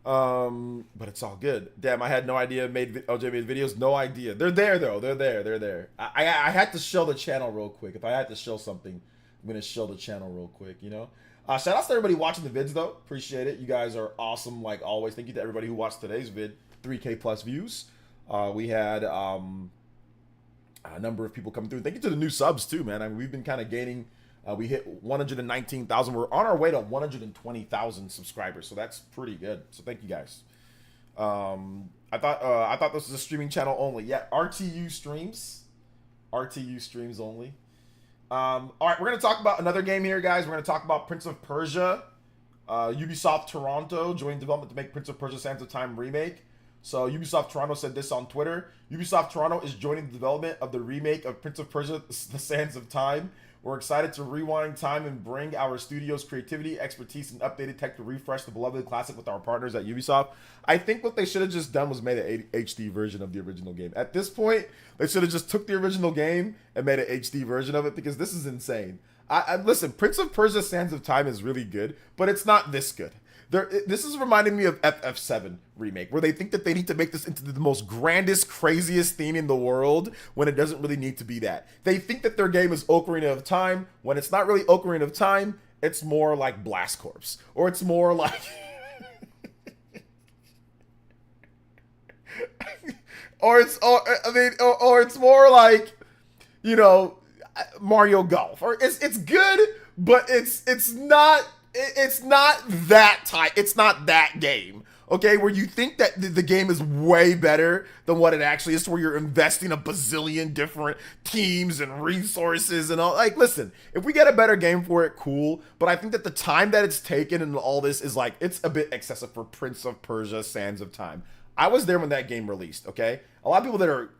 But it's all good. Damn, I had no idea LJ made videos. No idea. They're there though. They're there. I had to show the channel real quick. If I had to show something, I'm gonna show the channel real quick. Shout out to everybody watching the vids, though. Appreciate it. You guys are awesome, like always. Thank you to everybody who watched today's vid. 3K plus views. We had a number of people coming through. Thank you to the new subs, too, man. I mean, we've been kind of gaining. We hit 119,000. We're on our way to 120,000 subscribers, so that's pretty good. So thank you guys. I thought this was a streaming channel only. Yeah, RTU streams. RTU streams only. All right, we're going to talk about another game here, guys. We're going to talk about Prince of Persia. Ubisoft Toronto joined development to make Prince of Persia Sands of Time remake. So Ubisoft Toronto said this on Twitter. Ubisoft Toronto is joining the development of the remake of Prince of Persia The Sands of Time. We're excited to rewind time and bring our studio's creativity, expertise, and updated tech to refresh the beloved classic with our partners at Ubisoft. I think what they should have just done was made an HD version of the original game. At this point, they should have just took the original game and made an HD version of it, because this is insane. Listen, Prince of Persia Sands of Time is really good, but it's not this good. This is reminding me of FF7 remake, where they think that they need to make this into the most grandest, craziest theme in the world when it doesn't really need to be that. They think that their game is Ocarina of Time when it's not really Ocarina of Time. It's more like Blast Corps, or it's more like or it's more like, you know, Mario Golf. Or it's good, but it's not that type. It's not that game, okay? Where you think that the game is way better than what it actually is, where you're investing a bazillion different teams and resources and all. Like, listen, if we get a better game for it, cool. But I think that the time that it's taken and all this is like, it's a bit excessive for Prince of Persia Sands of Time. I was there when that game released, okay? A lot of people that are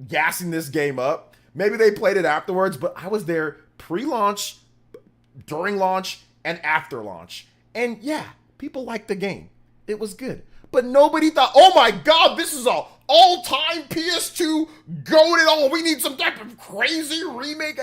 gassing this game up, maybe they played it afterwards, but I was there pre-launch, during launch, and after launch. And yeah, people liked the game. It was good. But nobody thought, oh my god, this is a all-time PS2 goated, oh, we need some type of crazy remake.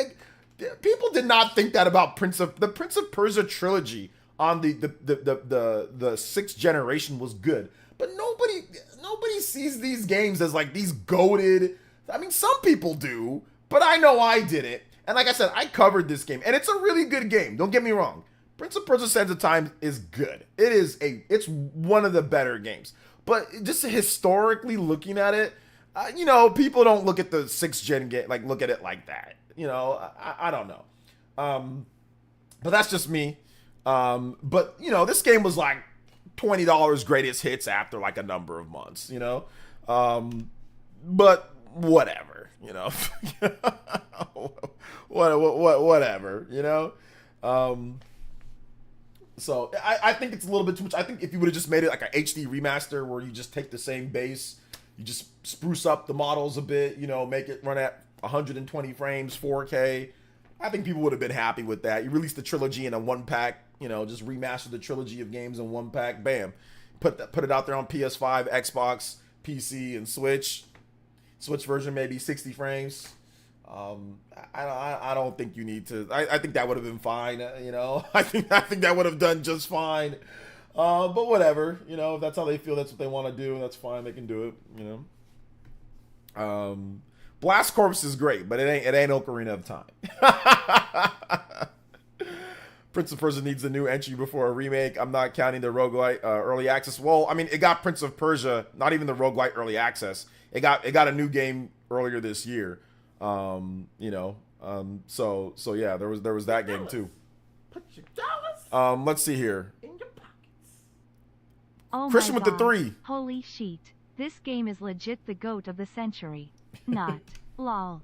People did not think that about the Prince of Persia trilogy on the 6th generation was good. But nobody sees these games as like these goated. I mean, some people do, but I know I didn't. And like I said, I covered this game, and it's a really good game. Don't get me wrong. Prince of Persia Sands of Time is good. It's one of the better games. But just historically looking at it, you know, people don't look at the 6th gen game, like look at it like that. You know, I don't know. But that's just me. But you know, this game was like $20 greatest hits after like a number of months, you know. But whatever, you know. Whatever, you know. So I think it's a little bit too much. I think if you would have just made it like a HD remaster where you just take the same base, you just spruce up the models a bit, you know, make it run at 120 frames, 4K. I think people would have been happy with that. You released the trilogy in a one pack, you know, just remaster the trilogy of games in one pack. Bam, put it out there on PS5, Xbox, PC, and Switch. Switch version maybe 60 frames. I don't think you need to. I think that would have been fine. You know, I think that would have done just fine. But whatever. You know, if that's how they feel, that's what they want to do. That's fine. They can do it. You know. Blast Corps is great, but it ain't Ocarina of Time. Prince of Persia needs a new entry before a remake. I'm not counting the roguelite early access. Well, I mean, it got Prince of Persia, not even the roguelite early access. It got a new game earlier this year. You know, so yeah, there was that game too. Put your dollars let's see here. In your pockets. Oh Christian my with the God. 3. Holy sheet. This game is legit the GOAT of the century. Not. Lol.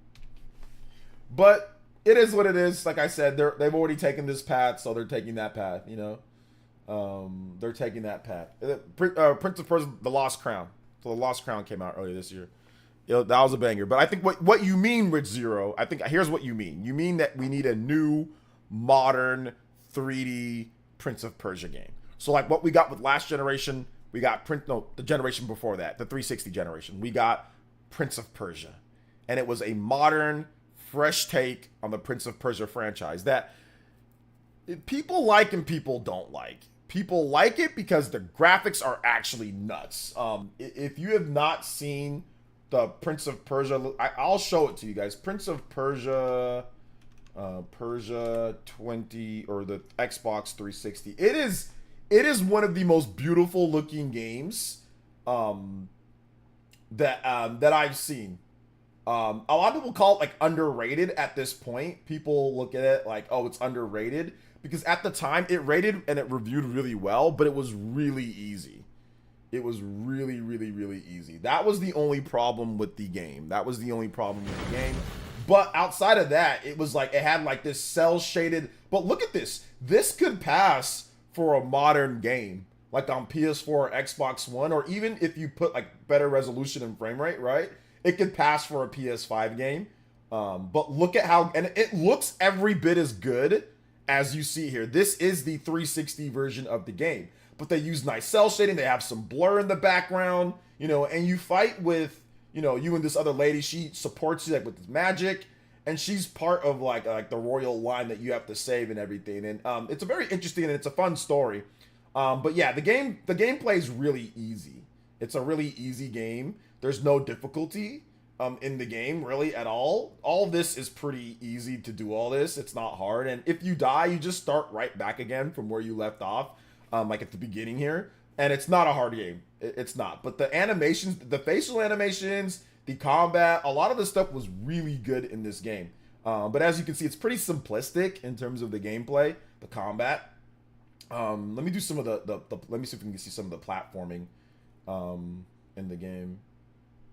But it is what it is. Like I said, they've already taken this path, so they're taking that path, you know. They're taking that path. Prince of Persia, The Lost Crown. So The Lost Crown came out earlier this year. That was a banger. But I think what you mean, Rich Zero, I think here's what you mean. You mean that we need a new, modern, 3D Prince of Persia game. So like what we got with last generation, we got the generation before that, the 360 generation. We got Prince of Persia. And it was a modern, fresh take on the Prince of Persia franchise that people like and people don't like. People like it because the graphics are actually nuts. If you have not seen the Prince of Persia, I'll show it to you guys. Prince of Persia, Persia 20 or the Xbox 360. It is one of the most beautiful looking games that I've seen. A lot of people call it like underrated at this point. People look at it like, oh, it's underrated, because at the time it rated and it reviewed really well, but it was really easy. It was really, really, really easy. That was the only problem with the game. But outside of that, it was like, it had like this cell shaded, but look at this. This could pass for a modern game, like on PS4 or Xbox One, or even if you put like better resolution and frame rate, right? It could pass for a PS5 game. But look at how, and it looks every bit as good as you see here. This is the 360 version of the game, but they use nice cell shading. They have some blur in the background, you know, and you fight with, you know, you and this other lady. She supports you like with this magic, and she's part of like the royal line that you have to save and everything. And it's a very interesting and it's a fun story. But yeah, the gameplay is really easy. It's a really easy game. There's no difficulty in the game really at all. All of this is pretty easy to do. All this, it's not hard. And if you die, you just start right back again from where you left off, like at the beginning here. And it's not a hard game. It's not. But the animations, the facial animations, the combat, a lot of the stuff was really good in this game. But as you can see, it's pretty simplistic in terms of the gameplay, the combat. Let me do some of let me see if we can see some of the platforming in the game.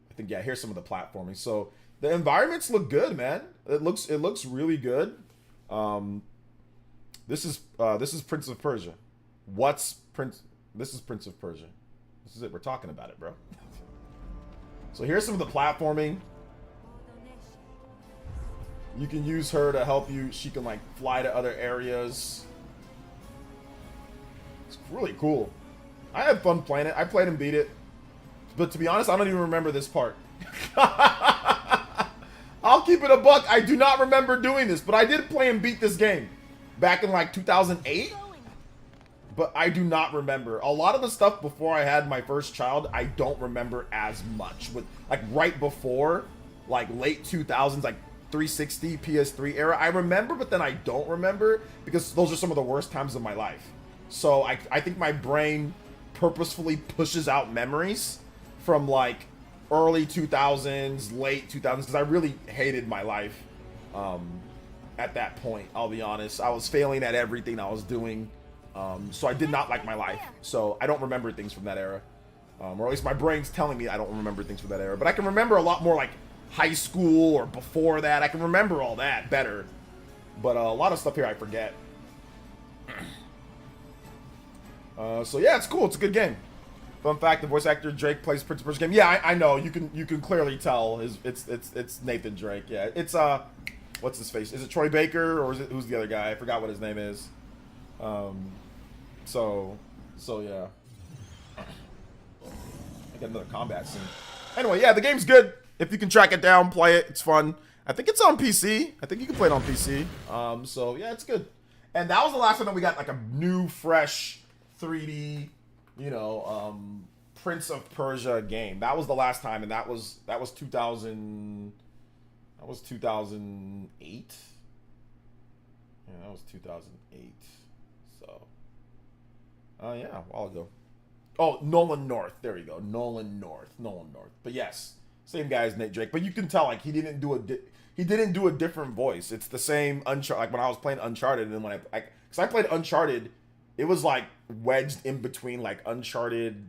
I think, yeah, here's some of the platforming. So the environments look good, man. It looks really good. This is Prince of Persia. This is Prince of Persia. This is it. We're talking about it, bro. So here's some of the platforming. You can use her to help you. She can like fly to other areas. It's really cool. I had fun playing it. I played and beat it. But to be honest, I don't even remember this part. I'll keep it a buck. I do not remember doing this, but I did play and beat this game back in like 2008. But I do not remember. A lot of the stuff before I had my first child, I don't remember as much. With like right before, like late 2000s, like 360, PS3 era, I remember, but then I don't remember because those are some of the worst times of my life. So I think my brain purposefully pushes out memories from like early 2000s, late 2000s, because I really hated my life at that point. I'll be honest. I was failing at everything I was doing. So I did not like my life. So I don't remember things from that era. Or at least my brain's telling me I don't remember things from that era. But I can remember a lot more like high school or before that. I can remember all that better. But a lot of stuff here I forget. So yeah, it's cool. It's a good game. Fun fact: the voice actor Drake plays Prince of Persia game. Yeah, I know. You can clearly tell it's Nathan Drake. Yeah, it's what's his face? Is it Troy Baker or is it who's the other guy? I forgot what his name is. So yeah. I got another combat scene. Anyway, yeah, the game's good. If you can track it down, play it. It's fun. I think it's on PC. I think you can play it on PC. So yeah, it's good. And that was the last time that we got like a new, fresh 3D, you know, Prince of Persia game. That was the last time, and that was 2000. That was 2008. Yeah, that was 2008. So, yeah, a while ago. Oh, Nolan North. There you go. Nolan North. But yes, same guy as Nate Drake. But you can tell like he didn't do a different voice. It's the same Uncharted. Like when I was playing Uncharted, and then when because I played Uncharted, it was like wedged in between like Uncharted.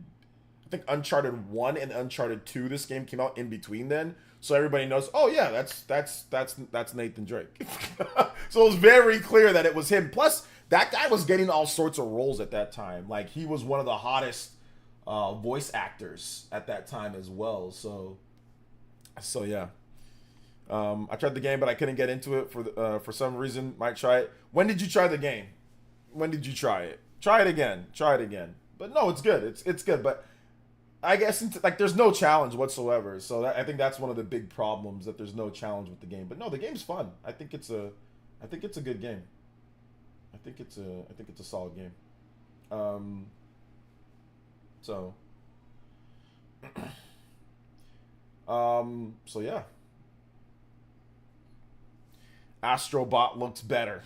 I think Uncharted 1 and Uncharted 2. This game came out in between then, so everybody knows. Oh yeah, that's Nathan Drake. So it was very clear that it was him. Plus, that guy was getting all sorts of roles at that time. Like he was one of the hottest voice actors at that time as well. So yeah. I tried the game, but I couldn't get into it for some reason. Might try it. When did you try the game? When did you try it? Try it again. But no, it's good. It's good. But I guess like there's no challenge whatsoever. So I think that's one of the big problems, that there's no challenge with the game. But no, the game's fun. I think it's a good game. I think it's a solid game. So yeah. Astrobot looks better.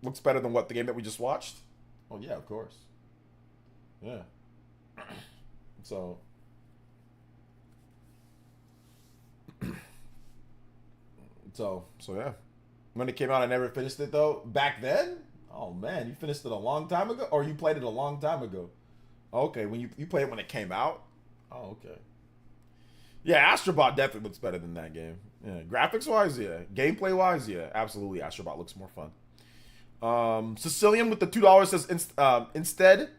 Looks better than what, the game that we just watched? Oh yeah, of course. Yeah. So yeah. When it came out, I never finished it though. Back then? Oh man, you finished it a long time ago? Or you played it a long time ago? Okay, when you played it when it came out? Oh, okay. Yeah, Astrobot definitely looks better than that game. Yeah, graphics-wise, yeah. Gameplay-wise, yeah. Absolutely, Astrobot looks more fun. Sicilian with the $2 says, instead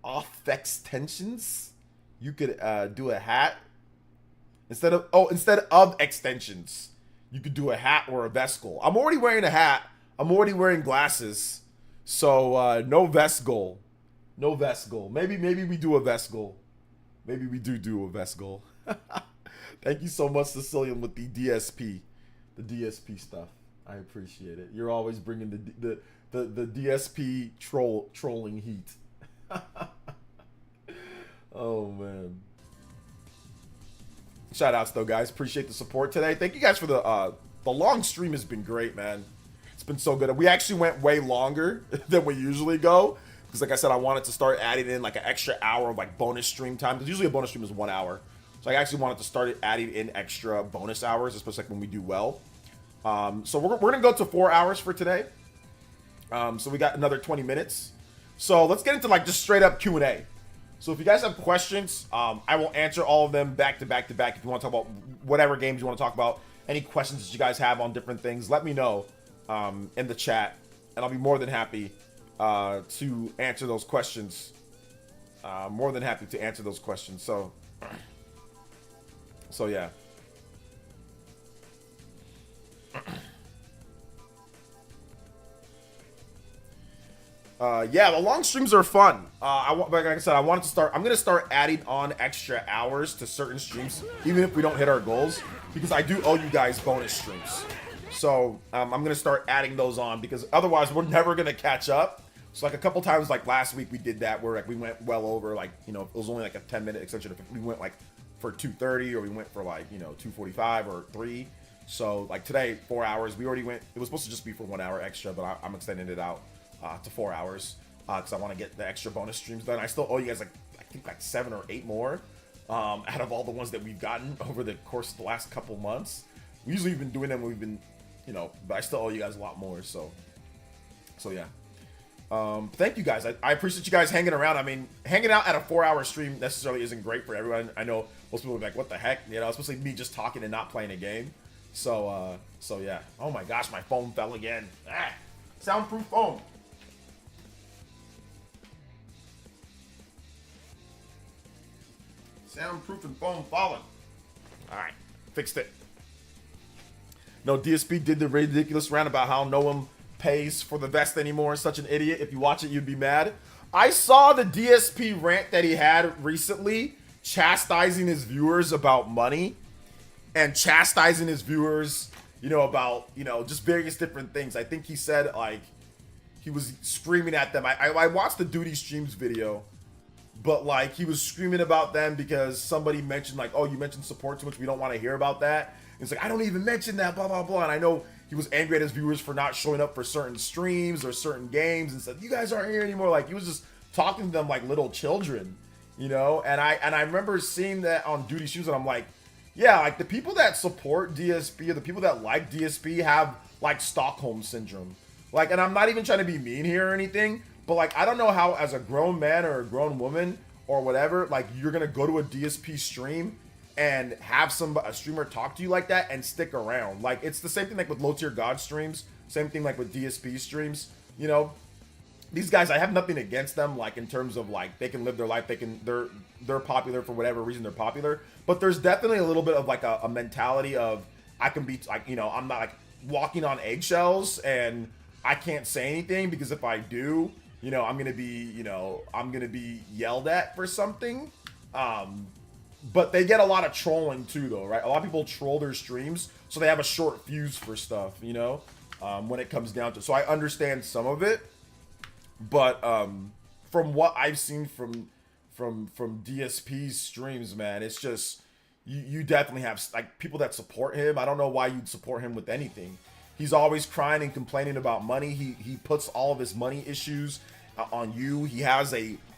of extensions, you could do a hat. Instead of extensions, you could do a hat or a vest goal. I'm already wearing a hat. I'm already wearing glasses. So, no vest goal. No vest goal. Maybe we do a vest goal. Maybe we do a vest goal. Thank you so much, Sicilian, with the DSP. The DSP stuff. I appreciate it. You're always bringing the DSP trolling heat. Oh, man. Shout outs, though, guys. Appreciate the support today. Thank you guys for the long stream has been great, man. It's been so good. We actually went way longer than we usually go. Because like I said, I wanted to start adding in like an extra hour of like bonus stream time. Because usually a bonus stream is 1 hour. So I actually wanted to start adding in extra bonus hours, especially like when we do well. So we're going to go to 4 hours for today. So we got another 20 minutes. So let's get into like just straight up Q&A. So if you guys have questions, I will answer all of them back to back to back. If you want to talk about whatever games you want to talk about, any questions that you guys have on different things, let me know in the chat. And I'll be more than happy to answer those questions. More than happy to answer those questions. So yeah. Yeah, the long streams are fun. Like I said, I'm going to start adding on extra hours to certain streams, even if we don't hit our goals, because I do owe you guys bonus streams. So I'm going to start adding those on because otherwise we're never going to catch up. So like a couple times, like last week we did that where like we went well over, like, you know, it was only like a 10-minute extension. We went like for 2:30 or we went for like, you know, 2:45 or 3. So like today, 4 hours. We already went. It was supposed to just be for 1 hour extra, but I'm extending it out to 4 hours because I want to get the extra bonus streams done. I still owe you guys like I think like 7 or 8 more out of all the ones that we've gotten over the course of the last couple months. We usually have been doing them. We've been, you know, but I still owe you guys a lot more. So yeah. Thank you guys. I appreciate you guys hanging around. I mean, hanging out at a 4-hour stream necessarily isn't great for everyone. I know most people are like, what the heck? You know, especially me just talking and not playing a game. So yeah. Oh my gosh, my phone fell again. Soundproof phone. Soundproof and phone falling. Alright, fixed it. No, DSP did the ridiculous rant about how no one pays for the vest anymore. Such an idiot. If you watch it, you'd be mad. I saw the DSP rant that he had recently, chastising his viewers about money and chastising his viewers, you know, about, you know, just various different things. I think he said, like, he was screaming at them. I watched the Duty Streams video, but, like, he was screaming about them because somebody mentioned, like, oh, you mentioned support too much. We don't want to hear about that. And it's like, I don't even mention that, blah, blah, blah. And I know he was angry at his viewers for not showing up for certain streams or certain games and said, you guys aren't here anymore. Like, he was just talking to them like little children, you know? And I remember seeing that on Duty Streams and I'm like, yeah, like the people that support DSP or the people that like DSP have like Stockholm syndrome. Like, and I'm not even trying to be mean here or anything, but like, I don't know how as a grown man or a grown woman or whatever, like you're going to go to a DSP stream and have a streamer talk to you like that and stick around. Like, it's the same thing like with low tier god streams, same thing like with DSP streams, you know? These guys, I have nothing against them, like in terms of like they can live their life, they're popular for whatever reason they're popular. But there's definitely a little bit of like a mentality of I can be like, you know, I'm not like walking on eggshells and I can't say anything because if I do, you know, I'm gonna be yelled at for something. But they get a lot of trolling too, though, right? A lot of people troll their streams, so they have a short fuse for stuff, you know, when it comes down to. So I understand some of it. But from what I've seen from DSP's streams, man, it's just, you definitely have like people that support him. I don't know why you'd support him with anything. He's always crying and complaining about money. He puts all of his money issues on you. He has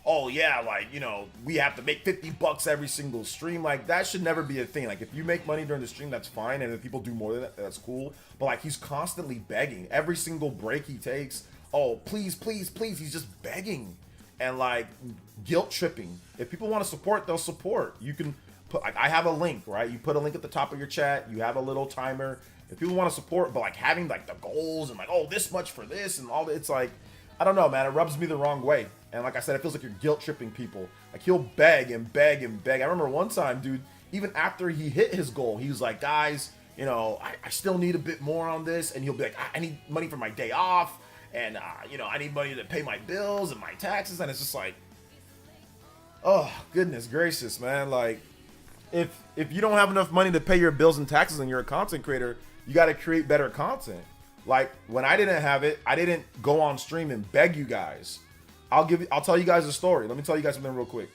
oh yeah, like, you know, we have to make $50 every single stream. Like, that should never be a thing. Like, if you make money during the stream, that's fine, and if people do more than that, that's cool. But like, he's constantly begging every single break he takes. Oh, please, please, please. He's just begging and like guilt tripping. If people want to support, they'll support. You can put, like, I have a link, right? You put a link at the top of your chat. You have a little timer. If people want to support, but like having like the goals and like, oh, this much for this and all that, it's like, I don't know, man. It rubs me the wrong way. And like I said, it feels like you're guilt tripping people. Like, he'll beg and beg and beg. I remember one time, dude, even after he hit his goal, he was like, guys, you know, I still need a bit more on this. And he'll be like, I need money for my day off. And, you know, I need money to pay my bills and my taxes. And it's just like, oh, goodness gracious, man. Like, if you don't have enough money to pay your bills and taxes and you're a content creator, you got to create better content. Like, when I didn't have it, I didn't go on stream and beg you guys. I'll tell you guys a story. Let me tell you guys something real quick.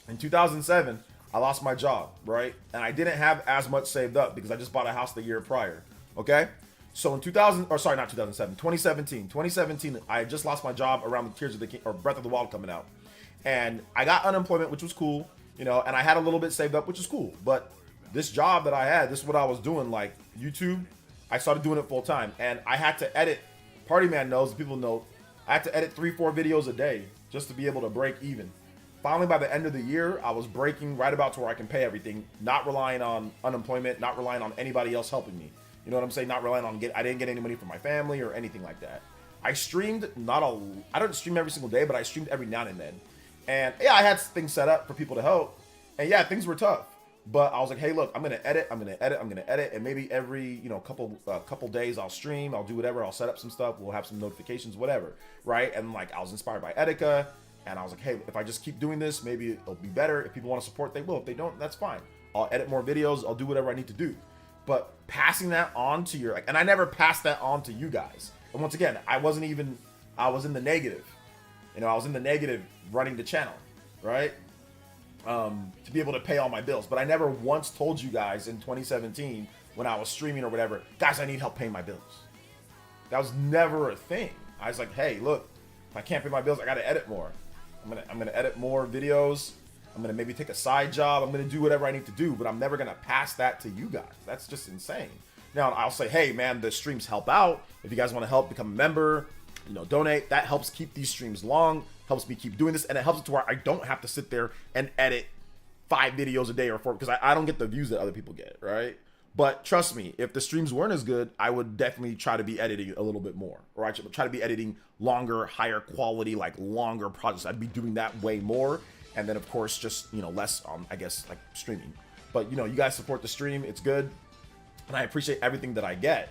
In 2007, I lost my job, right? And I didn't have as much saved up because I just bought a house the year prior. Okay? So in 2017, I had just lost my job around the Tears of the King, or Breath of the Wild coming out. And I got unemployment, which was cool, you know, and I had a little bit saved up, which is cool. But this job that I had, this is what I was doing, like YouTube, I started doing it full time. And I had to edit, Party Man knows, people know, I had to edit 3-4 videos a day just to be able to break even. Finally, by the end of the year, I was breaking right about to where I can pay everything, not relying on unemployment, not relying on anybody else helping me. You know what I'm saying? Not relying on I didn't get any money from my family or anything like that. I streamed I don't stream every single day, but I streamed every now and then. And yeah, I had things set up for people to help. And yeah, things were tough. But I was like, hey, look, I'm gonna edit, and maybe every, you know, couple days I'll stream, I'll do whatever, I'll set up some stuff, we'll have some notifications, whatever, right? And like, I was inspired by Etika, and I was like, hey, if I just keep doing this, maybe it'll be better. If people want to support, they will. If they don't, that's fine. I'll edit more videos, I'll do whatever I need to do. But passing that on to your, like, and I never passed that on to you guys. And once again, I was in the negative. You know, I was in the negative running the channel, right? To be able to pay all my bills. But I never once told you guys in 2017 when I was streaming or whatever, guys, I need help paying my bills. That was never a thing. I was like, hey, look, if I can't pay my bills, I gotta edit more. I'm gonna edit more videos. I'm gonna maybe take a side job. I'm gonna do whatever I need to do, but I'm never gonna pass that to you guys. That's just insane. Now I'll say, hey man, the streams help out. If you guys want to help, become a member, you know, donate. That helps keep these streams long, helps me keep doing this, and it helps it to where I don't have to sit there and edit 5 videos a day or 4, because I don't get the views that other people get, right? But trust me, if the streams weren't as good, I would definitely try to be editing a little bit more, or I should try to be editing longer, higher quality, like longer projects. I'd be doing that way more, and then of course just, you know, less I guess like streaming. But you know, you guys support the stream, it's good, and I appreciate everything that I get.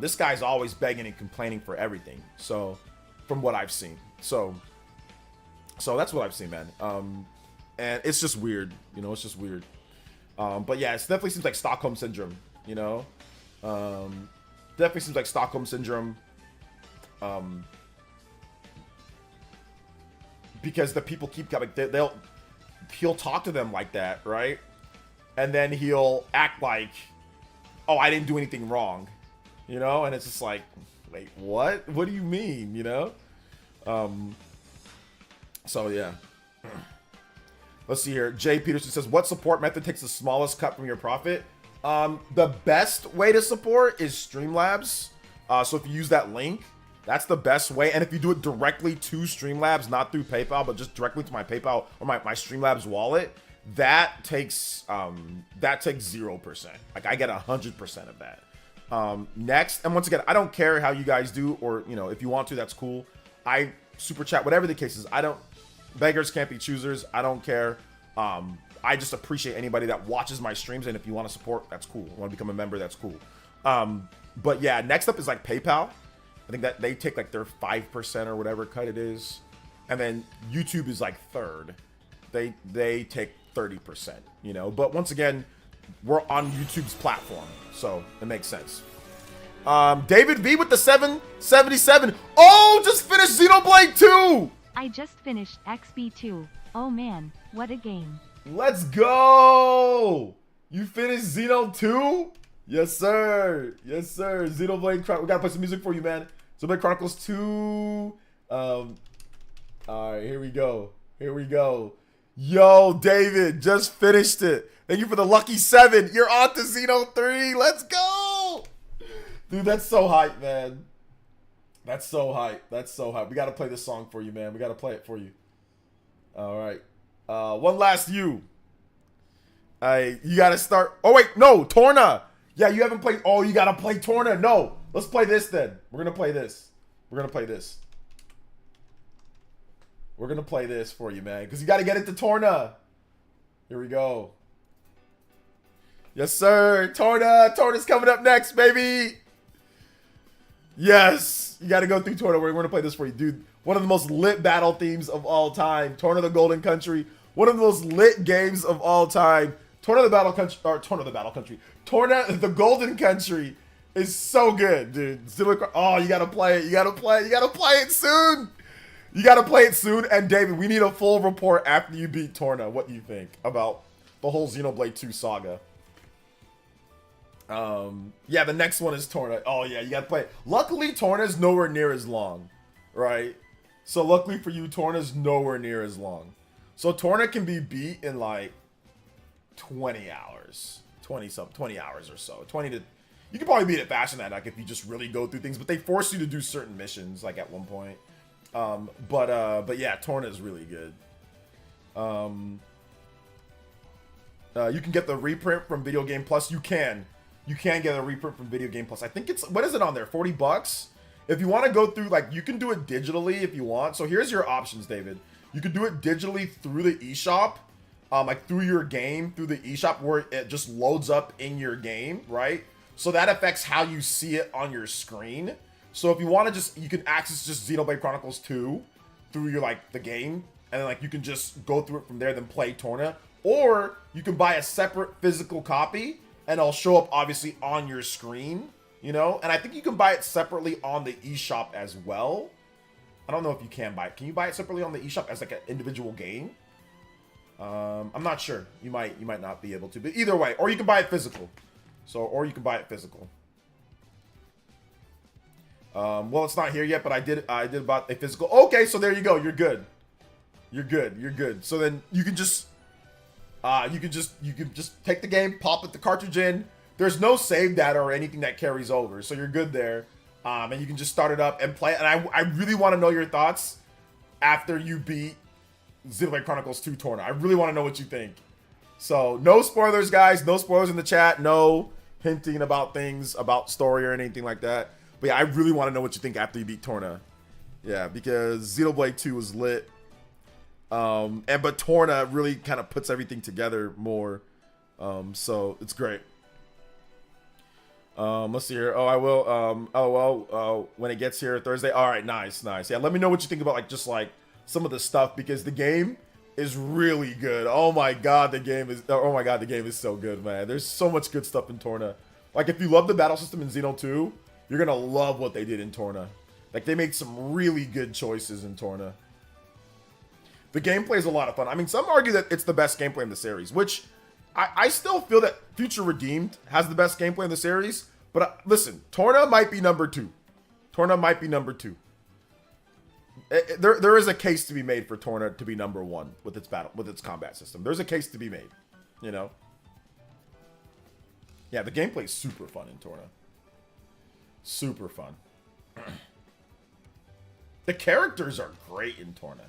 This guy's always begging and complaining for everything. So, from what I've seen, so that's what I've seen, man. And it's just weird, you know, it's just weird. But yeah, it definitely seems like Stockholm Syndrome, you know? Definitely seems like Stockholm Syndrome. Because the people keep coming, he'll talk to them like that, right? And then he'll act like, oh, I didn't do anything wrong, you know? And it's just like, wait, what? What do you mean, you know? So yeah. Let's see here. Jay Peterson says, what support method takes the smallest cut from your profit? The best way to support is Streamlabs. So if you use that link, that's the best way. And if you do it directly to Streamlabs, not through PayPal, but just directly to my PayPal or my Streamlabs wallet, that takes 0%. Like, I get 100% of that. Next, and once again, I don't care how you guys do, or, you know, if you want to, that's cool. I super chat, whatever the case is. Beggars can't be choosers. I don't care. I just appreciate anybody that watches my streams, and if you want to support, that's cool. Want to become a member, that's cool. But yeah, next up is like PayPal. I think that they take like their 5% or whatever cut it is, and then YouTube is like third. They take 30%, you know. But once again, we're on YouTube's platform, so it makes sense. David V with the 777. Oh, just finished Xenoblade 2. I just finished XB2. Oh man, what a game. Let's go. You finished Xeno 2? Yes, sir. Yes, sir. Xenoblade Chronicles. We gotta play some music for you, man. Xenoblade Chronicles 2. Alright, here we go. Here we go. Yo, David, just finished it. Thank you for the lucky 7. You're on to Xeno 3. Let's go. Dude, that's so hype, man. That's so hype. That's so hype. We gotta play this song for you, man. We gotta play it for you. Alright. One last you. You gotta start. Oh, wait, no, Torna. Yeah, you haven't played. Oh, you gotta play Torna. No, let's play this then. We're gonna play this. We're gonna play this. We're gonna play this for you, man, because you gotta get it to Torna. Here we go. Yes, sir. Torna. Torna's coming up next, baby. Yes, you gotta go through Torna. We're gonna play this for you, dude. One of the most lit battle themes of all time. Torna the Golden Country. One of the most lit games of all time. Torna the Battle Country, or Torna the Battle Country. Torna the Golden Country is so good, dude. Oh, you gotta play it. You gotta play it. You gotta play it soon. You gotta play it soon. And David, we need a full report after you beat Torna. What do you think about the whole Xenoblade 2 saga? Yeah, the next one is Torna. Oh yeah, you gotta play it. Luckily, Torna's nowhere near as long, right? So luckily for you, Torna's nowhere near as long. So Torna can be beat in like 20 hours. 20 hours or so. 20 to... You can probably beat it faster than that, like, if you just really go through things. But they force you to do certain missions, like, at one point. But yeah, Torna is really good. You can get the reprint from Video Game Plus. You can get a reprint from Video Game Plus. I think it's... What is it on there? 40 bucks? If you want to go through, like, you can do it digitally if you want. So here's your options, David. You can do it digitally through the eShop. Like through your game, through the eShop, where it just loads up in your game, right? So that affects how you see it on your screen. So if you want to just, you can access just Xenoblade Chronicles 2 through your, like, the game, and then, like, you can just go through it from there, then play Torna. Or you can buy a separate physical copy, and it'll show up, obviously, on your screen, you know? And I think you can buy it separately on the eShop as well. I don't know if you can buy it. Can you buy it separately on the eShop as, like, an individual game? I'm not sure. You might not be able to, but either way, or you can buy it physical. Or you can buy it physical. Well, it's not here yet, but I did buy a physical. Okay, so there you go. You're good. You're good. So then you can just take the game, pop the cartridge in. There's no save data or anything that carries over, so you're good there. And you can just start it up and play it. And I really want to know your thoughts after you beat Xenoblade Chronicles 2 Torna. I really want to know what you think. So, no spoilers, guys. No spoilers in the chat. No hinting about things, about story or anything like that. But yeah, I really want to know what you think after you beat Torna. Yeah, because Xenoblade 2 was lit. But Torna really kind of puts everything together more. So, it's great. Let's see here. Oh, I will. When it gets here Thursday. All right, nice. Yeah, let me know what you think about, like, just like some of the stuff, because the game is really good. Oh my god, the game is so good, man. There's so much good stuff in Torna. Like, if you love the battle system in Xeno 2, you're gonna love what they did in Torna. Like, they made some really good choices in Torna. The gameplay is a lot of fun. I mean, some argue that it's the best gameplay in the series, which I still feel that Future Redeemed has the best gameplay in the series. But listen, Torna might be number 2. There is a case to be made for Torna to be number 1 with its combat system. There's a case to be made, you know. Yeah, the gameplay is super fun in Torna. Super fun. The characters are great in Torna.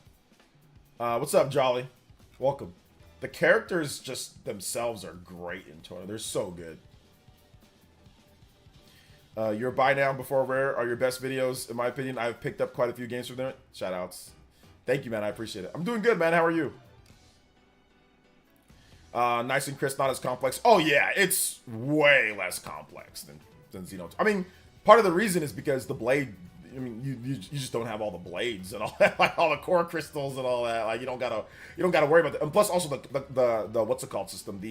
What's up, Jolly? Welcome. The characters just themselves are great in Torna. They're so good. Your buy now before rare are your best videos, in my opinion. I've picked up quite a few games from them. Shout outs. Thank you, man. I appreciate it. I'm doing good, man. How are you? Nice and crisp, not as complex. Oh, yeah. It's way less complex than Xeno. I mean, part of the reason is because the blade... I mean, you just don't have all the blades and all that, like all the core crystals and all that. Like, you don't gotta worry about that. And plus, also the what's it called system?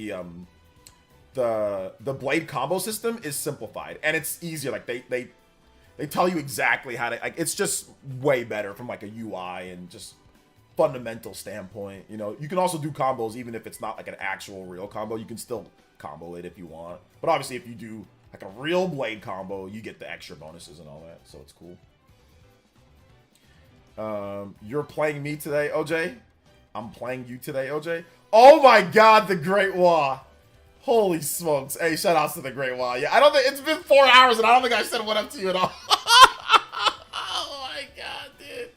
The blade combo system is simplified and it's easier. Like they tell you exactly how to. Like, it's just way better from like a UI and just fundamental standpoint. You know, you can also do combos even if it's not like an actual real combo. You can still combo it if you want. But obviously, if you do like a real blade combo, you get the extra bonuses and all that, so it's cool. You're playing me today, OJ? I'm playing you today, OJ? Oh my god, the Great Wah! Holy smokes. Hey, shout outs to the Great Wall. Yeah, I don't think it's been 4 hours and I don't think I said what up to you at all. Oh my god, dude.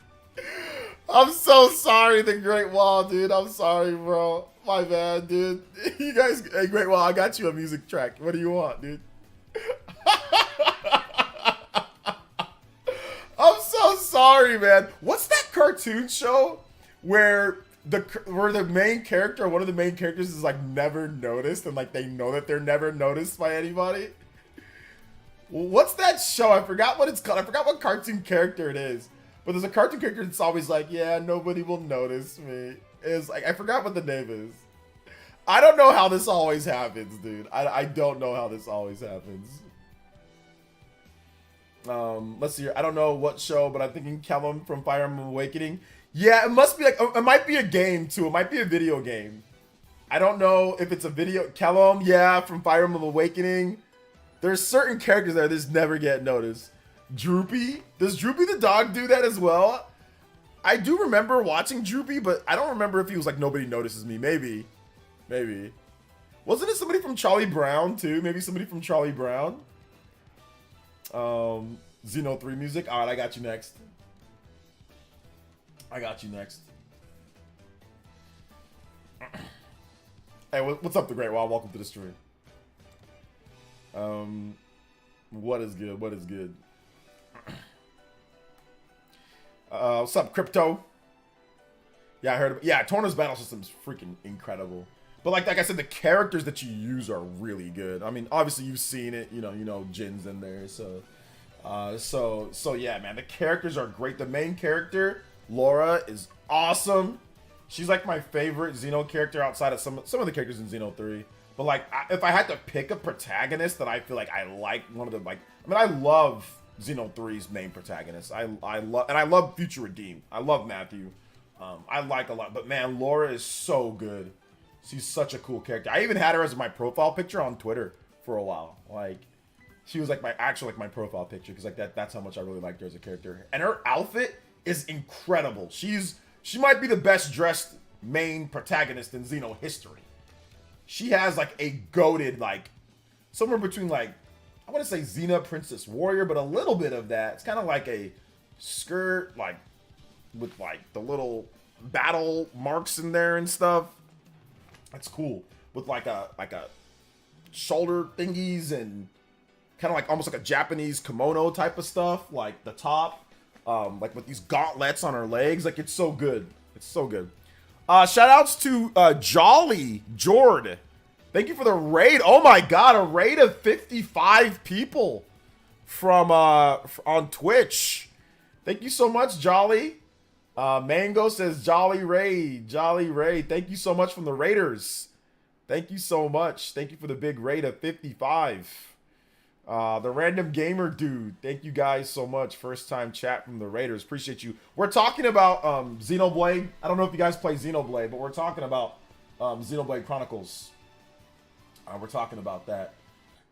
I'm so sorry, the Great Wall, dude. I'm sorry, bro. My bad, dude. You guys, hey, Great Wall, I got you a music track. What do you want, dude? I'm so sorry, man. What's that cartoon show where the main character, one of the main characters, is like never noticed, and like they know that they're never noticed by anybody? What's that show? I forgot what it's called. I forgot what cartoon character it is. But there's a cartoon character that's always like, yeah, nobody will notice me. It's like, I forgot what the name is. I don't know how this always happens, dude. I don't know how this always happens. Let's see here. I don't know what show, but I'm thinking Kellum from Fire Emblem Awakening. Yeah, it must be like, it might be a game too. It might be a video game. I don't know if it's a video. Kellum, yeah, from Fire Emblem Awakening. There's certain characters there that just never get noticed. Droopy? Does Droopy the dog do that as well? I do remember watching Droopy, but I don't remember if he was like, nobody notices me. Maybe. Maybe. Wasn't it somebody from Charlie Brown too? Maybe somebody from Charlie Brown? Xeno 3 music. Alright, I got you next. I got you next. Hey, what's up, the Great Wall? Welcome to the stream. What is good? What is good? What's up, Crypto? Yeah, I heard of it. Yeah, Torno's battle system's freaking incredible. But like I said, the characters that you use are really good. I mean, obviously you've seen it. You know, Jin's in there. So yeah, man, the characters are great. The main character, Laura, is awesome. She's like my favorite Xeno character outside of some of the characters in Xeno 3. But like, if I had to pick a protagonist that I feel like I like, one of the like, I mean, I love Xeno 3's main protagonist. I love Future Redeemed. I love Matthew. I like a lot, but man, Laura is so good. She's such a cool character. I even had her as my profile picture on Twitter for a while. Like, she was like my my profile picture because like that's how much I really liked her as a character. And her outfit is incredible. She might be the best dressed main protagonist in Xeno history. She has like a goated, like somewhere between like, I want to say Xena Princess Warrior, but a little bit of that. It's kind of like a skirt, like with like the little battle marks in there and stuff. That's cool. With like a shoulder thingies and kind of like almost like a Japanese kimono type of stuff, like the top, like with these gauntlets on her legs. Like, it's so good. It's so good. Shout outs to Jolly Jord. Thank you for the raid. Oh my god, a raid of 55 people from on Twitch. Thank you so much, Jolly. Mango says Jolly raid. Jolly raid. Thank you so much from the Raiders. Thank you so much. Thank you for the big raid of 55. The Random Gamer Dude. Thank you guys so much. First time chat from the Raiders. Appreciate you. We're talking about Xenoblade. I don't know if you guys play Xenoblade, but we're talking about Xenoblade Chronicles. We're talking about that.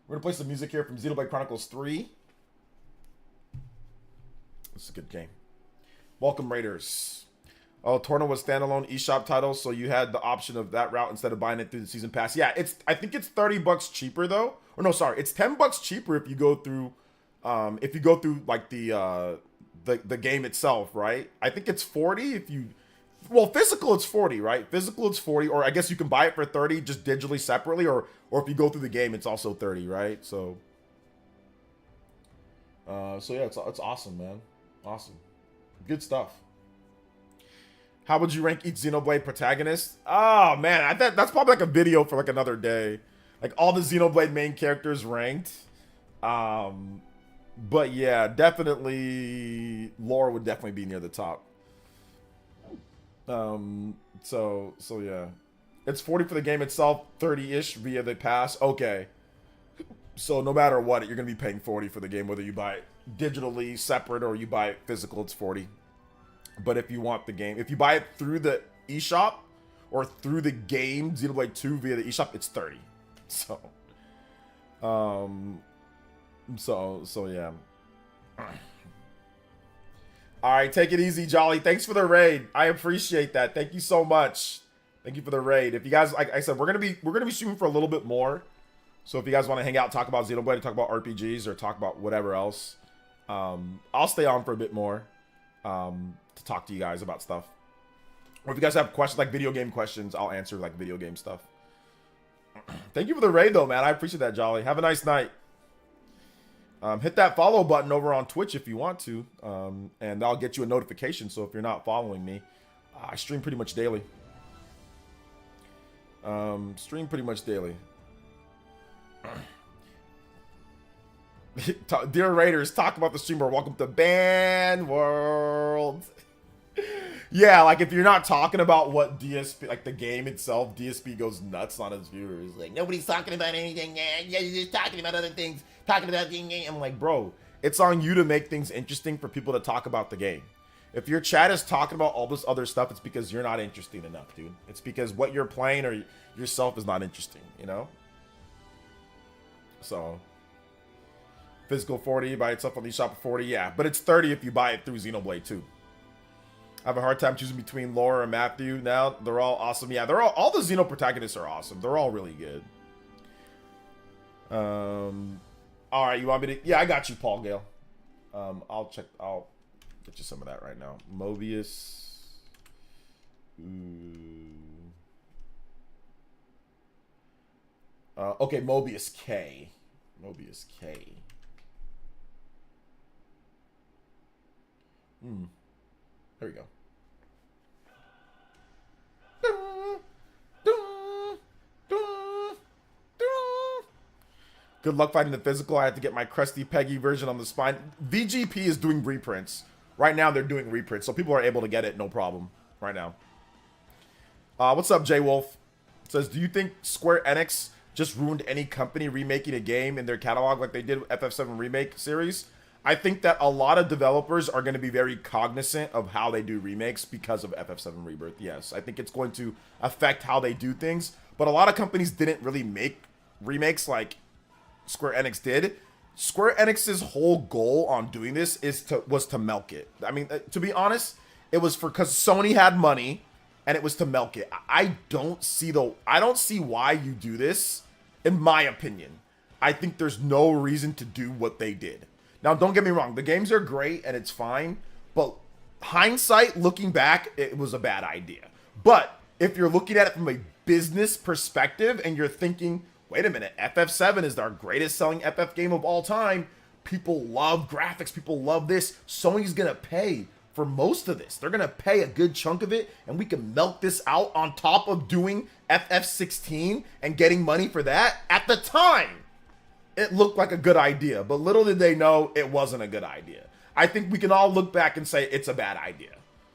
We're going to play some music here from Xenoblade Chronicles 3. It's a good game. Welcome, Raiders. Oh, Torna was standalone eShop title, so you had the option of that route instead of buying it through the season pass. Yeah, I think it's $30 cheaper though. Or no, sorry, it's $10 cheaper if you go through like the game itself, right? I think it's 40 if you, well, physical it's 40, right? Physical it's 40, or I guess you can buy it for 30 just digitally separately, or if you go through the game it's also 30, right? So yeah, it's awesome, man. Awesome. Good stuff. How would you rank each Xenoblade protagonist? Oh man, that's probably like a video for like another day. Like all the Xenoblade main characters ranked. But yeah, definitely Laura would definitely be near the top. So yeah. It's 40 for the game itself, 30-ish via the pass. Okay. So no matter what, you're gonna be paying 40 for the game, whether you buy it digitally separate or you buy it physical, it's 40. But if you want the game, if you buy it through the eShop or through the game Xenoblade 2 via the eShop, it's 30. So, so yeah. All right, take it easy, Jolly. Thanks for the raid. I appreciate that. Thank you so much. Thank you for the raid. If you guys, like I said, we're gonna be shooting for a little bit more. So if you guys want to hang out, talk about Xenoblade, talk about RPGs, or talk about whatever else, I'll stay on for a bit more to talk to you guys about stuff. Or if you guys have questions, like video game questions, I'll answer like video game stuff. Thank you for the raid, though, man. I appreciate that, Jolly. Have a nice night. Hit that follow button over on Twitch if you want to, and I'll get you a notification. So if you're not following me, I stream pretty much daily. Dear Raiders, talk about the streamer. Welcome to Ban World. Yeah, like if you're not talking about what DSP, like the game itself, DSP goes nuts on his viewers. Like, nobody's talking about anything. Yeah, you're just talking about other things. Talking about the game. I'm like, bro, it's on you to make things interesting for people to talk about the game. If your chat is talking about all this other stuff, it's because you're not interesting enough, dude. It's because what you're playing or yourself is not interesting, you know? So, physical 40, buy itself on the shop for 40, yeah. But it's 30 if you buy it through Xenoblade 2. I have a hard time choosing between Laura and Matthew now. They're all awesome. Yeah, they're all the Xeno protagonists are awesome. They're all really good. All right, you want me to? Yeah, I got you, Paul Gale. I'll get you some of that right now. Mobius. Okay, Mobius K. Mobius K. There we go. Good luck fighting the physical. I had to get my crusty Peggy version on the spine. VGP is doing reprints. Right now, they're doing reprints, so people are able to get it, no problem, right now. What's up, J Wolf? It says, do you think Square Enix just ruined any company remaking a game in their catalog like they did with FF7 Remake series? I think that a lot of developers are going to be very cognizant of how they do remakes because of FF7 Rebirth. Yes, I think it's going to affect how they do things. But a lot of companies didn't really make remakes like Square Enix did. Square Enix's whole goal on doing this was to milk it. I mean, to be honest, it was because Sony had money, and it was to milk it. I don't see why you do this. In my opinion, I think there's no reason to do what they did. Now, don't get me wrong. The games are great and it's fine, but hindsight, looking back, it was a bad idea. But if you're looking at it from a business perspective and you're thinking, wait a minute, FF7 is our greatest selling FF game of all time. People love graphics. People love this. Sony's going to pay for most of this. They're going to pay a good chunk of it, and we can milk this out on top of doing FF16 and getting money for that. At the time, it looked like a good idea, but little did they know it wasn't a good idea. I think we can all look back and say it's a bad idea,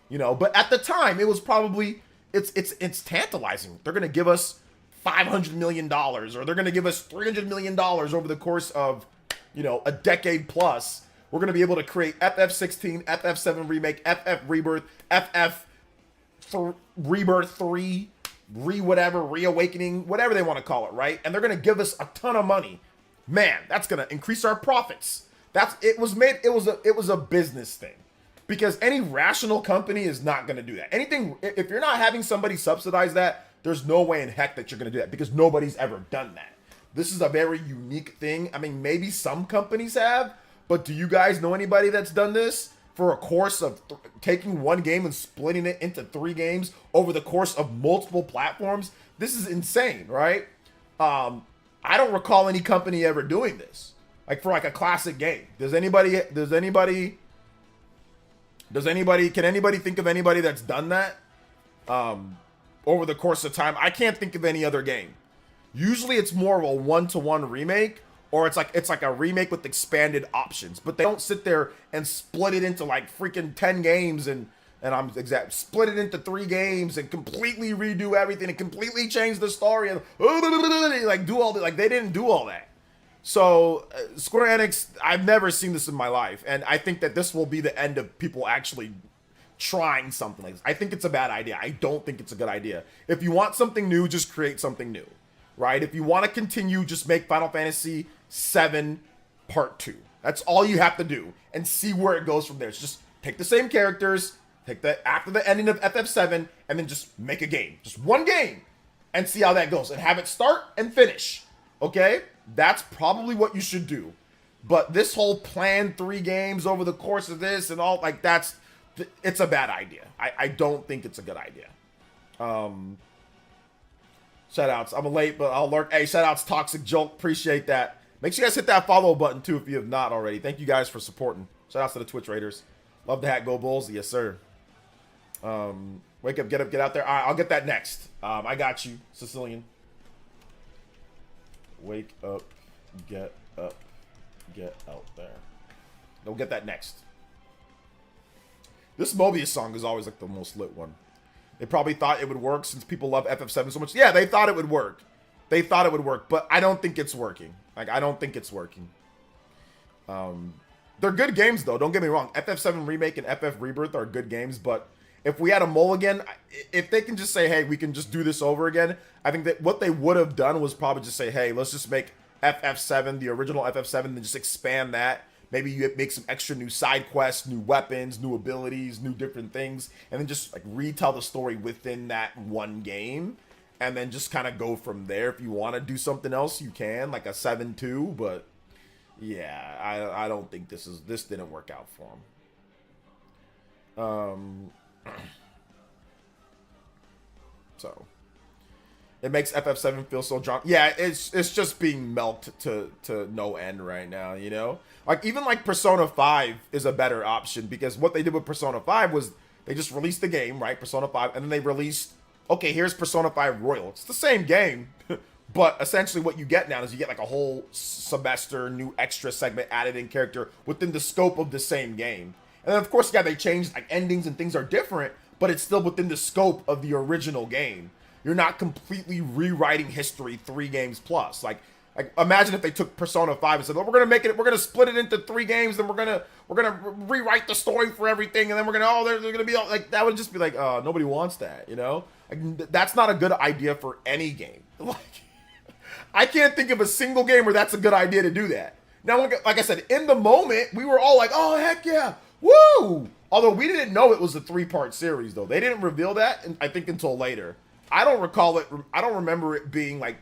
you know, but at the time it was probably, it's tantalizing. They're going to give us $500 million, or they're going to give us $300 million over the course of, you know, a decade plus. We're going to be able to create FF16, FF7 Remake, FF Rebirth, Rebirth 3, Reawakening, whatever they want to call it, right? And they're going to give us a ton of money. Man, that's going to increase our profits. It was a business thing. Because any rational company is not going to do that. If you're not having somebody subsidize that, there's no way in heck that you're going to do that, because nobody's ever done that. This is a very unique thing. I mean, maybe some companies have, but do you guys know anybody that's done this for a course of taking one game and splitting it into 3 games over the course of multiple platforms? This is insane, right? I don't recall any company ever doing this, like for like a classic game. Can anybody think of anybody that's done that over the course of time? I can't think of any other game. Usually it's more of a one-to-one remake, or it's like a remake with expanded options, but they don't sit there and split it into like freaking 10 games and split it into 3 games and completely redo everything and completely change the story and like do all that. Like, they didn't do all that. So Square Enix, I've never seen this in my life, and I think that this will be the end of people actually trying something like this. I think it's a bad idea. I don't think it's a good idea. If you want something new, just create something new. right? If you want to continue, just make Final Fantasy VII Part 2. That's all you have to do, and see where it goes from there. It's just take the same characters, take that after the ending of FF7, and then just make a game. Just one game, and see how that goes, and have it start and finish, okay? That's probably what you should do. But this whole plan 3 games over the course of this and all, like, it's a bad idea. I don't think it's a good idea. Shoutouts. I'm late, but I'll lurk. Hey, shoutouts, Toxic Joke. Appreciate that. Make sure you guys hit that follow button, too, if you have not already. Thank you guys for supporting. Shoutouts to the Twitch Raiders. Love the hat. Go Bulls. Yes, sir. Wake up, get out there. All right, I'll get that next. I got you, Sicilian. Wake up, get out there. We'll get that next. This Mobius song is always like the most lit one. They probably thought it would work since people love FF7 so much. Yeah, they thought it would work. But I don't think it's working. Like, I don't think it's working. They're good games, though. Don't get me wrong. FF7 Remake and FF Rebirth are good games, but if we had a mulligan, if they can just say, hey, we can just do this over again, I think that what they would have done was probably just say, hey, let's just make FF7, the original FF7, and just expand that. Maybe you make some extra new side quests, new weapons, new abilities, new different things, and then just like retell the story within that one game, and then just kind of go from there. If you want to do something else, you can, like a 7-2, but yeah, I don't think this didn't work out for them. So it makes FF7 feel so drunk. Yeah, it's just being milked to no end right now, you know? Like, even like Persona 5 is a better option, because what they did with Persona 5 was they just released the game, right? Persona 5, and then they released, okay, here's Persona 5 Royal. It's the same game, but essentially what you get now is you get like a whole semester, new extra segment added in character within the scope of the same game. And then, of course, yeah, they changed, like, endings and things are different, but it's still within the scope of the original game. You're not completely rewriting history 3 games plus. Like imagine if they took Persona 5 and said, well, we're gonna split it into 3 games, then we're gonna rewrite the story for everything, and then we're gonna, they're gonna be all, like, that would just be like, nobody wants that, you know? Like, that's not a good idea for any game. Like, I can't think of a single game where that's a good idea to do that. Now, like I said, in the moment, we were all like, oh, heck yeah. Woo! Although we didn't know it was a 3-part series, though. They didn't reveal that, I think, until later. I don't recall it. I don't remember it being like,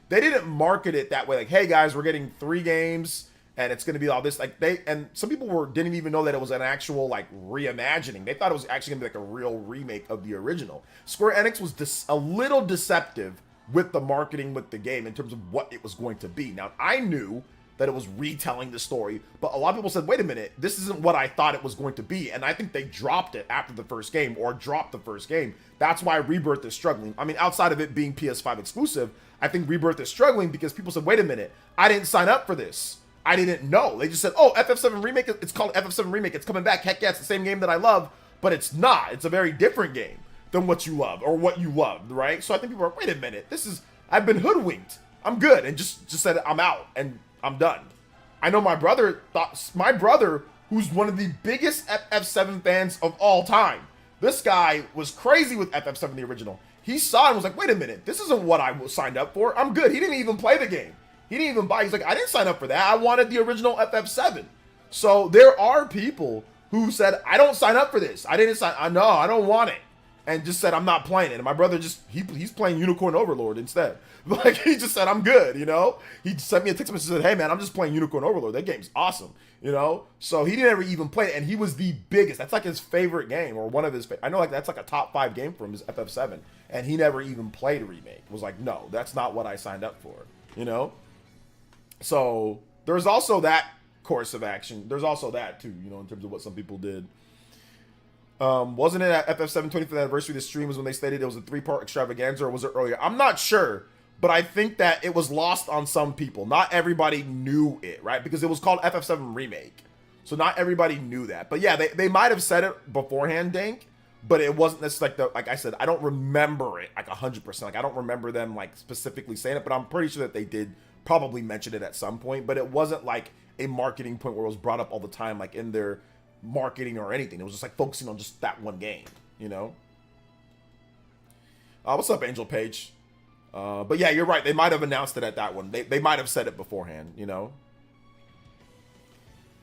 they didn't market it that way. Like, hey guys, we're getting 3 games, and it's going to be all this. Like, and some people didn't even know that it was an actual, like, reimagining. They thought it was actually going to be like a real remake of the original. Square Enix was a little deceptive with the marketing with the game in terms of what it was going to be. Now, I knew that it was retelling the story, but a lot of people said, wait a minute, this isn't what I thought it was going to be, and I think they dropped it after the first game, or dropped the first game. That's why Rebirth is struggling. I mean, outside of it being PS5 exclusive, I think Rebirth is struggling because people said, wait a minute, I didn't sign up for this. I didn't know. They just said, oh, FF7 Remake, it's called FF7 Remake, it's coming back, heck yeah, it's the same game that I love, but it's not. It's a very different game than what you love, or what you loved, right? So I think people are, wait a minute, I've been hoodwinked. I'm good, and just said, I'm out, and I'm done. I know my brother, who's one of the biggest FF7 fans of all time. This guy was crazy with FF7, the original. He saw it and was like, wait a minute, this isn't what I signed up for. I'm good. He didn't even play the game. He didn't even buy. He's like, I didn't sign up for that. I wanted the original FF7. So there are people who said, I don't sign up for this. I don't want it. And just said, I'm not playing it. And my brother he's playing Unicorn Overlord instead. Like, he just said, I'm good, you know? He sent me a text message and said, hey man, I'm just playing Unicorn Overlord. That game's awesome, you know? So he never even played it, and he was the biggest. That's like his favorite game, or one of his I know, like, that's like a top 5 game for him, is FF7. And he never even played a remake. Was like, no, that's not what I signed up for, you know? So there's also that course of action. There's also that too, you know, in terms of what some people did. Wasn't it at FF7 25th anniversary, the stream was when they stated it was a 3-part extravaganza, or was it earlier? I'm not sure, but I think that it was lost on some people. Not everybody knew it, right? Because it was called FF7 Remake. So not everybody knew that. But yeah, they might have said it beforehand, Dank, but it wasn't necessarily like I said, I don't remember it like 100%. Like, I don't remember them like specifically saying it, but I'm pretty sure that they did probably mention it at some point, but it wasn't like a marketing point where it was brought up all the time, like in their marketing or anything. It was just like focusing on just that one game, you know? What's up, Angel Page? But yeah, you're right. They might have announced it at that one. They might have said it beforehand, you know.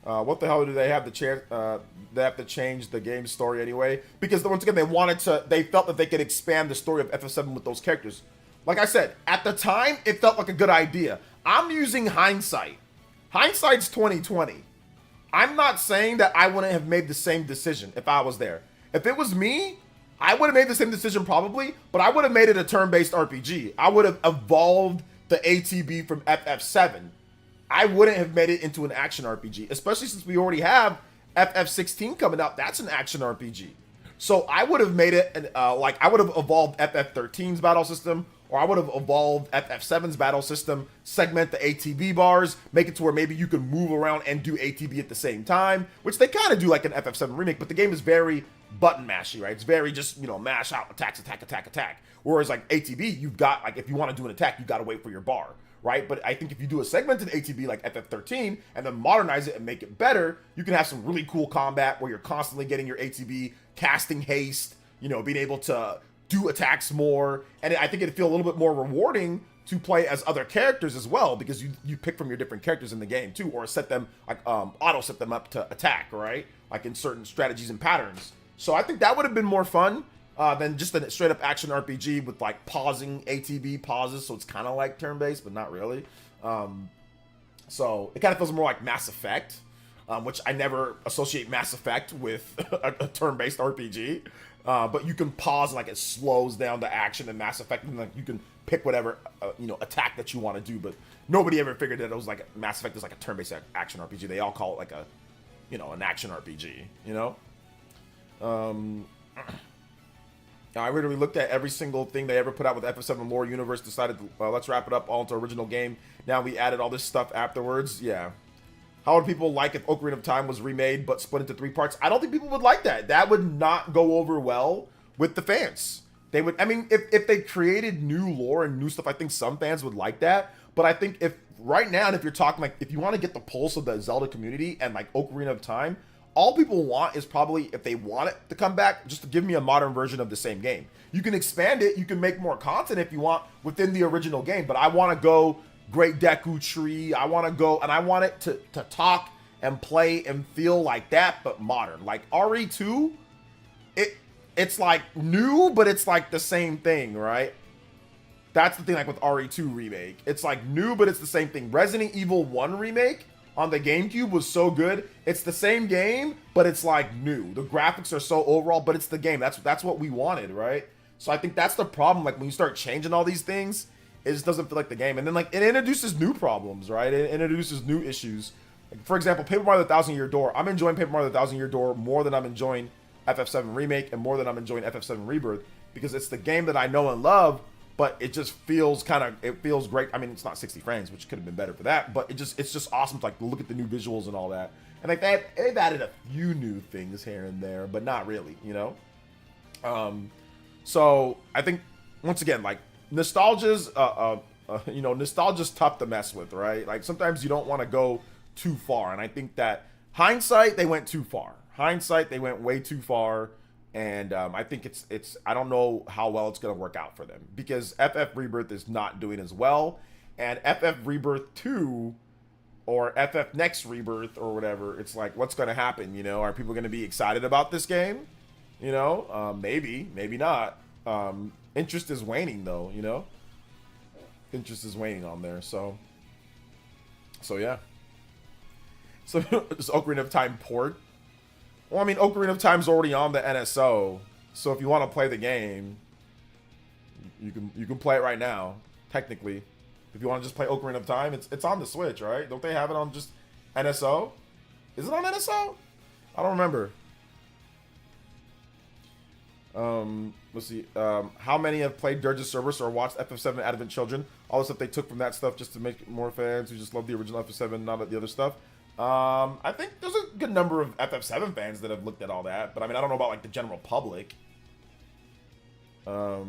What the hell do they have to change? They have to change the game story anyway, because once again they felt that they could expand the story of FF7 with those characters. Like I said, at the time it felt like a good idea. I'm using hindsight. Hindsight's 2020. I'm not saying that I wouldn't have made the same decision if I was there. If it was me, I would have made the same decision probably, but I would have made it a turn-based RPG. I would have evolved the ATB from FF7. I wouldn't have made it into an action RPG, especially since we already have FF16 coming out. That's an action RPG. So I would have made it, I would have evolved FF13's battle system, or I would have evolved FF7's battle system, segment the ATB bars, make it to where maybe you can move around and do ATB at the same time, which they kind of do like an FF7 remake, but the game is very button mashy, right? It's very just, you know, mash out, attacks, attack, attack, attack. Whereas like ATB, you've got, like, if you want to do an attack, you got to wait for your bar, right? But I think if you do a segmented ATB like FF13 and then modernize it and make it better, you can have some really cool combat where you're constantly getting your ATB, casting haste, you know, being able to do attacks more. And I think it'd feel a little bit more rewarding to play as other characters as well, because you pick from your different characters in the game too, or set them, like, auto set them up to attack, right? Like in certain strategies and patterns. So I think that would have been more fun than just a straight up action RPG with like pausing ATB pauses. So it's kind of like turn-based, but not really. So it kind of feels more like Mass Effect, which I never associate Mass Effect with a turn-based RPG. But you can pause and like it slows down the action in Mass Effect, and like you can pick whatever you know, attack that you want to do. But nobody ever figured that it was like Mass Effect is like a turn-based action RPG. They all call it like a, you know, an action RPG. You know. I literally looked at every single thing they ever put out with FF7 lore universe, decided to, let's wrap it up all into original game. Now we added all this stuff afterwards. Yeah. How would people like if Ocarina of Time was remade but split into 3 parts? I don't think people would like that. That would not go over well with the fans. They would, I mean, if they created new lore and new stuff, I think some fans would like that. But I think if right now, and if you're talking like, if you want to get the pulse of the Zelda community and like Ocarina of Time, all people want is probably, if they want it to come back, just to give me a modern version of the same game. You can expand it, you can make more content if you want within the original game, but I want to go Great Deku Tree, I want to go, and I want it to talk and play and feel like that, but modern. Like RE2, it's like new, but it's like the same thing, right? That's the thing, like with RE2 remake. It's like new, but it's the same thing. Resident Evil 1 remake on the GameCube was so good. It's the same game, but it's like new. The graphics are so overall, but it's the game. That's what we wanted, right? So I think that's the problem. Like when you start changing all these things, it just doesn't feel like the game. And then like it introduces new problems, right? It introduces new issues. Like, for example, Paper Mario: The Thousand Year Door. I'm enjoying Paper Mario: The Thousand Year Door more than I'm enjoying FF7 Remake and more than I'm enjoying FF7 Rebirth, because it's the game that I know and love. But it just feels it feels great. I mean, it's not 60 frames, which could have been better for that, but it's just awesome to like look at the new visuals and all that. And like they've added a few new things here and there, but not really, you know? So I think once again, like nostalgia's you know, nostalgia's tough to mess with, right? Like sometimes you don't want to go too far. And I think that hindsight, they went too far. Hindsight, they went way too far. And I think it's I don't know how well it's going to work out for them, because FF Rebirth is not doing as well, and FF Rebirth 2 or FF Next Rebirth or whatever, it's like, what's going to happen? You know, are people going to be excited about this game? You know, maybe not. Interest is waning though, you know. Interest is waning on there, so yeah. So this Ocarina of Time port. Well, I mean, Ocarina of Time's already on the NSO, so if you want to play the game, you can play it right now. Technically, if you want to just play Ocarina of Time, it's on the Switch, right? Don't they have it on just NSO? Is it on NSO? I don't remember. Let's see. How many have played Dirge's Cerberus or watched FF7 Advent Children? All the stuff they took from that stuff just to make more fans who just love the original FF7, not the other stuff. I think there's a good number of FF7 fans that have looked at all that, but I mean, I don't know about like the general public. Yeah,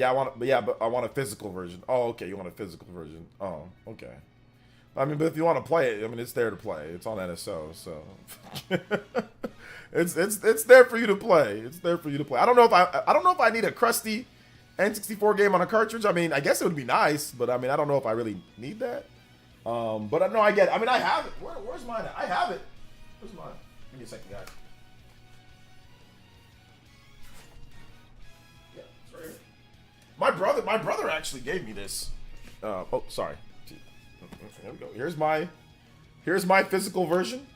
but I want a physical version. Oh, okay, you want a physical version. Oh, okay. I mean, but if you want to play it, I mean, it's there to play. It's on NSO, so it's there for you to play. It's there for you to play. I don't know if I need a crusty N64 game on a cartridge. I mean, I guess it would be nice, but I mean, I don't know if I really need that. But no, I get it. I mean, I have it. Where's mine at? I have it. Where's mine? Give me a second, guys. Yeah, it's right here. My brother actually gave me this. Oh, sorry. There we go. Here's my physical version,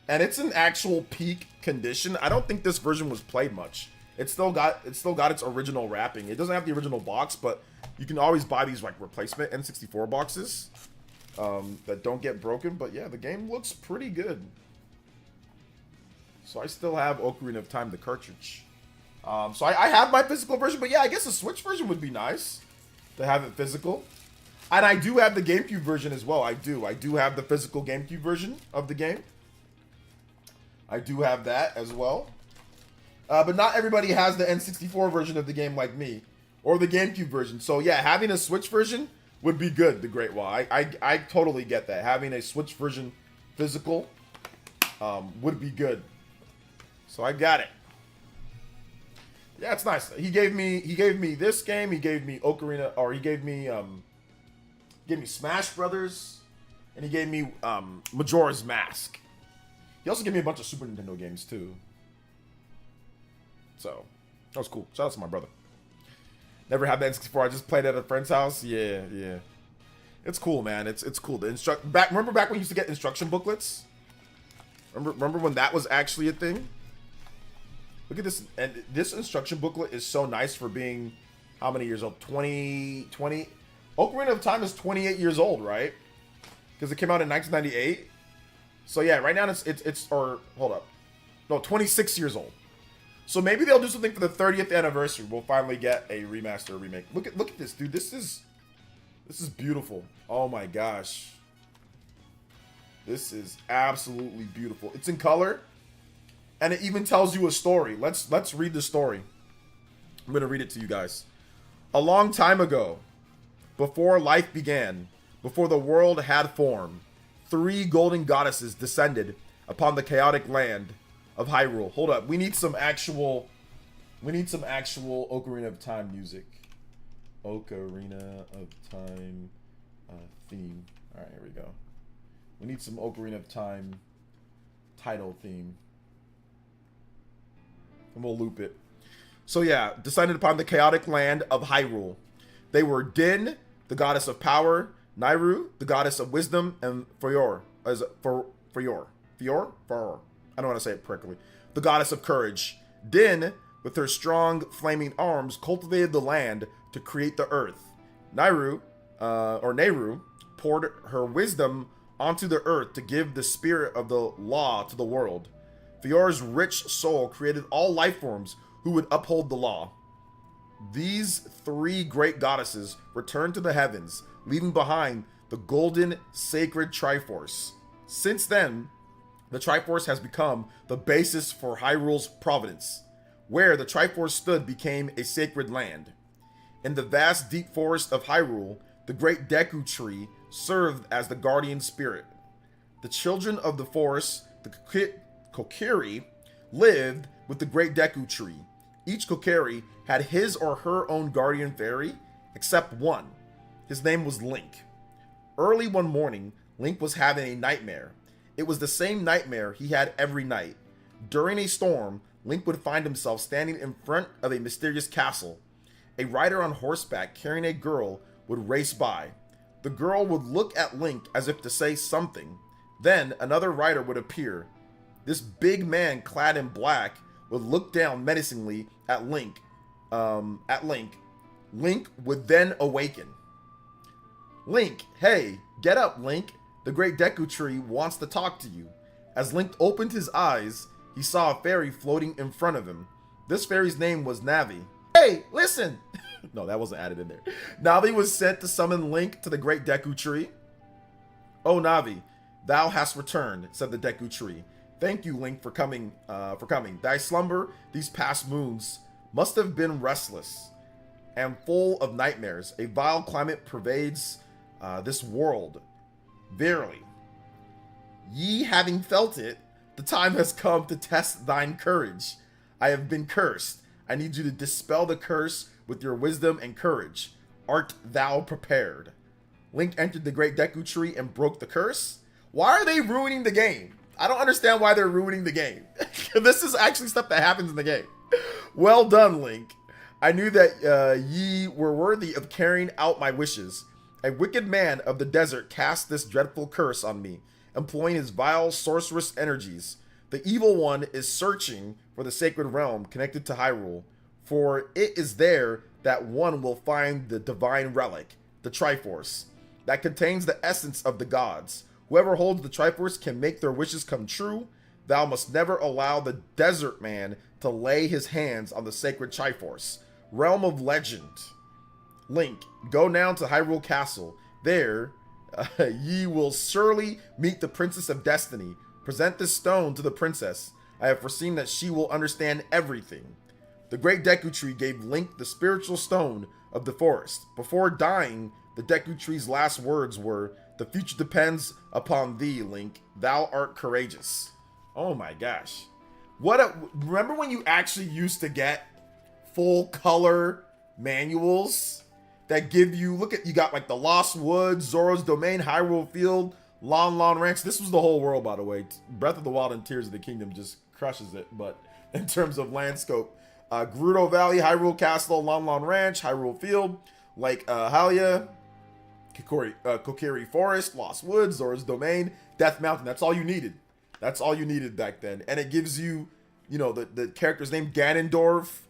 and it's in actual peak condition. I don't think this version was played much. It's still got its original wrapping. It doesn't have the original box, but you can always buy these like replacement N64 boxes that don't get broken. But yeah, the game looks pretty good. So I still have Ocarina of Time, the cartridge. So I have my physical version, but yeah, I guess the Switch version would be nice to have it physical. And I do have the GameCube version as well. I do have the physical GameCube version of the game. I do have that as well. But not everybody has the N64 version of the game like me, or the GameCube version. So yeah, having a Switch version would be good, the Great Wall. I totally get that. Having a Switch version physical would be good. So I got it. Yeah, it's nice. He gave me this game. He gave me Ocarina, or he gave me Smash Brothers, and he gave me Majora's Mask. He also gave me a bunch of Super Nintendo games too. So that was cool. Shout out to my brother. Never had the N64. I just played at a friend's house. Yeah. It's cool, man. It's cool. Remember back when you used to get instruction booklets? Remember when that was actually a thing? Look at this, and this instruction booklet is so nice for being how many years old? 20. Ocarina of Time is 28 years old, right? Because it came out in 1998. So yeah, right now it's or hold up, no, 26 years old. So maybe they'll do something for the 30th anniversary. We'll finally get a remaster, or remake. Look at this, dude. This is beautiful. Oh my gosh, this is absolutely beautiful. It's in color, and it even tells you a story. Let's read the story. I'm gonna read it to you guys. A long time ago, before life began, before the world had form, 3 golden goddesses descended upon the chaotic land of Hyrule. Hold up, we need some actual Ocarina of Time music. Ocarina of Time theme. All right, here we go. We need some Ocarina of Time title theme, and we'll loop it. So yeah, descended upon the chaotic land of Hyrule. They were Din, the goddess of power, Nairu, the goddess of wisdom, and Fior. I don't know how to say it correctly. The goddess of courage. Din, with her strong flaming arms, cultivated the land to create the earth. Nairu, poured her wisdom onto the earth to give the spirit of the law to the world. Fior's rich soul created all life forms who would uphold the law. These 3 great goddesses returned to the heavens, leaving behind the golden sacred Triforce. Since then, the Triforce has become the basis for Hyrule's providence. Where the Triforce stood became a sacred land. In the vast deep forest of Hyrule, the great Deku tree served as the guardian spirit. The children of the forest, the Kokiri, lived with the great Deku tree. Each Kokiri had his or her own guardian fairy, except one. His name was Link. Early one morning, Link was having a nightmare. It was the same nightmare he had every night. During a storm, Link would find himself standing in front of a mysterious castle. A rider on horseback carrying a girl would race by. The girl would look at Link as if to say something. Then another rider would appear. This big man clad in black would look down menacingly at Link. Link would then awaken. Link, hey, get up, Link. The great Deku tree wants to talk to you. As Link opened his eyes, he saw a fairy floating in front of him. This fairy's name was Navi. Hey, listen! No, that wasn't added in there. Navi was sent to summon Link to the great Deku tree. Oh, Navi, thou hast returned, said the Deku tree. Thank you, Link, for coming. Thy slumber these past moons must have been restless and full of nightmares. A vile climate pervades this world. Verily, ye having felt it, the time has come to test thine courage. I have been cursed. I need you to dispel the curse with your wisdom and courage. Art thou prepared? Link entered the Great Deku Tree and broke the curse. Why are they ruining the game? I don't understand why they're ruining the game. This is actually stuff that happens in the game. Well done, Link. I knew that ye were worthy of carrying out my wishes. A wicked man of the desert cast this dreadful curse on me, employing his vile sorceress energies. The evil one is searching for the sacred realm connected to Hyrule, for it is there that one will find the divine relic, the Triforce, that contains the essence of the gods. Whoever holds the Triforce can make their wishes come true. Thou must never allow the desert man to lay his hands on the sacred Triforce. Realm of Legend. Link, go now to Hyrule Castle. There, ye will surely meet the Princess of Destiny. Present this stone to the princess. I have foreseen that she will understand everything. The Great Deku Tree gave Link the spiritual stone of the forest. Before dying, the Deku Tree's last words were, "The future depends upon thee, Link. Thou art courageous." Oh my gosh. Remember when you actually used to get full color manuals that give you, look at, you got like the Lost Woods, Zoro's Domain, Hyrule Field, Lon Lon Ranch. This was the whole world, by the way. Breath of the Wild and Tears of the Kingdom just crushes it. But in terms of landscape, Gerudo Valley, Hyrule Castle, Lon Lon Ranch, Hyrule Field, Lake Hylia, Kokiri Forest, Lost Woods, Zoro's Domain, Death Mountain. That's all you needed. That's all you needed back then. And it gives you, you know, the character's name, Ganondorf.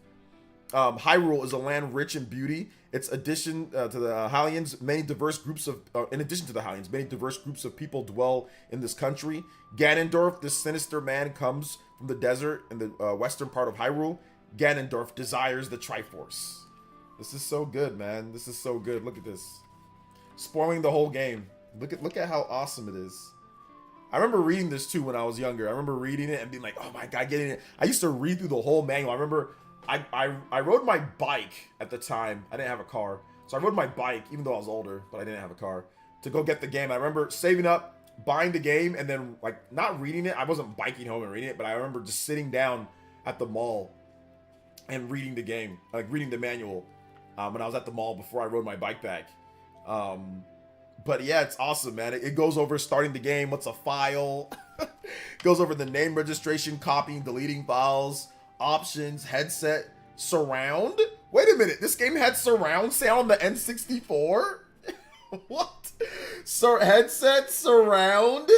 Hyrule is a land rich in beauty. Its addition to the Hylians, many diverse groups of, in addition to the Hylians, many diverse groups of people dwell in this country. Ganondorf, this sinister man, comes from the desert in the western part of Hyrule. Ganondorf desires the Triforce. This is so good, man. This is so good. Look at this. Spoiling the whole game. Look at how awesome it is. I remember reading this too when I was younger. I remember reading it and being like, oh my god, getting it. I used to read through the whole manual. I remember I rode my bike at the time. I didn't have a car. So I rode my bike, even though I was older, but I didn't have a car, to go get the game. I remember saving up, buying the game, and then like not reading it. I wasn't biking home and reading it, but I remember just sitting down at the mall and reading the game, like reading the manual when I was at the mall before I rode my bike back. But yeah, it's awesome, man. It goes over starting the game, what's a file, goes over the name registration, copying, deleting files, options, headset, surround. Wait a minute, this game had surround sound on the N64? What? Headset, surround?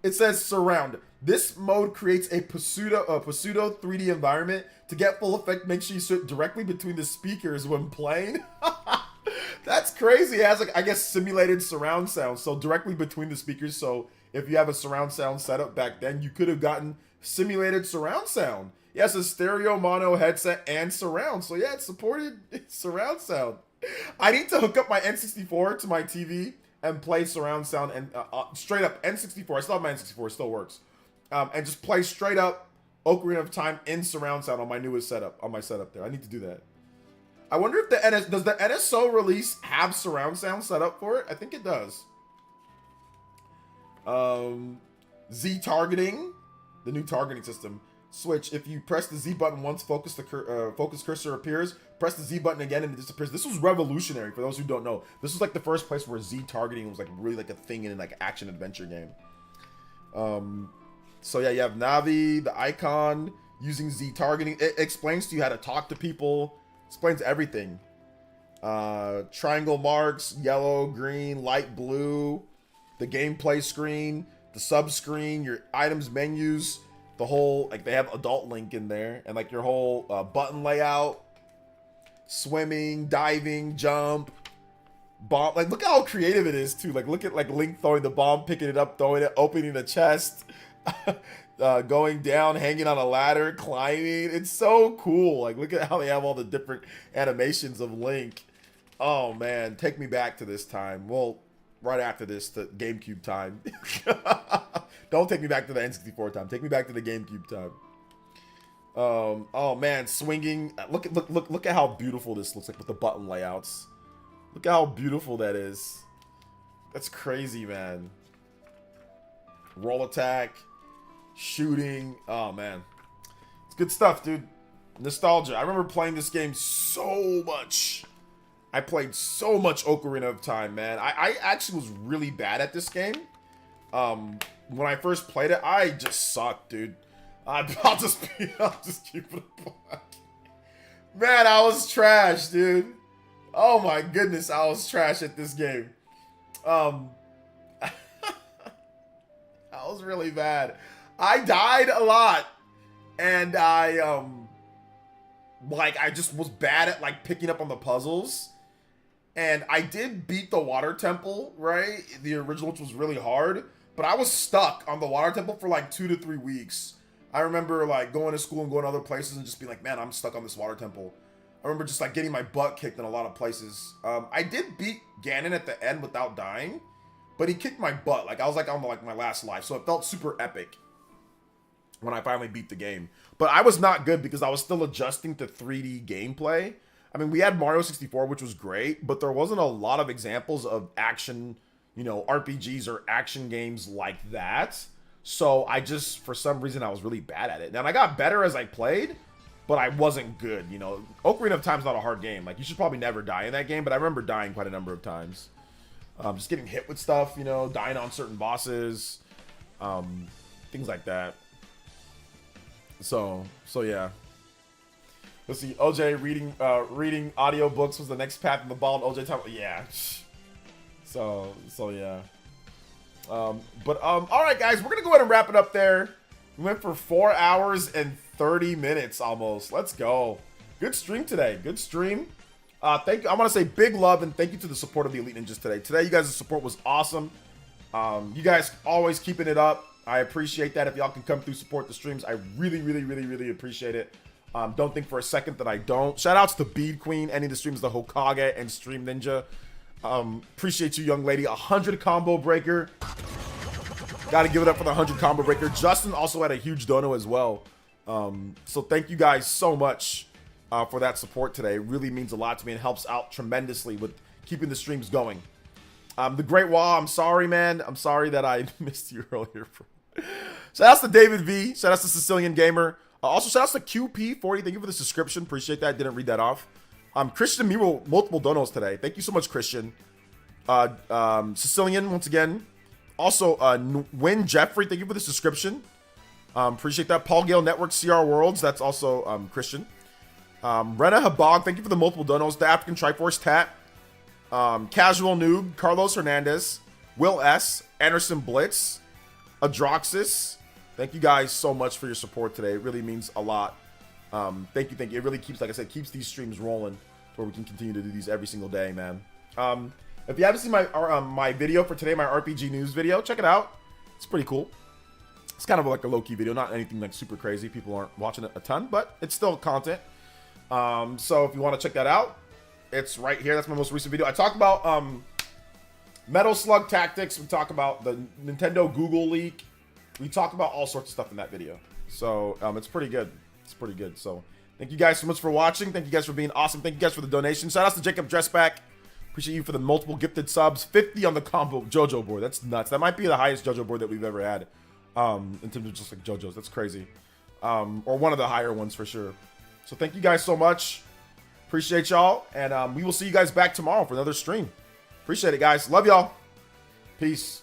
It says surround. This mode creates a pseudo 3D environment. To get full effect, make sure you sit directly between the speakers when playing. That's crazy. It has, like, I guess, simulated surround sound. So directly between the speakers. So if you have a surround sound setup back then, you could have gotten simulated surround sound. Yes, a stereo, mono, headset, and surround. So yeah, it supported surround sound. I need to hook up my N64 to my TV and play surround sound and straight up N64. I still have my N64. It still works. And just play straight up Ocarina of Time in surround sound on my newest setup, on my setup there. I need to do that. I wonder if does the NSO release have surround sound set up for it? I think it does. Z targeting, the new targeting system. Switch. If you press the Z button once, focus cursor appears. Press the Z button again and it disappears. This was revolutionary for those who don't know. This was like the first place where Z targeting was like really like a thing in like action adventure game. So yeah, you have Navi, the icon, using Z targeting. It explains to you how to talk to people. Explains everything. Triangle marks, yellow, green, light blue, the gameplay screen, the sub screen, your items menus, the whole, like they have Adult Link in there, and like your whole button layout, swimming, diving, jump, bomb. Like look at how creative it is too. Like look at like Link throwing the bomb, picking it up, throwing it, opening the chest. Going down, hanging on a ladder, climbing. It's so cool. Like, look at how they have all the different animations of Link. Oh, man. Take me back to this time. Well, right after this, the GameCube time. Don't take me back to the N64 time. Take me back to the GameCube time. Oh, man. Swinging. Look at how beautiful this looks like with the button layouts. Look at how beautiful that is. That's crazy, man. Roll attack. Shooting. Oh man, it's good stuff, dude. Nostalgia. I remember playing this game so much. I played so much Ocarina of Time, man. I actually was really bad at this game. When I first played it, I just sucked, dude. I'll just keep it a buck. Man, I was trash, dude. Oh my goodness, I was trash at this game. I was really bad. I died a lot, and I just was bad at like picking up on the puzzles. And I did beat the water temple, right? The original, which was really hard, but I was stuck on the water temple for like 2 to 3 weeks. I remember like going to school and going to other places and just being like, man, I'm stuck on this water temple. I remember just like getting my butt kicked in a lot of places. I did beat Ganon at the end without dying, but he kicked my butt. Like I was like on like my last life, so it felt super epic when I finally beat the game. But I was not good because I was still adjusting to 3D gameplay. I mean, we had Mario 64, which was great, but there wasn't a lot of examples of action, you know, RPGs or action games like that. So I just, for some reason, I was really bad at it. And I got better as I played, but I wasn't good, you know. Ocarina of Time's not a hard game. Like, you should probably never die in that game, but I remember dying quite a number of times. Just getting hit with stuff, you know, dying on certain bosses, things like that. So yeah. Let's see, OJ reading audiobooks was the next path in the ball. OJ time, yeah. So yeah. All right, guys, we're gonna go ahead and wrap it up there. We went for 4 hours and 30 minutes almost. Let's go. Good stream today. Good stream. Thank you. I want to say big love and thank you to the support of the Elite Ninjas today. Today, you guys' support was awesome. You guys always keeping it up. I appreciate that. If y'all can come through, support the streams, I really, really, really, really appreciate it. Don't think for a second that I don't. Shout outs to Bead Queen, any of the streams, the Hokage and Stream Ninja. Appreciate you, young lady. 100 combo breaker. Gotta give it up for the 100 combo breaker. Justin also had a huge dono as well. So thank you guys so much for that support today. It really means a lot to me and helps out tremendously with keeping the streams going. The Great Wall, I'm sorry, man. I'm sorry that I missed you earlier. Shout outs to David V. Shout outs to Sicilian Gamer. Also, shout outs to QP40. Thank you for the subscription. Appreciate that. Didn't read that off. Christian Miro, multiple donos today. Thank you so much, Christian. Sicilian, once again. Also, Win Jeffrey, thank you for the subscription. Appreciate that. Paul Gale Network, CR Worlds. That's also Christian. Rena Habog, thank you for the multiple donos. The African Triforce Tat. Casual Noob, Carlos Hernandez. Will S. Anderson Blitz. Adroxis. Thank you guys so much for your support today. It really means a lot. Thank you. It really keeps, like I said, keeps these streams rolling where we can continue to do these every single day, man. If you haven't seen my video for today, my RPG news video, check it out. It's pretty cool. It's kind of like a low-key video, not anything like super crazy. People aren't watching it a ton, but it's still content. So if you want to check that out, it's right here. That's my most recent video. I talk about Metal Slug Tactics. We talk about the Nintendo Google leak. We talk about all sorts of stuff in that video. So it's pretty good. It's pretty good. So thank you guys so much for watching. Thank you guys for being awesome. Thank you guys for the donation. Shout out to Jacob Dressback. Appreciate you for the multiple gifted subs. 50 on the combo JoJo board. That's nuts. That might be the highest JoJo board that we've ever had. In terms of just like JoJo's. That's crazy. Or one of the higher ones for sure. So thank you guys so much. Appreciate y'all. And we will see you guys back tomorrow for another stream. Appreciate it, guys. Love y'all. Peace.